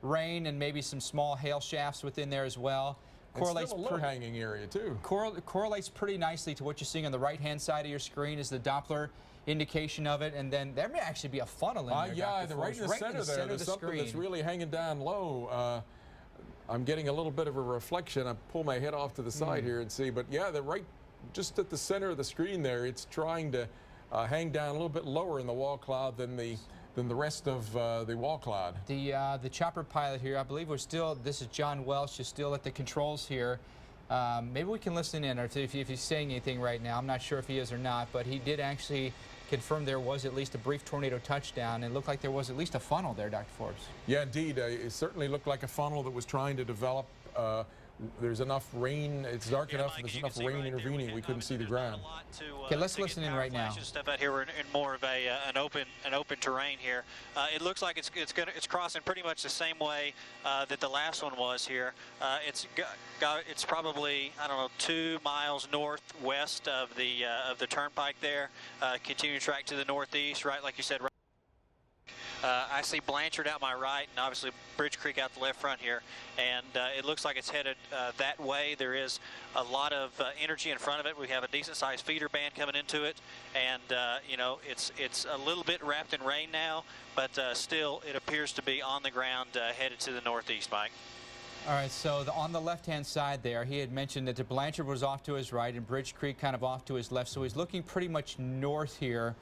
E: rain and maybe some small hail shafts within there as well.
D: Correlates still a low-hanging area too.
E: Correlates pretty nicely to what you're seeing on the right-hand side of your screen is the Doppler indication of it, and then there may actually be a funnel in there.
D: Yeah, right in the center there. There's something that's really hanging down low. I'm getting a little bit of a reflection. I pull my head off to the side here and see, but yeah, they're right just at the center of the screen there. It's trying to hang down a little bit lower in the wall cloud than the rest of the wall cloud.
E: The chopper pilot here, I believe this is John Welsh, is still at the controls here. Maybe we can listen in, or if he's saying anything right now. I'm not sure if he is or not, but he did actually confirm there was at least a brief tornado touchdown. It looked like there was at least a funnel there, Dr. Forbes.
D: Yeah, indeed. It certainly looked like a funnel that was trying to develop there's enough rain. It's dark enough, and there's enough rain intervening. We couldn't see the ground.
E: Okay, let's listen in right now.
F: Stuff out here, we're in more of an open terrain here. It looks like it's crossing pretty much the same way that the last one was here. It's probably, I don't know, 2 miles northwest of the turnpike there. Continuing track to the northeast, right, like you said. I see Blanchard out my right, and obviously Bridge Creek out the left front here, and it looks like it's headed that way. There is a lot of energy in front of it. We have a decent-sized feeder band coming into it, and you know, it's a little bit wrapped in rain now, but still it appears to be on the ground headed to the northeast, Mike.
E: All right, so on the left-hand side there, he had mentioned that the Blanchard was off to his right and Bridge Creek kind of off to his left, so he's looking pretty much north here.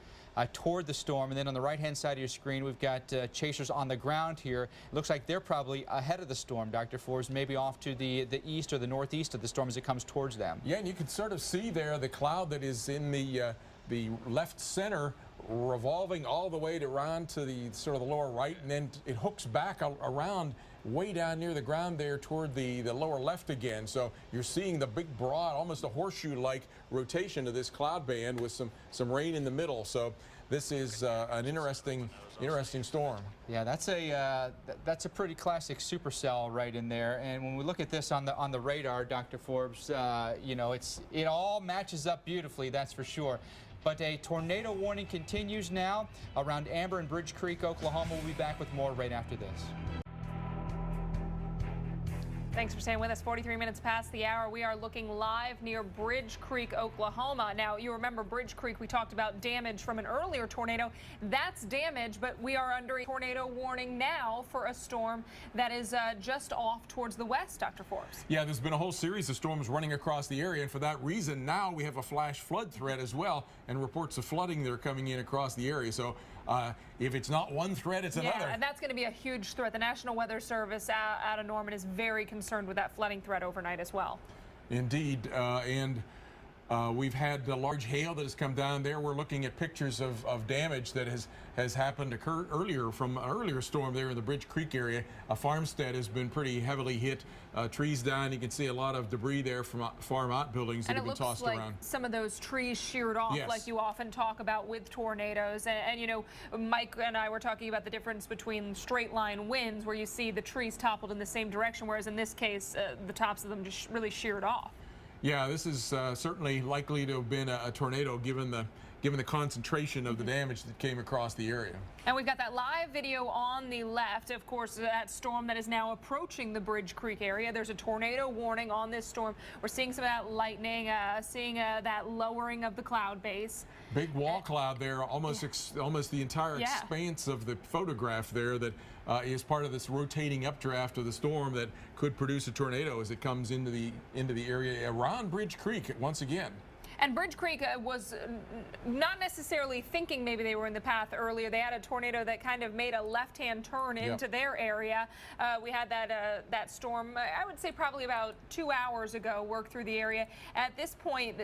E: Toward the storm, and then on the right-hand side of your screen, we've got chasers on the ground here. It looks like they're probably ahead of the storm, Dr. Forbes, maybe off to the east or the northeast of the storm as it comes towards them.
D: Yeah, and you can sort of see there the cloud that is in the left center revolving all the way around to the sort of the lower right, and then it hooks back around way down near the ground there toward the lower left again. So you're seeing the big broad, almost a horseshoe-like rotation of this cloud band with some rain in the middle. So this is an interesting storm. Yeah,
E: that's a pretty classic supercell right in there. And when we look at this on the radar, Dr. Forbes, you know, it all matches up beautifully, that's for sure. But a tornado warning continues now around Amber and Bridge Creek, Oklahoma. We'll be back with more right after this.
G: Thanks for staying with us. 43 minutes past the hour. We are looking live near Bridge Creek, Oklahoma. Now, you remember Bridge Creek, we talked about damage from an earlier tornado. That's damage, but we are under a tornado warning now for a storm that is just off towards the west, Dr. Forbes.
D: Yeah, there's been a whole series of storms running across the area, and for that reason, now we have a flash flood threat as well, and reports of flooding that are coming in across the area. So if it's not one threat, it's another.
G: Yeah, and that's going to be a huge threat. The National Weather Service out of Norman is very concerned with that flooding threat overnight as well.
D: Indeed, we've had large hail that has come down there. We're looking at pictures of damage that has happened earlier from an earlier storm there in the Bridge Creek area. A farmstead has been pretty heavily hit. Trees down. You can see a lot of debris there from farm outbuildings that have been tossed around. And it looks like
G: some of those trees sheared off,
D: yes,
G: like you often talk about with tornadoes. And you know, Mike and I were talking about the difference between straight line winds, where you see the trees toppled in the same direction, whereas in this case, the tops of them just really sheared off.
D: Yeah, this is certainly likely to have been a tornado given the concentration of the damage that came across the area.
G: And we've got that live video on the left, of course, that storm that is now approaching the Bridge Creek area. There's a tornado warning on this storm. We're seeing some of that lightning, seeing that lowering of the cloud base.
D: Big wall cloud there, almost the entire expanse of the photograph there that is part of this rotating updraft of the storm that could produce a tornado as it comes into the area around Bridge Creek once again.
G: And Bridge Creek was not necessarily thinking maybe they were in the path earlier. They had a tornado that kind of made a left-hand turn into their area. We had that storm, I would say probably about 2 hours ago, work through the area. At this point,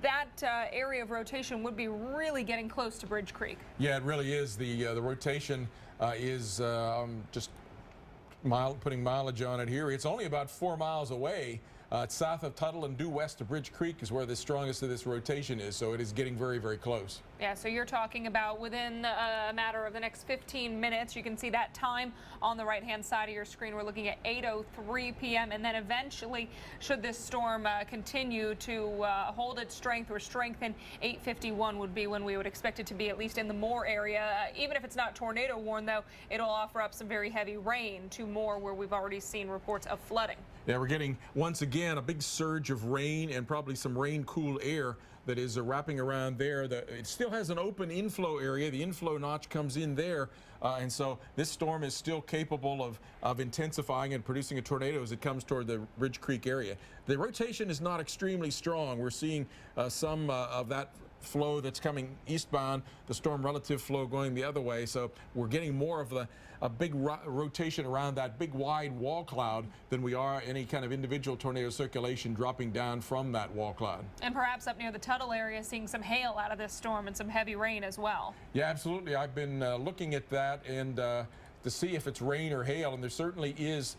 G: that area of rotation would be really getting close to Bridge Creek.
D: Yeah, it really is. The rotation is just putting mileage on it here. It's only about 4 miles away. It's south of Tuttle and due west of Bridge Creek is where the strongest of this rotation is, so it is getting very, very close.
G: Yeah, so you're talking about within a matter of the next 15 minutes. You can see that time on the right-hand side of your screen. We're looking at 8:03 p.m. and then eventually, should this storm continue to hold its strength or strengthen, 8:51 would be when we would expect it to be at least in the Moore area. Even if it's not tornado warned, though, it'll offer up some very heavy rain to Moore, where we've already seen reports of flooding.
D: Yeah, we're getting, once again, a big surge of rain and probably some rain-cool air that is wrapping around there. It still has an open inflow area. The inflow notch comes in there, and so this storm is still capable of intensifying and producing a tornado as it comes toward the Bridge Creek area. The rotation is not extremely strong. We're seeing some of that flow that's coming eastbound, the storm relative flow going the other way, so we're getting more of a big rotation around that big wide wall cloud than we are any kind of individual tornado circulation dropping down from that wall cloud.
G: And perhaps up near the Tuttle area, seeing some hail out of this storm and some heavy rain as well.
D: Yeah, absolutely. I've been looking at that and to see if it's rain or hail, and there certainly is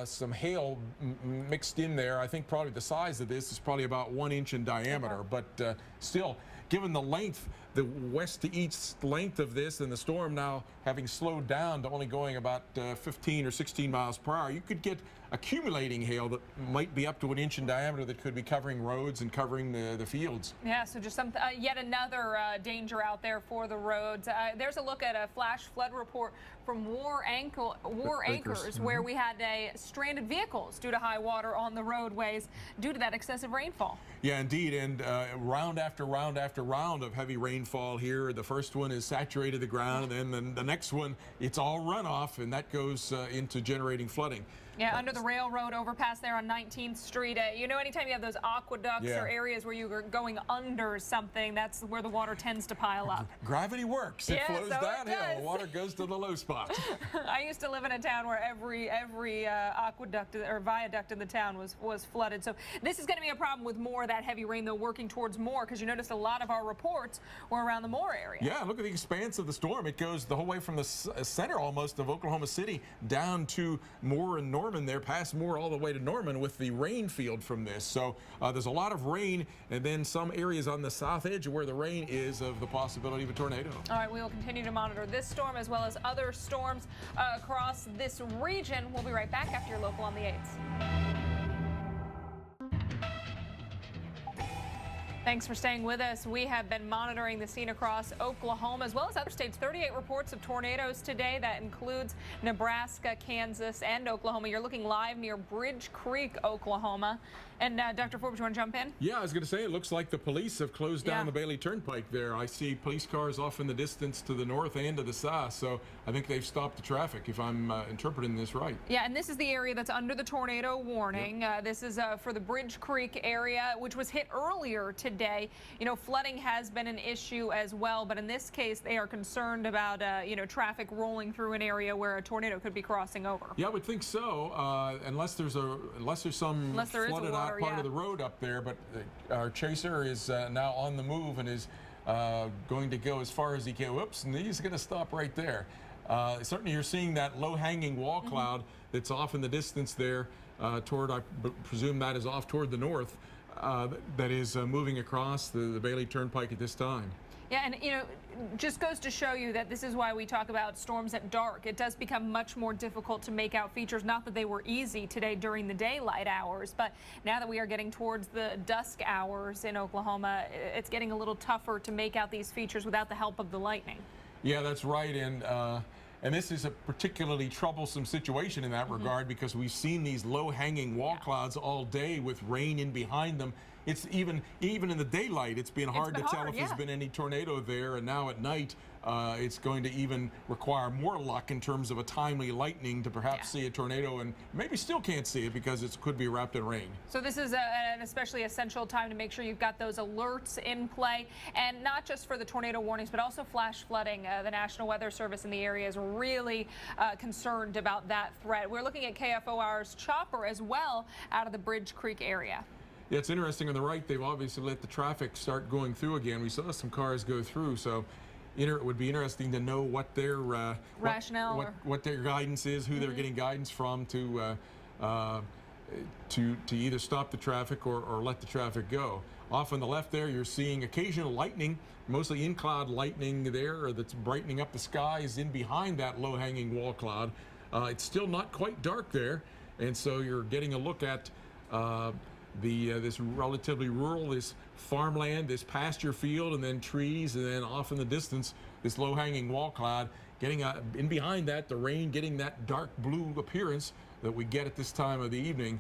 D: some hail mixed in there. I think probably the size of this is probably about 1 inch in diameter, but still, given the length, the west to east length of this, and the storm now having slowed down to only going about 15 or 16 miles per hour, you could get accumulating hail that might be up to 1 inch in diameter that could be covering roads and covering the fields.
G: Yeah, so just some, yet another danger out there for the roads. There's a look at a flash flood report from War Acres, where we had stranded vehicles due to high water on the roadways due to that excessive rainfall.
D: Yeah, indeed, and round after round after round of heavy rainfall here. The first one is saturated the ground, and then the next one, it's all runoff, and that goes into generating flooding.
G: Yeah, under the railroad overpass there on 19th Street. You know, anytime you have those aqueducts or areas where you're going under something, that's where the water tends to pile up.
D: Gravity works. It flows downhill. Water goes to the low spots.
G: I used to live in a town where every aqueduct or viaduct in the town was flooded. So this is going to be a problem with more of that heavy rain, though, working towards Moore, because you noticed a lot of our reports were around the Moore area.
D: Yeah, look at the expanse of the storm. It goes the whole way from the center almost of Oklahoma City down to Moore and Norman there, past Moore all the way to Norman with the rain field from this. So there's a lot of rain, and then some areas on the south edge where the rain is of the possibility of a tornado.
G: All right, we will continue to monitor this storm as well as other storms across this region. We'll be right back after your local on the 8s. Thanks for staying with us. We have been monitoring the scene across Oklahoma as well as other states. 38 reports of tornadoes today. That includes Nebraska, Kansas, and Oklahoma. You're looking live near Bridge Creek, Oklahoma. And Dr. Forbes, you want to jump in?
D: Yeah, I was going to say, it looks like the police have closed down the Bailey Turnpike there. I see police cars off in the distance to the north and to the south, so I think they've stopped the traffic, if I'm interpreting this right.
G: Yeah, and this is the area that's under the tornado warning. This is for the Bridge Creek area, which was hit earlier today. You know, flooding has been an issue as well, but in this case, they are concerned about, you know, traffic rolling through an area where a tornado could be crossing over.
D: Yeah, I would think so, unless there's some flooded out part of the road up there, but our chaser is now on the move and is going to go as far as he can. Whoops, and he's going to stop right there. Certainly you're seeing that low-hanging wall cloud that's off in the distance there toward, I presume that is off toward the north, that is moving across the Bailey Turnpike at this time.
G: Yeah, and you know, just goes to show you that this is why we talk about storms at dark. It does become much more difficult to make out features. Not that they were easy today during the daylight hours, but now that we are getting towards the dusk hours in Oklahoma, it's getting a little tougher to make out these features without the help of the lightning.
D: Yeah, that's right, and this is a particularly troublesome situation in that regard, because we've seen these low-hanging wall clouds all day with rain in behind them. It's even in the daylight, it's been hard to tell if there's been any tornado there, and now at night it's going to even require more luck in terms of a timely lightning to perhaps see a tornado, and maybe still can't see it because it could be wrapped in rain.
G: So this is an especially essential time to make sure you've got those alerts in play, and not just for the tornado warnings, but also flash flooding. The National Weather Service in the area is really concerned about that threat. We're looking at KFOR's chopper as well out of the Bridge Creek area.
D: Yeah, it's interesting. On the right, they've obviously let the traffic start going through again. We saw some cars go through, so it would be interesting to know what their
G: rationale,
D: what their guidance is, who they're getting guidance from to either stop the traffic or let the traffic go. Off on the left there, you're seeing occasional lightning, mostly in-cloud lightning there that's brightening up the skies in behind that low-hanging wall cloud. It's still not quite dark there, and so you're getting a look at this relatively rural, this farmland, this pasture field, and then trees, and then off in the distance, this low-hanging wall cloud. Getting in behind that, the rain getting that dark blue appearance that we get at this time of the evening.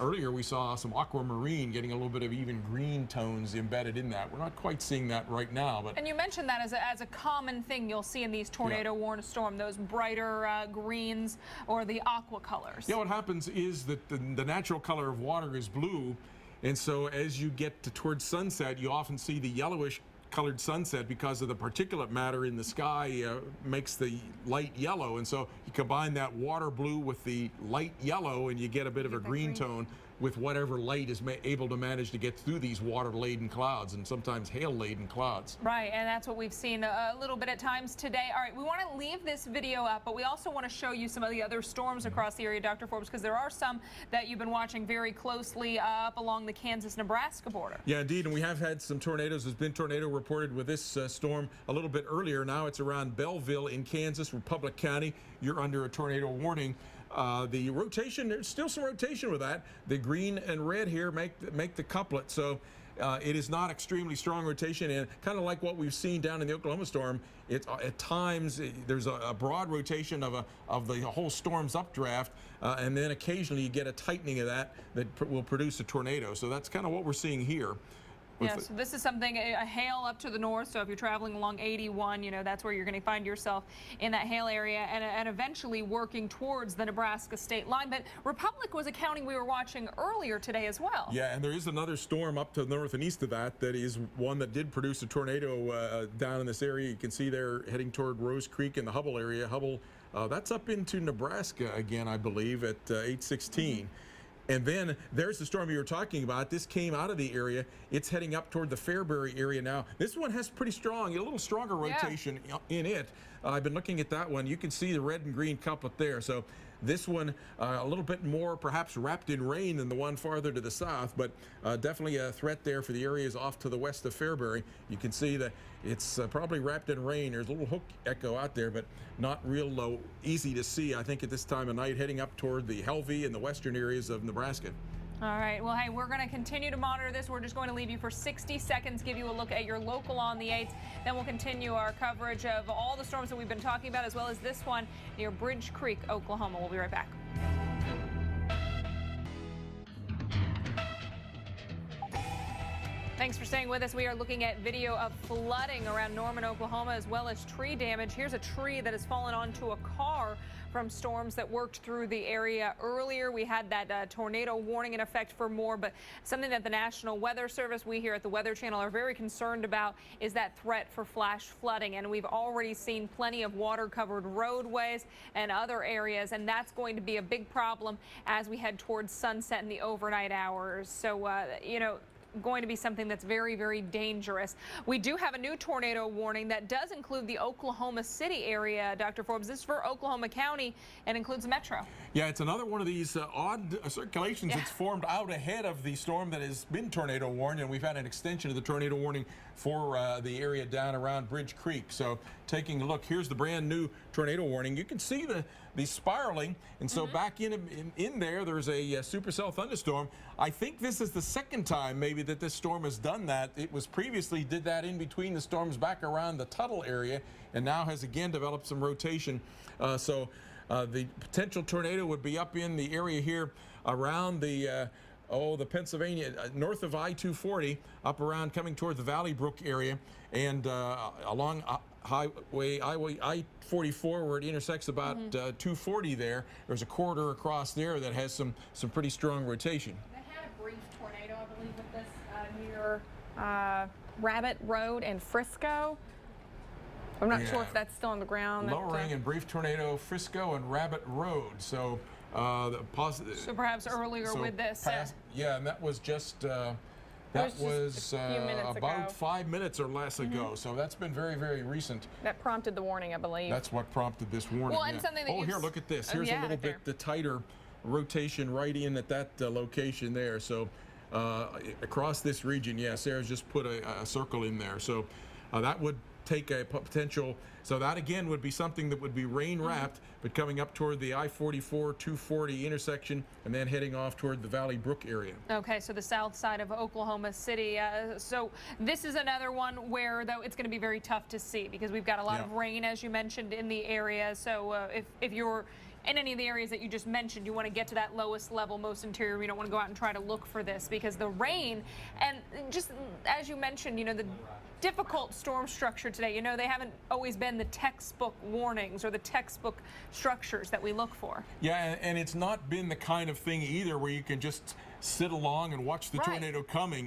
D: Earlier we saw some aquamarine getting a little bit of even green tones embedded in that. We're not quite seeing that right now, but
G: and you mentioned that as a common thing you'll see in these tornado warning storm, those brighter greens or the aqua colors.
D: Yeah, what happens is that the natural color of water is blue, and so as you get towards sunset, you often see the yellowish colored sunset because of the particulate matter in the sky makes the light yellow, and so you combine that water blue with the light yellow and you get a bit of a green tone. with whatever light is able to manage to get through these water-laden clouds and sometimes hail-laden clouds.
G: Right, and that's what we've seen a little bit at times today. All right, we want to leave this video up, but we also want to show you some of the other storms across the area, Dr. Forbes, because there are some that you've been watching very closely up along the Kansas-Nebraska border.
D: Yeah, indeed, and we have had some tornadoes. There's been tornado reported with this storm a little bit earlier. Now it's around Belleville in Kansas, Republic County. You're under a tornado warning. The rotation, there's still some rotation with that. The green and red here make the couplet. So it is not extremely strong rotation, and kind of like what we've seen down in the Oklahoma storm, at times there's a broad rotation of the whole storm's updraft, and then occasionally you get a tightening of that will produce a tornado. So that's kind of what we're seeing here.
G: Yeah, so this is something, a hail up to the north, so if you're traveling along 81, you know, that's where you're going to find yourself in that hail area, and eventually working towards the Nebraska state line. But Republic was a county we were watching earlier today as well.
D: Yeah, and there is another storm up to the north and east of that is one that did produce a tornado down in this area. You can see they're heading toward Rose Creek in the Hubble area. Hubble, that's up into Nebraska again, I believe, at 816. And then there's the storm you were talking about. This came out of the area. It's heading up toward the Fairbury area now. This one has pretty strong, a little stronger rotation in it. I've been looking at that one. You can see the red and green couplet there. So this one a little bit more perhaps wrapped in rain than the one farther to the south, but definitely a threat there for the areas off to the west of Fairbury. You can see that it's probably wrapped in rain. There's a little hook echo out there, but not real easy to see, I think, at this time of night, heading up toward the Helvey and the western areas of Nebraska.
G: All right, well, hey, we're going to continue to monitor this. We're just going to leave you for 60 seconds, give you a look at your local on the 8th. Then we'll continue our coverage of all the storms that we've been talking about, as well as this one near Bridge Creek, Oklahoma. We'll be right back. Thanks for staying with us. We are looking at video of flooding around Norman, Oklahoma, as well as tree damage. Here's a tree that has fallen onto a car from storms that worked through the area earlier. We had that tornado warning in effect for more, but something that the National Weather Service, we here at the Weather Channel, are very concerned about is that threat for flash flooding. And we've already seen plenty of water-covered roadways and other areas, and that's going to be a big problem as we head towards sunset in the overnight hours. So, you know, going to be something that's very, very dangerous. We do have a new tornado warning that does include the Oklahoma City area, Dr. Forbes. This is for Oklahoma County and includes Metro.
D: Yeah, it's another one of these odd circulations that's formed out ahead of the storm that has been tornado warned, and we've had an extension of the tornado warning for the area down around Bridge Creek. So taking a look, here's the brand new tornado warning. You can see the spiraling, and so back in there, there's a supercell thunderstorm. I think this is the second time maybe that this storm has done that. It was previously did that in between the storms back around the Tuttle area, and now has again developed some rotation. The potential tornado would be up in the area here around the Pennsylvania, north of I-240, up around coming toward the Valley Brook area, and along Highway I-44 where it intersects about 240 there. There's a corridor across there that has some pretty strong rotation.
I: They had a brief tornado, I believe, with this near Rabbit Road in Frisco. I'm not sure if that's still on the ground.
D: Lowering and brief tornado, Frisco and Rabbit Road. So
G: so perhaps earlier with this.
D: Yeah, and that was just that was about 5 minutes or less ago. So that's been very, very recent.
I: That prompted the warning, I believe.
D: That's what prompted this warning.
G: Well, and something that
D: here, look at this. Here's a little bit the tighter rotation right in at that location there. So across this region, Sarah's just put a circle in there. So that would take a potential, so that again would be something that would be rain wrapped, but coming up toward the I-44 240 intersection and then heading off toward the Valley Brook area. Okay,
G: so the south side of Oklahoma City. So this is another one where, though, it's going to be very tough to see because we've got a lot of rain, as you mentioned, in the area. So if you're in any of the areas that you just mentioned, you want to get to that lowest level, most interior. We don't want to go out and try to look for this because the rain, and just as you mentioned, you know, the difficult storm structure today. You know, they haven't always been the textbook warnings or the textbook structures that we look for. Yeah, and it's not been the kind of thing either where you can just sit along and watch the tornado coming.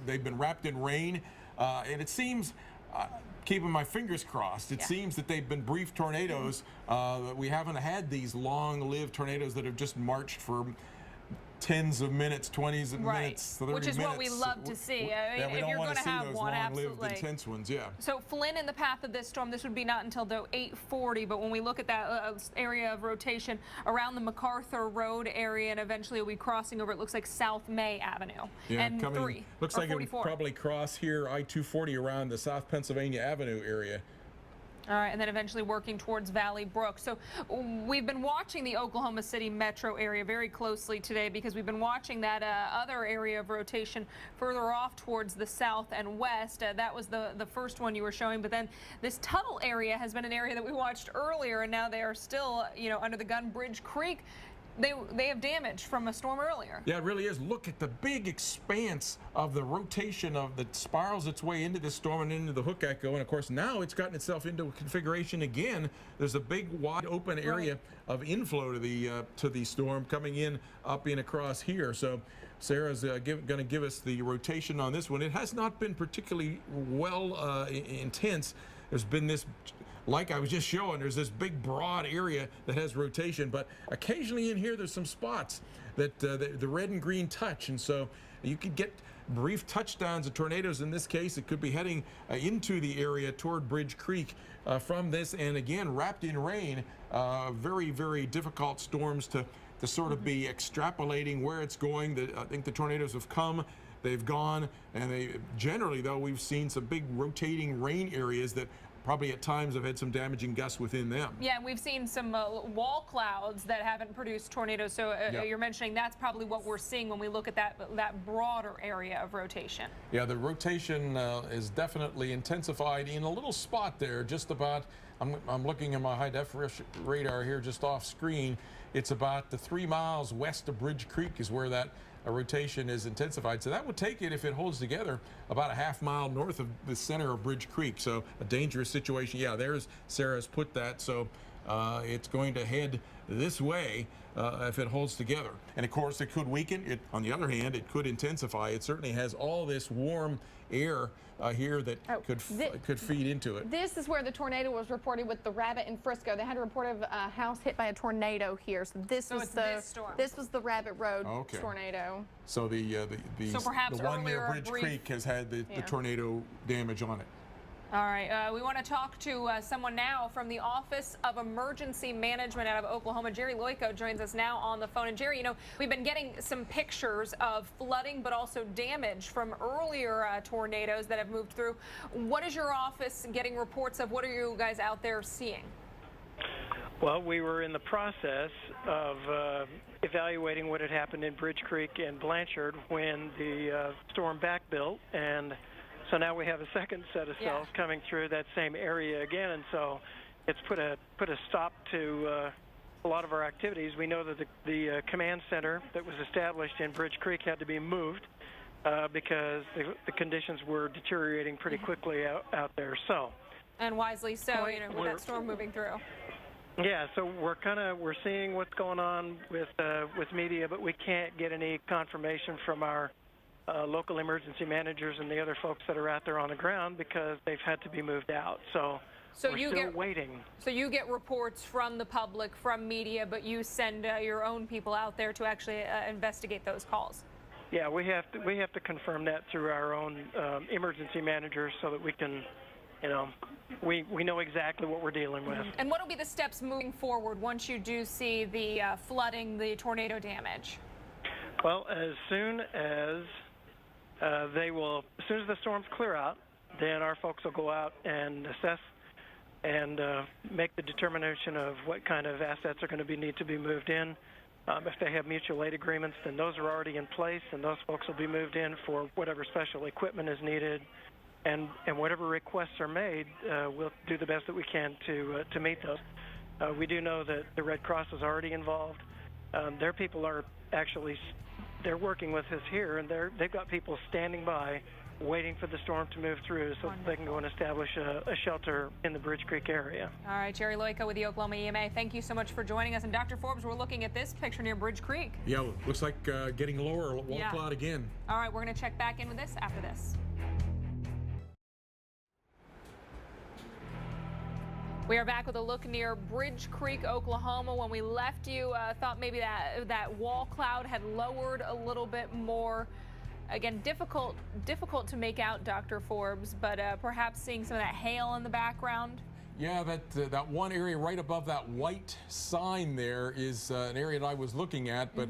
G: They've been wrapped in rain, and it seems, keeping my fingers crossed, it seems that they've been brief tornadoes. We haven't had these long-lived tornadoes that have just marched for
D: tens of minutes, 20s of minutes, 30
G: which is
D: minutes.
G: what we love to see. I mean,
D: we
G: if
D: don't
G: you're
D: want
G: going
D: to
G: to
D: see
G: have
D: those
G: one,
D: long-lived,
G: absolutely.
D: intense ones, yeah.
G: So Flynn, in the path of this storm, this would be not until though 8:40. But when we look at that area of rotation around the MacArthur Road area, and eventually we'll be crossing over, it looks like South May Avenue.
D: Yeah,
G: and
D: coming, looks like it would
G: 44.
D: probably cross here, I-240 around the South Pennsylvania Avenue area.
G: All right, and then eventually working towards Valley Brook. So we've been watching the Oklahoma City metro area very closely today because we've been watching that other area of rotation further off towards the south and west. That was the first one you were showing, but then this Tuttle area has been an area that we watched earlier, and now they are still, under the gun. Bridge Creek. They have damage from a storm earlier.
D: Yeah, it really is. Look at the big expanse of the rotation of that spirals its way into this storm and into the hook echo. And of course, now it's gotten itself into a configuration again. There's a big, wide open area of inflow to the storm coming in, up in across here. So Sarah's going to give us the rotation on this one. It has not been particularly well intense. There's been this, like I was just showing, there's this big broad area that has rotation, but occasionally in here there's some spots that the red and green touch, and so you could get brief touchdowns of tornadoes. In this case, it could be heading into the area toward Bridge Creek from this, and again, wrapped in rain. Very, very difficult storms to sort of be extrapolating where it's going. I think the tornadoes have come, they've gone, and they generally, though, we've seen some big rotating rain areas that probably at times have had some damaging gusts within them.
G: Yeah, and we've seen some wall clouds that haven't produced tornadoes. So you're mentioning that's probably what we're seeing when we look at that broader area of rotation. Yeah,
D: the rotation is definitely intensified in a little spot there, just about. I'm looking at my high def radar here just off screen. It's about the 3 miles west of Bridge Creek is where that rotation is intensified. So that would take it, if it holds together, about a half mile north of the center of Bridge Creek. So a dangerous situation. Yeah, there's Sarah's put that. So it's going to head this way if it holds together. And of course, it could weaken. On the other hand, it could intensify. It certainly has all this warm air here that could feed into it.
I: This is where the tornado was reported with the Rabbit in Frisco. They had a report of a house hit by a tornado here. So this was the Rabbit Road tornado.
D: So the one near Bridge Creek has had the tornado damage on it.
G: All right, we want to talk to someone now from the Office of Emergency Management out of Oklahoma. Jerry Loico joins us now on the phone. And Jerry, we've been getting some pictures of flooding, but also damage from earlier tornadoes that have moved through. What is your office getting reports of? What are you guys out there seeing?
P: Well, we were in the process of evaluating what had happened in Bridge Creek and Blanchard when the storm backbuilt, and so now we have a second set of cells coming through that same area again, and so it's put a stop to a lot of our activities. We know that the command center that was established in Bridge Creek had to be moved because the conditions were deteriorating pretty quickly out there. So,
G: and wisely so, with that storm moving through.
P: Yeah, so we're seeing what's going on with media, but we can't get any confirmation from our local emergency managers and the other folks that are out there on the ground because they've had to be moved out. So we're still waiting.
G: So you get reports from the public, from media, but you send your own people out there to actually investigate those calls.
P: Yeah, we have to confirm that through our own emergency managers so that we can, we know exactly what we're dealing with.
G: And what will be the steps moving forward once you do see the flooding, the tornado damage?
P: Well, as soon as as soon as the storms clear out, then our folks will go out and assess and make the determination of what kind of assets are going to need to be moved in. If they have mutual aid agreements, then those are already in place, and those folks will be moved in for whatever special equipment is needed, and whatever requests are made, we'll do the best that we can to meet those. We do know that the Red Cross is already involved. Their people are actually. They're working with us here, and they've got people standing by waiting for the storm to move through so that they can go and establish a shelter in the Bridge Creek area.
G: All right, Jerry Loico with the Oklahoma EMA, thank you so much for joining us. And Dr. Forbes, we're looking at this picture near Bridge Creek.
D: Yeah, looks like getting lower, wall cloud again.
G: All right, we're going to check back in with this after this. We are back with a look near Bridge Creek, Oklahoma. When we left you, thought maybe that wall cloud had lowered a little bit more. Again, difficult to make out, Dr. Forbes, but perhaps seeing some of that hail in the background.
D: Yeah, that one area right above that white sign there is an area that I was looking at, but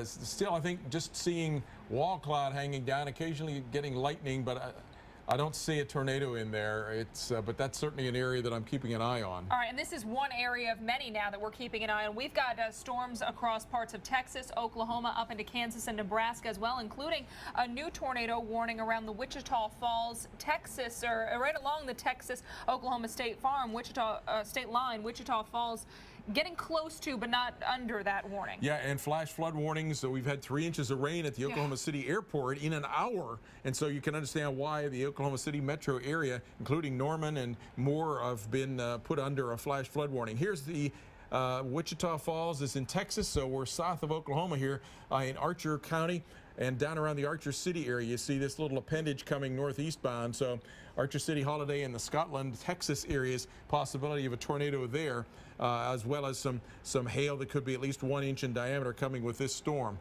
D: still, I think just seeing wall cloud hanging down, occasionally getting lightning, but I don't see a tornado in there. But that's certainly an area that I'm keeping an eye on.
G: All right, and this is one area of many now that we're keeping an eye on. We've got storms across parts of Texas, Oklahoma, up into Kansas and Nebraska as well, including a new tornado warning around the Wichita Falls, Texas, or right along the Texas-Oklahoma State line, Wichita Falls. Getting close to, but not under that warning.
D: Yeah, and flash flood warnings. So we've had 3 inches of rain at the Oklahoma City airport in an hour. And so you can understand why the Oklahoma City metro area, including Norman and more, have been put under a flash flood warning. Here's the Wichita Falls is in Texas, so we're south of Oklahoma here in Archer County. And down around the Archer City area, you see this little appendage coming northeast bound. So Archer City, Holiday, and the Scotland, Texas areas, possibility of a tornado there, as well as some hail that could be at least 1 inch in diameter coming with this storm.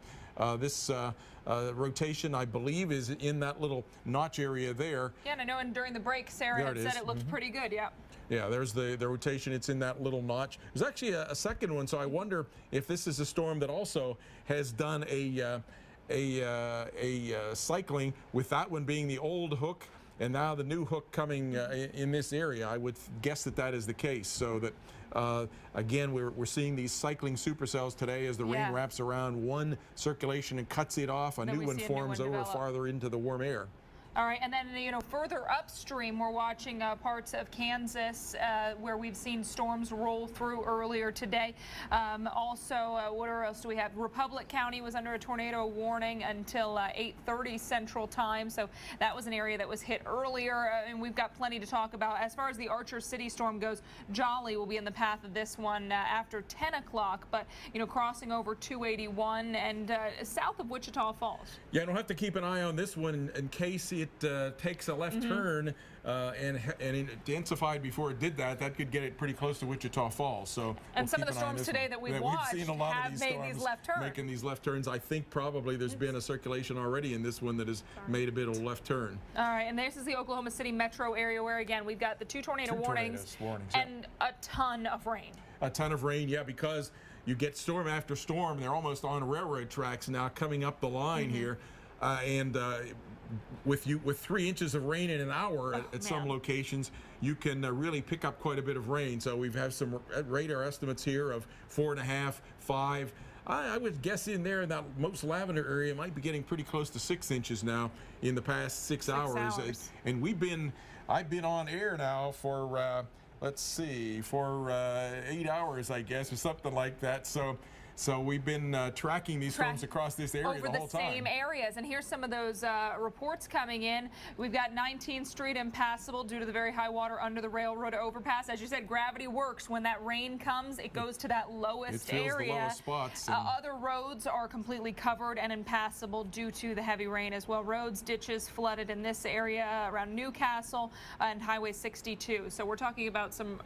D: This rotation, I believe, is in that little notch area there.
G: Yeah, and I know during the break, Sarah had said it looked pretty good, yeah.
D: Yeah, there's the rotation. It's in that little notch. There's actually a second one, so I wonder if this is a storm that also has done a cycling, with that one being the old hook and now the new hook coming in this area. I would guess that is the case. So that again, we're seeing these cycling supercells today as the rain wraps around one circulation and cuts it off. A new one forms over farther into the warm air.
G: All right, and then, further upstream, we're watching parts of Kansas where we've seen storms roll through earlier today. Also, what else do we have? Republic County was under a tornado warning until 8:30 Central Time, so that was an area that was hit earlier, and we've got plenty to talk about. As far as the Archer City storm goes, Jolly will be in the path of this one after 10 o'clock, but, crossing over 281 and south of Wichita Falls.
D: Yeah, I don't have to keep an eye on this one in case it takes a left turn and intensified before it did that. That could get it pretty close to Wichita Falls. So
G: and some of the storms today that we've watched
D: seen a lot
G: have
D: of
G: made these left turns.
D: Making these left turns. I think probably there's been a circulation already in this one that has made a bit of a left turn.
G: All right, and this is the Oklahoma City metro area where, again, we've got the two tornado warnings and a ton of rain.
D: A ton of rain, yeah, because you get storm after storm. They're almost on railroad tracks now coming up the line here. With 3 inches of rain in an hour at some locations, you can really pick up quite a bit of rain. So we've had some radar estimates here of 4.5, 5. I would guess in there in that most lavender area it might be getting pretty close to 6 inches now in the past 6 hours. And I've been on air now for let's see, for 8 hours, I guess, or something like that. So we've been tracking these storms across this area the whole time.
G: Over the same areas. And here's some of those reports coming in. We've got 19th Street impassable due to the very high water under the railroad overpass. As you said, gravity works. When that rain comes, it goes to that lowest area.
D: The lowest spots.
G: Other roads are completely covered and impassable due to the heavy rain as well. Roads, ditches flooded in this area around Newcastle and Highway 62. So we're talking about some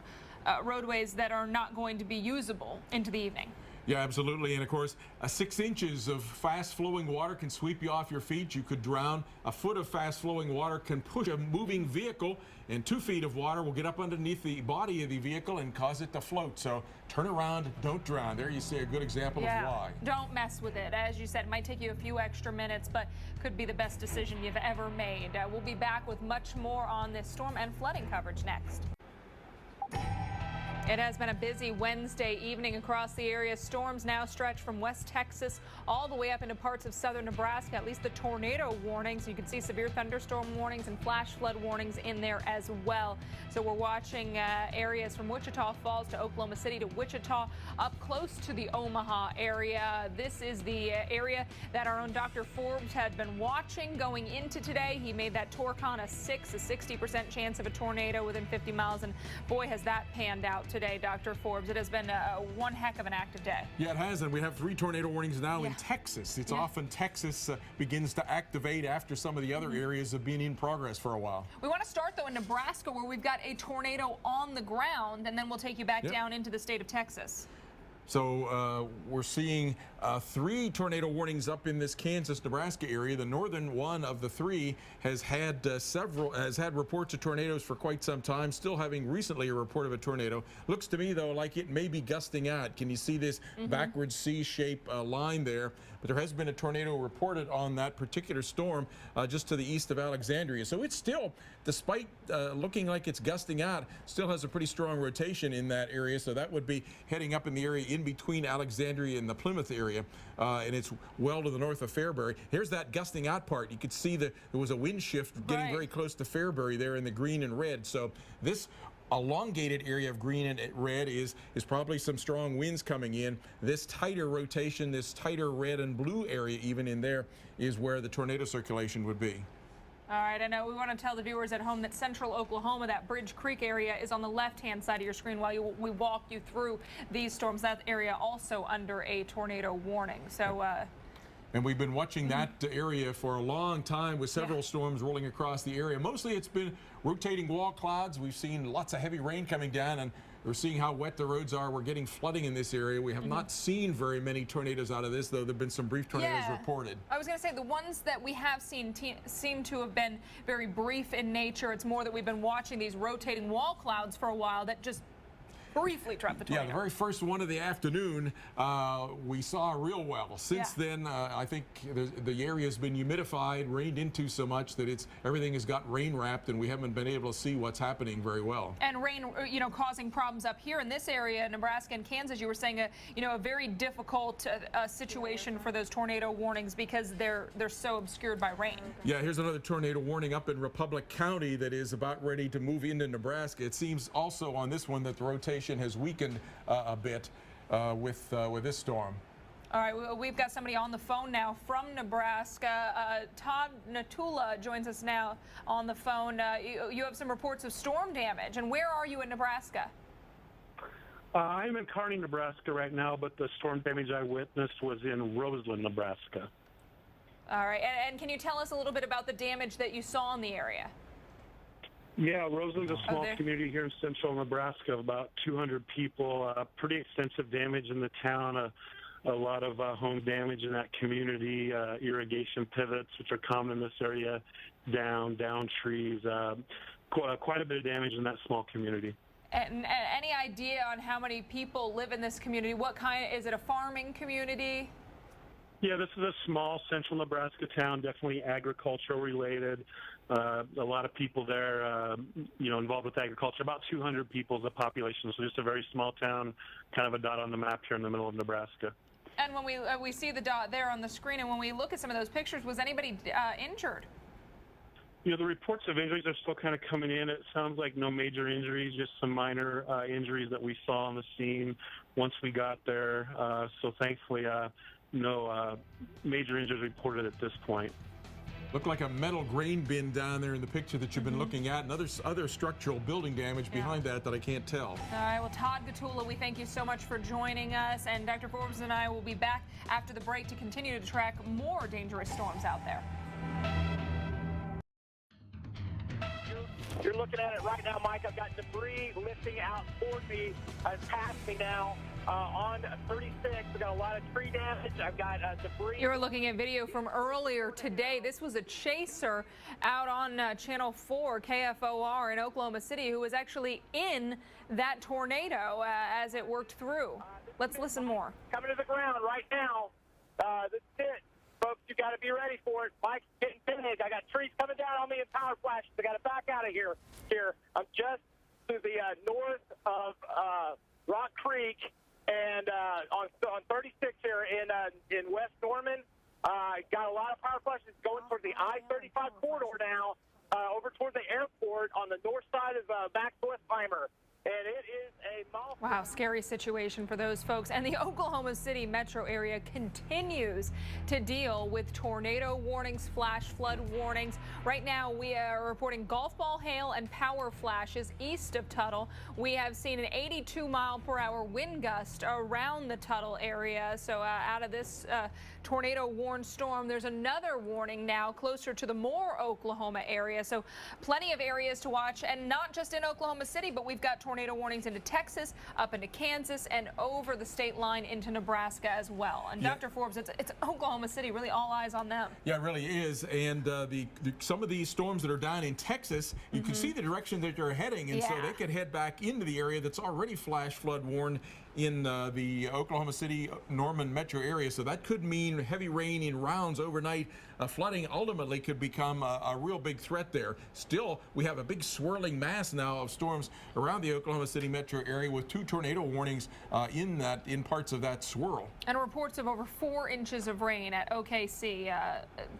G: roadways that are not going to be usable into the evening.
D: Yeah, absolutely. And of course, 6 inches of fast-flowing water can sweep you off your feet. You could drown. A foot of fast-flowing water can push a moving vehicle, and 2 feet of water will get up underneath the body of the vehicle and cause it to float. So turn around, don't drown. There you see a good example of why.
G: Don't mess with it. As you said, it might take you a few extra minutes, but could be the best decision you've ever made. We'll be back with much more on this storm and flooding coverage next. It has been a busy Wednesday evening across the area. Storms now stretch from West Texas all the way up into parts of southern Nebraska, at least the tornado warnings. You can see severe thunderstorm warnings and flash flood warnings in there as well. So we're watching areas from Wichita Falls to Oklahoma City to Wichita, up close to the Omaha area. This is the area that our own Dr. Forbes had been watching going into today. He made that Torcon a 6, a 60% chance of a tornado within 50 miles, and boy, has that panned out today. today, Dr. Forbes. It has been one heck of an active day.
D: Yeah, it has, and we have 3 tornado warnings now in Texas. It's often Texas begins to activate after some of the other areas have been in progress for a while.
G: We want to start, though, in Nebraska, where we've got a tornado on the ground, and then we'll take you back down into the state of Texas.
D: So we're seeing 3 tornado warnings up in this Kansas-Nebraska area. The northern one of the 3 has had reports of tornadoes for quite some time, still having recently a report of a tornado. Looks to me, though, like it may be gusting out. Can you see this backwards C-shape line there? But there has been a tornado reported on that particular storm just to the east of Alexandria. So it's still, despite looking like it's gusting out, still has a pretty strong rotation in that area. So that would be heading up in the area in between Alexandria and the Plymouth area, and it's well to the north of Fairbury. Here's that gusting out part. You could see that there was a wind shift getting very close to Fairbury there in the green and red. So this elongated area of green and red is probably some strong winds coming in. This tighter rotation, this tighter red and blue area even in there is where the tornado circulation would be.
G: All right, I know we want to tell the viewers at home that central Oklahoma, that Bridge Creek area, is on the left-hand side of your screen while we walk you through these storms. That area also under a tornado warning. So.
D: And we've been watching that area for a long time with several storms rolling across the area. Mostly it's been rotating wall clouds. We've seen lots of heavy rain coming down, and we're seeing how wet the roads are. We're getting flooding in this area. We have not seen very many tornadoes out of this, though there have been some brief tornadoes reported.
G: I was going to say the ones that we have seen seem to have been very brief in nature. It's more that we've been watching these rotating wall clouds for a while that just briefly trapped the tornado.
D: Yeah, the very first one of the afternoon we saw real well. Since then, I think the area has been humidified, rained into so much that everything has got rain wrapped, and we haven't been able to see what's happening very well.
G: And rain, causing problems up here in this area, Nebraska and Kansas. You were saying a very difficult situation for those tornado warnings because they're so obscured by rain.
D: Yeah, here's another tornado warning up in Republic County that is about ready to move into Nebraska. It seems also on this one that the rotation has weakened a bit with this storm.
G: All right, we've got somebody on the phone now from Nebraska. Todd Natula joins us now on the phone. You have some reports of storm damage, and where are you in Nebraska?
J: I'm in Kearney, Nebraska right now, but the storm damage I witnessed was in Roseland, Nebraska.
G: All right, and can you tell us a little bit about the damage that you saw in the area?
J: Yeah, Roseland's a small community here in central Nebraska of about 200 people. Pretty extensive damage in the town. A lot of home damage in that community. Irrigation pivots, which are common in this area, down trees. Quite a bit of damage in that small community.
G: And any idea on how many people live in this community? Is it a farming community?
J: Yeah, this is a small central Nebraska town, definitely agricultural related. A lot of people there, involved with agriculture. About 200 people is the population, so just a very small town, kind of a dot on the map here in the middle of Nebraska.
G: And when we see the dot there on the screen, and when we look at some of those pictures, was anybody injured?
J: The reports of injuries are still kind of coming in. It sounds like no major injuries, just some minor injuries that we saw on the scene once we got there. So thankfully, no major injuries reported at this point.
D: Looked like a metal grain bin down there in the picture that you've been looking at, and other structural building damage behind that I can't tell.
G: All right, well, Todd Gatula, we thank you so much for joining us, and Dr. Forbes and I will be back after the break to continue to track more dangerous storms out there.
J: You're looking at it right now, Mike. I've got debris lifting out toward me, past me now. On 36, we've got a lot of tree damage. I've got debris.
G: You were looking at video from earlier today. This was a chaser out on Channel 4 KFOR in Oklahoma City who was actually in that tornado as it worked through. Let's listen more.
J: Coming to the ground right now. This is it. Folks, you got to be ready for it. Mike's getting finished. I got trees coming down on me and power flashes. I got to back out of here. I'm just to the north of Rock Creek and on 36 here in West Norman. Got a lot of power flashes going towards the I-35 corridor now, over towards the airport. report on the north side of back to Westheimer. And it is a monster.
G: Wow, scary situation for those folks. And the Oklahoma City metro area continues to deal with tornado warnings, flash flood warnings. Right now, we are reporting golf ball hail and power flashes east of Tuttle. We have seen an 82-mile-per-hour wind gust around the Tuttle area. So out of this tornado-warned storm, there's another warning now closer to the Moore, Oklahoma area. So plenty of areas to watch, and not just in Oklahoma City, but we've got tornado warnings into Texas, up into Kansas, and over the state line into Nebraska as well. And Dr. Forbes, it's Oklahoma City, really all eyes on them.
D: Yeah, it really is. And some of these storms that are down in Texas, you can see the direction that they're heading, and so they could head back into the area that's already flash flood warned in the Oklahoma City, Norman metro area. So that could mean heavy rain in rounds overnight. Flooding ultimately could become a real big threat there. Still, we have a big swirling mass now of storms around the Oklahoma City metro area with 2 tornado warnings in parts of that swirl.
G: And reports of over 4 inches of rain at OKC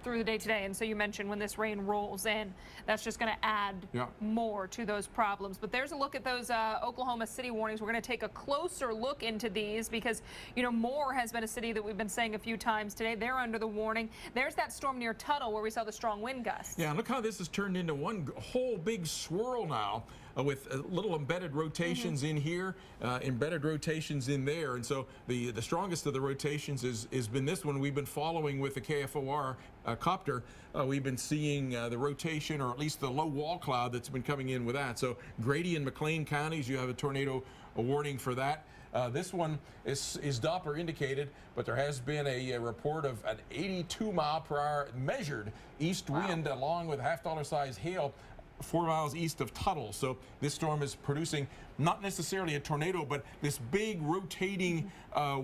G: through the day today. And so you mentioned when this rain rolls in, that's just going to add more to those problems. But there's a look at those Oklahoma City warnings. We're going to take a closer look into these because, you know, Moore has been a city that we've been saying a few times today. They're under the warning. There's that storm near Tuttle where we saw the strong wind gusts.
D: Yeah, look how this has turned into one whole big swirl now with little embedded rotations in here, embedded rotations in there. And so the strongest of the rotations has been this one we've been following with the KFOR copter. We've been seeing the rotation, or at least the low wall cloud that's been coming in with that. So Grady and McLean counties, you have a tornado warning for that. This one is Doppler indicated, but there has been a report of an 82-mile-per-hour measured east wind along with half-dollar size hail 4 miles east of Tuttle. So this storm is producing not necessarily a tornado, but this big rotating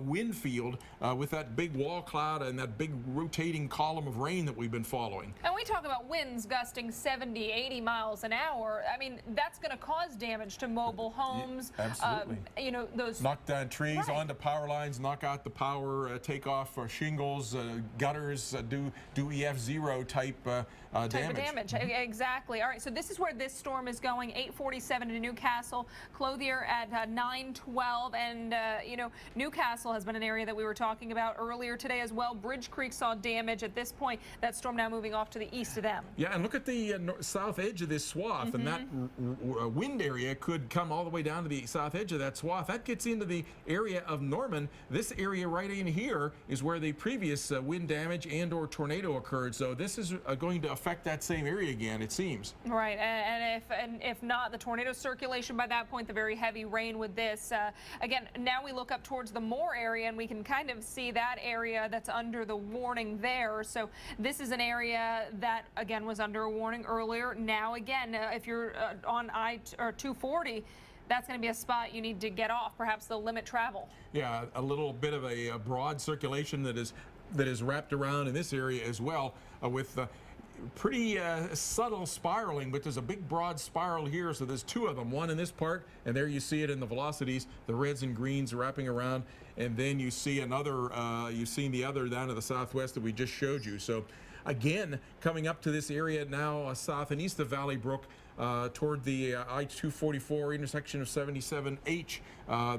D: wind field with that big wall cloud and that big rotating column of rain that we've been following.
G: And we talk about winds gusting 70, 80 miles an hour. I mean, that's going to cause damage to mobile homes.
D: Absolutely.
G: You know, those
D: knock down trees onto power lines, knock out the power, take off shingles, gutters, do EF0 type damage.
G: Exactly. All right, so this is where this storm is going. 8:47 to Newcastle, Clothier at 9:12, and you know, Newcastle has been an area that we were talking about earlier today as well. Bridge Creek saw damage at this point. That storm now moving off to the east of them.
D: Yeah, and look at the south edge of this swath, and that wind area could come all the way down to the south edge of that swath. That gets into the area of Norman. This area right in here is where the previous wind damage and/or tornado occurred. So this is going to affect that same area again, it seems.
G: Right, and if not, the tornado circulation by that point, the very heavy rain with this. Again, now we look up towards the Moore area, and we can kind of see that area that's under the warning there. So this is an area that, again, was under a warning earlier. Now, again, if you're on I-240, that's going to be a spot you need to get off. Perhaps they'll limit travel.
D: Yeah, a little bit of a broad circulation that is wrapped around in this area as well with pretty subtle spiraling, but there's a big broad spiral here, so there's 2 of them, one in this part, and there you see it in the velocities, the reds and greens wrapping around, and then you see another, you've seen the other down to the southwest that we just showed you. So again, coming up to this area now south and east of Valley Brook, toward the I-244 intersection of 77H,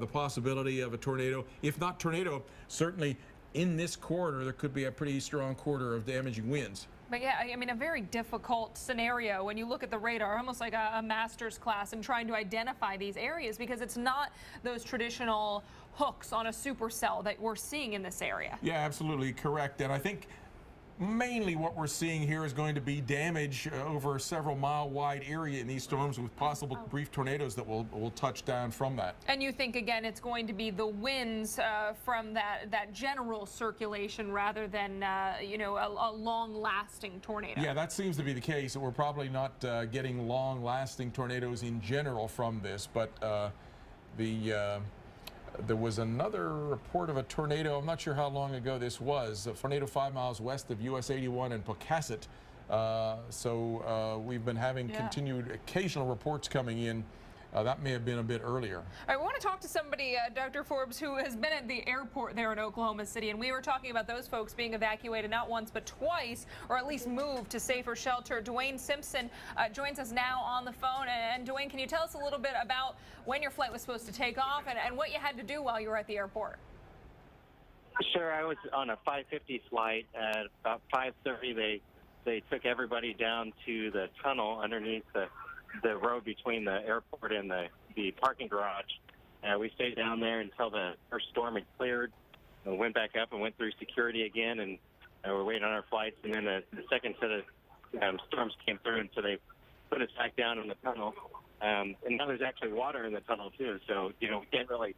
D: the possibility of a tornado. If not tornado, certainly in this corridor there could be a pretty strong corridor of damaging winds.
G: But yeah, I mean, a very difficult scenario when you look at the radar, almost like a master's class in trying to identify these areas, because it's not those traditional hooks on a supercell that we're seeing in this area.
D: Yeah, absolutely correct. And I think mainly what we're seeing here is going to be damage over a several mile wide area in these storms with possible brief tornadoes that will touch down from that.
G: And you think, again, it's going to be the winds from that general circulation rather than, you know, a long-lasting tornado.
D: Yeah, that seems to be the case. We're probably not getting long-lasting tornadoes in general from this, but there was another report of a tornado. I'm not sure how long ago this was. A tornado 5 miles west of US 81 in Pocasset. So we've been having continued occasional reports coming in that may have been a bit earlier.
G: All right, we want to talk to somebody, Dr. Forbes, who has been at the airport there in Oklahoma City, and we were talking about those folks being evacuated not once but twice, or at least moved to safer shelter. Dwayne Simpson joins us now on the phone. And Dwayne, can you tell us a little bit about when your flight was supposed to take off and what you had to do while you were at the airport?
Q: Sure, I was on a 5:50 flight. At about 5:30, they took everybody down to the tunnel underneath the road between the airport and the parking garage. We stayed down there until the first storm had cleared. We went back up and went through security again, and we're waiting on our flights. And then the second set of storms came through, and so they put us back down in the tunnel. And now there's actually water in the tunnel too, so we can't really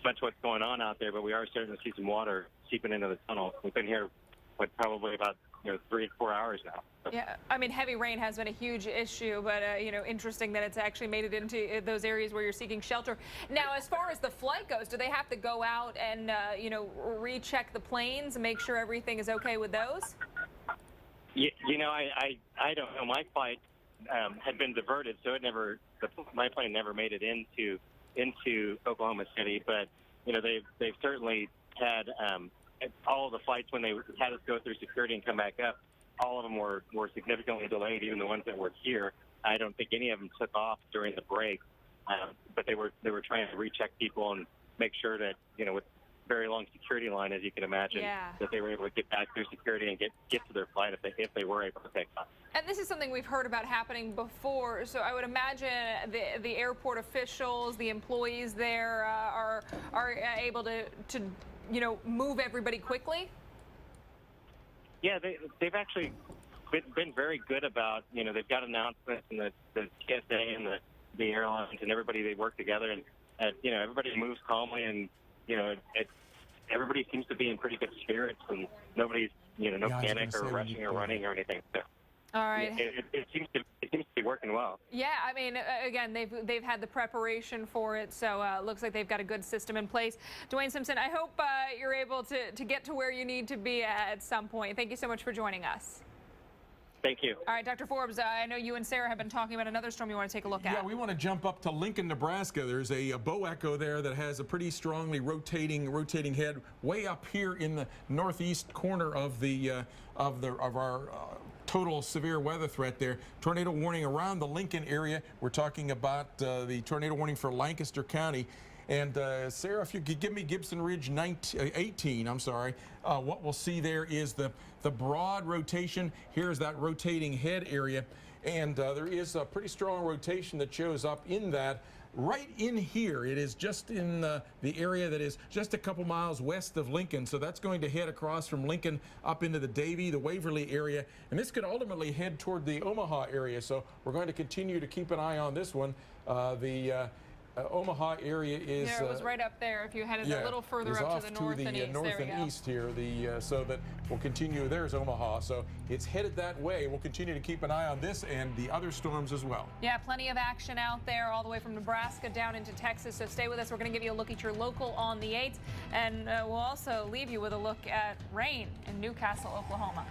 Q: much what's going on out there, but we are starting to see some water seeping into the tunnel. We've been here, probably about 3 to 4 hours now.
G: Yeah, I mean, heavy rain has been a huge issue, but interesting that it's actually made it into those areas where you're seeking shelter. Now, as far as the flight goes, do they have to go out and recheck the planes and make sure everything is okay with those?
Q: I don't know. My flight had been diverted, so my plane never made it into Oklahoma City, but they've certainly had all of the flights when they had us go through security and come back up. All of them were significantly delayed, even the ones that were here. I don't think any of them took off during the break, but they were trying to recheck people and make sure that with very long security line, as you can imagine, that they were able to get back through security and get to their flight if they were able to take off.
G: And this is something we've heard about happening before, so I would imagine the airport officials, the employees there are able to move everybody quickly.
Q: Yeah, they've actually been very good about, they've got announcements, and the TSA and the airlines and everybody, they work together, and everybody moves calmly, and everybody seems to be in pretty good spirits, and nobody's no panic or rushing or running or anything. So
G: all right.
Q: It seems to be working well.
G: Yeah, I mean, again, they've had the preparation for it, so it looks like they've got a good system in place. Dwayne Simpson, I hope you're able to get to where you need to be at some point. Thank you so much for joining us.
Q: Thank you.
G: All right, Dr. Forbes, I know you and Sarah have been talking about another storm you want to take a look at.
D: Yeah, we want to jump up to Lincoln, Nebraska. There's a bow echo there that has a pretty strongly rotating head way up here in the northeast corner of our total severe weather threat there. Tornado warning around the Lincoln area. We're talking about the tornado warning for Lancaster County. And Sarah, if you could give me Gibson Ridge 18, what we'll see there is the broad rotation. Here's that rotating head area. And there is a pretty strong rotation that shows up in that. Right in here, it is just in the area that is just a couple miles west of Lincoln. So that's going to head across from Lincoln up into the Davie, the Waverly area. And this could ultimately head toward the Omaha area. So we're going to continue to keep an eye on this one. Omaha area is
G: there. It was right up there. If you headed a little further up to the north and east,
D: north and east here. So that we'll continue. There's Omaha. So it's headed that way. We'll continue to keep an eye on this and the other storms as well.
G: Yeah, plenty of action out there, all the way from Nebraska down into Texas. So stay with us. We're going to give you a look at your local on the 8th, and we'll also leave you with a look at rain in Newcastle, Oklahoma.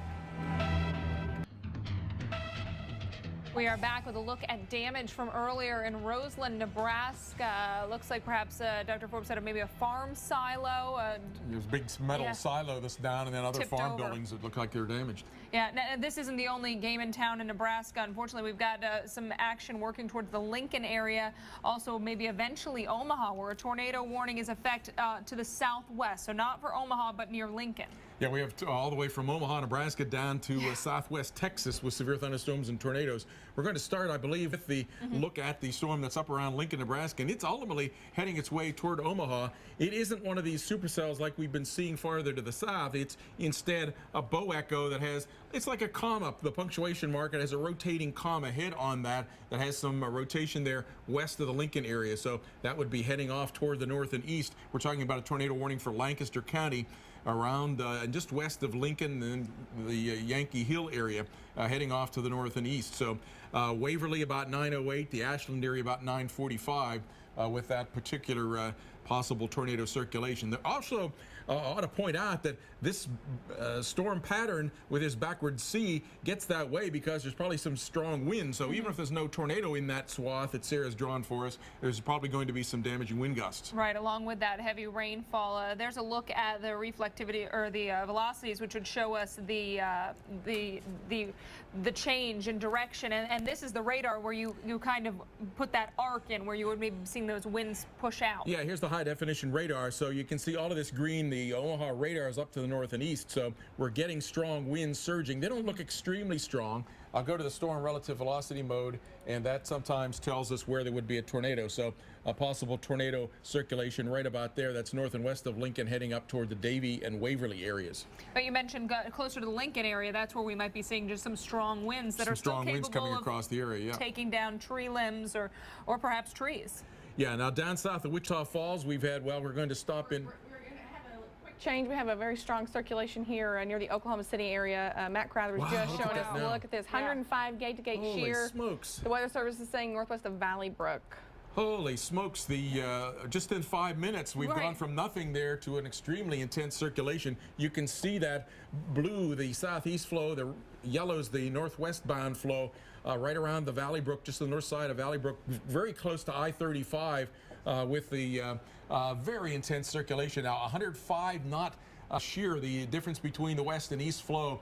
G: We are back with a look at damage from earlier in Roseland, Nebraska. Looks like perhaps Dr. Forbes said maybe a farm silo.
D: There's a big metal silo that's down, and then other farm buildings that look like they're damaged.
G: Yeah, this isn't the only game in town in Nebraska. Unfortunately, we've got some action working towards the Lincoln area. Also, maybe eventually Omaha, where a tornado warning is effect to the southwest. So not for Omaha, but near Lincoln.
D: Yeah, we have all the way from Omaha, Nebraska, down to southwest Texas with severe thunderstorms and tornadoes. We're going to start, I believe, with the look at the storm that's up around Lincoln, Nebraska, and it's ultimately heading its way toward Omaha. It isn't one of these supercells like we've been seeing farther to the south. It's instead a bow echo that has, it's like a comma, the punctuation mark. It has a rotating comma head on that has some rotation there west of the Lincoln area. So that would be heading off toward the north and east. We're talking about a tornado warning for Lancaster County, around just west of Lincoln and the Yankee Hill area, heading off to the north and east. So Waverly about 9:08, the Ashland area about 9:45 with that particular possible tornado circulation. There also ought to point out that this storm pattern with this backward C gets that way because there's probably some strong wind. So even if there's no tornado in that swath that Sarah's drawn for us, there's probably going to be some damaging wind gusts.
G: Right, along with that heavy rainfall, there's a look at the reflectivity or the velocities, which would show us the change in direction. And this is the radar where you kind of put that arc in, where you would maybe be seeing those winds push out.
D: Yeah, here's the high definition radar. So you can see all of this green. The Omaha radar is up to the north and east. So we're getting strong winds surging. They don't look extremely strong. I'll go to the storm relative velocity mode, and that sometimes tells us where there would be a tornado. So a possible tornado circulation right about there. That's north and west of Lincoln, heading up toward the Davie and Waverly areas.
G: But you mentioned closer to the Lincoln area, that's where we might be seeing just some strong winds that are still
D: strong winds
G: capable
D: coming across the area, yeah.
G: taking down tree limbs or perhaps trees.
D: Yeah, now down south of Wichita Falls, we've had, well, we're going to stop in.
I: Change. We have a very strong circulation here near the Oklahoma City area. Matt Crowther's just showing us. Look at this, 105 gate-to-gate shear.
D: Holy smokes.
I: The Weather Service is saying northwest of Valley Brook.
D: Holy smokes, just in 5 minutes, we've gone from nothing there to an extremely intense circulation. You can see that blue, the southeast flow, the yellow's the northwest bound flow, right around the Valley Brook, just the north side of Valley Brook, very close to I-35 with the very intense circulation. Now, 105 knot shear, the difference between the west and east flow.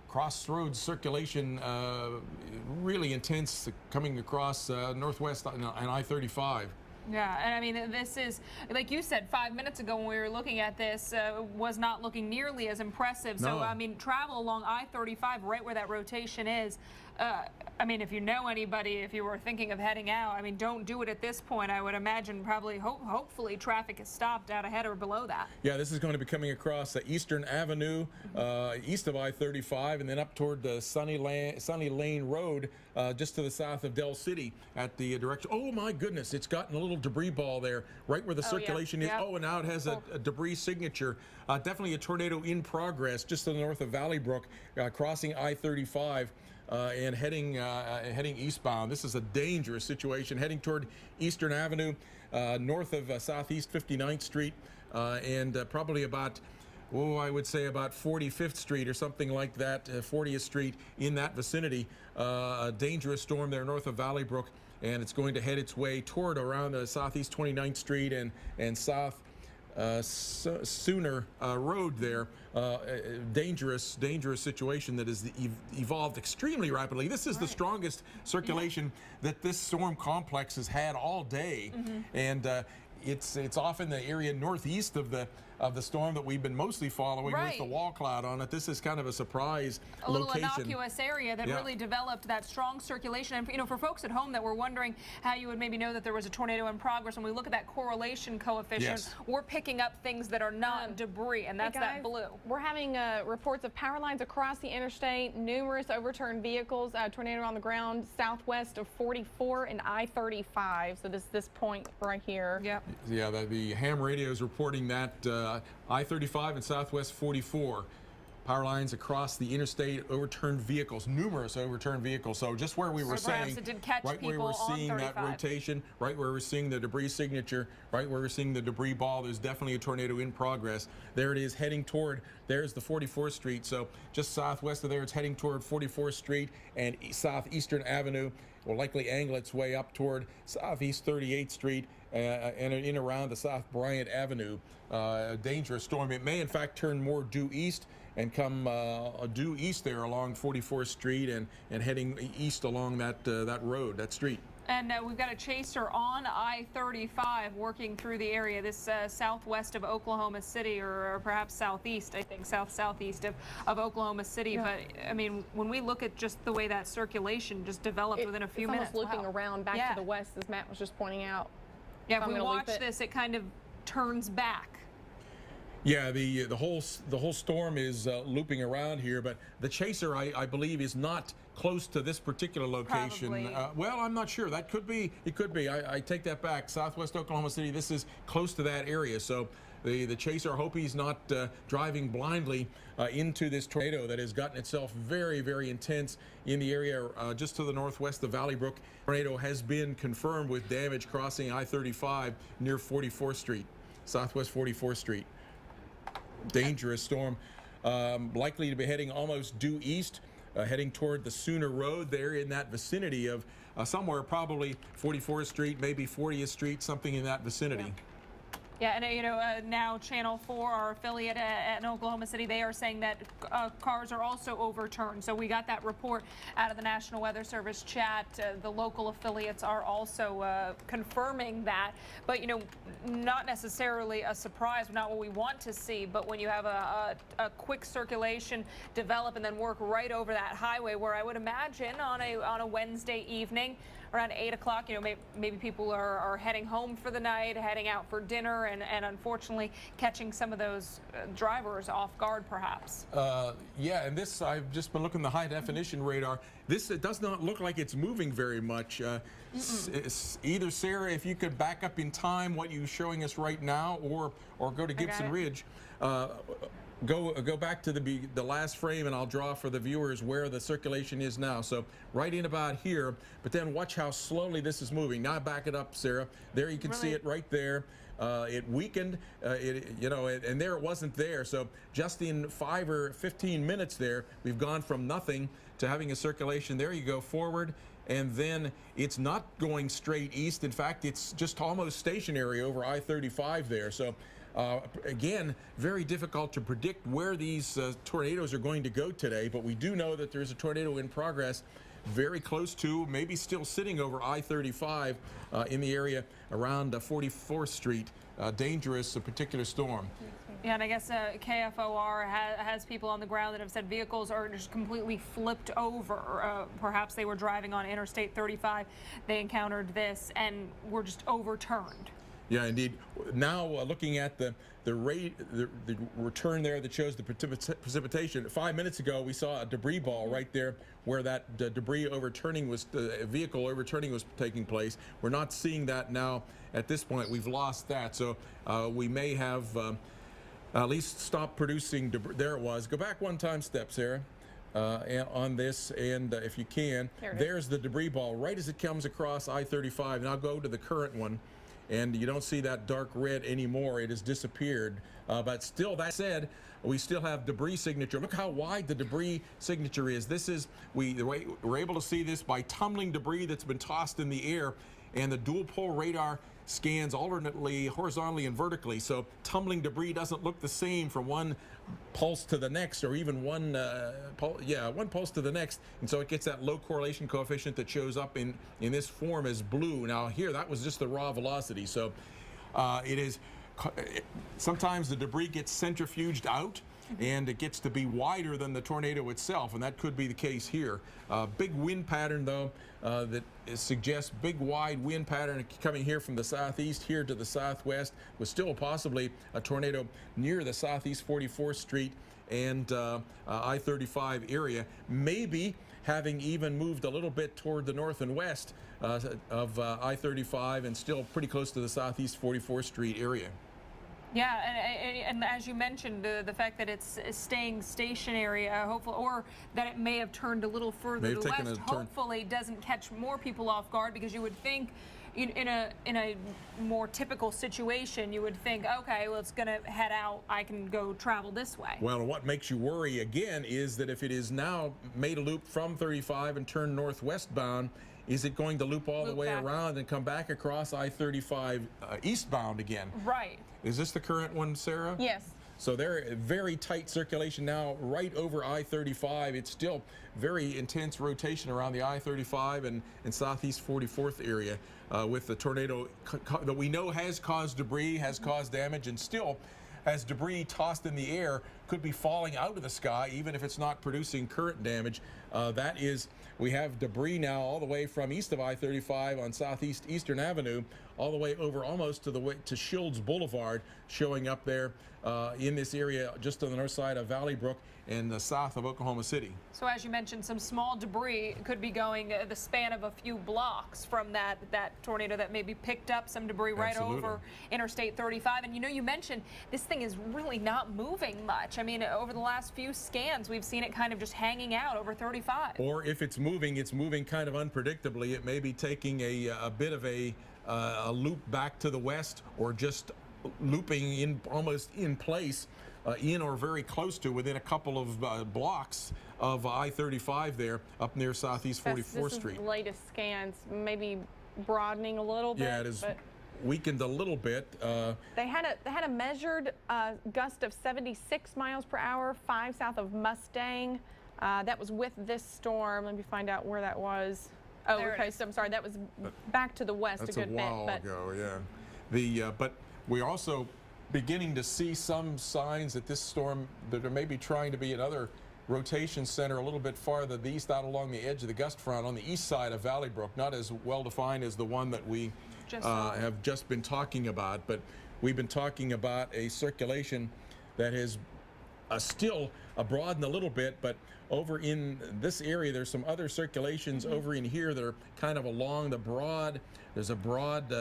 D: Crossroads circulation really intense coming across northwest and I-35.
G: Yeah, and I mean, this is, like you said 5 minutes ago when we were looking at this, was not looking nearly as impressive.
D: No.
G: So, I mean, travel along I-35, right where that rotation is. I mean, if you know anybody, if you were thinking of heading out, I mean, don't do it at this point. I would imagine probably, hopefully, traffic is stopped out ahead or below that.
D: Yeah, this is going to be coming across Eastern Avenue, east of I-35, and then up toward the Sunny Lane Road, just to the south of Del City at the direction. Oh, my goodness, it's gotten a little debris ball there, right where the circulation is. Oh, and now it has a debris signature. Definitely a tornado in progress just to the north of Valley Brook, crossing I-35. And heading eastbound. This is a dangerous situation, heading toward Eastern Avenue, north of Southeast 59th Street, and probably about, I would say about 45th Street or something like that, 40th Street, in that vicinity. A dangerous storm there north of Valley Brook, and it's going to head its way toward around Southeast 29th Street and South Sooner Road there. Dangerous situation that has evolved extremely rapidly. This is the strongest circulation that this storm complex has had all day, and it's off in the area northeast of the storm that we've been mostly following with the wall cloud on it. This is kind of a surprise location.
G: A little innocuous area that really developed that strong circulation. And, you know, for folks at home that were wondering how you would maybe know that there was a tornado in progress, when we look at that correlation coefficient, we're picking up things that are not debris, and that's that blue.
I: We're having reports of power lines across the interstate, numerous overturned vehicles, tornado on the ground southwest of 44 and I-35. So this point right here.
G: Yep.
D: Yeah, the ham radio is reporting that I-35 and Southwest 44. Power lines across the interstate, overturned vehicles, numerous overturned vehicles. So just where we were saying,
G: it did catch
D: right where we're seeing that rotation, right where we're seeing the debris signature, right where we're seeing the debris ball, there's definitely a tornado in progress. There it is heading toward, there's the 44th Street. So just southwest of there, it's heading toward 44th Street and Southeastern Avenue. Will likely angle its way up toward Southeast 38th Street and in around the South Bryant Avenue. A dangerous storm. It may in fact turn more due east and come due east there along 44th Street and heading east along that road, that street.
G: And we've got a chaser on I-35 working through the area, this southwest of Oklahoma City, or perhaps southeast, I think, southeast of Oklahoma City. But, I mean, when we look at just the way that circulation just developed within a few minutes.
I: It's almost looping around back to the west, as Matt was just pointing out.
G: Yeah, if we watch this, it kind of turns back.
D: Yeah, the whole storm is looping around here, but the chaser, I believe, is not close to this particular location. Well, I'm not sure. That could be. It could be. I take that back. Southwest Oklahoma City. This is close to that area. So the chaser, I hope he's not driving blindly into this tornado that has gotten itself very, very intense in the area just to the northwest of Valley Brook. Tornado has been confirmed with damage crossing I-35 near 44th Street, southwest 44th Street. Dangerous storm, likely to be heading almost due east, heading toward the Sooner Road there in that vicinity of somewhere probably 44th Street, maybe 40th Street, something in that vicinity.
G: Yeah, and now Channel 4, our affiliate in Oklahoma City, they are saying that cars are also overturned. So we got that report out of the National Weather Service chat. The local affiliates are also confirming that. But, not necessarily a surprise, not what we want to see. But when you have a quick circulation develop and then work right over that highway, where I would imagine on a Wednesday evening, around 8 o'clock, maybe people are heading home for the night, heading out for dinner, and unfortunately catching some of those drivers off guard, perhaps.
D: Yeah, and this, I've just been looking at the high definition radar. This, it does not look like it's moving very much. Either, Sarah, if you could back up in time what you're showing us right now, or go to Gibson Ridge. Go back to the last frame, and I'll draw for the viewers where the circulation is now. So right in about here, but then watch how slowly this is moving. Now back it up, Sarah. There you can see it right there. It weakened, and there it wasn't there. So just in 5 or 15 minutes there, we've gone from nothing to having a circulation. There you go, forward. And then it's not going straight east. In fact, it's just almost stationary over I-35 there. So again, very difficult to predict where these tornadoes are going to go today, but we do know that there's a tornado in progress very close to, maybe still sitting over I-35 in the area around 44th Street. Dangerous, a particular storm.
G: Yeah, and I guess KFOR has people on the ground that have said vehicles are just completely flipped over. Perhaps they were driving on Interstate 35. They encountered this and were just overturned.
D: Yeah, indeed. Now looking at the return there that shows the precipitation. 5 minutes ago, we saw a debris ball right there where that debris overturning was, the vehicle overturning was taking place. We're not seeing that now at this point. We've lost that. So we may have at least stopped producing debris. There it was. Go back one time step, Sarah. On this, and if you can, there's the debris ball right as it comes across I-35. Now go to the current one. And you don't see that dark red anymore. It has disappeared. But still, that said, we still have debris signature. Look how wide the debris signature is. This is, we're able to see this by tumbling debris that's been tossed in the air, and the dual pole radar scans alternately, horizontally and vertically. So tumbling debris doesn't look the same from one pulse to the next, or even one pulse to the next, and so it gets that low correlation coefficient that shows up in this form as blue. Now here, that was just the raw velocity. So it is sometimes the debris gets centrifuged out, and it gets to be wider than the tornado itself, and that could be the case here. Big wind pattern, though, that suggests big wide wind pattern coming here from the southeast here to the southwest, with still possibly a tornado near the southeast 44th Street and I-35 area, maybe having even moved a little bit toward the north and west of I-35 and still pretty close to the southeast 44th Street area.
G: Yeah, and as you mentioned, the fact that it's staying stationary, hopefully, or that it may have turned a little further to the west, hopefully doesn't catch more people off guard, because you would think in a more typical situation, you would think, okay, well, it's going to head out, I can go travel this way.
D: Well, what makes you worry again is that if it is now made a loop from 35 and turned northwest bound, is it going to loop all the way around and come back across I-35 eastbound again?
G: Right.
D: Is this the current one, Sarah?
G: Yes.
D: So they're very tight circulation now right over I-35. It's still very intense rotation around the I-35 and southeast 44th area with the tornado that we know has caused debris, has caused damage, and still has debris tossed in the air could be falling out of the sky, even if it's not producing current damage. That is, we have debris now all the way from east of I-35 on Southeast Eastern Avenue, all the way over almost to the way to Shields Boulevard, showing up there in this area just on the north side of Valley Brook and the south of Oklahoma City.
G: So as you mentioned, some small debris could be going the span of a few blocks from that tornado that maybe picked up some debris right over Interstate 35. And you mentioned this thing is really not moving much. I mean, over the last few scans, we've seen it kind of just hanging out over 35.
D: Or if it's moving kind of unpredictably. It may be taking a bit of a loop back to the west, or just looping in almost in place, in or very close to, within a couple of blocks of I-35 there, up near Southeast 44th Street.
I: This is the latest scans, maybe broadening a little bit.
D: Yeah, it is weakened a little bit.
I: They had a measured gust of 76 miles per hour, 5 south of Mustang. That was with this storm. Let me find out where that was. Oh, okay. So I'm sorry. That was back to the west a good bit.
D: That's a while ago, yeah. But we're also beginning to see some signs that this storm, that there may be trying to be another rotation center a little bit farther east, out along the edge of the gust front on the east side of Valley Brook. Not as well defined as the one that we have just been talking about, but we've been talking about a circulation that has still broadened a little bit, but over in this area there's some other circulations over in here that are kind of along the broad. There's a broad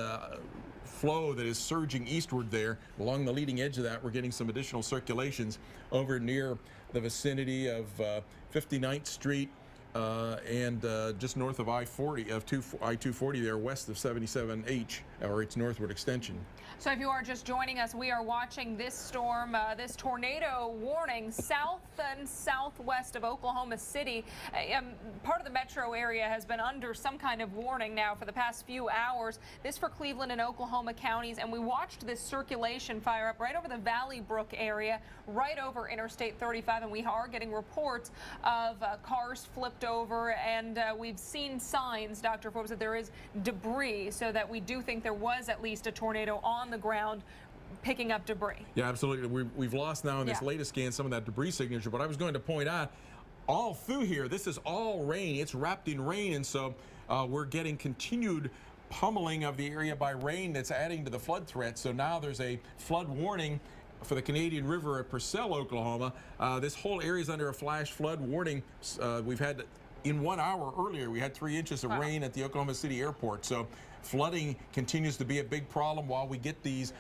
D: flow that is surging eastward there. Along the leading edge of that, we're getting some additional circulations over near the vicinity of 59th Street and just north of I-240 there, west of 77H, or its northward extension.
G: So if you are just joining us, we are watching this storm, this tornado warning south and southwest of Oklahoma City. Part of the metro area has been under some kind of warning now for the past few hours. This for Cleveland and Oklahoma counties, and we watched this circulation fire up right over the Valley Brook area, right over Interstate 35, and we are getting reports of cars flipped over, and we've seen signs, Dr. Forbes, that there is debris, so that we do think there was at least a tornado on the ground picking up debris. Yeah, absolutely. We've lost now in this latest scan some of that debris signature, but I was going to point out, all through here, this is all rain. It's wrapped in rain, and so we're getting continued pummeling of the area by rain that's adding to the flood threat. So now there's a flood warning for the Canadian River at Purcell, Oklahoma. This whole area is under a flash flood warning. We've had, in 1 hour earlier, we had 3 inches of rain at the Oklahoma City airport. So flooding continues to be a big problem while we get these,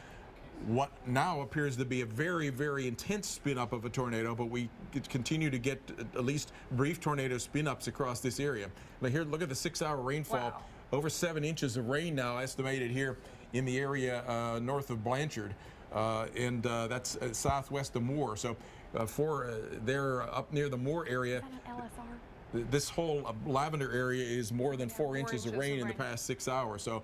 G: what now appears to be a very, very intense spin up of a tornado, but we continue to get at least brief tornado spin ups across this area. Now here, look at the 6-hour rainfall. Wow. Over 7 inches of rain now estimated here in the area north of Blanchard, and that's southwest of Moore. So they're up near the Moore area. Is that an LSR? This whole Lavender area is more than 4 inches of rain in the past 6 hours. So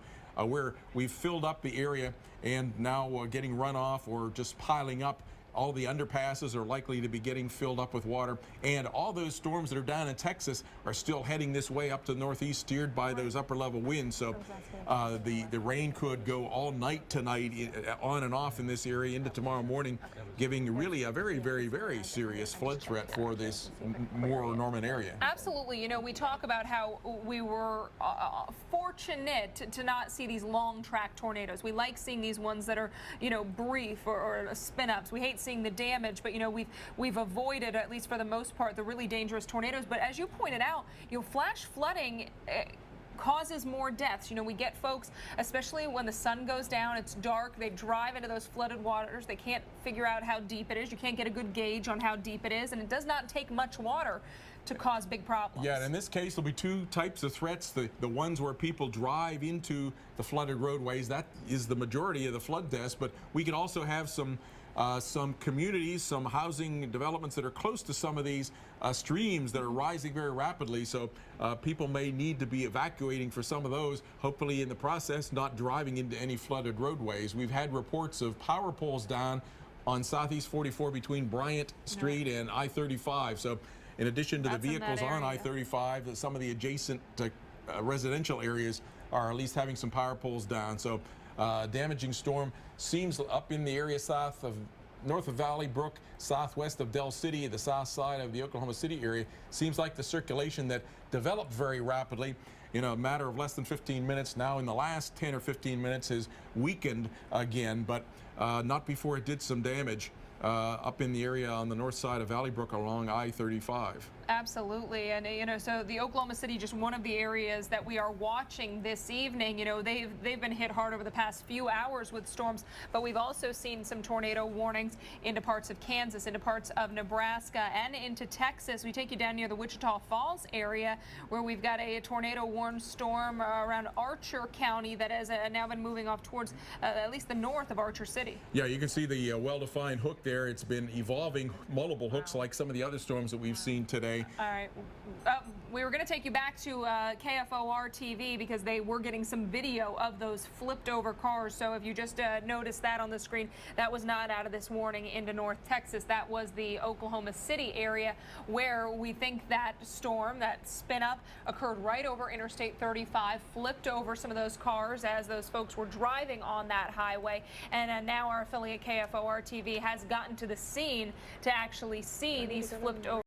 G: we've filled up the area, and now getting runoff or just piling up. All the underpasses are likely to be getting filled up with water, and all those storms that are down in Texas are still heading this way up to the northeast, steered by those upper level winds. So the rain could go all night tonight, on and off in this area into tomorrow morning, giving really a very, very, very serious flood threat for this Moore-Norman area. Absolutely. You know, we talk about how we were fortunate to not see these long track tornadoes. We like seeing these ones that are, brief or spin-ups. We hate seeing the damage, but we've avoided, at least for the most part, the really dangerous tornadoes. But as you pointed out, flash flooding causes more deaths. We get folks, especially when the sun goes down, it's dark, they drive into those flooded waters, they can't figure out how deep it is. You can't get a good gauge on how deep it is, and it does not take much water to cause big problems. Yeah, and in this case, there'll be 2 types of threats. The ones where people drive into the flooded roadways, that is the majority of the flood deaths, but we could also have some communities, some housing developments that are close to some of these streams that are rising very rapidly. So people may need to be evacuating for some of those, hopefully in the process not driving into any flooded roadways. We've had reports of power poles down on Southeast 44 between Bryant Street and I-35. So in addition to the vehicles on I-35, some of the adjacent residential areas are at least having some power poles down. So damaging storm seems up in the area south of
D: north of Valley Brook, southwest of Del City, the south side of the Oklahoma City area. Seems like the circulation that developed very rapidly in a matter of less than 15 minutes, now in the last 10 or 15 minutes has weakened again, but not before it did some damage up in the area on the north side of Valley Brook along I-35.
G: Absolutely, and you know, so the Oklahoma City, just one of the areas that we are watching this evening. You know, they've been hit hard over the past few hours with storms, but we've also seen some tornado warnings into parts of Kansas, into parts of Nebraska, and into Texas. We take you down near the Wichita Falls area, where we've got a tornado warned storm around Archer County that has now been moving off towards at least the north of Archer City.
D: Yeah, you can see the well-defined hook there. It's been evolving multiple hooks like some of the other storms that we've seen today.
G: All right. We were going to take you back to KFOR TV because they were getting some video of those flipped over cars. So if you just noticed that on the screen, that was not out of this warning into North Texas. That was the Oklahoma City area where we think that storm, that spin up, occurred right over Interstate 35, flipped over some of those cars as those folks were driving on that highway. And now our affiliate KFOR TV has gotten to the scene to actually see these flipped over